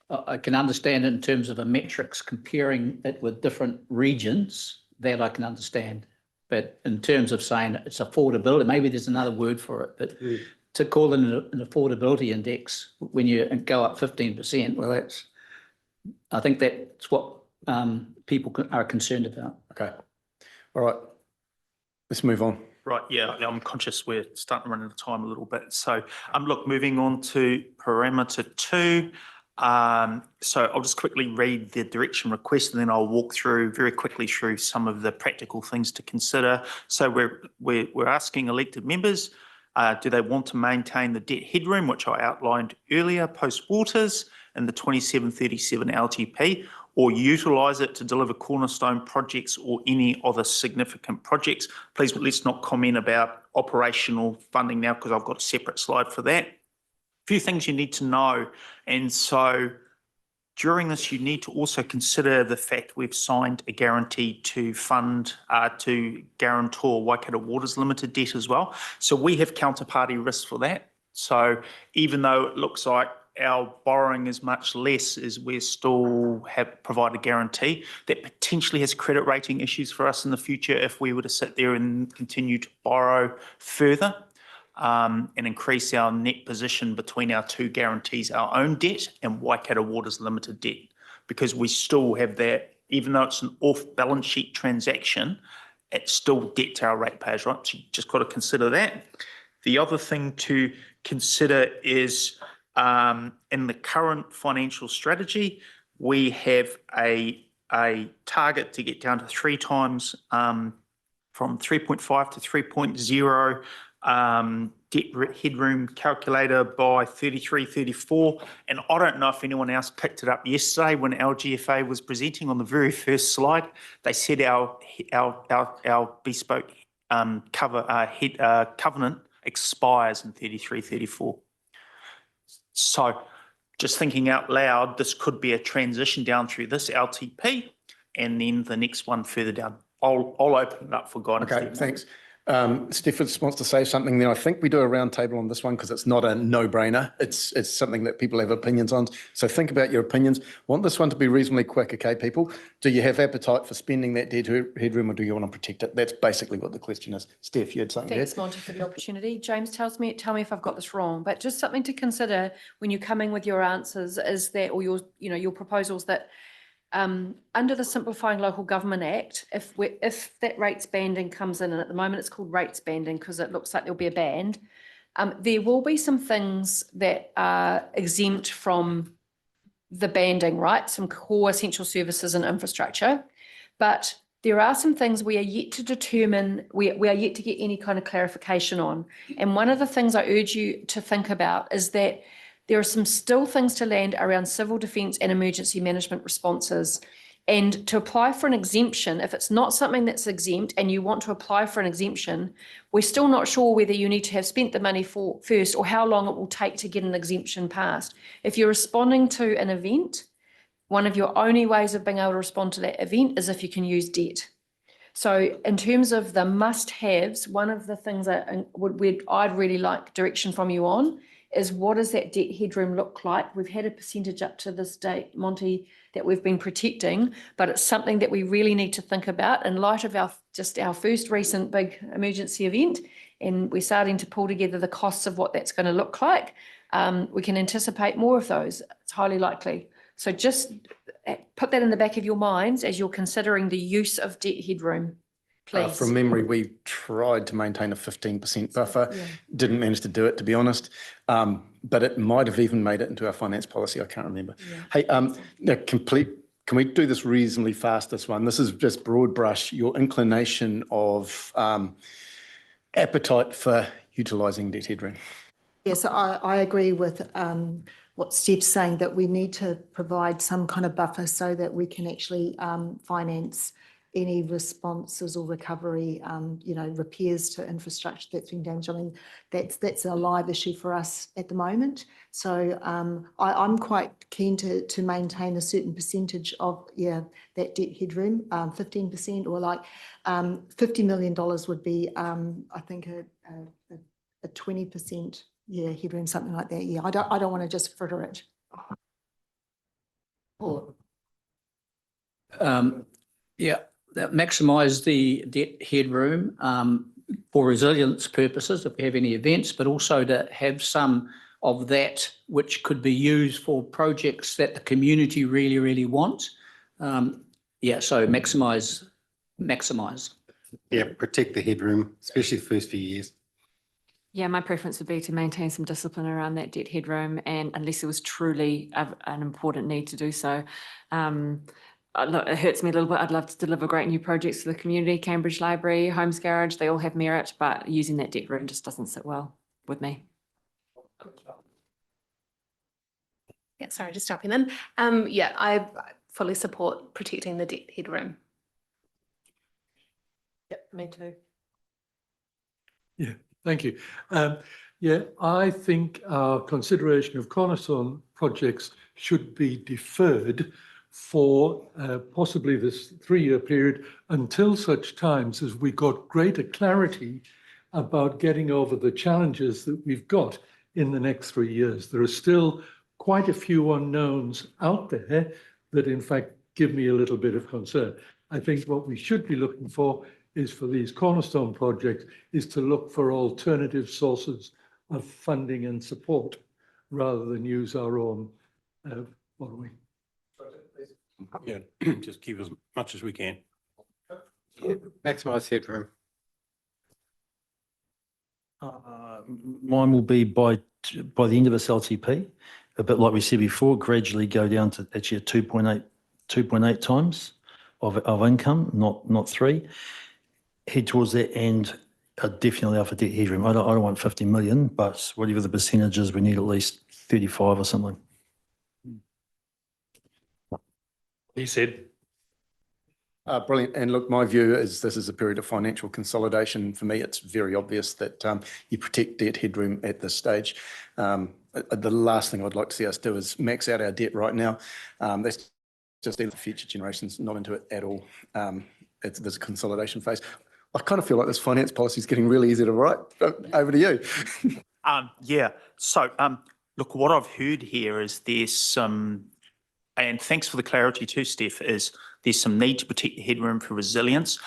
[SPEAKER 8] I can understand in terms of a metrics comparing it with different regions, that I can understand. But in terms of saying it's affordability, maybe there's another word for it, but to call it an affordability index when you go up 15%, well, I think that's what people are concerned about.
[SPEAKER 1] Okay. All right. Let's move on.
[SPEAKER 17] Right, yeah, I'm conscious we're starting to run out of time a little bit. So, look, moving on to parameter 2. So I'll just quickly read the direction request, and then I'll walk very quickly through some of the practical things to consider. So we're asking elected members, do they want to maintain the debt headroom, which I outlined earlier, post-Waters in the 2737 LTP, or utilise it to deliver cornerstone projects or any other significant projects? Please, let's not comment about operational funding now, because I've got a separate slide for that. A few things you need to know. And so during this, you need to also consider the fact we've signed a guarantee to fund, to guarantor Waikato Waters Limited debt as well. So we have counterparty risk for that. So even though it looks like our borrowing is much less, as we still have provided a guarantee that potentially has credit rating issues for us in the future if we were to sit there and continue to borrow further. And increase our net position between our two guarantees, our own debt and Waikato Waters Limited debt, because we still have that, even though it's an off-balance sheet transaction, it's still debt to our ratepayers, right? So you just got to consider that. The other thing to consider is in the current financial strategy, we have a target to get down to 3 times from 3.5 to 3.0 debt headroom calculator by 33-34. And I don't know if anyone else picked it up yesterday when LGFA was presenting on the very first slide. They said our bespoke covenant expires in 33-34. So just thinking out loud, this could be a transition down through this LTP and then the next one further down. I'll open it up for guidance.
[SPEAKER 1] Okay, thanks. Steph wants to say something there. I think we do a round table on this one because it's not a no-brainer. It's something that people have opinions on. So think about your opinions. Want this one to be reasonably quick, okay, people? Do you have appetite for spending that debt headroom or do you want to protect it? That's basically what the question is. Steph, you had something
[SPEAKER 16] Thanks,
[SPEAKER 1] there?
[SPEAKER 16] Monty, for the opportunity. James, tell me if I've got this wrong, but just something to consider when you're coming with your answers is that, or your proposals that under the Simplifying Local Government Act, if that rates banding comes in, and at the moment it's called rates banding because it looks like there'll be a band, there will be some things that are exempt from the banding, right? Some core essential services and infrastructure, but there are some things we are yet to determine, we are yet to get any kind of clarification on. And one of the things I urge you to think about is that there are some still things to land around civil defence and emergency management responses. And to apply for an exemption, if it's not something that's exempt and you want to apply for an exemption, we're still not sure whether you need to have spent the money first or how long it will take to get an exemption passed. If you're responding to an event, one of your only ways of being able to respond to that event is if you can use debt. So in terms of the must-haves, one of the things that I'd really like direction from you on is what does that debt headroom look like? We've had a percentage up to this date, Monty, that we've been protecting, but it's something that we really need to think about in light of our first recent big emergency event, and we're starting to pull together the costs of what that's going to look like. We can anticipate more of those. It's highly likely. So just put that in the back of your minds as you're considering the use of debt headroom. Please.
[SPEAKER 1] From memory, we tried to maintain a 15% buffer.
[SPEAKER 16] Yeah.
[SPEAKER 1] Didn't manage to do it, to be honest. But it might have even made it into our finance policy. I can't remember.
[SPEAKER 16] Yeah.
[SPEAKER 1] Hey, now can we do this reasonably fast, this one? This is just broad brush, your inclination of appetite for utilising debt headroom.
[SPEAKER 5] Yes, I agree with what Steve's saying, that we need to provide some kind of buffer so that we can actually finance any responses or recovery, repairs to infrastructure that's been damaged. I mean, that's a live issue for us at the moment. So I'm quite keen to maintain a certain percentage of that debt headroom, 15% or like $50 million would be, I think a 20% headroom, something like that. Yeah, I don't want to just fritter it.
[SPEAKER 8] That maximise the debt headroom for resilience purposes if we have any events, but also to have some of that which could be used for projects that the community really, really want. So maximise.
[SPEAKER 13] Yeah, protect the headroom, especially the first few years.
[SPEAKER 4] Yeah, my preference would be to maintain some discipline around that debt headroom, and unless there was truly an important need to do so. Look, it hurts me a little bit. I'd love to deliver great new projects to the community, Cambridge Library, Homes Garage, they all have merit, but using that debt room just doesn't sit well with me.
[SPEAKER 14] Yeah, sorry, just stopping then. I fully support protecting the debt headroom.
[SPEAKER 16] Yep, me too.
[SPEAKER 7] Yeah, thank you. I think our consideration of cornerstone projects should be deferred for possibly this 3-year period until such times as we got greater clarity about getting over the challenges that we've got in the next 3 years. There are still quite a few unknowns out there that in fact give me a little bit of concern. I think what we should be looking for is for these cornerstone projects is to look for alternative sources of funding and support rather than use our own borrowing.
[SPEAKER 9] Yeah, just keep as much as we can.
[SPEAKER 12] Maximise headroom.
[SPEAKER 6] Mine will be by the end of this LTP, a bit like we said before, gradually go down to actually a 2.8 times of income, not 3. Head towards that end, definitely offer debt headroom. I don't want 50 million, but whatever the percentages, we need at least 35 or something.
[SPEAKER 11] He said.
[SPEAKER 1] Brilliant. And look, my view is this is a period of financial consolidation. For me, it's very obvious that you protect debt headroom at this stage. The last thing I'd like to see us do is max out our debt right now. That's just either future generations not into it at all. There's a consolidation phase. I kind of feel like this finance policy is getting really easy to write. Over to you.
[SPEAKER 17] Yeah. So, look, what I've heard here is there's some, and thanks for the clarity too, Steph, is there's some need to protect the headroom for resilience.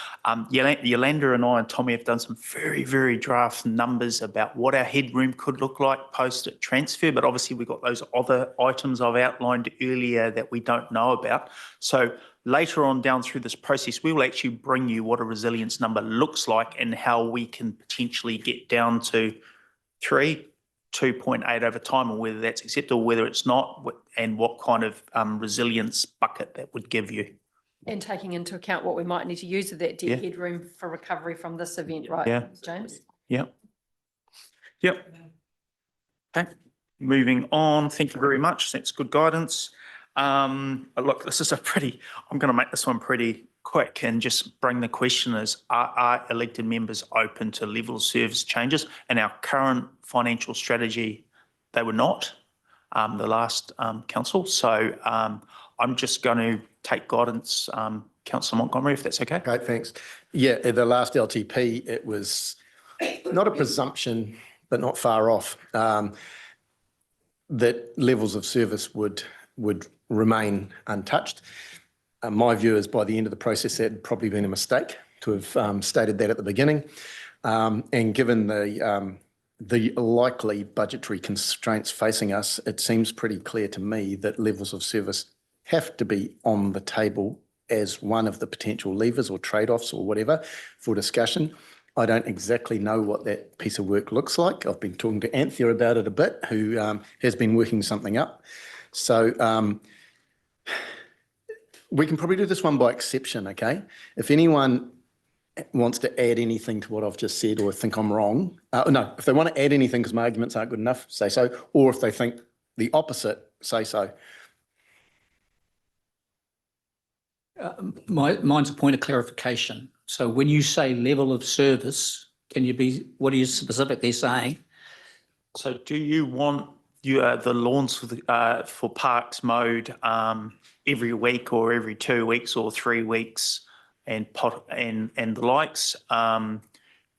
[SPEAKER 17] Yolanda and I and Tommy have done some very, very draft numbers about what our headroom could look like post-transfer, but obviously we've got those other items I've outlined earlier that we don't know about. So later on down through this process, we will actually bring you what a resilience number looks like and how we can potentially get down to 3, 2.8 over time, or whether that's acceptable, whether it's not, and what kind of resilience bucket that would give you.
[SPEAKER 16] And taking into account what we might need to use of that debt headroom for recovery from this event, right, James?
[SPEAKER 17] Yep. Okay, moving on. Thank you very much. That's good guidance. Look, this is I'm going to make this one pretty quick and just bring the question is, are elected members open to level of service changes? In our current financial strategy, they were not, the last council. So I'm just going to take guidance, Councillor Montgomery, if that's okay.
[SPEAKER 1] Great, thanks. Yeah, at the last LTP, it was not a presumption, but not far off, that levels of service would remain untouched. My view is by the end of the process, that had probably been a mistake to have stated that at the beginning. And given the likely budgetary constraints facing us, it seems pretty clear to me that levels of service have to be on the table as one of the potential levers or trade-offs or whatever for discussion. I don't exactly know what that piece of work looks like. I've been talking to Anthea about it a bit, who has been working something up. So we can probably do this one by exception, okay? If anyone wants to add anything to what I've just said or think I'm wrong, no, if they want to add anything because my arguments aren't good enough, say so. Or if they think the opposite, say so.
[SPEAKER 8] Mine's a point of clarification. So when you say level of service, what are you specifically saying?
[SPEAKER 17] So do you want the lawns for parks mowed every week or every 2 weeks or 3 weeks and the likes?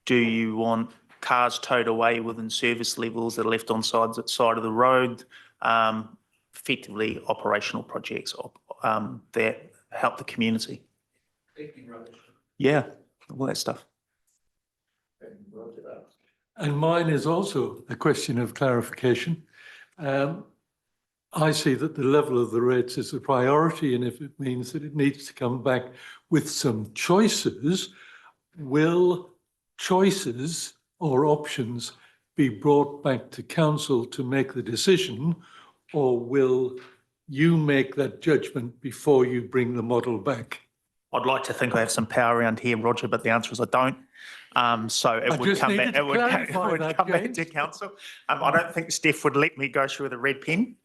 [SPEAKER 17] Do you want cars towed away within service levels that are left on side of the road? Effectively operational projects that help the community. Yeah, all that stuff.
[SPEAKER 7] And mine is also a question of clarification. I see that the level of the rates is a priority, and if it means that it needs to come back with some choices, will choices or options be brought back to council to make the decision, or will you make that judgment before you bring the model back?
[SPEAKER 17] I'd like to think I have some power around here, Roger, but the answer is I don't. So it would come back. It would come back to council. I don't think Steph would let me go through with a red pen.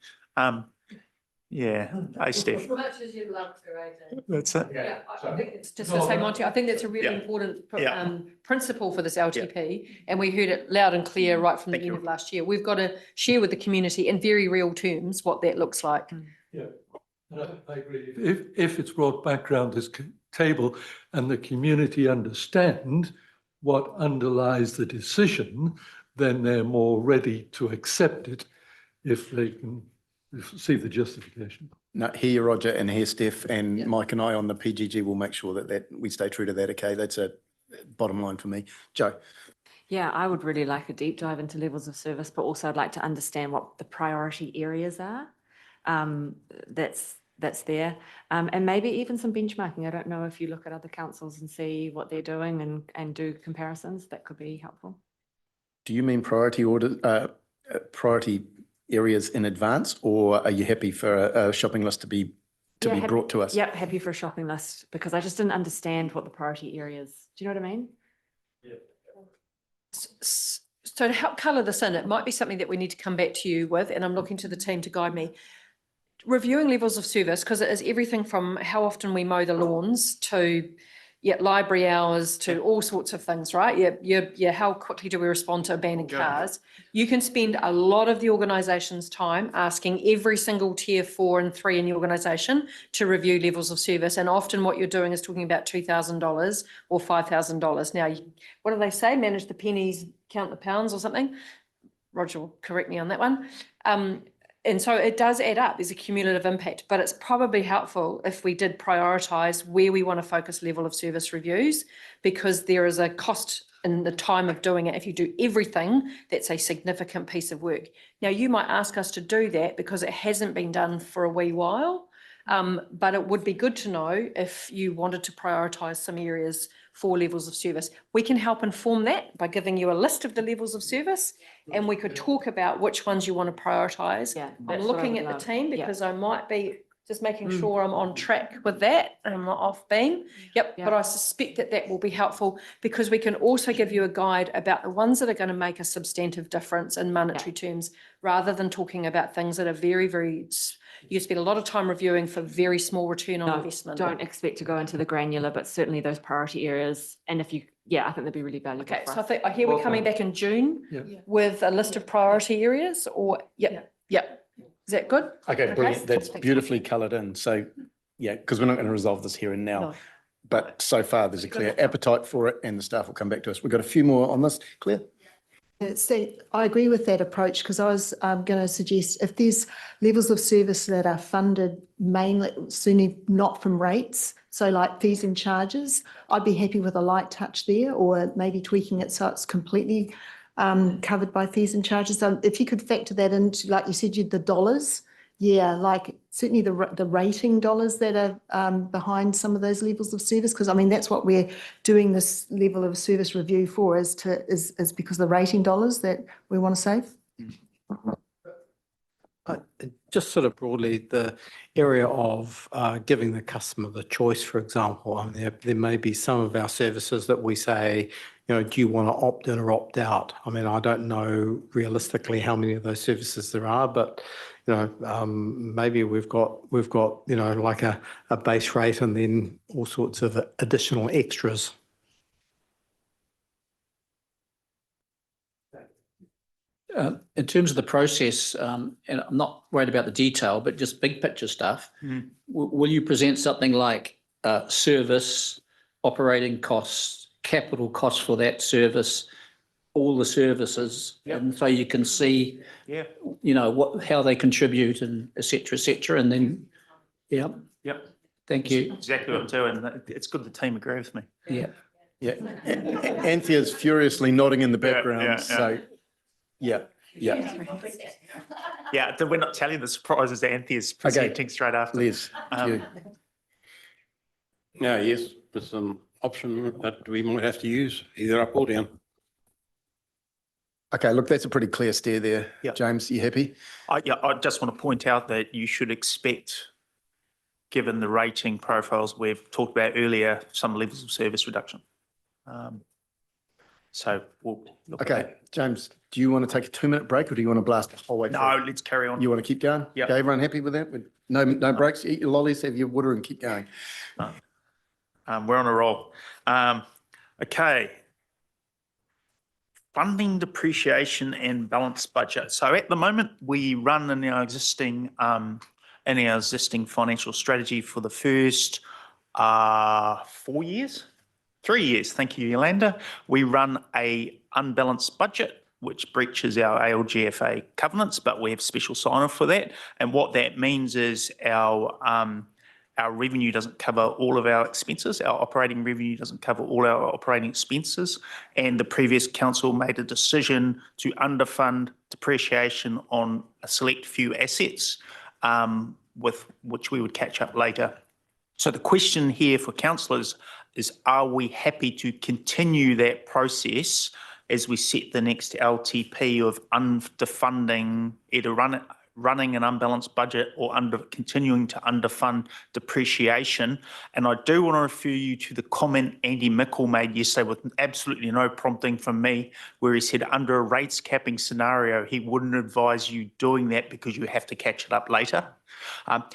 [SPEAKER 17] Yeah, hey Steph.
[SPEAKER 16] As much as you'd love to, AJ.
[SPEAKER 17] That's it.
[SPEAKER 16] Yeah, I think it's just to say, Monty, I think that's a really important principle for this LTP, and we heard it loud and clear right from the end of last year. We've got to share with the community in very real terms what that looks like.
[SPEAKER 7] Yeah, I agree. If it's brought back around this table and the community understand what underlies the decision, then they're more ready to accept it if they can see the justification.
[SPEAKER 1] No, here, Roger, and here, Steph, and Mike and I on the PGG will make sure that we stay true to that. Okay, that's a bottom line for me. Joe.
[SPEAKER 4] Yeah, I would really like a deep dive into levels of service, but also I'd like to understand what the priority areas are. That's there. And maybe even some benchmarking. I don't know if you look at other councils and see what they're doing and do comparisons, that could be helpful.
[SPEAKER 1] Do you mean priority areas in advance, or are you happy for a shopping list to be brought to us?
[SPEAKER 4] Yep, happy for a shopping list, because I just didn't understand what the priority areas. Do you know what I mean?
[SPEAKER 16] So to help colour this in, it might be something that we need to come back to you with, and I'm looking to the team to guide me. Reviewing levels of service, because it is everything from how often we mow the lawns to library hours to all sorts of things, right? How quickly do we respond to abandoned cars? You can spend a lot of the organisation's time asking every single tier 4 and 3 in the organisation to review levels of service. And often what you're doing is talking about $2,000 or $5,000. Now, what do they say? Manage the pennies, count the pounds or something. Roger will correct me on that one. And so it does add up. There's a cumulative impact, but it's probably helpful if we did prioritise where we want to focus level of service reviews, because there is a cost in the time of doing it. If you do everything, that's a significant piece of work. Now, you might ask us to do that because it hasn't been done for a wee while, but it would be good to know if you wanted to prioritise some areas for levels of service. We can help inform that by giving you a list of the levels of service, and we could talk about which ones you want to prioritise.
[SPEAKER 4] Yeah,
[SPEAKER 16] I'm looking at the team because I might be just making sure I'm on track with that and I'm not off beam. But I suspect that that will be helpful, because we can also give you a guide about the ones that are going to make a substantive difference in monetary terms, rather than talking about things that are very, very, you spend a lot of time reviewing for very small return on investment.
[SPEAKER 4] Don't expect to go into the granular, but certainly those priority areas. And if you, I think they'd be really valuable.
[SPEAKER 16] Okay,
[SPEAKER 4] for
[SPEAKER 16] so
[SPEAKER 4] us.
[SPEAKER 16] I think I hear we're coming back in June with a list of priority areas, or is that good?
[SPEAKER 1] Okay, brilliant. That's beautifully coloured in. So, because we're not going to resolve this here and now.
[SPEAKER 16] No.
[SPEAKER 1] But so far, there's a clear appetite for it, and the staff will come back to us. We've got a few more on this. Claire?
[SPEAKER 5] So I agree with that approach, because I was going to suggest if there's levels of service that are funded mainly, certainly not from rates, so like fees and charges, I'd be happy with a light touch there, or maybe tweaking it so it's completely covered by fees and charges. So if you could factor that into, like you said, the dollars, like certainly the rating dollars that are behind some of those levels of service, because I mean that's what we're doing this level of service review for, is because of the rating dollars that we want to save.
[SPEAKER 12] Just sort of broadly, the area of giving the customer the choice, for example, I mean, there may be some of our services that we say, do you want to opt in or opt out? I mean, I don't know realistically how many of those services there are, but maybe we've got like a base rate and then all sorts of additional extras.
[SPEAKER 8] In terms of the process, and I'm not worried about the detail, but just big picture stuff, will you present something like service, operating costs, capital costs for that service, all the services, and so you can see, how they contribute and et cetera, and then, thank you.
[SPEAKER 17] Exactly what I'm doing. It's good the team agree with me.
[SPEAKER 1] Yeah. Anthea's furiously nodding in the background. So, yeah.
[SPEAKER 17] We're not telling the surprises. Anthea's presenting straight after.
[SPEAKER 1] Liz, you.
[SPEAKER 9] Yes, there's an option that we might have to use, either up or down.
[SPEAKER 1] Okay, look, that's a pretty clear steer there. James, you happy?
[SPEAKER 17] I just want to point out that you should expect, given the rating profiles we've talked about earlier, some levels of service reduction. So we'll look at that.
[SPEAKER 1] James, do you want to take a 2-minute break, or do you want to blast the whole way through?
[SPEAKER 17] No, let's carry on.
[SPEAKER 1] You want to keep going?
[SPEAKER 17] Yeah.
[SPEAKER 1] Okay, everyone happy with that? No breaks? Eat your lollies, have your water, and keep going.
[SPEAKER 17] We're on a roll. Okay. Funding, depreciation and balanced budget. So at the moment, we run in our existing in our existing financial strategy for the first 4 years, 3 years. Thank you, Yolanda. We run a unbalanced budget, which breaches our ALGFA covenants, but we have special sign-off for that. And what that means is our revenue doesn't cover all of our expenses. Our operating revenue doesn't cover all our operating expenses. And the previous council made a decision to underfund depreciation on a select few assets, with which we would catch up later. So the question here for councillors is, are we happy to continue that process as we set the next LTP of underfunding, either running an unbalanced budget or continuing to underfund depreciation? And I do want to refer you to the comment Andy Mickle made yesterday with absolutely no prompting from me, where he said under a rates capping scenario, he wouldn't advise you doing that because you have to catch it up later.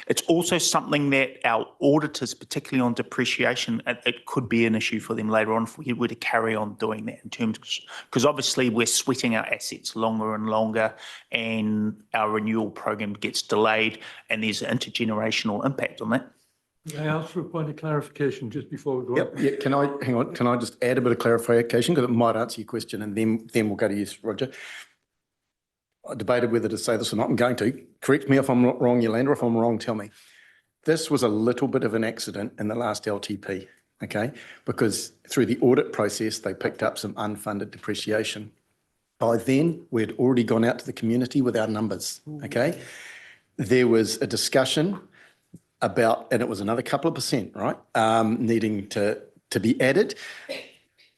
[SPEAKER 17] It's also something that our auditors, particularly on depreciation, it could be an issue for them later on if we were to carry on doing that, in terms, because obviously we're sweating our assets longer and longer, and our renewal program gets delayed, and there's an intergenerational impact on that.
[SPEAKER 7] May I ask for a point of clarification just before we go on?
[SPEAKER 1] Yeah, can I just add a bit of clarification, because it might answer your question, and then we'll go to you, Roger. I debated whether to say this or not. I'm going to. Correct me if I'm wrong, Yolanda. If I'm wrong, tell me. This was a little bit of an accident in the last LTP, okay? Because through the audit process, they picked up some unfunded depreciation. By then, we'd already gone out to the community with our numbers, okay? There was a discussion about, and it was another couple of percent, right? Needing to be added.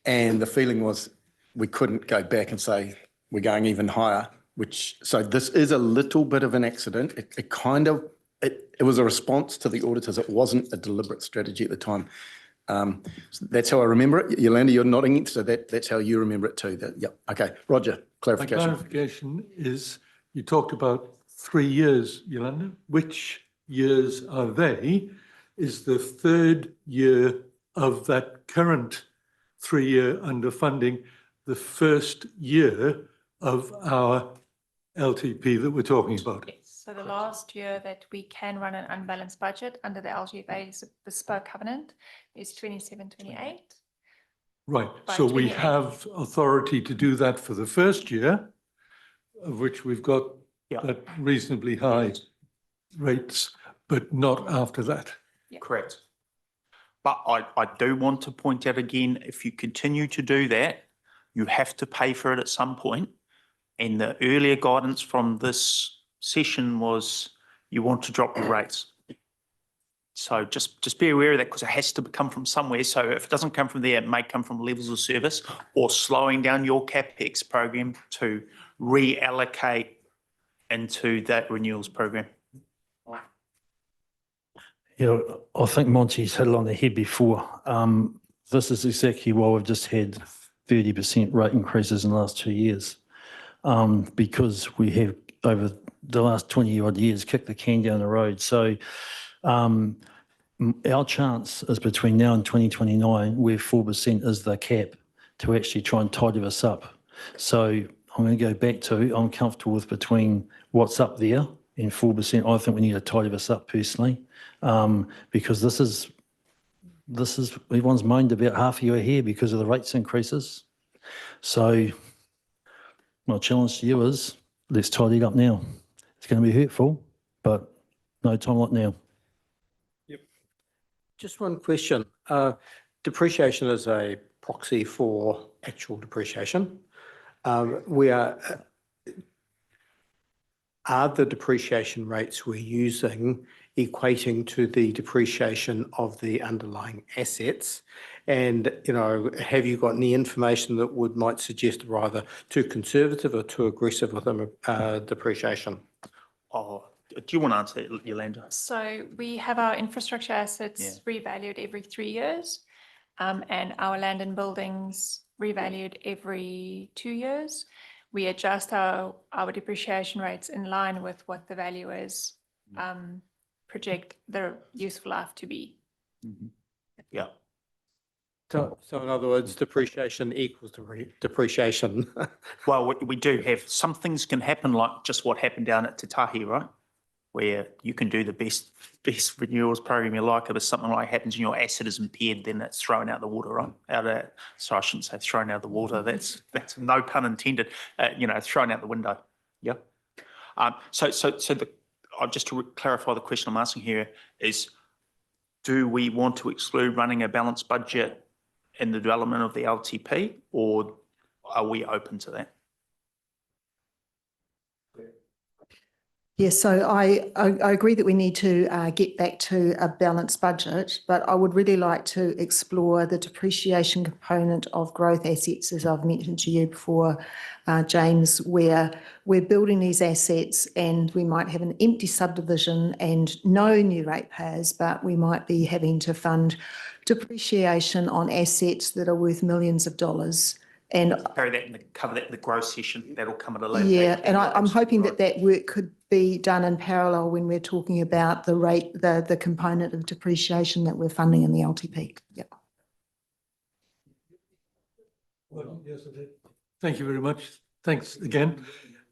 [SPEAKER 1] And the feeling was we couldn't go back and say, we're going even higher. So this is a little bit of an accident. It was a response to the auditors. It wasn't a deliberate strategy at the time. So that's how I remember it. Yolanda, you're nodding, so that's how you remember it too. Okay, Roger, clarification.
[SPEAKER 7] My clarification is, you talked about 3 years, Yolanda. Which years are they? Is the third year of that current 3-year underfunding the first year of our LTP that we're talking about?
[SPEAKER 18] So the last year that we can run an unbalanced budget under the LGFA's bespoke covenant is 27-28.
[SPEAKER 7] Right,
[SPEAKER 18] By
[SPEAKER 7] so we
[SPEAKER 18] 28.
[SPEAKER 7] have authority to do that for the first year, of which we've got at reasonably high rates, but not after that.
[SPEAKER 17] Correct. But I do want to point out again, if you continue to do that, you have to pay for it at some point. And the earlier guidance from this session was you want to drop your rates. So just be aware of that, because it has to come from somewhere. So if it doesn't come from there, it may come from levels of service or slowing down your CapEx program to reallocate into that renewals program.
[SPEAKER 6] Yeah, I think Monty's hit it on the head before. This is exactly why we've just had 30% rate increases in the last 2 years. Because we have, over the last 20 odd years, kicked the can down the road. So our chance is between now and 2029, where 4% is the cap, to actually try and tidy us up. So I'm going to go back to, I'm comfortable with between what's up there and 4%. I think we need to tidy us up personally, because this is, everyone's moaned about half a year here because of the rates increases. So my challenge to you is, let's tidy it up now. It's going to be hurtful, but no time like now.
[SPEAKER 12] Yep. Just one question. Depreciation is a proxy for actual depreciation. Are the depreciation rates we're using equating to the depreciation of the underlying assets? And, have you got any information that might suggest we're either too conservative or too aggressive with depreciation?
[SPEAKER 17] Oh, do you want to answer it, Yolanda?
[SPEAKER 18] So we have our infrastructure assets revalued every 3 years, and our land and buildings revalued every 2 years. We adjust our depreciation rates in line with what the valuers project their useful life to be.
[SPEAKER 17] Mm-hmm. Yeah.
[SPEAKER 12] So in other words, depreciation equals depreciation.
[SPEAKER 17] Well, we do have, some things can happen, like just what happened down at Te Tahi, right? where you can do the best renewals program you like. If something like happens and your asset is impaired, then it's thrown out the water, right? So I shouldn't say thrown out the water. That's no pun intended. Thrown out the window. Yeah. Just to clarify the question I'm asking here is, do we want to exclude running a balanced budget in the development of the LTP, or are we open to that?
[SPEAKER 5] Yes, so I agree that we need to get back to a balanced budget, but I would really like to explore the depreciation component of growth assets, as I've mentioned to you before, James, where we're building these assets and we might have an empty subdivision and no new ratepayers, but we might be having to fund depreciation on assets that are worth millions of dollars. And
[SPEAKER 17] cover that in the growth session. That'll come at a later
[SPEAKER 5] yeah,
[SPEAKER 17] date.
[SPEAKER 5] and I'm hoping that work could be done in parallel when we're talking about the rate, the component of depreciation that we're funding in the LTP. Yeah.
[SPEAKER 7] Well, yes, I did. Thank you very much. Thanks again.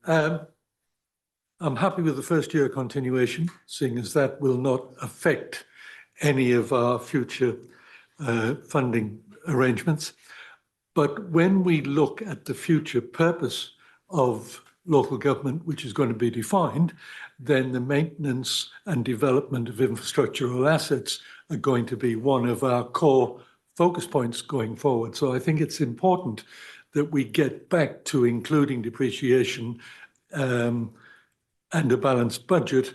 [SPEAKER 7] I'm happy with the first year continuation, seeing as that will not affect any of our future funding arrangements. But when we look at the future purpose of local government, which is going to be defined, then the maintenance and development of infrastructural assets are going to be one of our core focus points going forward. So I think it's important that we get back to including depreciation and a balanced budget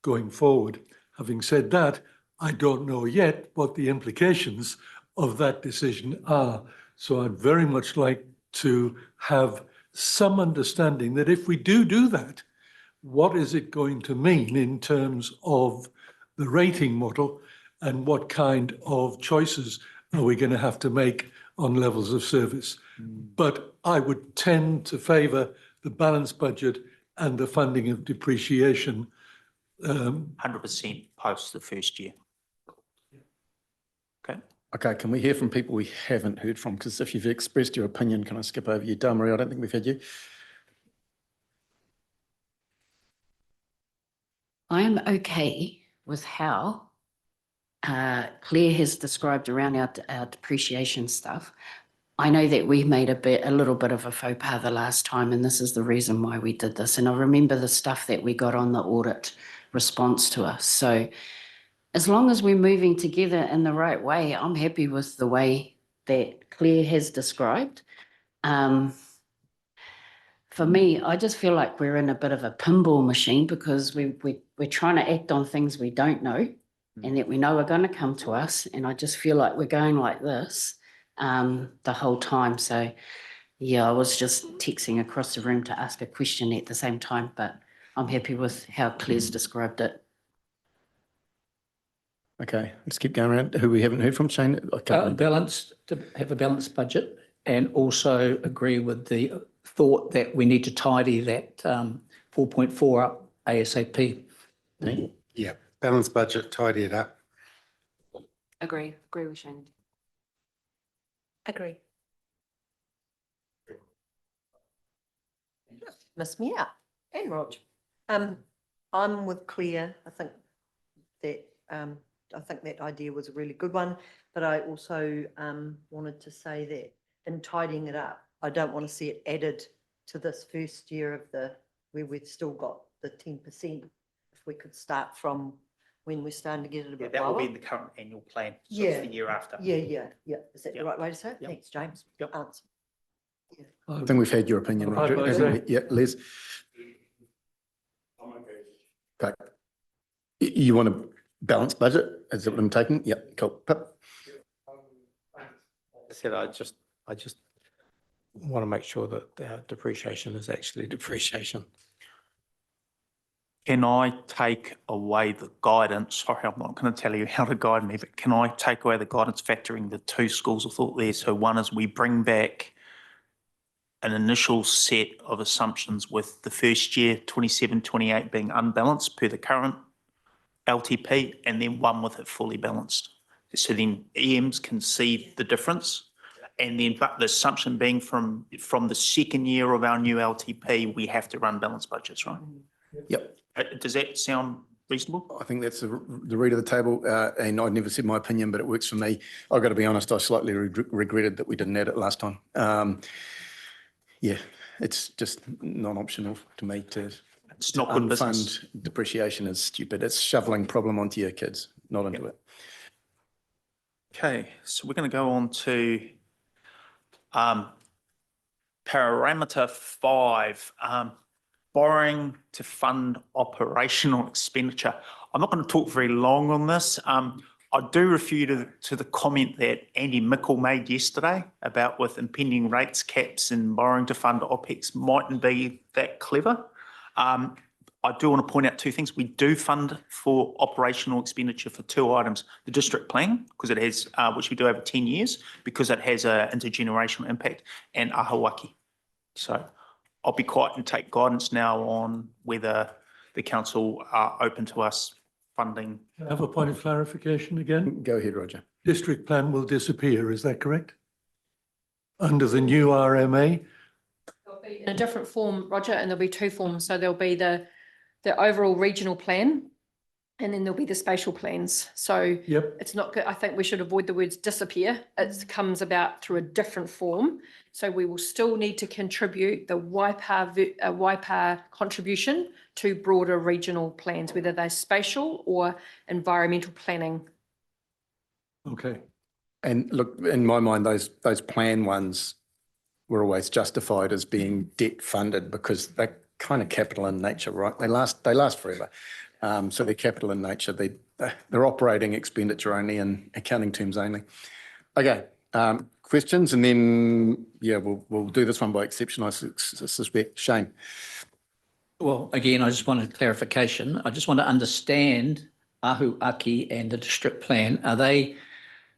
[SPEAKER 7] going forward. Having said that, I don't know yet what the implications of that decision are. So I'd very much like to have some understanding that if we do that, what is it going to mean in terms of the rating model, and what kind of choices are we going to have to make on levels of service? But I would tend to favour the balanced budget and the funding of depreciation.
[SPEAKER 17] 100% post the first year. Okay.
[SPEAKER 1] Okay, can we hear from people we haven't heard from? Because if you've expressed your opinion, can I skip over you? Damarie, I don't think we've had you.
[SPEAKER 15] I am okay with how Claire has described around our depreciation stuff. I know that we made a little bit of a faux pas the last time, and this is the reason why we did this. And I remember the stuff that we got on the audit response to us. So as long as we're moving together in the right way, I'm happy with the way that Claire has described. For me, I just feel like we're in a bit of a pinball machine, because we're trying to act on things we don't know and that we know are going to come to us. And I just feel like we're going like this the whole time. So yeah, I was just texting across the room to ask a question at the same time, but I'm happy with how Claire's described it.
[SPEAKER 1] Okay, let's keep going around. Who we haven't heard from, Shane?
[SPEAKER 8] Balanced, to have a balanced budget, and also agree with the thought that we need to tidy that 4.4 up ASAP.
[SPEAKER 13] Yeah, balanced budget, tidy it up.
[SPEAKER 4] Agree with Shane.
[SPEAKER 16] Agree. Miss me out. And Rog.
[SPEAKER 10] I'm with Claire. I think that idea was a really good one, but I also wanted to say that in tidying it up, I don't want to see it added to this first year of where we've still got the 10%. If we could start from when we're starting to get it a bit
[SPEAKER 17] That will
[SPEAKER 10] lower.
[SPEAKER 17] be in the current annual plan. So
[SPEAKER 10] Yeah.
[SPEAKER 17] it's the year after.
[SPEAKER 10] Yeah. Is that the right way to say it?
[SPEAKER 17] Yep.
[SPEAKER 10] Thanks, James.
[SPEAKER 17] Yep.
[SPEAKER 10] Answer.
[SPEAKER 1] I think we've had your opinion, Roger. haven't we? Yeah, Les. Okay. You want a balanced budget? Is that what I'm taking? Yep, cool. Pip.
[SPEAKER 12] I said I just want to make sure that our depreciation is actually depreciation.
[SPEAKER 17] Can I take away the guidance? Sorry, I'm not going to tell you how to guide me, but can I take away the guidance factoring the two schools of thought there? So one is we bring back an initial set of assumptions with the first year, 27, 28 being unbalanced per the current LTP, and then one with it fully balanced. So then EMs can see the difference. And then, but the assumption being from the second year of our new LTP, we have to run balanced budgets, right?
[SPEAKER 1] Yep.
[SPEAKER 17] Does that sound reasonable?
[SPEAKER 1] I think that's the read of the table, and I'd never said my opinion, but it works for me. I've got to be honest, I slightly regretted that we didn't add it last time. Yeah, it's just non-optional to me to.
[SPEAKER 17] It's not good business.
[SPEAKER 1] Unfund depreciation is stupid. It's shoveling problem onto your kids, not into it.
[SPEAKER 17] Okay, so we're going to go on to parameter 5, borrowing to fund operational expenditure. I'm not going to talk very long on this. I do refer to the comment that Andy Mickle made yesterday about with impending rates caps and borrowing to fund OPEX mightn't be that clever. I do want to point out 2 things. We do fund for operational expenditure for 2 items. The district plan, because it has, which we do over 10 years, because it has an intergenerational impact, and Ahawaki. So I'll be quiet and take guidance now on whether the council are open to us funding.
[SPEAKER 7] I have a point of clarification again.
[SPEAKER 1] Go ahead, Roger.
[SPEAKER 7] District plan will disappear, is that correct? Under the new RMA?
[SPEAKER 16] It'll be in a different form, Roger, and there'll be 2 forms. So there'll be the overall regional plan, and then there'll be the spatial plans. So
[SPEAKER 7] Yep.
[SPEAKER 16] it's not good. I think we should avoid the words disappear. It comes about through a different form. So we will still need to contribute the Waipa contribution to broader regional plans, whether they're spatial or environmental planning.
[SPEAKER 7] Okay.
[SPEAKER 1] And look, in my mind, those plan ones were always justified as being debt funded because they're kind of capital in nature, right? They last forever. So they're capital in nature. They're operating expenditure only and accounting terms only. Okay, questions, and then we'll do this one by exception. I suspect. Shane.
[SPEAKER 8] Well, again, I just wanted clarification. I just want to understand Ahuaki and the district plan. Are they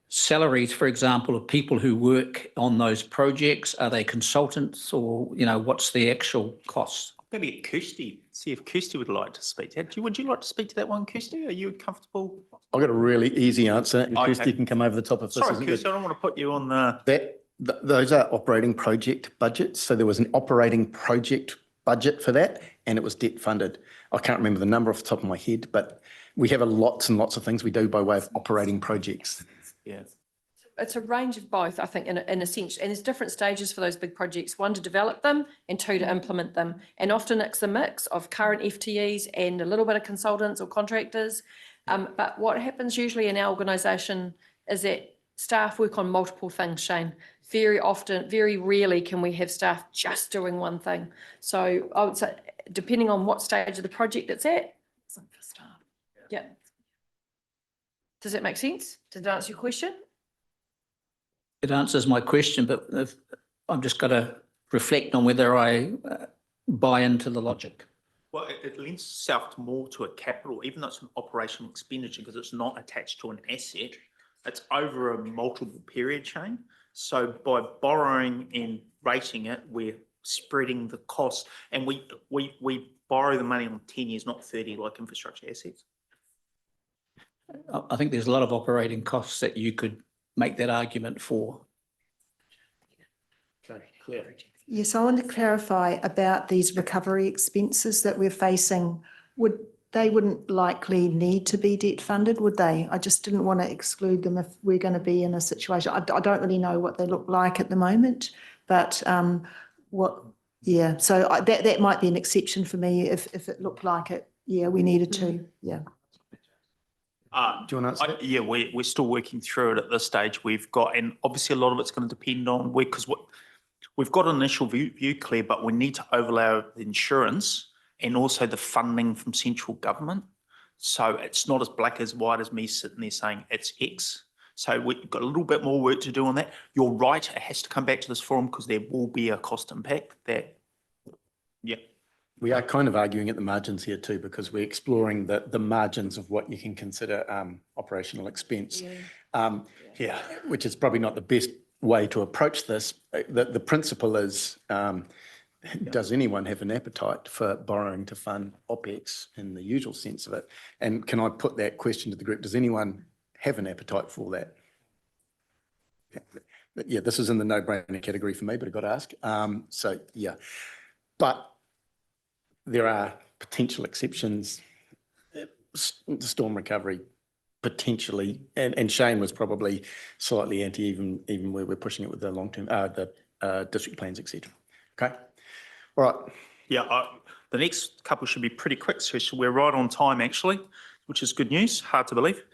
[SPEAKER 8] salaries, for example, of people who work on those projects? Are they consultants, or what's the actual cost?
[SPEAKER 17] Maybe get Kirsty, see if Kirsty would like to speak to that. Would you like to speak to that one, Kirsty? Are you comfortable?
[SPEAKER 1] I've got a really easy answer, and Kirsty can come over the top of this.
[SPEAKER 17] Sorry, Kirsty, I don't want to put you on the...
[SPEAKER 1] Those are operating project budgets. So there was an operating project budget for that, and it was debt funded. I can't remember the number off the top of my head, but we have lots and lots of things we do by way of operating projects.
[SPEAKER 17] Yeah.
[SPEAKER 16] It's a range of both, I think, in a sense, and there's different stages for those big projects. 1, to develop them, and 2, to implement them. And often it's a mix of current FTEs and a little bit of consultants or contractors. But what happens usually in our organisation is that staff work on multiple things, Shane. Very often, very rarely can we have staff just doing one thing. So I would say, depending on what stage of the project it's at, it's for staff. Yeah. Does that make sense? Did that answer your question?
[SPEAKER 8] It answers my question, but I'm just got to reflect on whether I buy into the logic.
[SPEAKER 17] Well, it lends itself more to a capital, even though it's an operational expenditure, because it's not attached to an asset. It's over a multiple period chain. So by borrowing and rating it, we're spreading the cost, and we borrow the money on 10 years, not 30, like infrastructure assets.
[SPEAKER 8] I think there's a lot of operating costs that you could make that argument for.
[SPEAKER 17] Okay, clear.
[SPEAKER 5] Yes, I want to clarify about these recovery expenses that we're facing. They wouldn't likely need to be debt funded, would they? I just didn't want to exclude them if we're going to be in a situation. I don't really know what they look like at the moment, but so that might be an exception for me if it looked like it. Yeah, we needed to. Yeah.
[SPEAKER 1] Do you want to answer?
[SPEAKER 17] Yeah, we're still working through it at this stage. We've got, and obviously a lot of it's going to depend on because we've got an initial view clear, but we need to overlay the insurance and also the funding from central government. So it's not as black as white as me sitting there saying it's X. So we've got a little bit more work to do on that. You're right, it has to come back to this forum because there will be a cost impact
[SPEAKER 1] We are kind of arguing at the margins here too, because we're exploring the margins of what you can consider operational expense. Which is probably not the best way to approach this. The principle is, does anyone have an appetite for borrowing to fund OPEX in the usual sense of it? And can I put that question to the group? Does anyone have an appetite for that? Yeah, this is in the no-brainer category for me, but I've got to ask. But there are potential exceptions, the storm recovery potentially, and Shane was probably slightly anti even where we're pushing it with the long-term, the district plans, etc. Okay, all right.
[SPEAKER 17] Yeah, the next couple should be pretty quick, so we're right on time actually, which is good news, hard to believe.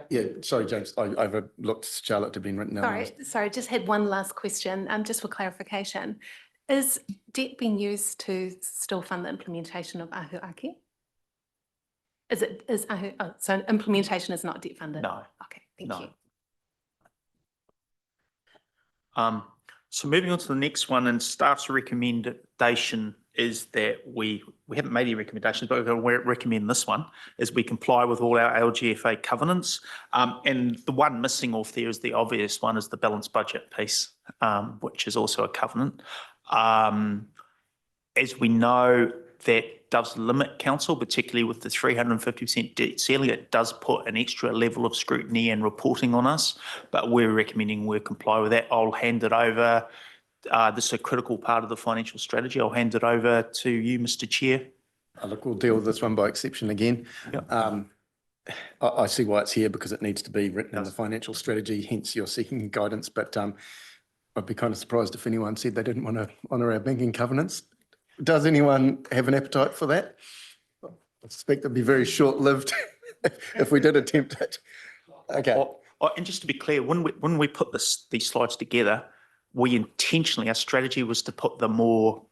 [SPEAKER 1] Yeah, sorry, James, I overlooked Charlotte to been written down.
[SPEAKER 14] Sorry, just had one last question, just for clarification. Is debt being used to still fund the implementation of Ahu Ake? So implementation is not debt funded?
[SPEAKER 17] No.
[SPEAKER 14] Okay, thank you.
[SPEAKER 17] So moving on to the next one, and staff's recommendation is that we haven't made any recommendations, but we're going to recommend this one, is we comply with all our LGFA covenants. And the one missing off there is the obvious one, is the balanced budget piece, which is also a covenant. As we know, that does limit council, particularly with the 350% debt ceiling. It does put an extra level of scrutiny and reporting on us, but we're recommending we comply with that. I'll hand it over. This is a critical part of the financial strategy. I'll hand it over to you, Mr. Chair.
[SPEAKER 1] Look, we'll deal with this one by exception again.
[SPEAKER 17] Yep.
[SPEAKER 1] I see why it's here, because it needs to be written in the financial strategy, hence you're seeking guidance. But I'd be kind of surprised if anyone said they didn't want to honour our banking covenants. Does anyone have an appetite for that? I suspect it'd be very short-lived if we did attempt it. Okay.
[SPEAKER 17] And just to be clear, when we put these slides together, we intentionally, our strategy was to put the more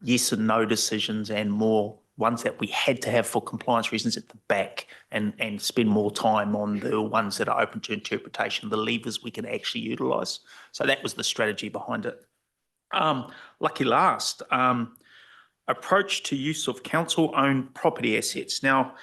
[SPEAKER 17] yes and no decisions and more ones that we had to have for compliance reasons at the back, and spend more time on the ones that are open to interpretation, the levers we can actually utilise. So that was the strategy behind it. Lucky last. Approach to use of council-owned property assets. Now,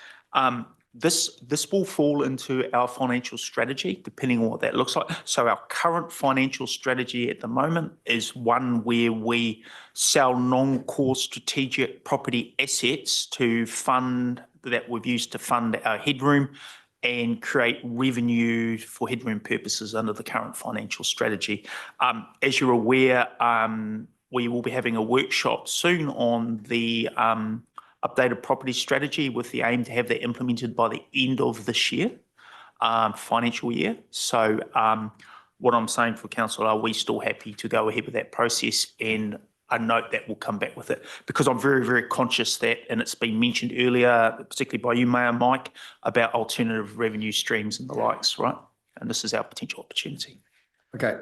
[SPEAKER 17] this will fall into our financial strategy, depending on what that looks like. So our current financial strategy at the moment is one where we sell non-core strategic property assets to fund, that we've used to fund our headroom and create revenue for headroom purposes under the current financial strategy. As you're aware, we will be having a workshop soon on the updated property strategy, with the aim to have that implemented by the end of this year, financial year. So what I'm saying for council, are we still happy to go ahead with that process? And a note that will come back with it, because I'm very, very conscious that, and it's been mentioned earlier, particularly by you, Mayor Mike, about alternative revenue streams and the likes, right? And this is our potential opportunity.
[SPEAKER 1] Okay,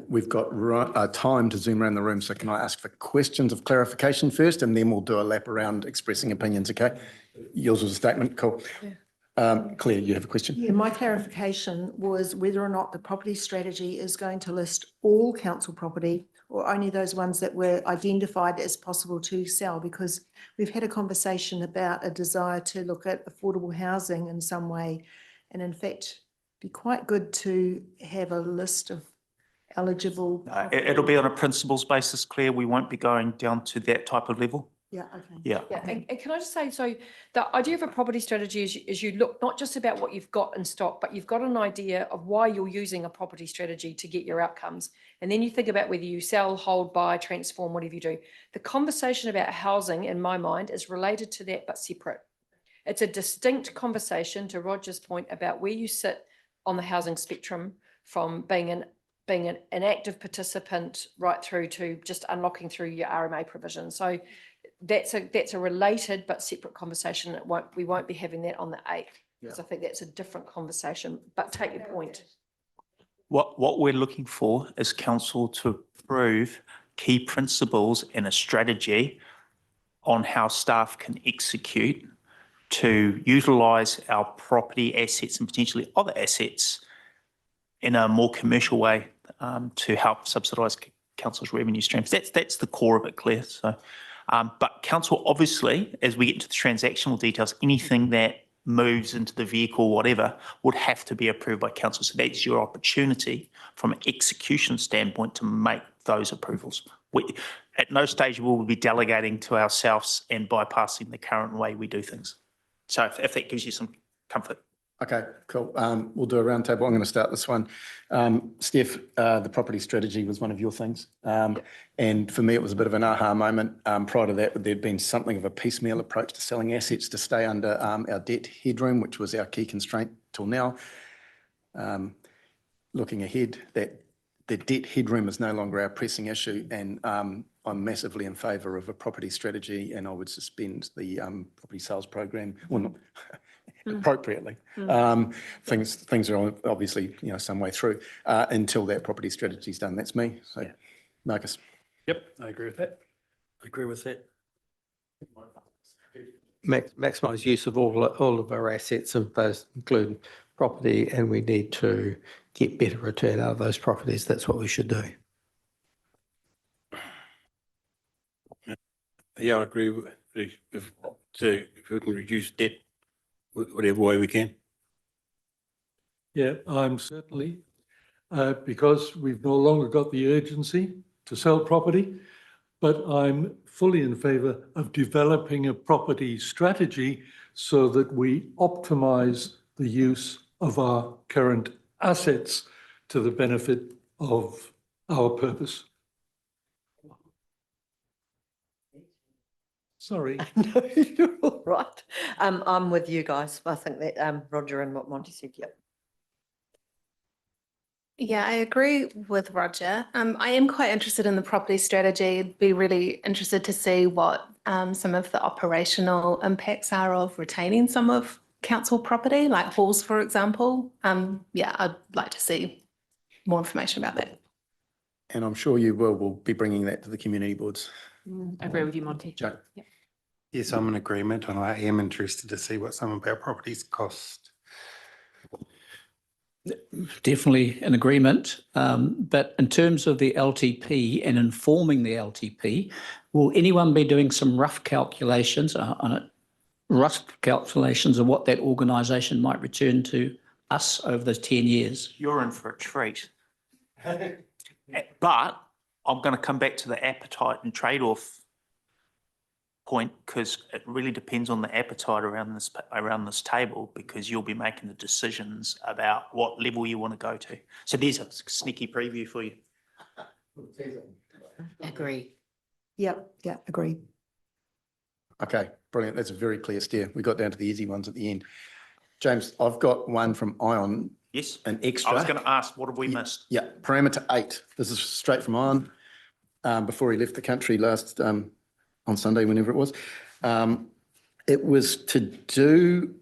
[SPEAKER 1] we've got time to zoom around the room, so can I ask for questions of clarification first, and then we'll do a lap around expressing opinions, okay? Yours was a statement, cool. Claire, you have a question?
[SPEAKER 5] Yeah, my clarification was whether or not the property strategy is going to list all council property, or only those ones that were identified as possible to sell, because we've had a conversation about a desire to look at affordable housing in some way, and in fact, be quite good to have a list of eligible.
[SPEAKER 17] It'll be on a principles basis, Claire. We won't be going down to that type of level.
[SPEAKER 5] Yeah, okay.
[SPEAKER 17] Yeah.
[SPEAKER 16] And can I just say, so the idea of a property strategy is you look not just about what you've got in stock, but you've got an idea of why you're using a property strategy to get your outcomes. And then you think about whether you sell, hold, buy, transform, whatever you do. The conversation about housing, in my mind, is related to that, but separate. It's a distinct conversation, to Roger's point, about where you sit on the housing spectrum, from being an active participant right through to just unlocking through your RMA provision. So that's a related but separate conversation. We won't be having that on the 8th, because I think that's a different conversation. But take your point.
[SPEAKER 17] What we're looking for is council to approve key principles and a strategy on how staff can execute to utilise our property assets and potentially other assets in a more commercial way, to help subsidise council's revenue streams. That's the core of it, Claire. So, but council, obviously, as we get into the transactional details, anything that moves into the vehicle, whatever, would have to be approved by council. So that's your opportunity from an execution standpoint to make those approvals. At no stage will we be delegating to ourselves and bypassing the current way we do things. So if that gives you some comfort.
[SPEAKER 1] Okay, cool. We'll do a round table. I'm going to start this one. Steph, the property strategy was one of your things. And for me, it was a bit of an aha moment. Prior to that, there'd been something of a piecemeal approach to selling assets to stay under our debt headroom, which was our key constraint till now. Looking ahead, that the debt headroom is no longer our pressing issue, and I'm massively in favour of a property strategy, and I would suspend the property sales program, well, not appropriately. Things are obviously, some way through until that property strategy is done. That's me. So, Marcus.
[SPEAKER 11] Yep, I agree with that.
[SPEAKER 6] I agree with that.
[SPEAKER 12] Maximise use of all of our assets, of those including property, and we need to get better return out of those properties. That's what we should do.
[SPEAKER 9] Yeah, I agree with if we can reduce debt whatever way we can.
[SPEAKER 7] Yeah, I'm certainly, because we've no longer got the urgency to sell property, but I'm fully in favour of developing a property strategy so that we optimise the use of our current assets to the benefit of our purpose. Sorry.
[SPEAKER 10] No, you're all right. I'm with you guys. I think that Roger and what Monty said, yep.
[SPEAKER 14] Yeah, I agree with Roger. I am quite interested in the property strategy. I'd be really interested to see what some of the operational impacts are of retaining some of council property, like halls, for example. Yeah, I'd like to see more information about that.
[SPEAKER 1] And I'm sure you will be bringing that to the community boards.
[SPEAKER 4] I agree with you, Monty.
[SPEAKER 1] Joe.
[SPEAKER 4] Yep.
[SPEAKER 13] Yes, I'm in agreement, and I am interested to see what some of our properties cost.
[SPEAKER 8] Definitely in agreement. But in terms of the LTP and informing the LTP, will anyone be doing some rough calculations on it? Rough calculations of what that organisation might return to us over those 10 years?
[SPEAKER 17] You're in for a treat. But I'm going to come back to the appetite and trade-off point, because it really depends on the appetite around this table, because you'll be making the decisions about what level you want to go to. So there's a sneaky preview for you.
[SPEAKER 15] Agree.
[SPEAKER 5] Yep, yeah, agree.
[SPEAKER 1] Okay, brilliant. That's a very clear steer. We got down to the easy ones at the end. James, I've got one from Ion.
[SPEAKER 17] Yes.
[SPEAKER 1] An extra.
[SPEAKER 17] I was going to ask, what have we missed?
[SPEAKER 1] Yeah, parameter 8. This is straight from Ion before he left the country last on Sunday, whenever it was. It was to do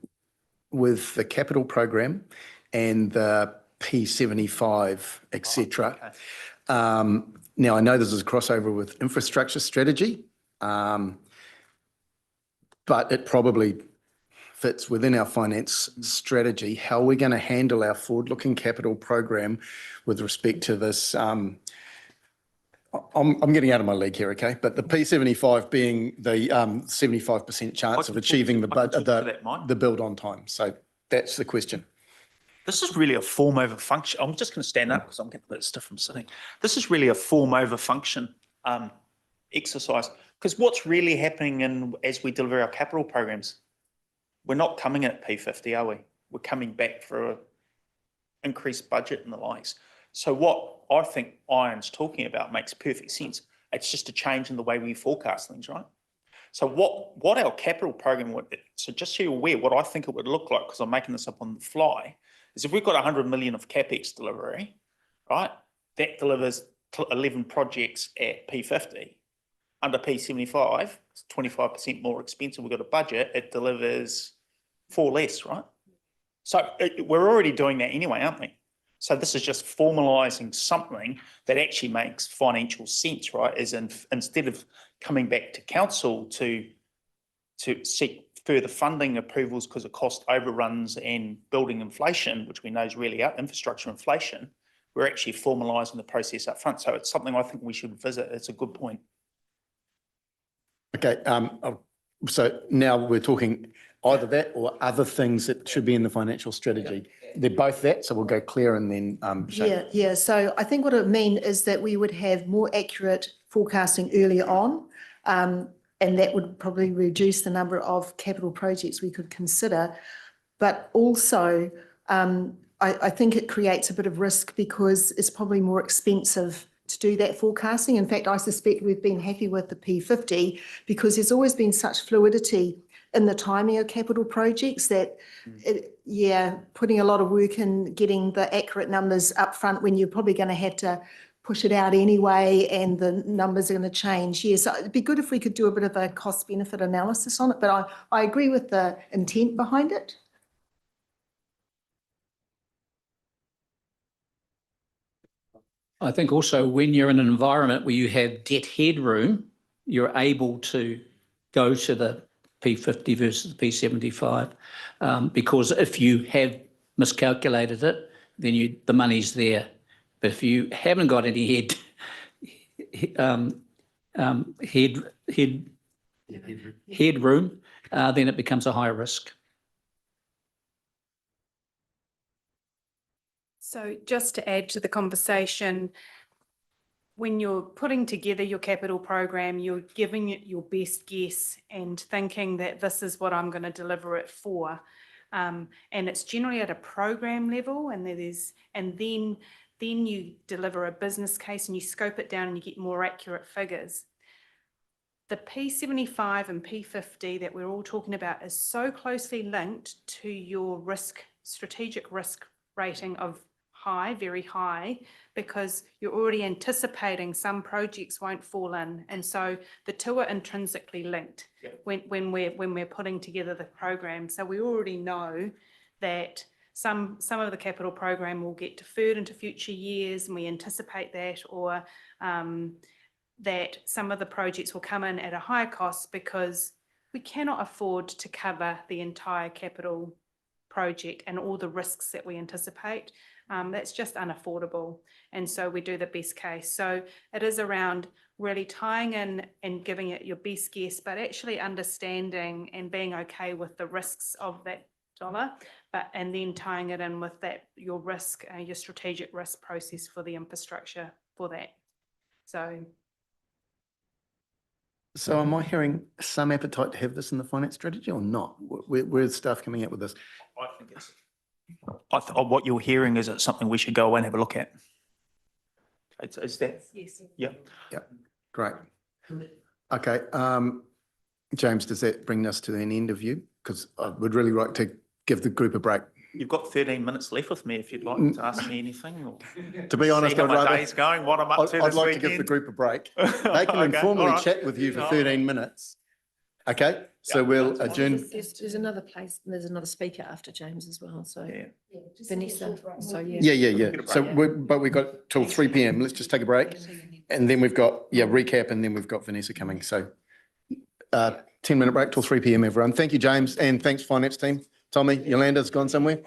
[SPEAKER 1] with the capital program and the P75, etc.
[SPEAKER 17] Okay.
[SPEAKER 1] Now, I know this is a crossover with infrastructure strategy, but it probably fits within our finance strategy. How are we going to handle our forward-looking capital program with respect to this? I'm getting out of my league here, okay? But the P75 being the 75% chance of achieving the build on time. So that's the question.
[SPEAKER 17] This is really a form over function. I'm just going to stand up because I'm getting a bit stiff from sitting. This is really a form over function exercise, because what's really happening as we deliver our capital programs, we're not coming at P50, are we? We're coming back for an increased budget and the likes. So what I think Iron's talking about makes perfect sense. It's just a change in the way we forecast things, right? So what our capital program would, so just so you're aware, what I think it would look like, because I'm making this up on the fly, is if we've got 100 million of CapEx delivery, right, that delivers 11 projects at P50. Under P75, it's 25% more expensive. We've got a budget, it delivers 4 less, right? So we're already doing that anyway, aren't we? So this is just formalising something that actually makes financial sense, right? As in, instead of coming back to council to seek further funding approvals because of cost overruns and building inflation, which we know is really infrastructure inflation, we're actually formalising the process up front. So it's something I think we should visit. It's a good point.
[SPEAKER 1] Okay, so now we're talking either that or other things that should be in the financial strategy. They're both that, so we'll go Claire and then Shane.
[SPEAKER 5] Yeah. So I think what it would mean is that we would have more accurate forecasting earlier on, and that would probably reduce the number of capital projects we could consider. but also I think it creates a bit of risk because it's probably more expensive to do that forecasting. In fact, I suspect we've been happy with the P50 because there's always been such fluidity in the timing of capital projects that, putting a lot of work in getting the accurate numbers up front when you're probably going to have to push it out anyway and the numbers are going to change. Yeah, so it'd be good if we could do a bit of a cost benefit analysis on it, but I agree with the intent behind it.
[SPEAKER 8] I think also when you're in an environment where you have debt headroom, you're able to go to the P50 versus the P75, because if you have miscalculated it, then the money's there. But if you haven't got any headroom, then it becomes a high risk.
[SPEAKER 18] So just to add to the conversation, when you're putting together your capital program, you're giving it your best guess and thinking that this is what I'm going to deliver it for. And it's generally at a program level, and then you deliver a business case and you scope it down and you get more accurate figures. The P75 and P50 that we're all talking about is so closely linked to your strategic risk rating of high, very high, because you're already anticipating some projects won't fall in. And so the two are intrinsically linked when we're putting together the program. So we already know that some of the capital program will get deferred into future years, and we anticipate that, or that some of the projects will come in at a higher cost because we cannot afford to cover the entire capital project and all the risks that we anticipate. That's just unaffordable. And so we do the best case. So it is around really tying in and giving it your best guess, but actually understanding and being okay with the risks of that dollar, and then tying it in with your risk, your strategic risk process for the infrastructure for that.
[SPEAKER 1] So am I hearing some appetite to have this in the finance strategy or not? Where's staff coming out with this?
[SPEAKER 17] I think what you're hearing is it's something we should go away and have a look at. Is that?
[SPEAKER 18] Yes.
[SPEAKER 17] Yeah.
[SPEAKER 1] Yeah, great. Okay, James, does that bring us to an end of you? Because I would really like to give the group a break.
[SPEAKER 17] You've got 13 minutes left with me if you'd like to ask me anything. Or
[SPEAKER 1] to be honest,
[SPEAKER 17] see how
[SPEAKER 1] I'd
[SPEAKER 17] my
[SPEAKER 1] rather,
[SPEAKER 17] day's going, what I'm up to
[SPEAKER 1] I'd
[SPEAKER 17] this
[SPEAKER 1] like
[SPEAKER 17] weekend.
[SPEAKER 1] to give the group a break. They can
[SPEAKER 17] Okay,
[SPEAKER 1] informally
[SPEAKER 17] all right.
[SPEAKER 1] chat with you for
[SPEAKER 17] No.
[SPEAKER 1] 13 minutes. Okay, so we'll adjourn.
[SPEAKER 16] There's another place, there's another speaker after James as well, so
[SPEAKER 17] Yeah.
[SPEAKER 16] Vanessa, so yeah.
[SPEAKER 1] Yeah. So, but we've got till 3 p.m. Let's just take a break. And then we've got, recap, and then we've got Vanessa coming. So 10-minute break till 3 p.m, everyone. Thank you, James, and thanks, finance team. Tommy, Yolanda's gone somewhere.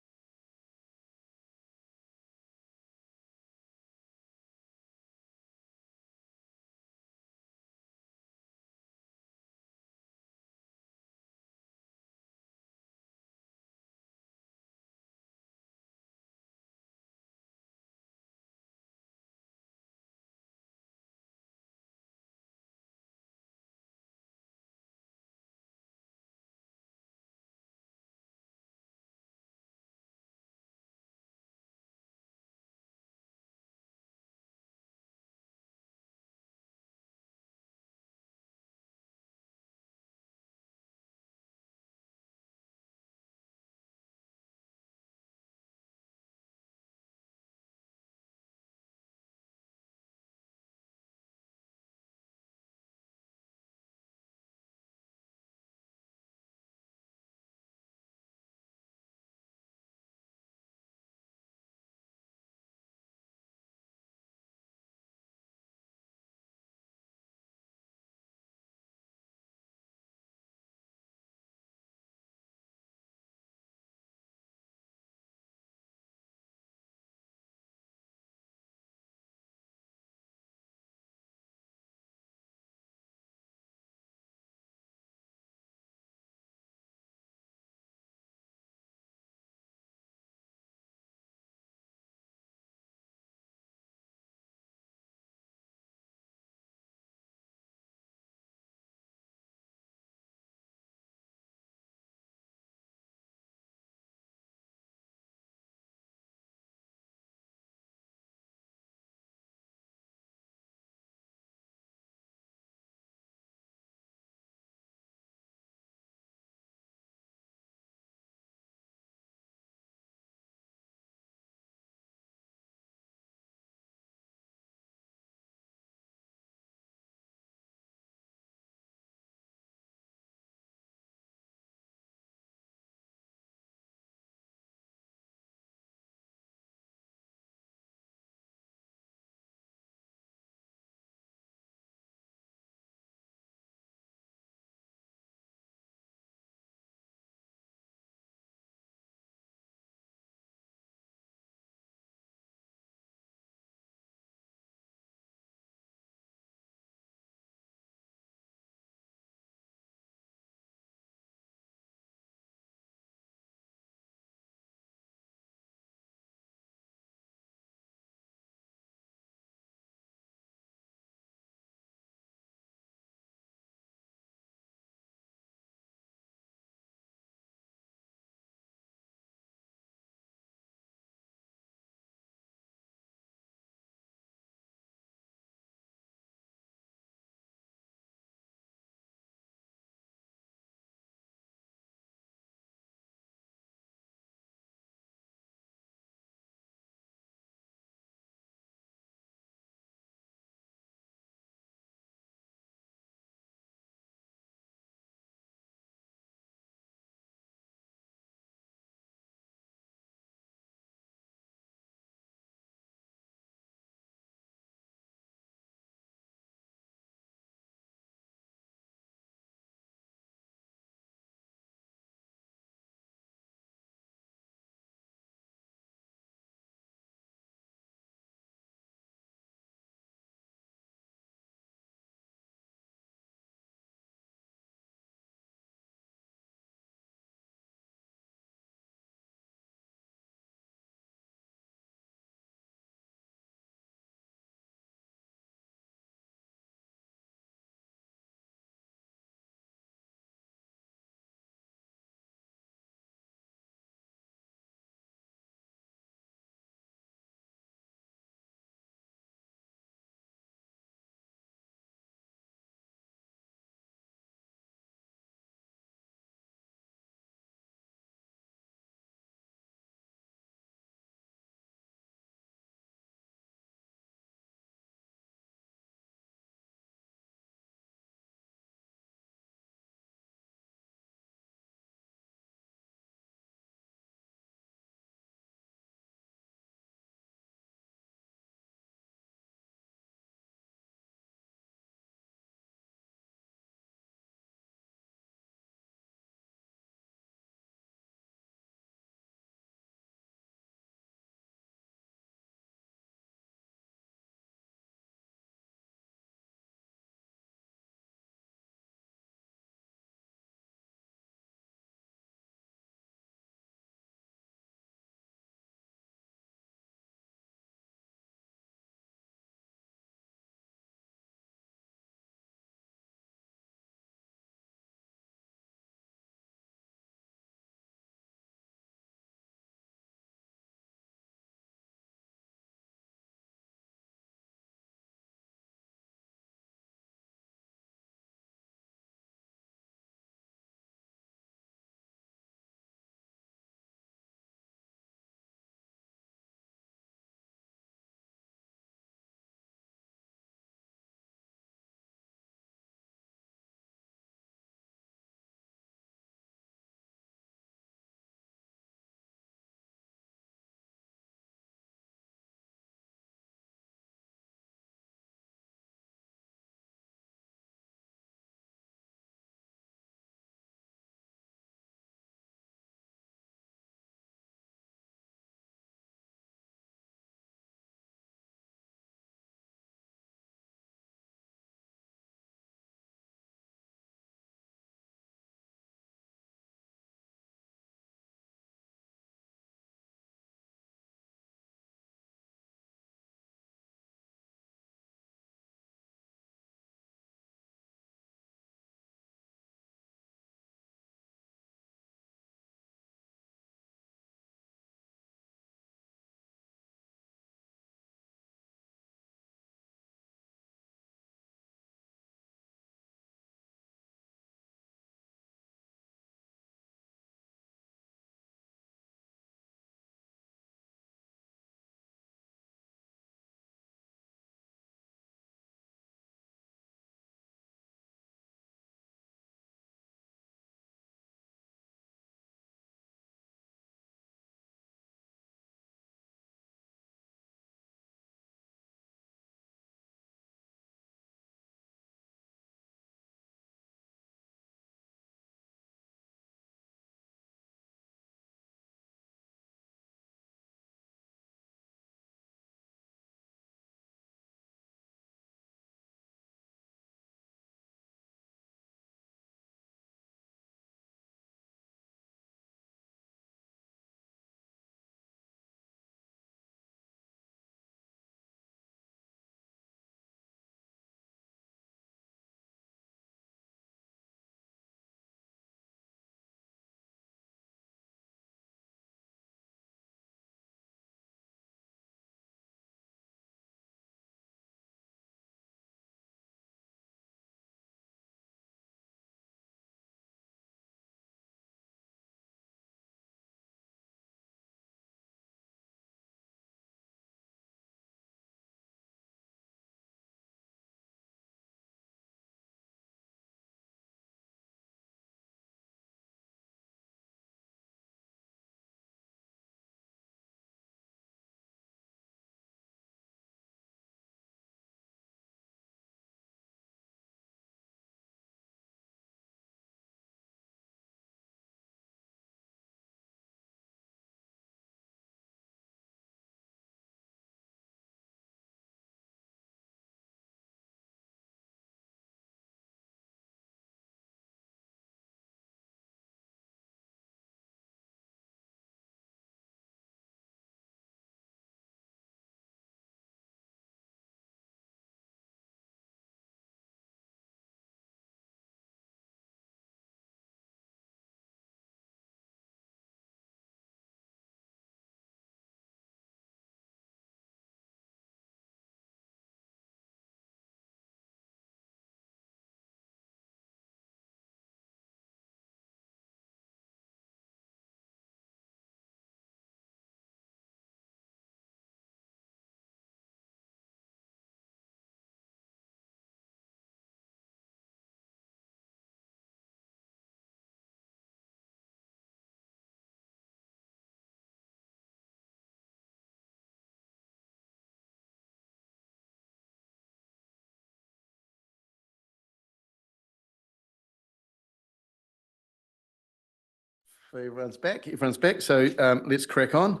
[SPEAKER 1] Everyone's back. Everyone's back. So let's crack on.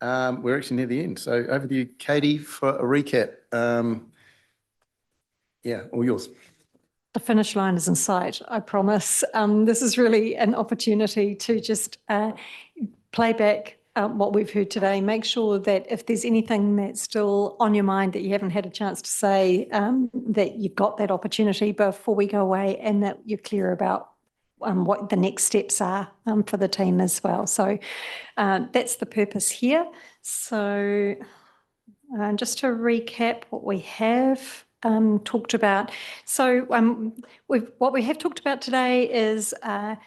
[SPEAKER 1] We're actually near the end. So over to you, Katie, for a recap. Yeah, all yours.
[SPEAKER 3] The finish line is in sight, I promise. This is really an opportunity to just play back what we've heard today. Make sure that if there's anything that's still on your mind that you haven't had a chance to say, that you've got that opportunity before we go away, and that you're clear about what the next steps are for the team as well. So that's the purpose here. So just to recap what we have talked about. So what we have talked about today is a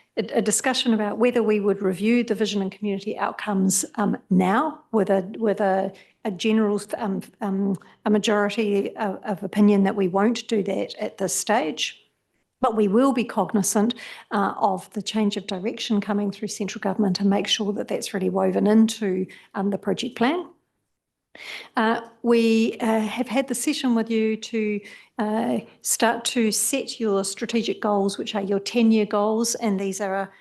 [SPEAKER 3] discussion about whether we would review the vision and community outcomes now with a general a majority of opinion that we won't do that at this stage. But we will be cognizant of the change of direction coming through central government and make sure that that's really woven into the project plan. We have had the session with you to start to set your strategic goals, which are your 10-year goals, and these are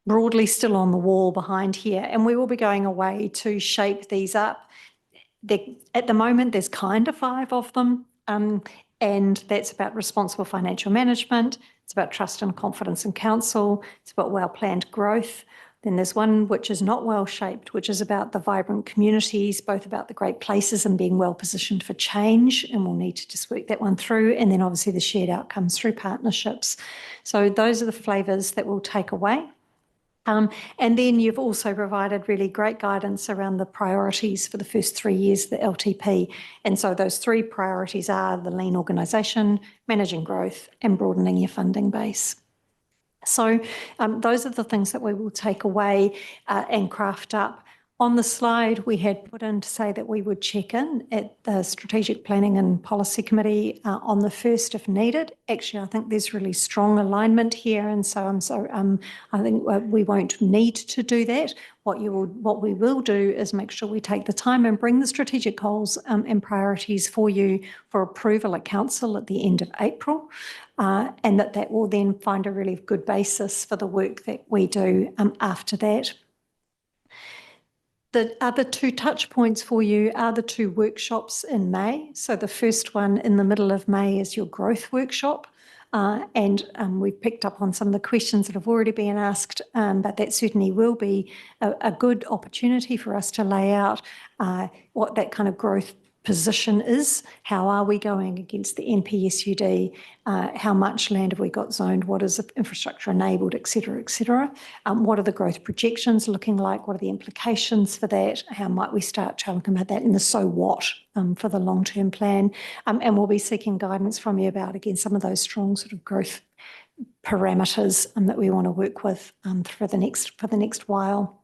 [SPEAKER 3] broadly still on the wall behind here. And we will be going away to shape these up. At the moment, there's kind of 5 of them. And that's about responsible financial management. It's about trust and confidence in council. It's about well-planned growth. Then there's one which is not well-shaped, which is about the vibrant communities, both about the great places and being well-positioned for change. And we'll need to just work that one through. And then obviously the shared outcomes through partnerships. So those are the flavours that we'll take away. And then you've also provided really great guidance around the priorities for the first 3 years of the LTP. And so those 3 priorities are the lean organisation, managing growth, and broadening your funding base. So those are the things that we will take away and craft up. On the slide, we had put in to say that we would check in at the Strategic Planning and Policy Committee on the 1st if needed. Actually, I think there's really strong alignment here, and so I think we won't need to do that. What we will do is make sure we take the time and bring the strategic goals and priorities for you for approval at council at the end of April, and that will then find a really good basis for the work that we do after that. The other 2 touch points for you are the 2 workshops in May. So the first one in the middle of May is your growth workshop. And we've picked up on some of the questions that have already been asked, but that certainly will be a good opportunity for us to lay out what that kind of growth position is. How are we going against the NPSUD? How much land have we got zoned? What is infrastructure enabled, et cetera, et cetera? What are the growth projections looking like? What are the implications for that? How might we start talking about that? And the so what for the long-term plan? And we'll be seeking guidance from you about, again, some of those strong sort of growth parameters that we want to work with for the next while.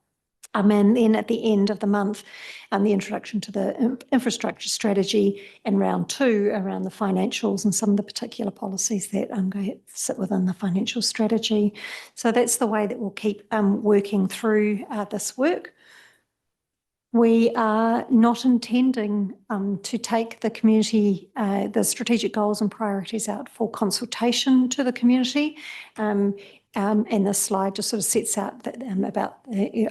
[SPEAKER 3] And then at the end of the month, the introduction to the infrastructure strategy, and round 2 around the financials and some of the particular policies that sit within the financial strategy. So that's the way that we'll keep working through this work. We are not intending to take the community, the strategic goals and priorities out for consultation to the community. And this slide just sort of sets out that, about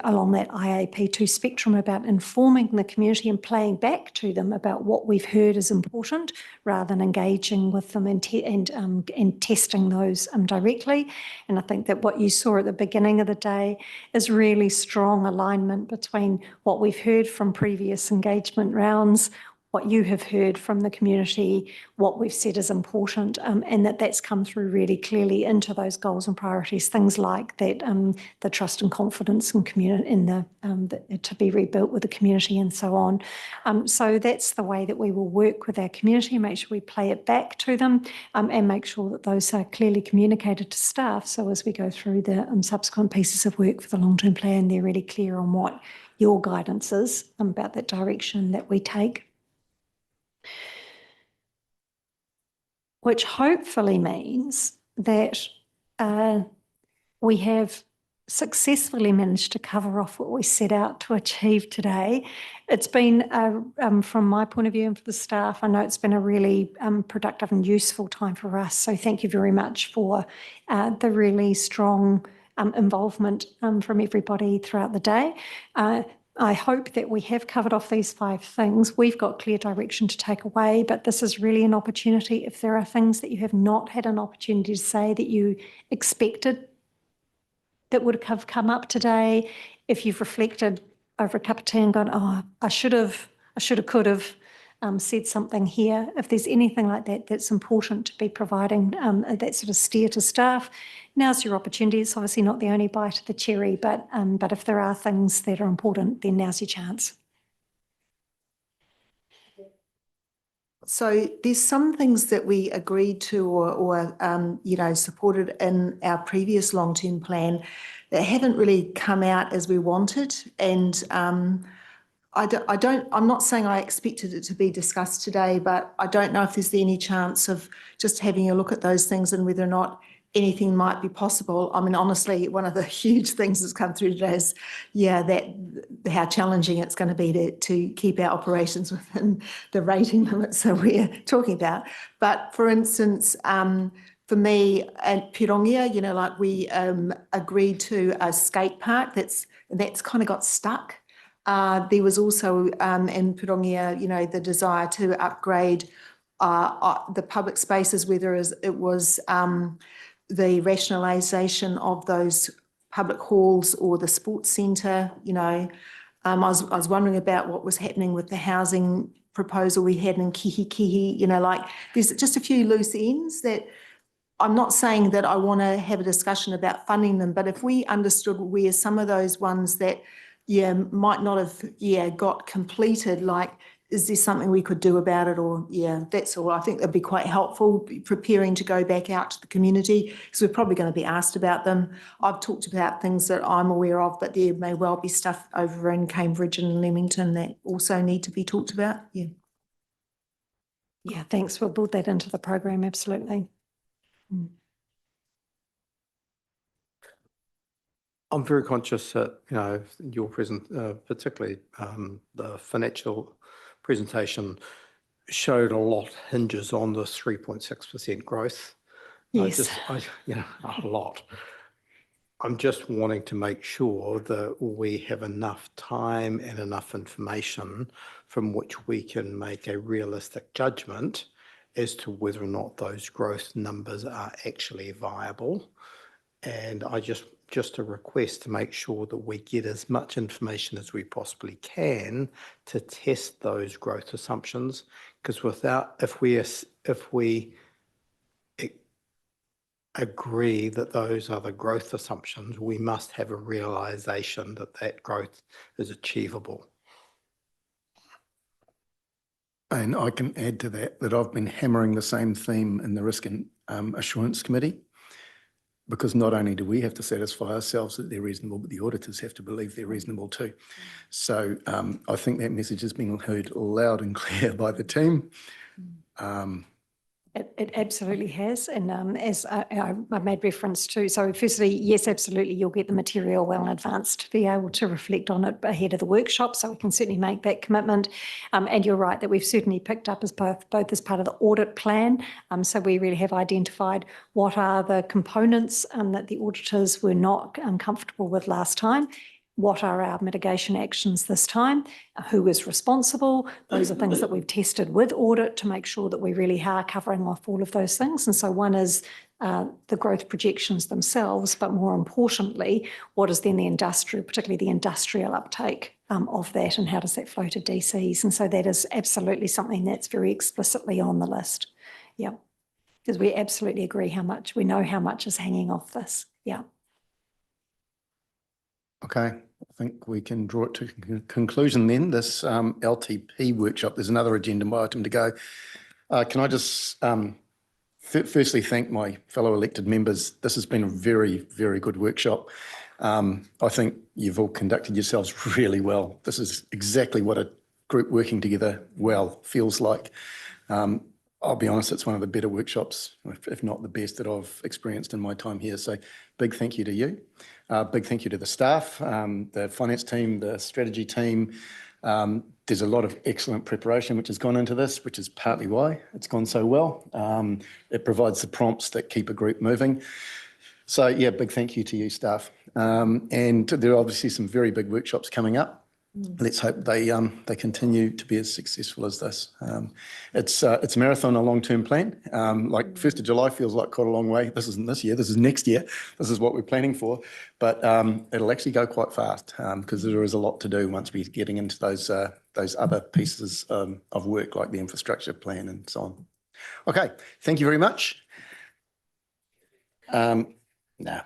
[SPEAKER 3] along that IAP2 spectrum about informing the community and playing back to them about what we've heard is important, rather than engaging with them and testing those directly. And I think that what you saw at the beginning of the day is really strong alignment between what we've heard from previous engagement rounds, what you have heard from the community, what we've said is important, and that's come through really clearly into those goals and priorities, things like that, the trust and confidence in community, in the to be rebuilt with the community and so on. So that's the way that we will work with our community, make sure we play it back to them, and make sure that those are clearly communicated to staff. So as we go through the subsequent pieces of work for the long-term plan, they're really clear on what your guidance is about that direction that we take. Which hopefully means that we have successfully managed to cover off what we set out to achieve today. It's been, from my point of view and for the staff, I know it's been a really productive and useful time for us. So thank you very much for the really strong involvement from everybody throughout the day. I hope that we have covered off these 5 things. We've got clear direction to take away, but this is really an opportunity. If there are things that you have not had an opportunity to say that you expected that would have come up today, if you've reflected over a cup of tea and gone, oh, I should have, could have said something here. If there's anything like that, that's important to be providing that sort of steer to staff. Now's your opportunity. It's obviously not the only bite of the cherry, but if there are things that are important, then now's your chance.
[SPEAKER 5] So there's some things that we agreed to or supported in our previous long-term plan that haven't really come out as we wanted. And I'm not saying I expected it to be discussed today, but I don't know if there's any chance of just having a look at those things and whether or not anything might be possible. I mean, honestly, one of the huge things that's come through today is, how challenging it's going to be to keep our operations within the rating limits that we're talking about. But for instance, for me at Pirongia, we agreed to a skate park that's kind of got stuck. There was also in Pirongia, the desire to upgrade the public spaces, whether it was the rationalisation of those public halls or the sports centre. I was wondering about what was happening with the housing proposal we had in Kihikihi. There's just a few loose ends that I'm not saying that I want to have a discussion about funding them, but if we understood where some of those ones that might not have got completed, is there something we could do about it? Or that's all. I think that'd be quite helpful, preparing to go back out to the community, because we're probably going to be asked about them. I've talked about things that I'm aware of, but there may well be stuff over in Cambridge and Leamington that also need to be talked about.
[SPEAKER 3] Yeah, thanks. We'll build that into the program, absolutely.
[SPEAKER 12] I'm very conscious that, your particularly the financial presentation showed a lot hinges on the 3.6% growth.
[SPEAKER 3] Yes.
[SPEAKER 12] A lot. I'm just wanting to make sure that we have enough time and enough information from which we can make a realistic judgment as to whether or not those growth numbers are actually viable. And I just a request to make sure that we get as much information as we possibly can to test those growth assumptions, because if we agree that those are the growth assumptions, we must have a realization that that growth is achievable.
[SPEAKER 1] And I can add to that I've been hammering the same theme in the Risk and Assurance Committee, because not only do we have to satisfy ourselves that they're reasonable, but the auditors have to believe they're reasonable too. So I think that message has been heard loud and clear by the team.
[SPEAKER 3] It absolutely has. And as I made reference to, so firstly, yes, absolutely, you'll get the material well in advance to be able to reflect on it ahead of the workshop. So we can certainly make that commitment. And you're right that we've certainly picked up as both as part of the audit plan. So we really have identified what are the components that the auditors were not comfortable with last time. What are our mitigation actions this time? Who is responsible? Those are things that we've tested with audit to make sure that we really are covering off all of those things. And so one is the growth projections themselves, but more importantly, what is then the industrial, particularly the industrial uptake of that, and how does that flow to DCs? And so that is absolutely something that's very explicitly on the list. Yeah, because we absolutely agree we know how much is hanging off this. Yeah.
[SPEAKER 1] Okay, I think we can draw it to conclusion then. This LTP workshop, there's another agenda item to go. Can I just firstly thank my fellow elected members. This has been a very, very good workshop. I think you've all conducted yourselves really well. This is exactly what a group working together well feels like. I'll be honest, it's one of the better workshops, if not the best, that I've experienced in my time here. So big thank you to you. Big thank you to the staff, the finance team, the strategy team. There's a lot of excellent preparation which has gone into this, which is partly why it's gone so well. It provides the prompts that keep a group moving. So yeah, big thank you to you staff. And there are obviously some very big workshops coming up. Let's hope they continue to be as successful as this. It's a marathon, a long-term plan. Like 1st of July feels like quite a long way. This isn't this year, this is next year. This is what we're planning for. But it'll actually go quite fast because there is a lot to do once we're getting into those other pieces of work like the infrastructure plan and so on. Okay, thank you very much. No.